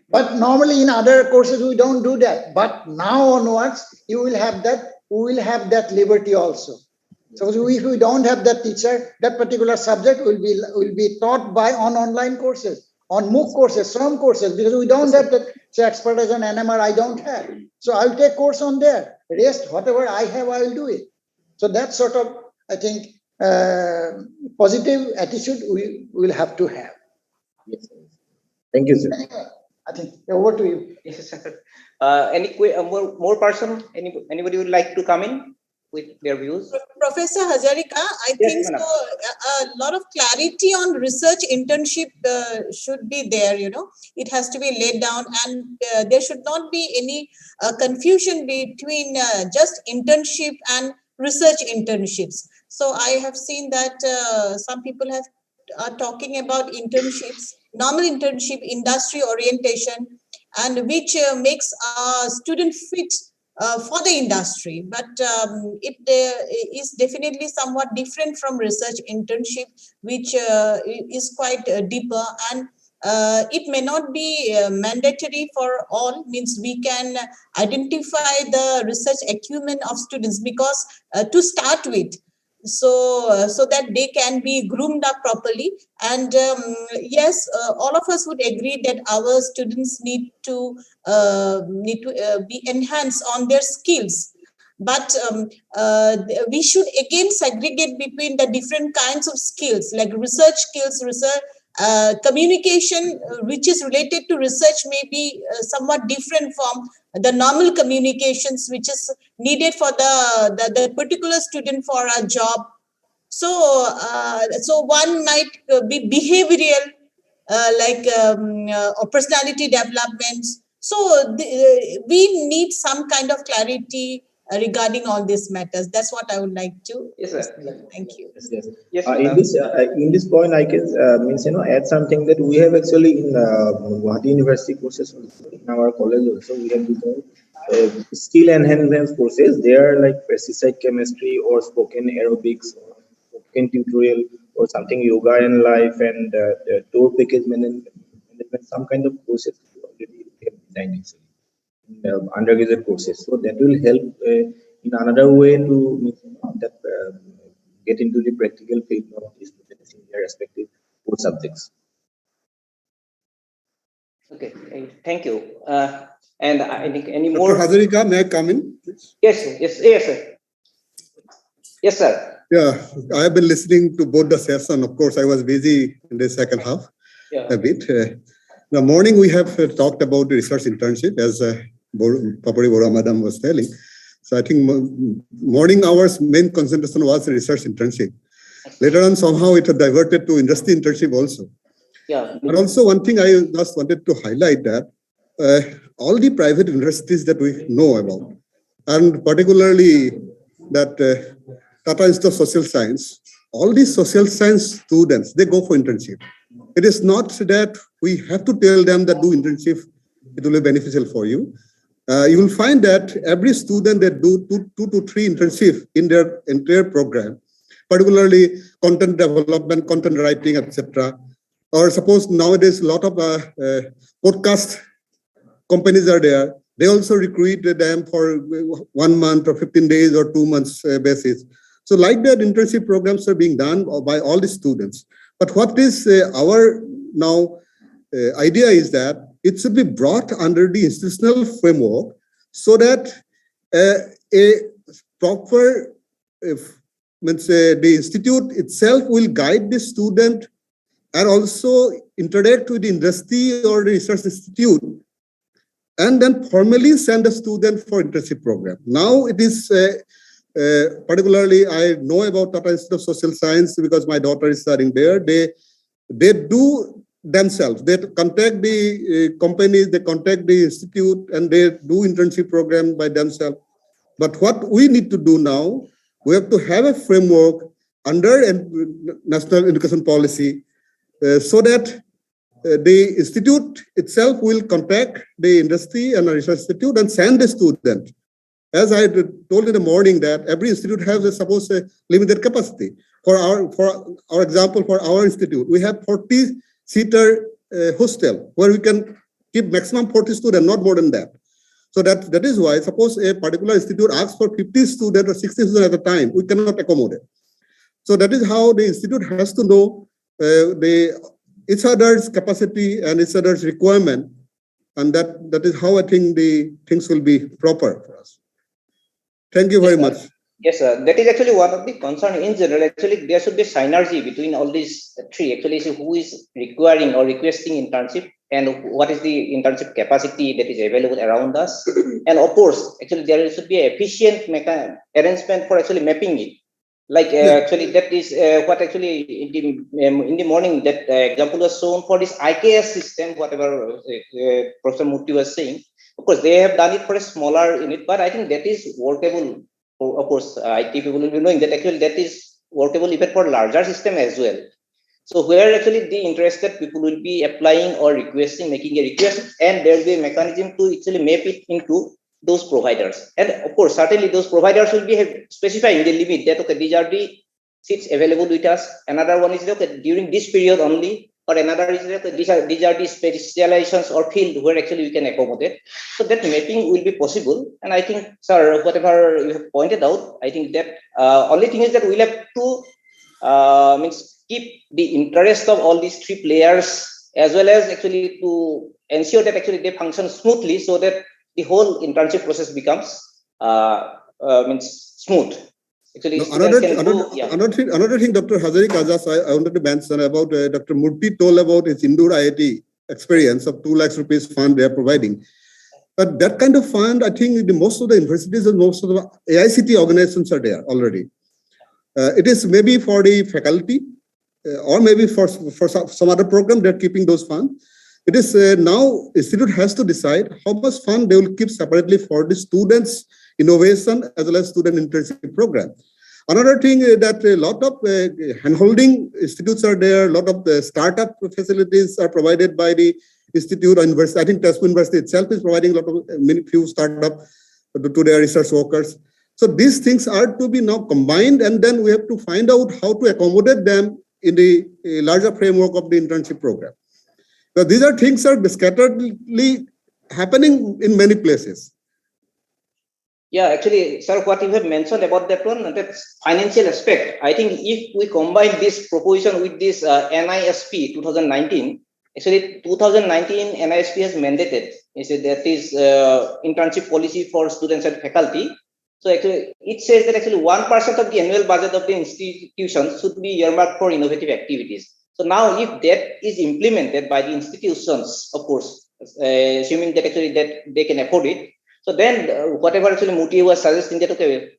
But normally in other courses, we don't do that. But now onwards, you will have that. We will have that liberty also. So if we don't have that teacher, that particular subject will be taught on online courses, on MOOC courses, some courses, because we don't have that expertise on NMR. I don't have. So I'll take course on there. Rest, whatever I have, I will do it. So that sort of, I think, positive attitude we will have to have. Yes. Thank you, sir. Anyway, I think over to you. Yes, sir. Any more person? Anybody would like to come in with their views? Professor Hazarika, I think so. A lot of clarity on research internship should be there. It has to be laid down, and there should not be any confusion between just internship and research internships. So I have seen that some people are talking about internships, normal internship, industry orientation, and which makes a student fit for the industry, but it is definitely somewhat different from research internship, which is quite deeper, and it may not be mandatory for all. Means we can identify the research acumen of students, because to start with, so that they can be groomed up properly. And yes, all of us would agree that our students need to be enhanced on their skills, but we should again segregate between the different kinds of skills, like research skills, research communication, which is related to research, may be somewhat different from the normal communications, which is needed for the particular student for a job. So one might be behavioral, or personality developments. So we need some kind of clarity regarding all these matters. That's what I would like to. Yes, sir. Thank you. Yes, in this point, I can add something that we have actually in Guraga University courses in our college also. We have designed skill enhancement courses. They are like pesticide chemistry or spoken aerobics or spoken tutorial or something yoga and life and tour package management. Some kind of courses already we have designed actually. Undergraduate courses, so that will help in another way to get into the practical field of students in their respective core subjects. Okay, thank you. And I think any Dr. more? Hazarika, may I come in, please? Yes, sir. Yes, sir. Yeah, I have been listening to both the session. Of course, I was busy in the second half a bit. The morning we have talked about the research internship, as Papuri Bora Madam was telling. So I think morning hours main concentration was the research internship. Later on, somehow it had diverted to industry internship also. Yeah. But also one thing I just wanted to highlight that all the private universities that we know about, and particularly that Tata Institute of Social Science, all these social science students, they go for internship. It is not that we have to tell them that do internship, it will be beneficial for you. You will find that every student that do two to three internships in their entire program, particularly content development, content writing, etc. Or suppose nowadays a lot of podcast companies are there. They also recruit them for 1 month or 15 days or 2 months basis. So like that, internship programs are being done by all the students. But what is our now idea is that it should be brought under the institutional framework so that a proper, the institute itself will guide the student and also interact with the industry or the research institute, and then formally send a student for internship program. Now it is particularly I know about Tata Institute of Social Science because my daughter is studying there. They do themselves. They contact the companies, they contact the institute, and they do internship program by themselves. But what we need to do now, we have to have a framework under national education policy so that the institute itself will contact the industry and the research institute and send the student. As I told in the morning that every institute has a limited capacity. For our example, for our institute, we have 40-seater hostel where we can keep maximum 40 students, not more than that. So that is why, suppose a particular institute asks for 50 students or 60 students at a time, we cannot accommodate. So that is how the institute has to know each other's capacity and each other's requirement, and that is how I think the things will be proper for us. Thank you very much. Yes, sir. That is actually one of the concern in general. Actually, there should be synergy between all these three. Actually, so who is requiring or requesting internship, and what is the internship capacity that is available around us. And of course, actually, there should be an efficient arrangement for actually mapping it. Like actually, that is what actually in the morning that example was shown for this IKS system, whatever Professor Murthy was saying. Of course, they have done it for a smaller unit, but I think that is workable. Of course, IT people will be knowing that actually that is workable even for larger system as well. So where actually the interested people will be applying or requesting, making a request, and there will be a mechanism to actually map it into those providers. And of course, certainly those providers will be specifying the limit that, okay, these are the seats available with us. Another one is, okay, during this period only, or another is, okay, these are the specializations or field where actually we can accommodate. So that mapping will be possible. And I think, sir, whatever you have pointed out, I think that only thing is that we'll have to keep the interest of all these three players, as well as actually to ensure that actually they function smoothly so that the whole internship process becomes smooth. Actually, another thing, Dr. Hazarika, I wanted to mention about Dr. Murthy told about his Indoor IIT experience of 2 lakhs rupees fund they are providing. But that kind of fund, I think most of the universities and most of the AICT organizations are there already. It is maybe for the faculty or maybe for some other program, they're keeping those funds. It is now institute has to decide how much fund they will keep separately for the students' innovation as well as student internship program. Another thing that a lot of handholding institutes are there, a lot of startup facilities are provided by the institute or university. I think Tezpur University itself is providing a lot of few startup to their research workers. So these things are to be now combined, and then we have to find out how to accommodate them in the larger framework of the internship program. So these are things are scatteredly happening in many places. Yeah, actually, sir, what you have mentioned about that one, that's financial aspect. I think if we combine this proposition with this NISP 2019, actually 2019 NISP has mandated, that is internship policy for students and faculty. So actually, it says that actually 1% of the annual budget of the institution should be earmarked for innovative activities. So now, if that is implemented by the institutions, of course, assuming that actually that they can afford it, so then whatever actually Muti was suggesting, that okay,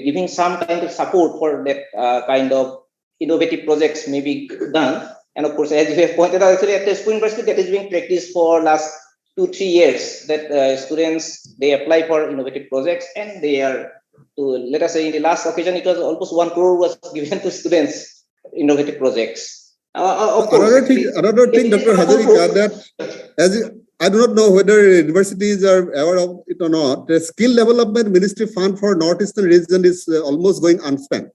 giving some kind of support for that kind of innovative projects may be done. And of course, as you have pointed out, actually at Tezpur University, that is being practiced for last 2-3 years, that students, they apply for innovative projects, and they are, to let us say in the last occasion, it was almost 1 crore was given to students, innovative projects. Of course, another thing, Dr. Hazarika, that I do not know whether universities are aware of it or not. The Skill Development Ministry fund for Northeastern region is almost going unspent.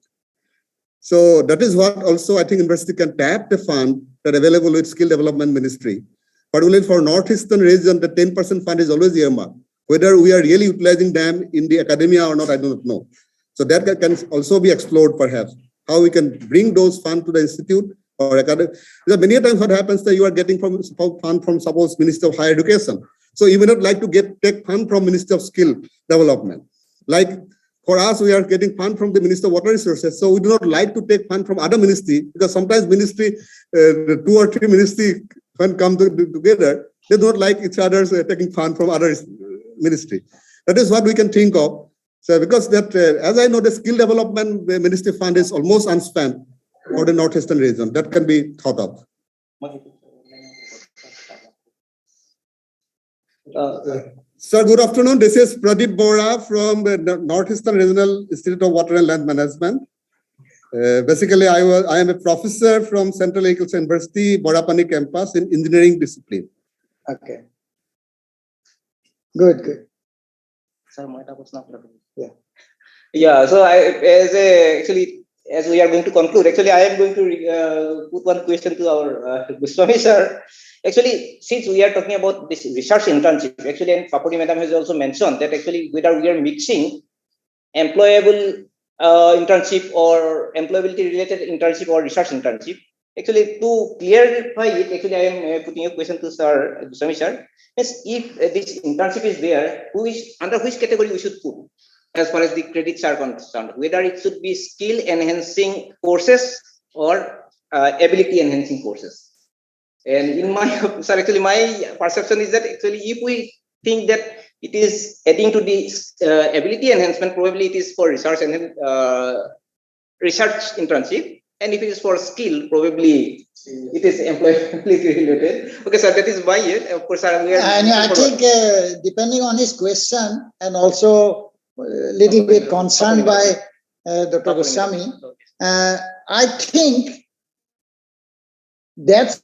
So that is what also I think university can tap the fund that available with Skill Development Ministry. Particularly for Northeastern region, the 10% fund is always earmarked. Whether we are really utilizing them in the academia or not, I do not know. So that can also be explored perhaps, how we can bring those funds to the institute or academic. Because many times what happens that you are getting fund from suppose Ministry of Higher Education. So you may not like to take fund from Ministry of Skill Development. Like for us, we are getting fund from the Ministry of Water Resources. So we do not like to take fund from other ministry, because sometimes ministry, 2 or 3 ministry when come together, they don't like each other's taking fund from other ministry. That is what we can think of. So because that, as I know, the Skill Development Ministry fund is almost unspent for the Northeastern region. That can be thought of. Sir, good afternoon. This is Pradeep Bora from the Northeastern Regional Institute of Water and Land Management. Basically, I am a professor from Central Agriculture University, Borapani campus in engineering discipline. Okay. Good. Yeah. Yeah. So as we are going to conclude, actually, I am going to put one question to our Goswami sir. Actually, since we are talking about this research internship, actually, and Papuri madam has also mentioned that actually whether we are mixing employable internship or employability related internship or research internship. Actually, to clarify it, actually, I am putting a question to Sir Goswami sir. Yes, if this internship is there, under which category we should put as far as the credits are concerned? Whether it should be skill enhancing courses or ability enhancing courses. And in my, sir, actually, my perception is that actually, if we think that it is adding to the ability enhancement, probably it is for research and research internship. And if it is for skill, probably it is employability related. Okay, sir, that is my of course, sir, we are. And I think depending on his question, and also a little bit concerned by Dr. Goswami, I think that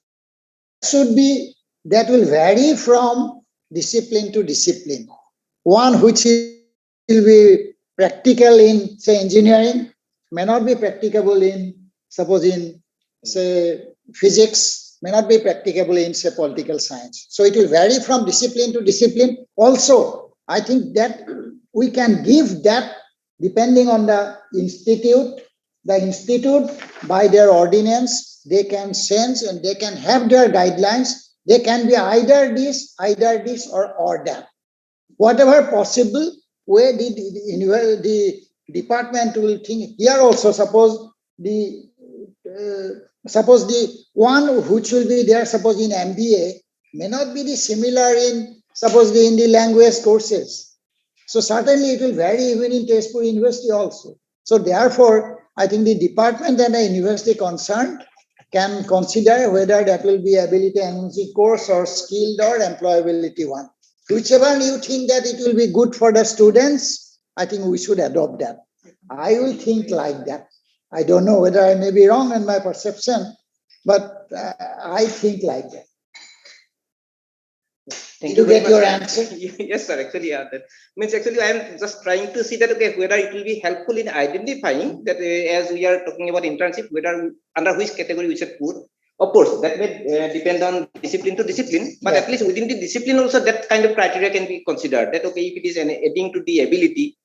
will vary from discipline to discipline. One which will be practical in, say, engineering may not be practicable in, suppose in, say, physics, may not be practicable in, say, political science. So it will vary from discipline to discipline. Also, I think that we can give that depending on the institute. The institute, by their ordinance, they can sense and they can have their guidelines. They can be either this, or that. Whatever possible way the department will think. Here also, suppose the one which will be there, suppose in MBA, may not be the similar in, suppose in the language courses. So certainly it will vary even in Tezpur University also. So therefore, I think the department and the university concerned can consider whether that will be ability enhancing course or skilled or employability one. Whichever you think that it will be good for the students, I think we should adopt that. I will think like that. I don't know whether I may be wrong in my perception, but I think like that. Thank Did you get very your much. answer? Yes, sir. Actually, yeah. That means actually I am just trying to see that okay, whether it will be helpful in identifying that as we are talking about internship, whether under which category we should put. Of course, that may depend on discipline to discipline, but at least within the discipline also that kind of criteria can be considered. That okay, if it is adding to the ability,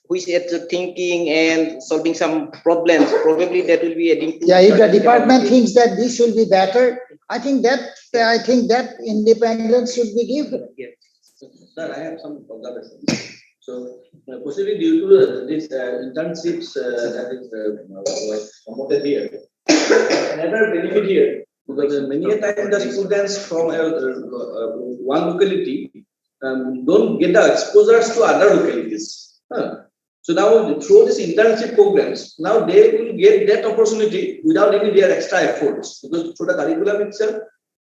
who is at the thinking and solving some problems, probably that will be adding to. Yeah, if the department thinks that this will be better, I think that independence should be given. Yes. Sir, I have some observations. So, possibly due to this internships that is promoted here, another benefit here, because many a time the students from one locality don't get the exposures to other localities. So now through these internship programs, now they will get that opportunity without any their extra efforts, because through the curriculum itself,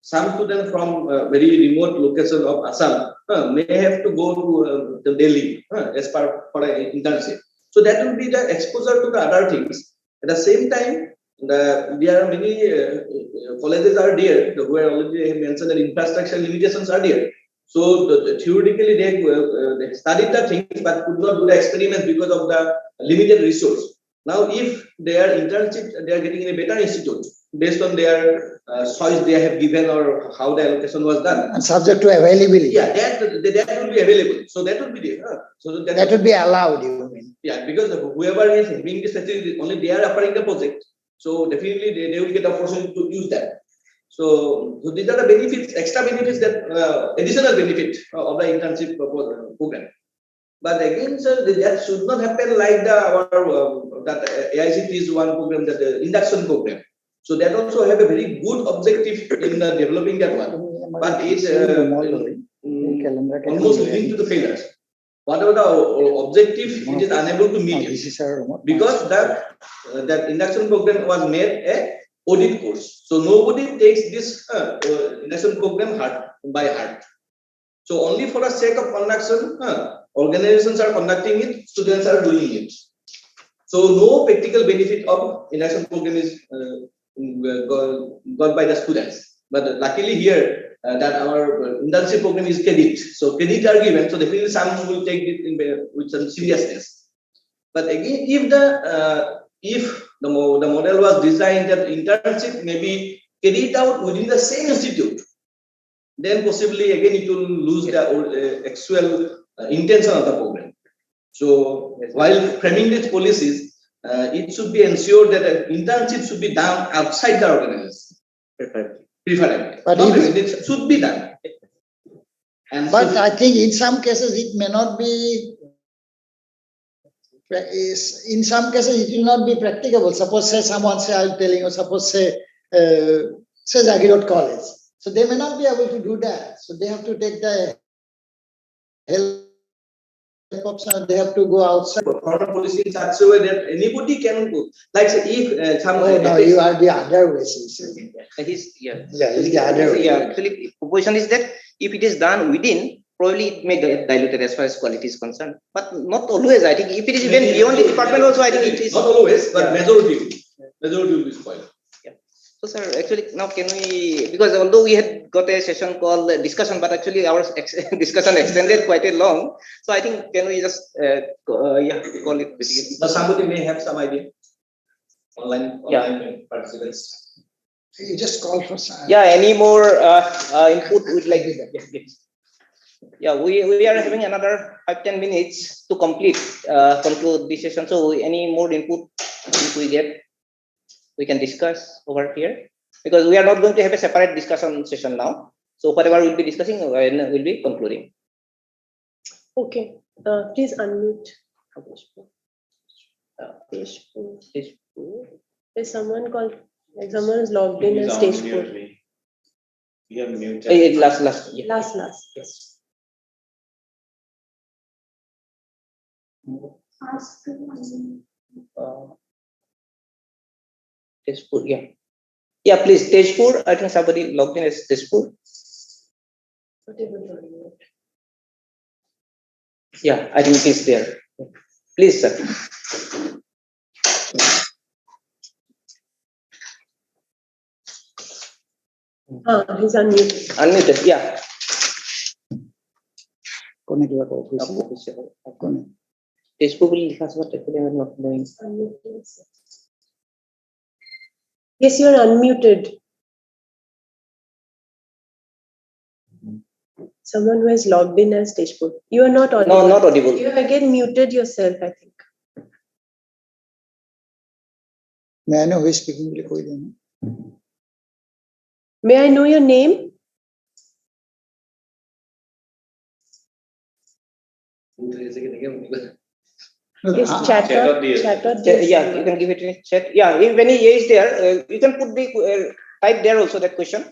some students from very remote location of Assam may have to go to Delhi as part for an internship. So that will be the exposure to the other things. At the same time, there are many colleges are there where already I have mentioned that infrastructure limitations are there. So theoretically they studied the things but could not do the experiments because of the limited resource. Now, if they are internships, they are getting in a better institute based on their choice they have given or how the allocation was done. And subject to availability. Yeah, that will be available. So that will be there. So that will be allowed, you mean? Yeah, because whoever is having this facility, only they are offering the project. So definitely they will get the opportunity to use that. So these are the benefits, extra benefits that additional benefit of the internship program. But again, sir, that should not happen like that AICT is one program, that the induction program. So that also have a very good objective in developing that one. But it's almost leading to the failures. Whatever the objective, it is unable to meet it. Because that induction program was made a audit course. So nobody takes this induction program by heart. So only for the sake of conduction, organizations are conducting it, students are doing it. So no practical benefit of induction program is got by the students. But luckily here that our internship program is credit. So credit are given. So definitely some will take it with some seriousness. But again, if the model was designed that internship may be carried out within the same institute, then possibly again it will lose the actual intention of the program. So while framing these policies, it should be ensured that an internship should be done outside the organization. Preferably. But it should be done. But I think in some cases it may not be. In some cases, it will not be practicable. Suppose, say, someone say, I'm telling you, suppose, say Zagirot College. So they may not be able to do that. So they have to take the help option. They have to go outside. Foreign policy in such a way that anybody can go. Like, say, if some. Oh, no, you are the other way. He's the other way. Yeah, actually, proposition is that if it is done within, probably it may get diluted as far as quality is concerned, but not always. I think if it is even beyond the department also, I think it is not always, but majority will be spoiled. Yeah. So, sir, actually now can we, because although we had got a session called discussion, but actually our discussion extended quite a long. So I think can we just call it basically. So somebody may have some idea. Online participants. You just call for some. Yeah. Any more input would like to? Yeah, we are having another 5-10 minutes to conclude this session. So any more input if we get, we can discuss over here, because we are not going to have a separate discussion session now. So whatever we'll be discussing, we'll be concluding. Okay, please unmute. Is someone called? Like someone is logged in as Tezpur. We have muted. Last. Yes. Tezpur, yeah, please, Tezpur. I think somebody logged in as Tezpur. Yeah, I think it is there. Please, sir. He's unmuted. Unmuted, yeah. Tezpur will discuss what actually I'm not knowing. Yes, you are unmuted. Someone who is logged in as Tezpur. You are not audible. No, not audible. You have again muted yourself, I think. May I know who is speaking? May I know your name? Is chat yeah, you can give it in chat. Yeah, when he is there, you can put the type there also that question.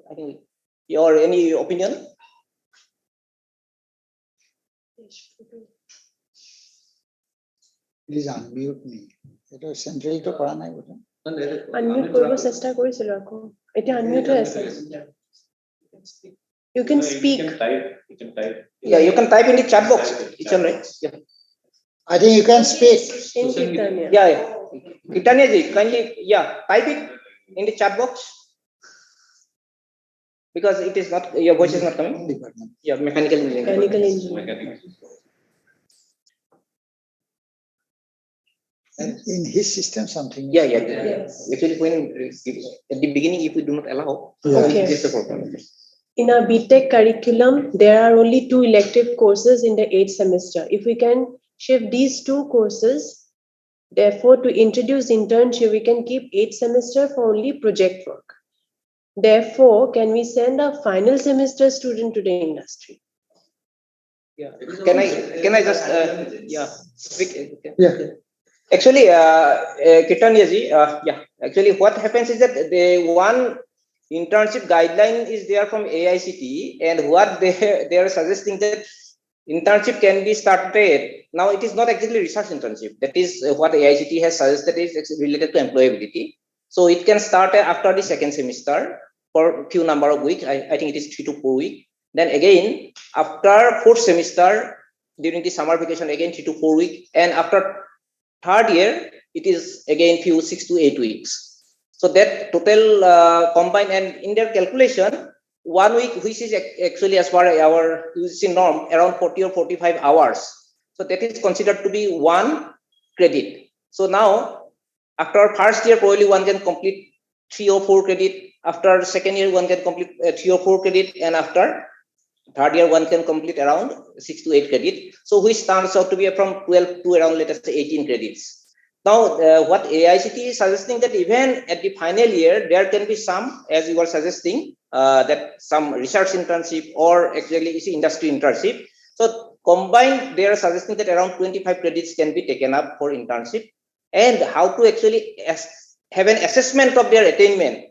I think your any opinion. Please unmute me. It was central to Parana. Unmute korbo chesta korisilo ako. Eta unmute hoy ase. You can speak. You can type. Yeah, you can type in the chat box. It's all right. Yeah. I think you can speak. In Kitanya. Yeah. Kitanya ji, kindly, type it in the chat box. Because it is not, your voice is not coming. Yeah, mechanical engineering. Mechanical engineering. And in his system, something. Yeah. Yes. Actually, when at the beginning, if we do not allow, Okay. this is the problem. In our BTech curriculum, there are only 2 elective courses in the 8th semester. If we can shift these 2 courses, therefore, to introduce internship, we can keep 8th semester for only project work. Therefore, can we send a final semester student to the industry? Yeah. Can I just quick? Yeah. Actually, Kitanya ji, actually what happens is that the one internship guideline is there from AICTE, and what they are suggesting that internship can be started. Now it is not exactly research internship. That is what AICTE has suggested is related to employability. So it can start after the 2nd semester for few number of weeks. I think it is 3 to 4 weeks. Then again, after 4th semester, during the summer vacation, again 3 to 4 weeks. And after 3rd year, it is again 6 to 8 weeks. So that total combined, and in their calculation, 1 week, which is actually as per our UGC norm, around 40 or 45 hours. So that is considered to be 1 credit. So now, after 1st year, probably one can complete 3 or 4 credit. After 2nd year, one can complete 3 or 4 credit. And after 3rd year, one can complete around 6 to 8 credit. So which turns out to be from 12 to around, let us say, 18 credits. Now, what AICTE is suggesting that even at the final year, there can be some, as you were suggesting, that some research internship or actually industry internship. So combined, they are suggesting that around 25 credits can be taken up for internship, and how to actually have an assessment of their attainment.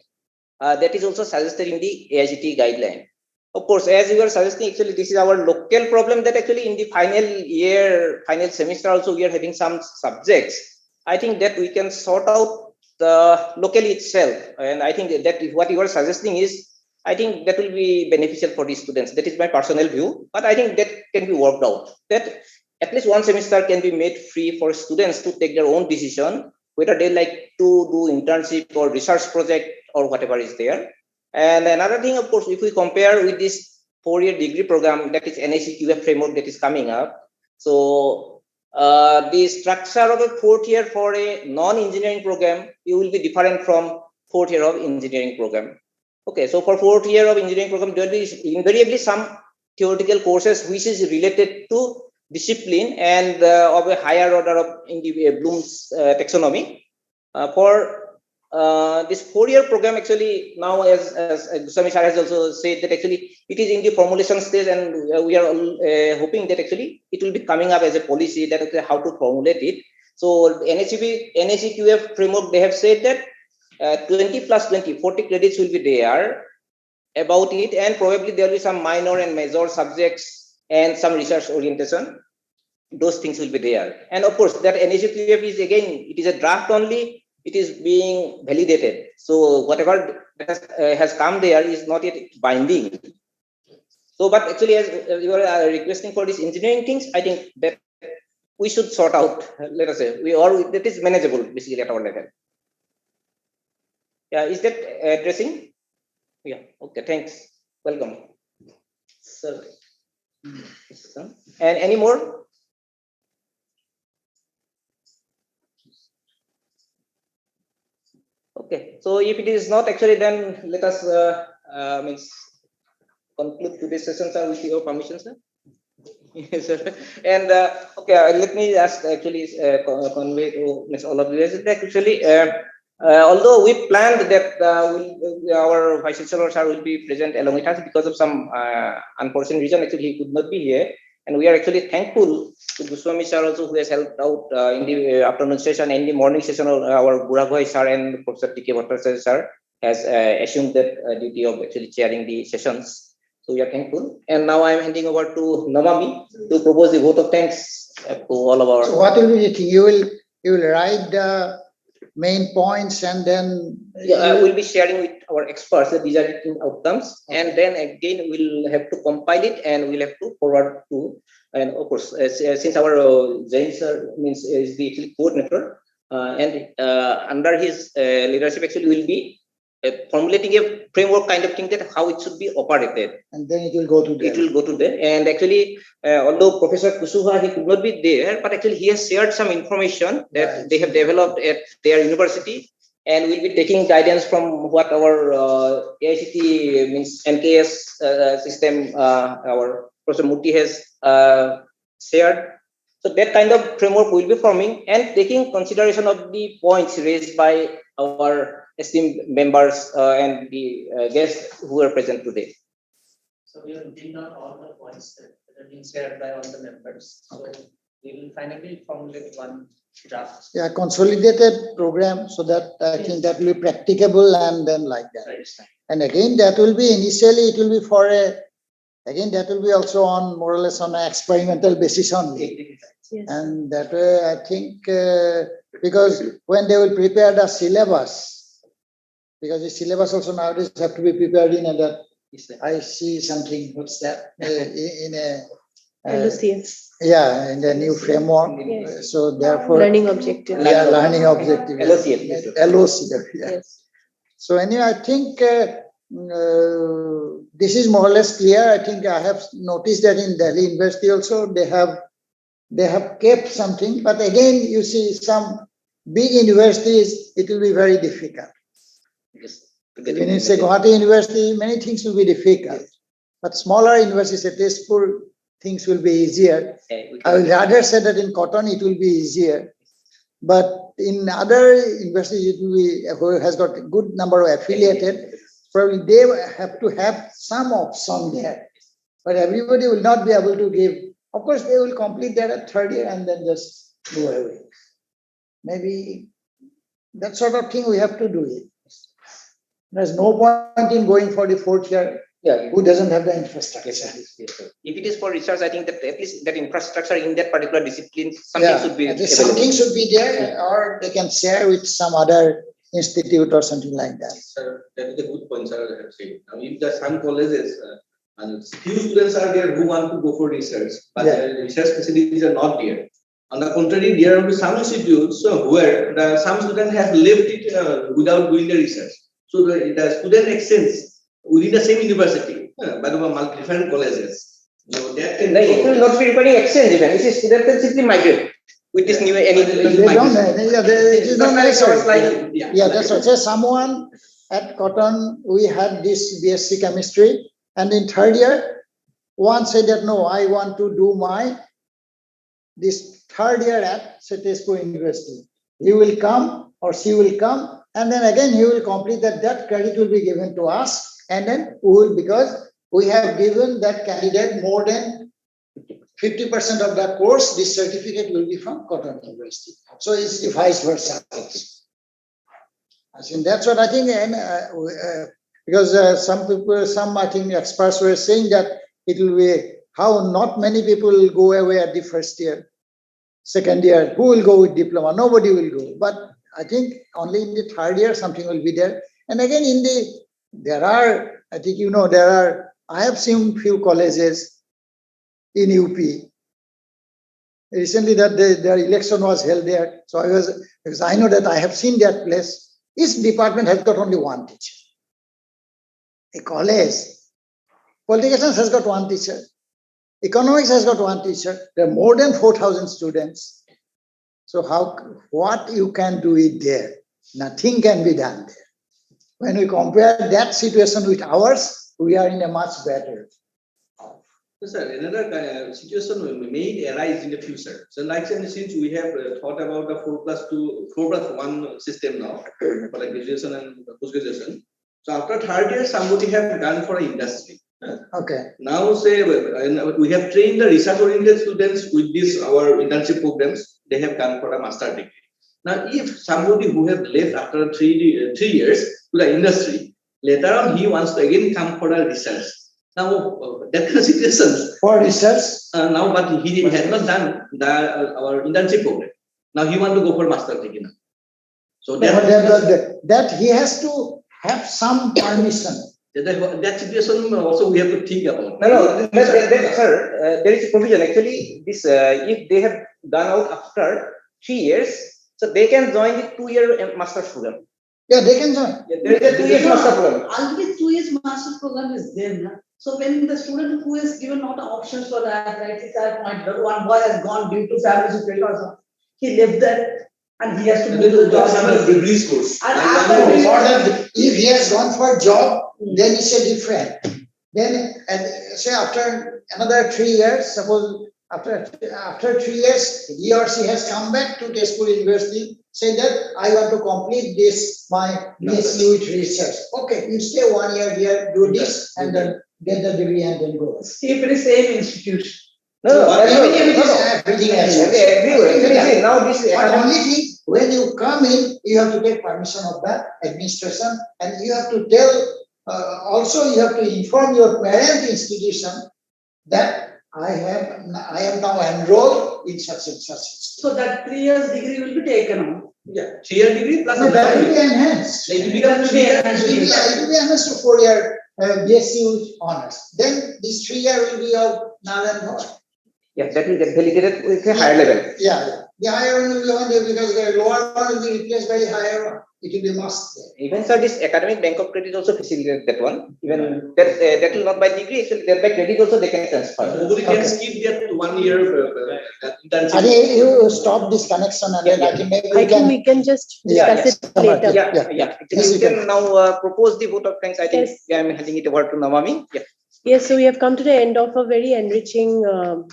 That is also suggested in the AICTE guideline. Of course, as you were suggesting, actually this is our local problem, that actually in the final year, final semester also we are having some subjects. I think that we can sort out the locally itself, and I think that what you are suggesting is, I think that will be beneficial for the students. That is my personal view, but I think that can be worked out. That at least 1 semester can be made free for students to take their own decision whether they like to do internship or research project or whatever is there. And another thing, of course, if we compare with this 4-year degree program, that is NACQF framework that is coming up. So the structure of a 4th year for a non-engineering program, it will be different from 4th year of engineering program. Okay, so for 4th year of engineering program, there will be invariably some theoretical courses which is related to discipline and of a higher order of Bloom's taxonomy. For this 4-year program, actually now, as Goswami sir has also said, that actually it is in the formulation stage, and we are hoping that actually it will be coming up as a policy, that how to formulate it. So NACQF framework, they have said that 20 plus 20, 40 credits will be there about it, and probably there will be some minor and major subjects and some research orientation. Those things will be there. And of course, that NACQF is, again, it is a draft only. It is being validated. So whatever has come there is not yet binding. So, but actually, as you are requesting for these engineering things, I think that we should sort out, let us say, that is manageable basically at our level. Yeah, is that addressing? Yeah, okay, thanks. Welcome. Sir. And any more? Okay, so if it is not, actually, then let us conclude today's session, sir, with your permission, sir. Yes, sir. And okay, let me just actually convey to all of you that actually, although we planned that our Vice Chancellor sir will be present along with us, because of some unforeseen reason, actually he could not be here. And we are actually thankful to Goswami sir also, who has helped out in the afternoon session and the morning session. Our Guraga sir and Professor T.K. Bhattacharya sir has assumed that duty of actually chairing the sessions. So we are thankful. And now I am handing over to Namami to propose the vote of thanks to all of our. So what will be the thing? You will write the main points and then. Yeah, we'll be sharing with our experts the desired outcomes, and then again we'll have to compile it and we'll have to forward to. And of course, since our Jain sir means is the actually coordinator, and under his leadership, actually will be formulating a framework kind of thing that how it should be operated. And then it will go to there. It will go to there. And actually, although Professor Kusuha, he could not be there, but actually he has shared some information that they have developed at their university, and we'll be taking guidance from what our AICT means NKS system, our Professor Murthy has shared. So that kind of framework will be forming and taking consideration of the points raised by our esteemed members and the guests who are present today. So we will bring down all the points that have been shared by all the members. So we will finally formulate one draft. Yeah, consolidated program so that I think that will be practicable and then like that. Right. And again, that will be initially, it will be for again, that will be also on more or less on an experimental basis only. Yes. And that way, I think, because when they will prepare the syllabus, because the syllabus also nowadays have to be prepared in that. I see something, what's that, in a LOCF. Yeah, in the new framework. Yes. So therefore, Learning objective. Yeah, learning objective. LOCF. LOCF, yeah. Yes. So anyway, I think this is more or less clear. I think I have noticed that in Delhi University also they have kept something, but again, you see some big universities, it will be very difficult. Yes. When you say Guwahati University, many things will be difficult. But smaller universities, at Tezpur, things will be easier. I will rather say that in Cotton it will be easier. But in other universities, it will be, who has got a good number of affiliated, probably they have to have some option there. But everybody will not be able to give. Of course, they will complete their third year and then just go away. Maybe that sort of thing we have to do it. There's no point in going for the fourth year who doesn't have the infrastructure. If it is for research, I think that at least that infrastructure in that particular discipline, something should be available. Something should be there, or they can share with some other institute or something like that. Sir, that is a good point, sir. I have said. Now, if there are some colleges, and few students are there who want to go for research, but the research facilities are not there. On the contrary, there will be some institutes where some students have left it without doing the research. So the student exchange within the same university, but of different colleges. So that can it will not be requiring exchange even. It is students can simply migrate with this new They don't. It is not necessary. Yeah, that's what. Say someone at Cotton, we had this BSc chemistry, and in third year, one said that no, I want to do this third year at Tezpur University. He will come or she will come. And then again, he will complete that credit will be given to us. And then we will, because we have given that candidate more than 50% of that course, this certificate will be from Cotton University. So it's the vice versa. I think that's what I think. And because some people, I think experts were saying that it will be how not many people will go away at the first year, second year. Who will go with diploma? Nobody will go. But I think only in the third year something will be there. And again, I think I have seen few colleges in UP. Recently that their election was held there. So because I know that I have seen that place. Each department has got only one teacher. A college, politics has got one teacher. Economics has got one teacher. There are more than 4,000 students. So what you can do it there? Nothing can be done there. When we compare that situation with ours, we are in a much better. Sir, another situation may arise in the future. So, like since we have thought about the 4+1 system now for like graduation and post-graduation. So after third year, somebody have gone for industry. Okay. Now say we have trained the research-oriented students with this our internship programs. They have gone for a master degree. Now, if somebody who have left after 3 years to the industry, later on he wants to again come for a research. Now that kind of situations for research. Now, but he has not done our internship program. Now he want to go for master degree now. So that he has to have some permission. That situation also we have to think about. No, sir, there is a provision actually. This if they have gone out after 3 years, so they can join the 2-year master's program. Yeah, they can join. Yeah, there is a 2 years master program. Already 2 years master program is there now. So when the student who is given not options for that, like that point, one boy has gone due to family situation or something, he left that and he has to move to the job. Degree course. And if he has gone for a job, then it's a different. Then say after another 3 years, suppose after 3 years, he or she has come back to Tezpur University, say that I want to complete this my BSc with research. Okay, you stay 1 year here, do this, and then get the degree and then go. Stay for the same institution. Everything else. Now this is but only thing, when you come in, you have to take permission of the administration, and you have to tell. Also, you have to inform your parent institution that I am now enrolled in such and such. So that 3 years degree will be taken on. Yeah, 3 year degree plus that will be enhanced. It will become 3 year. It will be enhanced to 4 year BSc with honors. Then this 3 year will be of null and void. Yes, that will get validated with a higher level. Yeah, the higher one will be on there because the lower one will be replaced by the higher one. It will be must there. Even sir, this academic bank of credit also facilitates that one. Even that will not by degree, actually that by credit also they can transfer. Nobody can skip that 1 year internship. And you stop this connection and then I think we can just discuss it later. Yeah. You can now propose the vote of thanks. I think I am handing it over to Namami. Yeah. Yes, so we have come to the end of a very enriching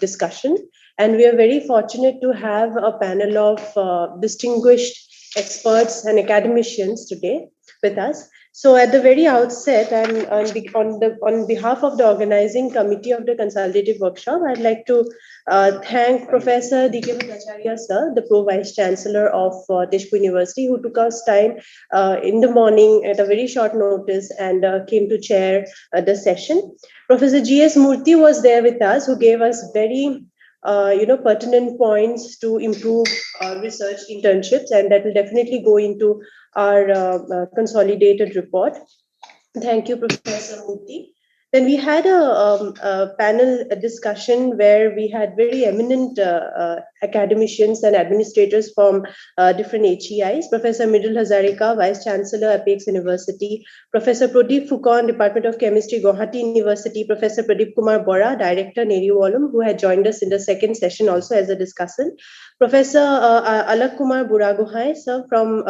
discussion, and we are very fortunate to have a panel of distinguished experts and academicians today with us. So at the very outset, and on behalf of the organizing committee of the consultative workshop, I'd like to thank Professor D.K. Bhattacharya sir, the Pro-Vice Chancellor of Tezpur University, who took us time in the morning at a very short notice and came to chair the session. Professor G.S. Murthy was there with us, who gave us very pertinent points to improve research internships, and that will definitely go into our consolidated report. Thank you, Professor Murthy. Then we had a panel discussion where we had very eminent academicians and administrators from different HEIs. Professor Mridul Hazarika, Vice Chancellor, Apex University. Professor Pradeep Fukan, Department of Chemistry, Guwahati University. Professor Pradeep Kumar Bora, Director, Neri-Walum, who had joined us in the second session also as a discussant. Professor Alla Kumar Buragohai, sir, from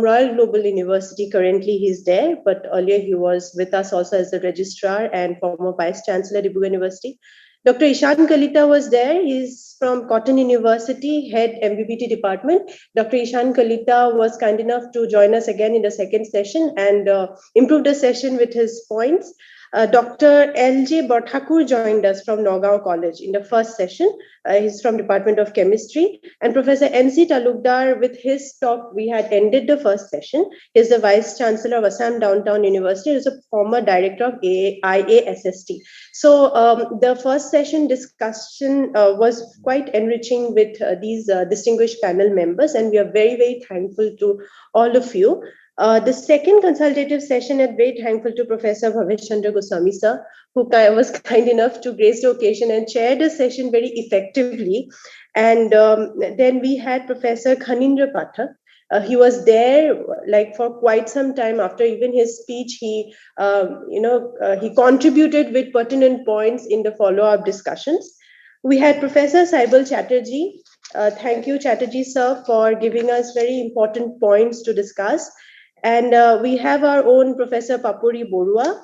Royal Global University. Currently, he's there, but earlier he was with us also as the registrar and former vice chancellor, Guraga University. Dr. Ishan Kalita was there. He's from Cotton University, head MBBT department. Dr. Ishan Kalita was kind enough to join us again in the second session and improve the session with his points. Dr. L.J. Borthakur joined us from Nagaon College in the first session. He's from Department of Chemistry. And Professor N.C. Talukdar, with his talk, we had ended the first session. He's the Vice Chancellor of Assam Downtown University. He's a former Director of IASST. So the first session discussion was quite enriching with these distinguished panel members, and we are very, very thankful to all of you. The second consultative session, I'm very thankful to Professor Bhavesh Chandra Goswami sir, who was kind enough to grace the occasion and chair the session very effectively. And then we had Professor Khanindra Pathak. He was there for quite some time. After even his speech, he contributed with pertinent points in the follow-up discussions. We had Professor Saibal Chatterjee. Thank you, Chatterjee sir, for giving us very important points to discuss. And we have our own Professor Papuri Borua,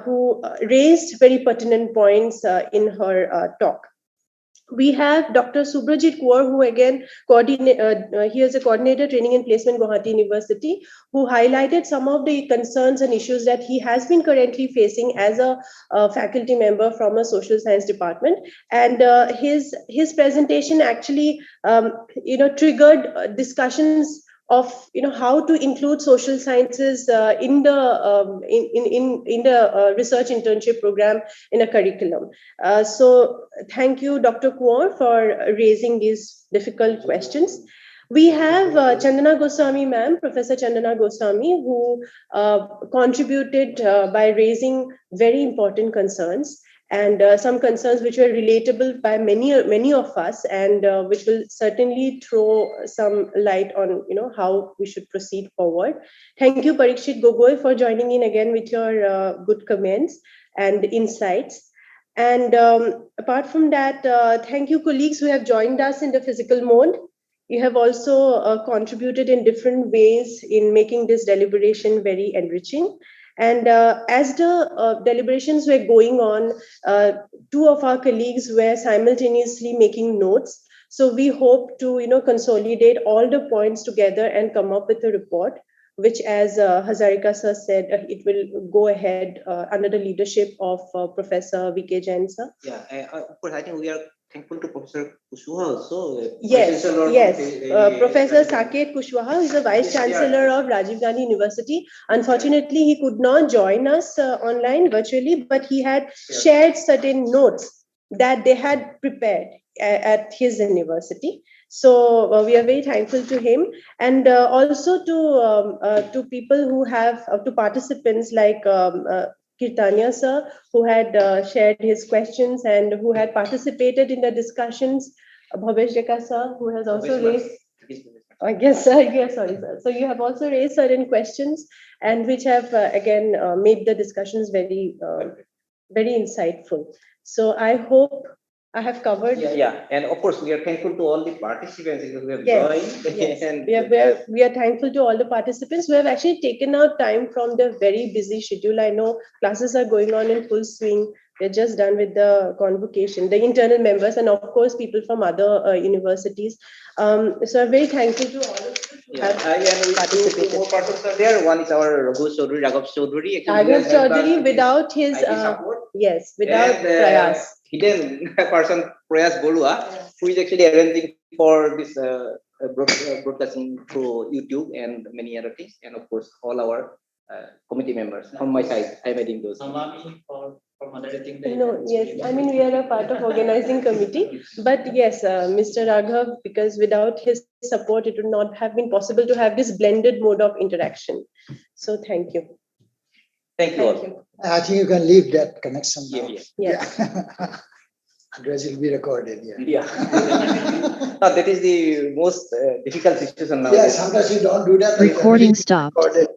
who raised very pertinent points in her talk. We have Dr. Subrajit Kaur, who again he is a coordinator training and placement Guwahati University, who highlighted some of the concerns and issues that he has been currently facing as a faculty member from a social science department. And his presentation actually triggered discussions of how to include social sciences in the research internship program in a curriculum. So thank you, Dr. Kaur, for raising these difficult questions. We have Chandana Goswami ma'am, Professor Chandana Goswami, who contributed by raising very important concerns, and some concerns which were relatable by many of us, and which will certainly throw some light on how we should proceed forward. Thank you, Parikshit Gogoi, for joining in again with your good comments and insights. And apart from that, thank you, colleagues who have joined us in the physical mode. You have also contributed in different ways in making this deliberation very enriching. And as the deliberations were going on, two of our colleagues were simultaneously making notes. So we hope to consolidate all the points together and come up with a report, which, as Hazarika sir said, it will go ahead under the leadership of Professor V.K. Jain sir. Yeah, of course, I think we are thankful to Professor Kushwaha also. Yes, Professor Saket Kushwaha, who is the Vice Chancellor of Rajiv Gandhi University. Unfortunately, he could not join us online virtually, but he had shared certain notes that they had prepared at his university. So we are very thankful to him, and also to people who have, to participants like Kirtania sir, who had shared his questions and who had participated in the discussions. Bhavesh Deka sir, who has also raised, I guess, yes, sorry sir. So you have also raised certain questions, and which have again made the discussions very, very insightful. So I hope I have covered. Yeah, and of course we are thankful to all the participants who have joined. Yes. And we are thankful to all the participants who have actually taken out time from their very busy schedule. I know classes are going on in full swing. They're just done with the convocation, the internal members, and of course people from other universities. So I'm very thankful to all of you. Participated. Two more persons are there. One is our Raghav Chaudhary. Raghav Chaudhary, without his without Prayas. Hidden person Prayas Borua, who is actually arranging for this broadcasting through YouTube and many other things, and of course all our committee members. From my side, I'm adding those. Samami for moderating the No, yes, I mean we are a part of organizing committee, but yes, Mr. Raghav, because without his support, it would not have been possible to have this blended mode of interaction. So thank you. Thank you all. I think you can leave that connection now. Yeah. Otherwise it will be recorded. Yeah. No, that is the most difficult situation now. Yeah, sometimes you don't do that. Recording stopped. Recorded.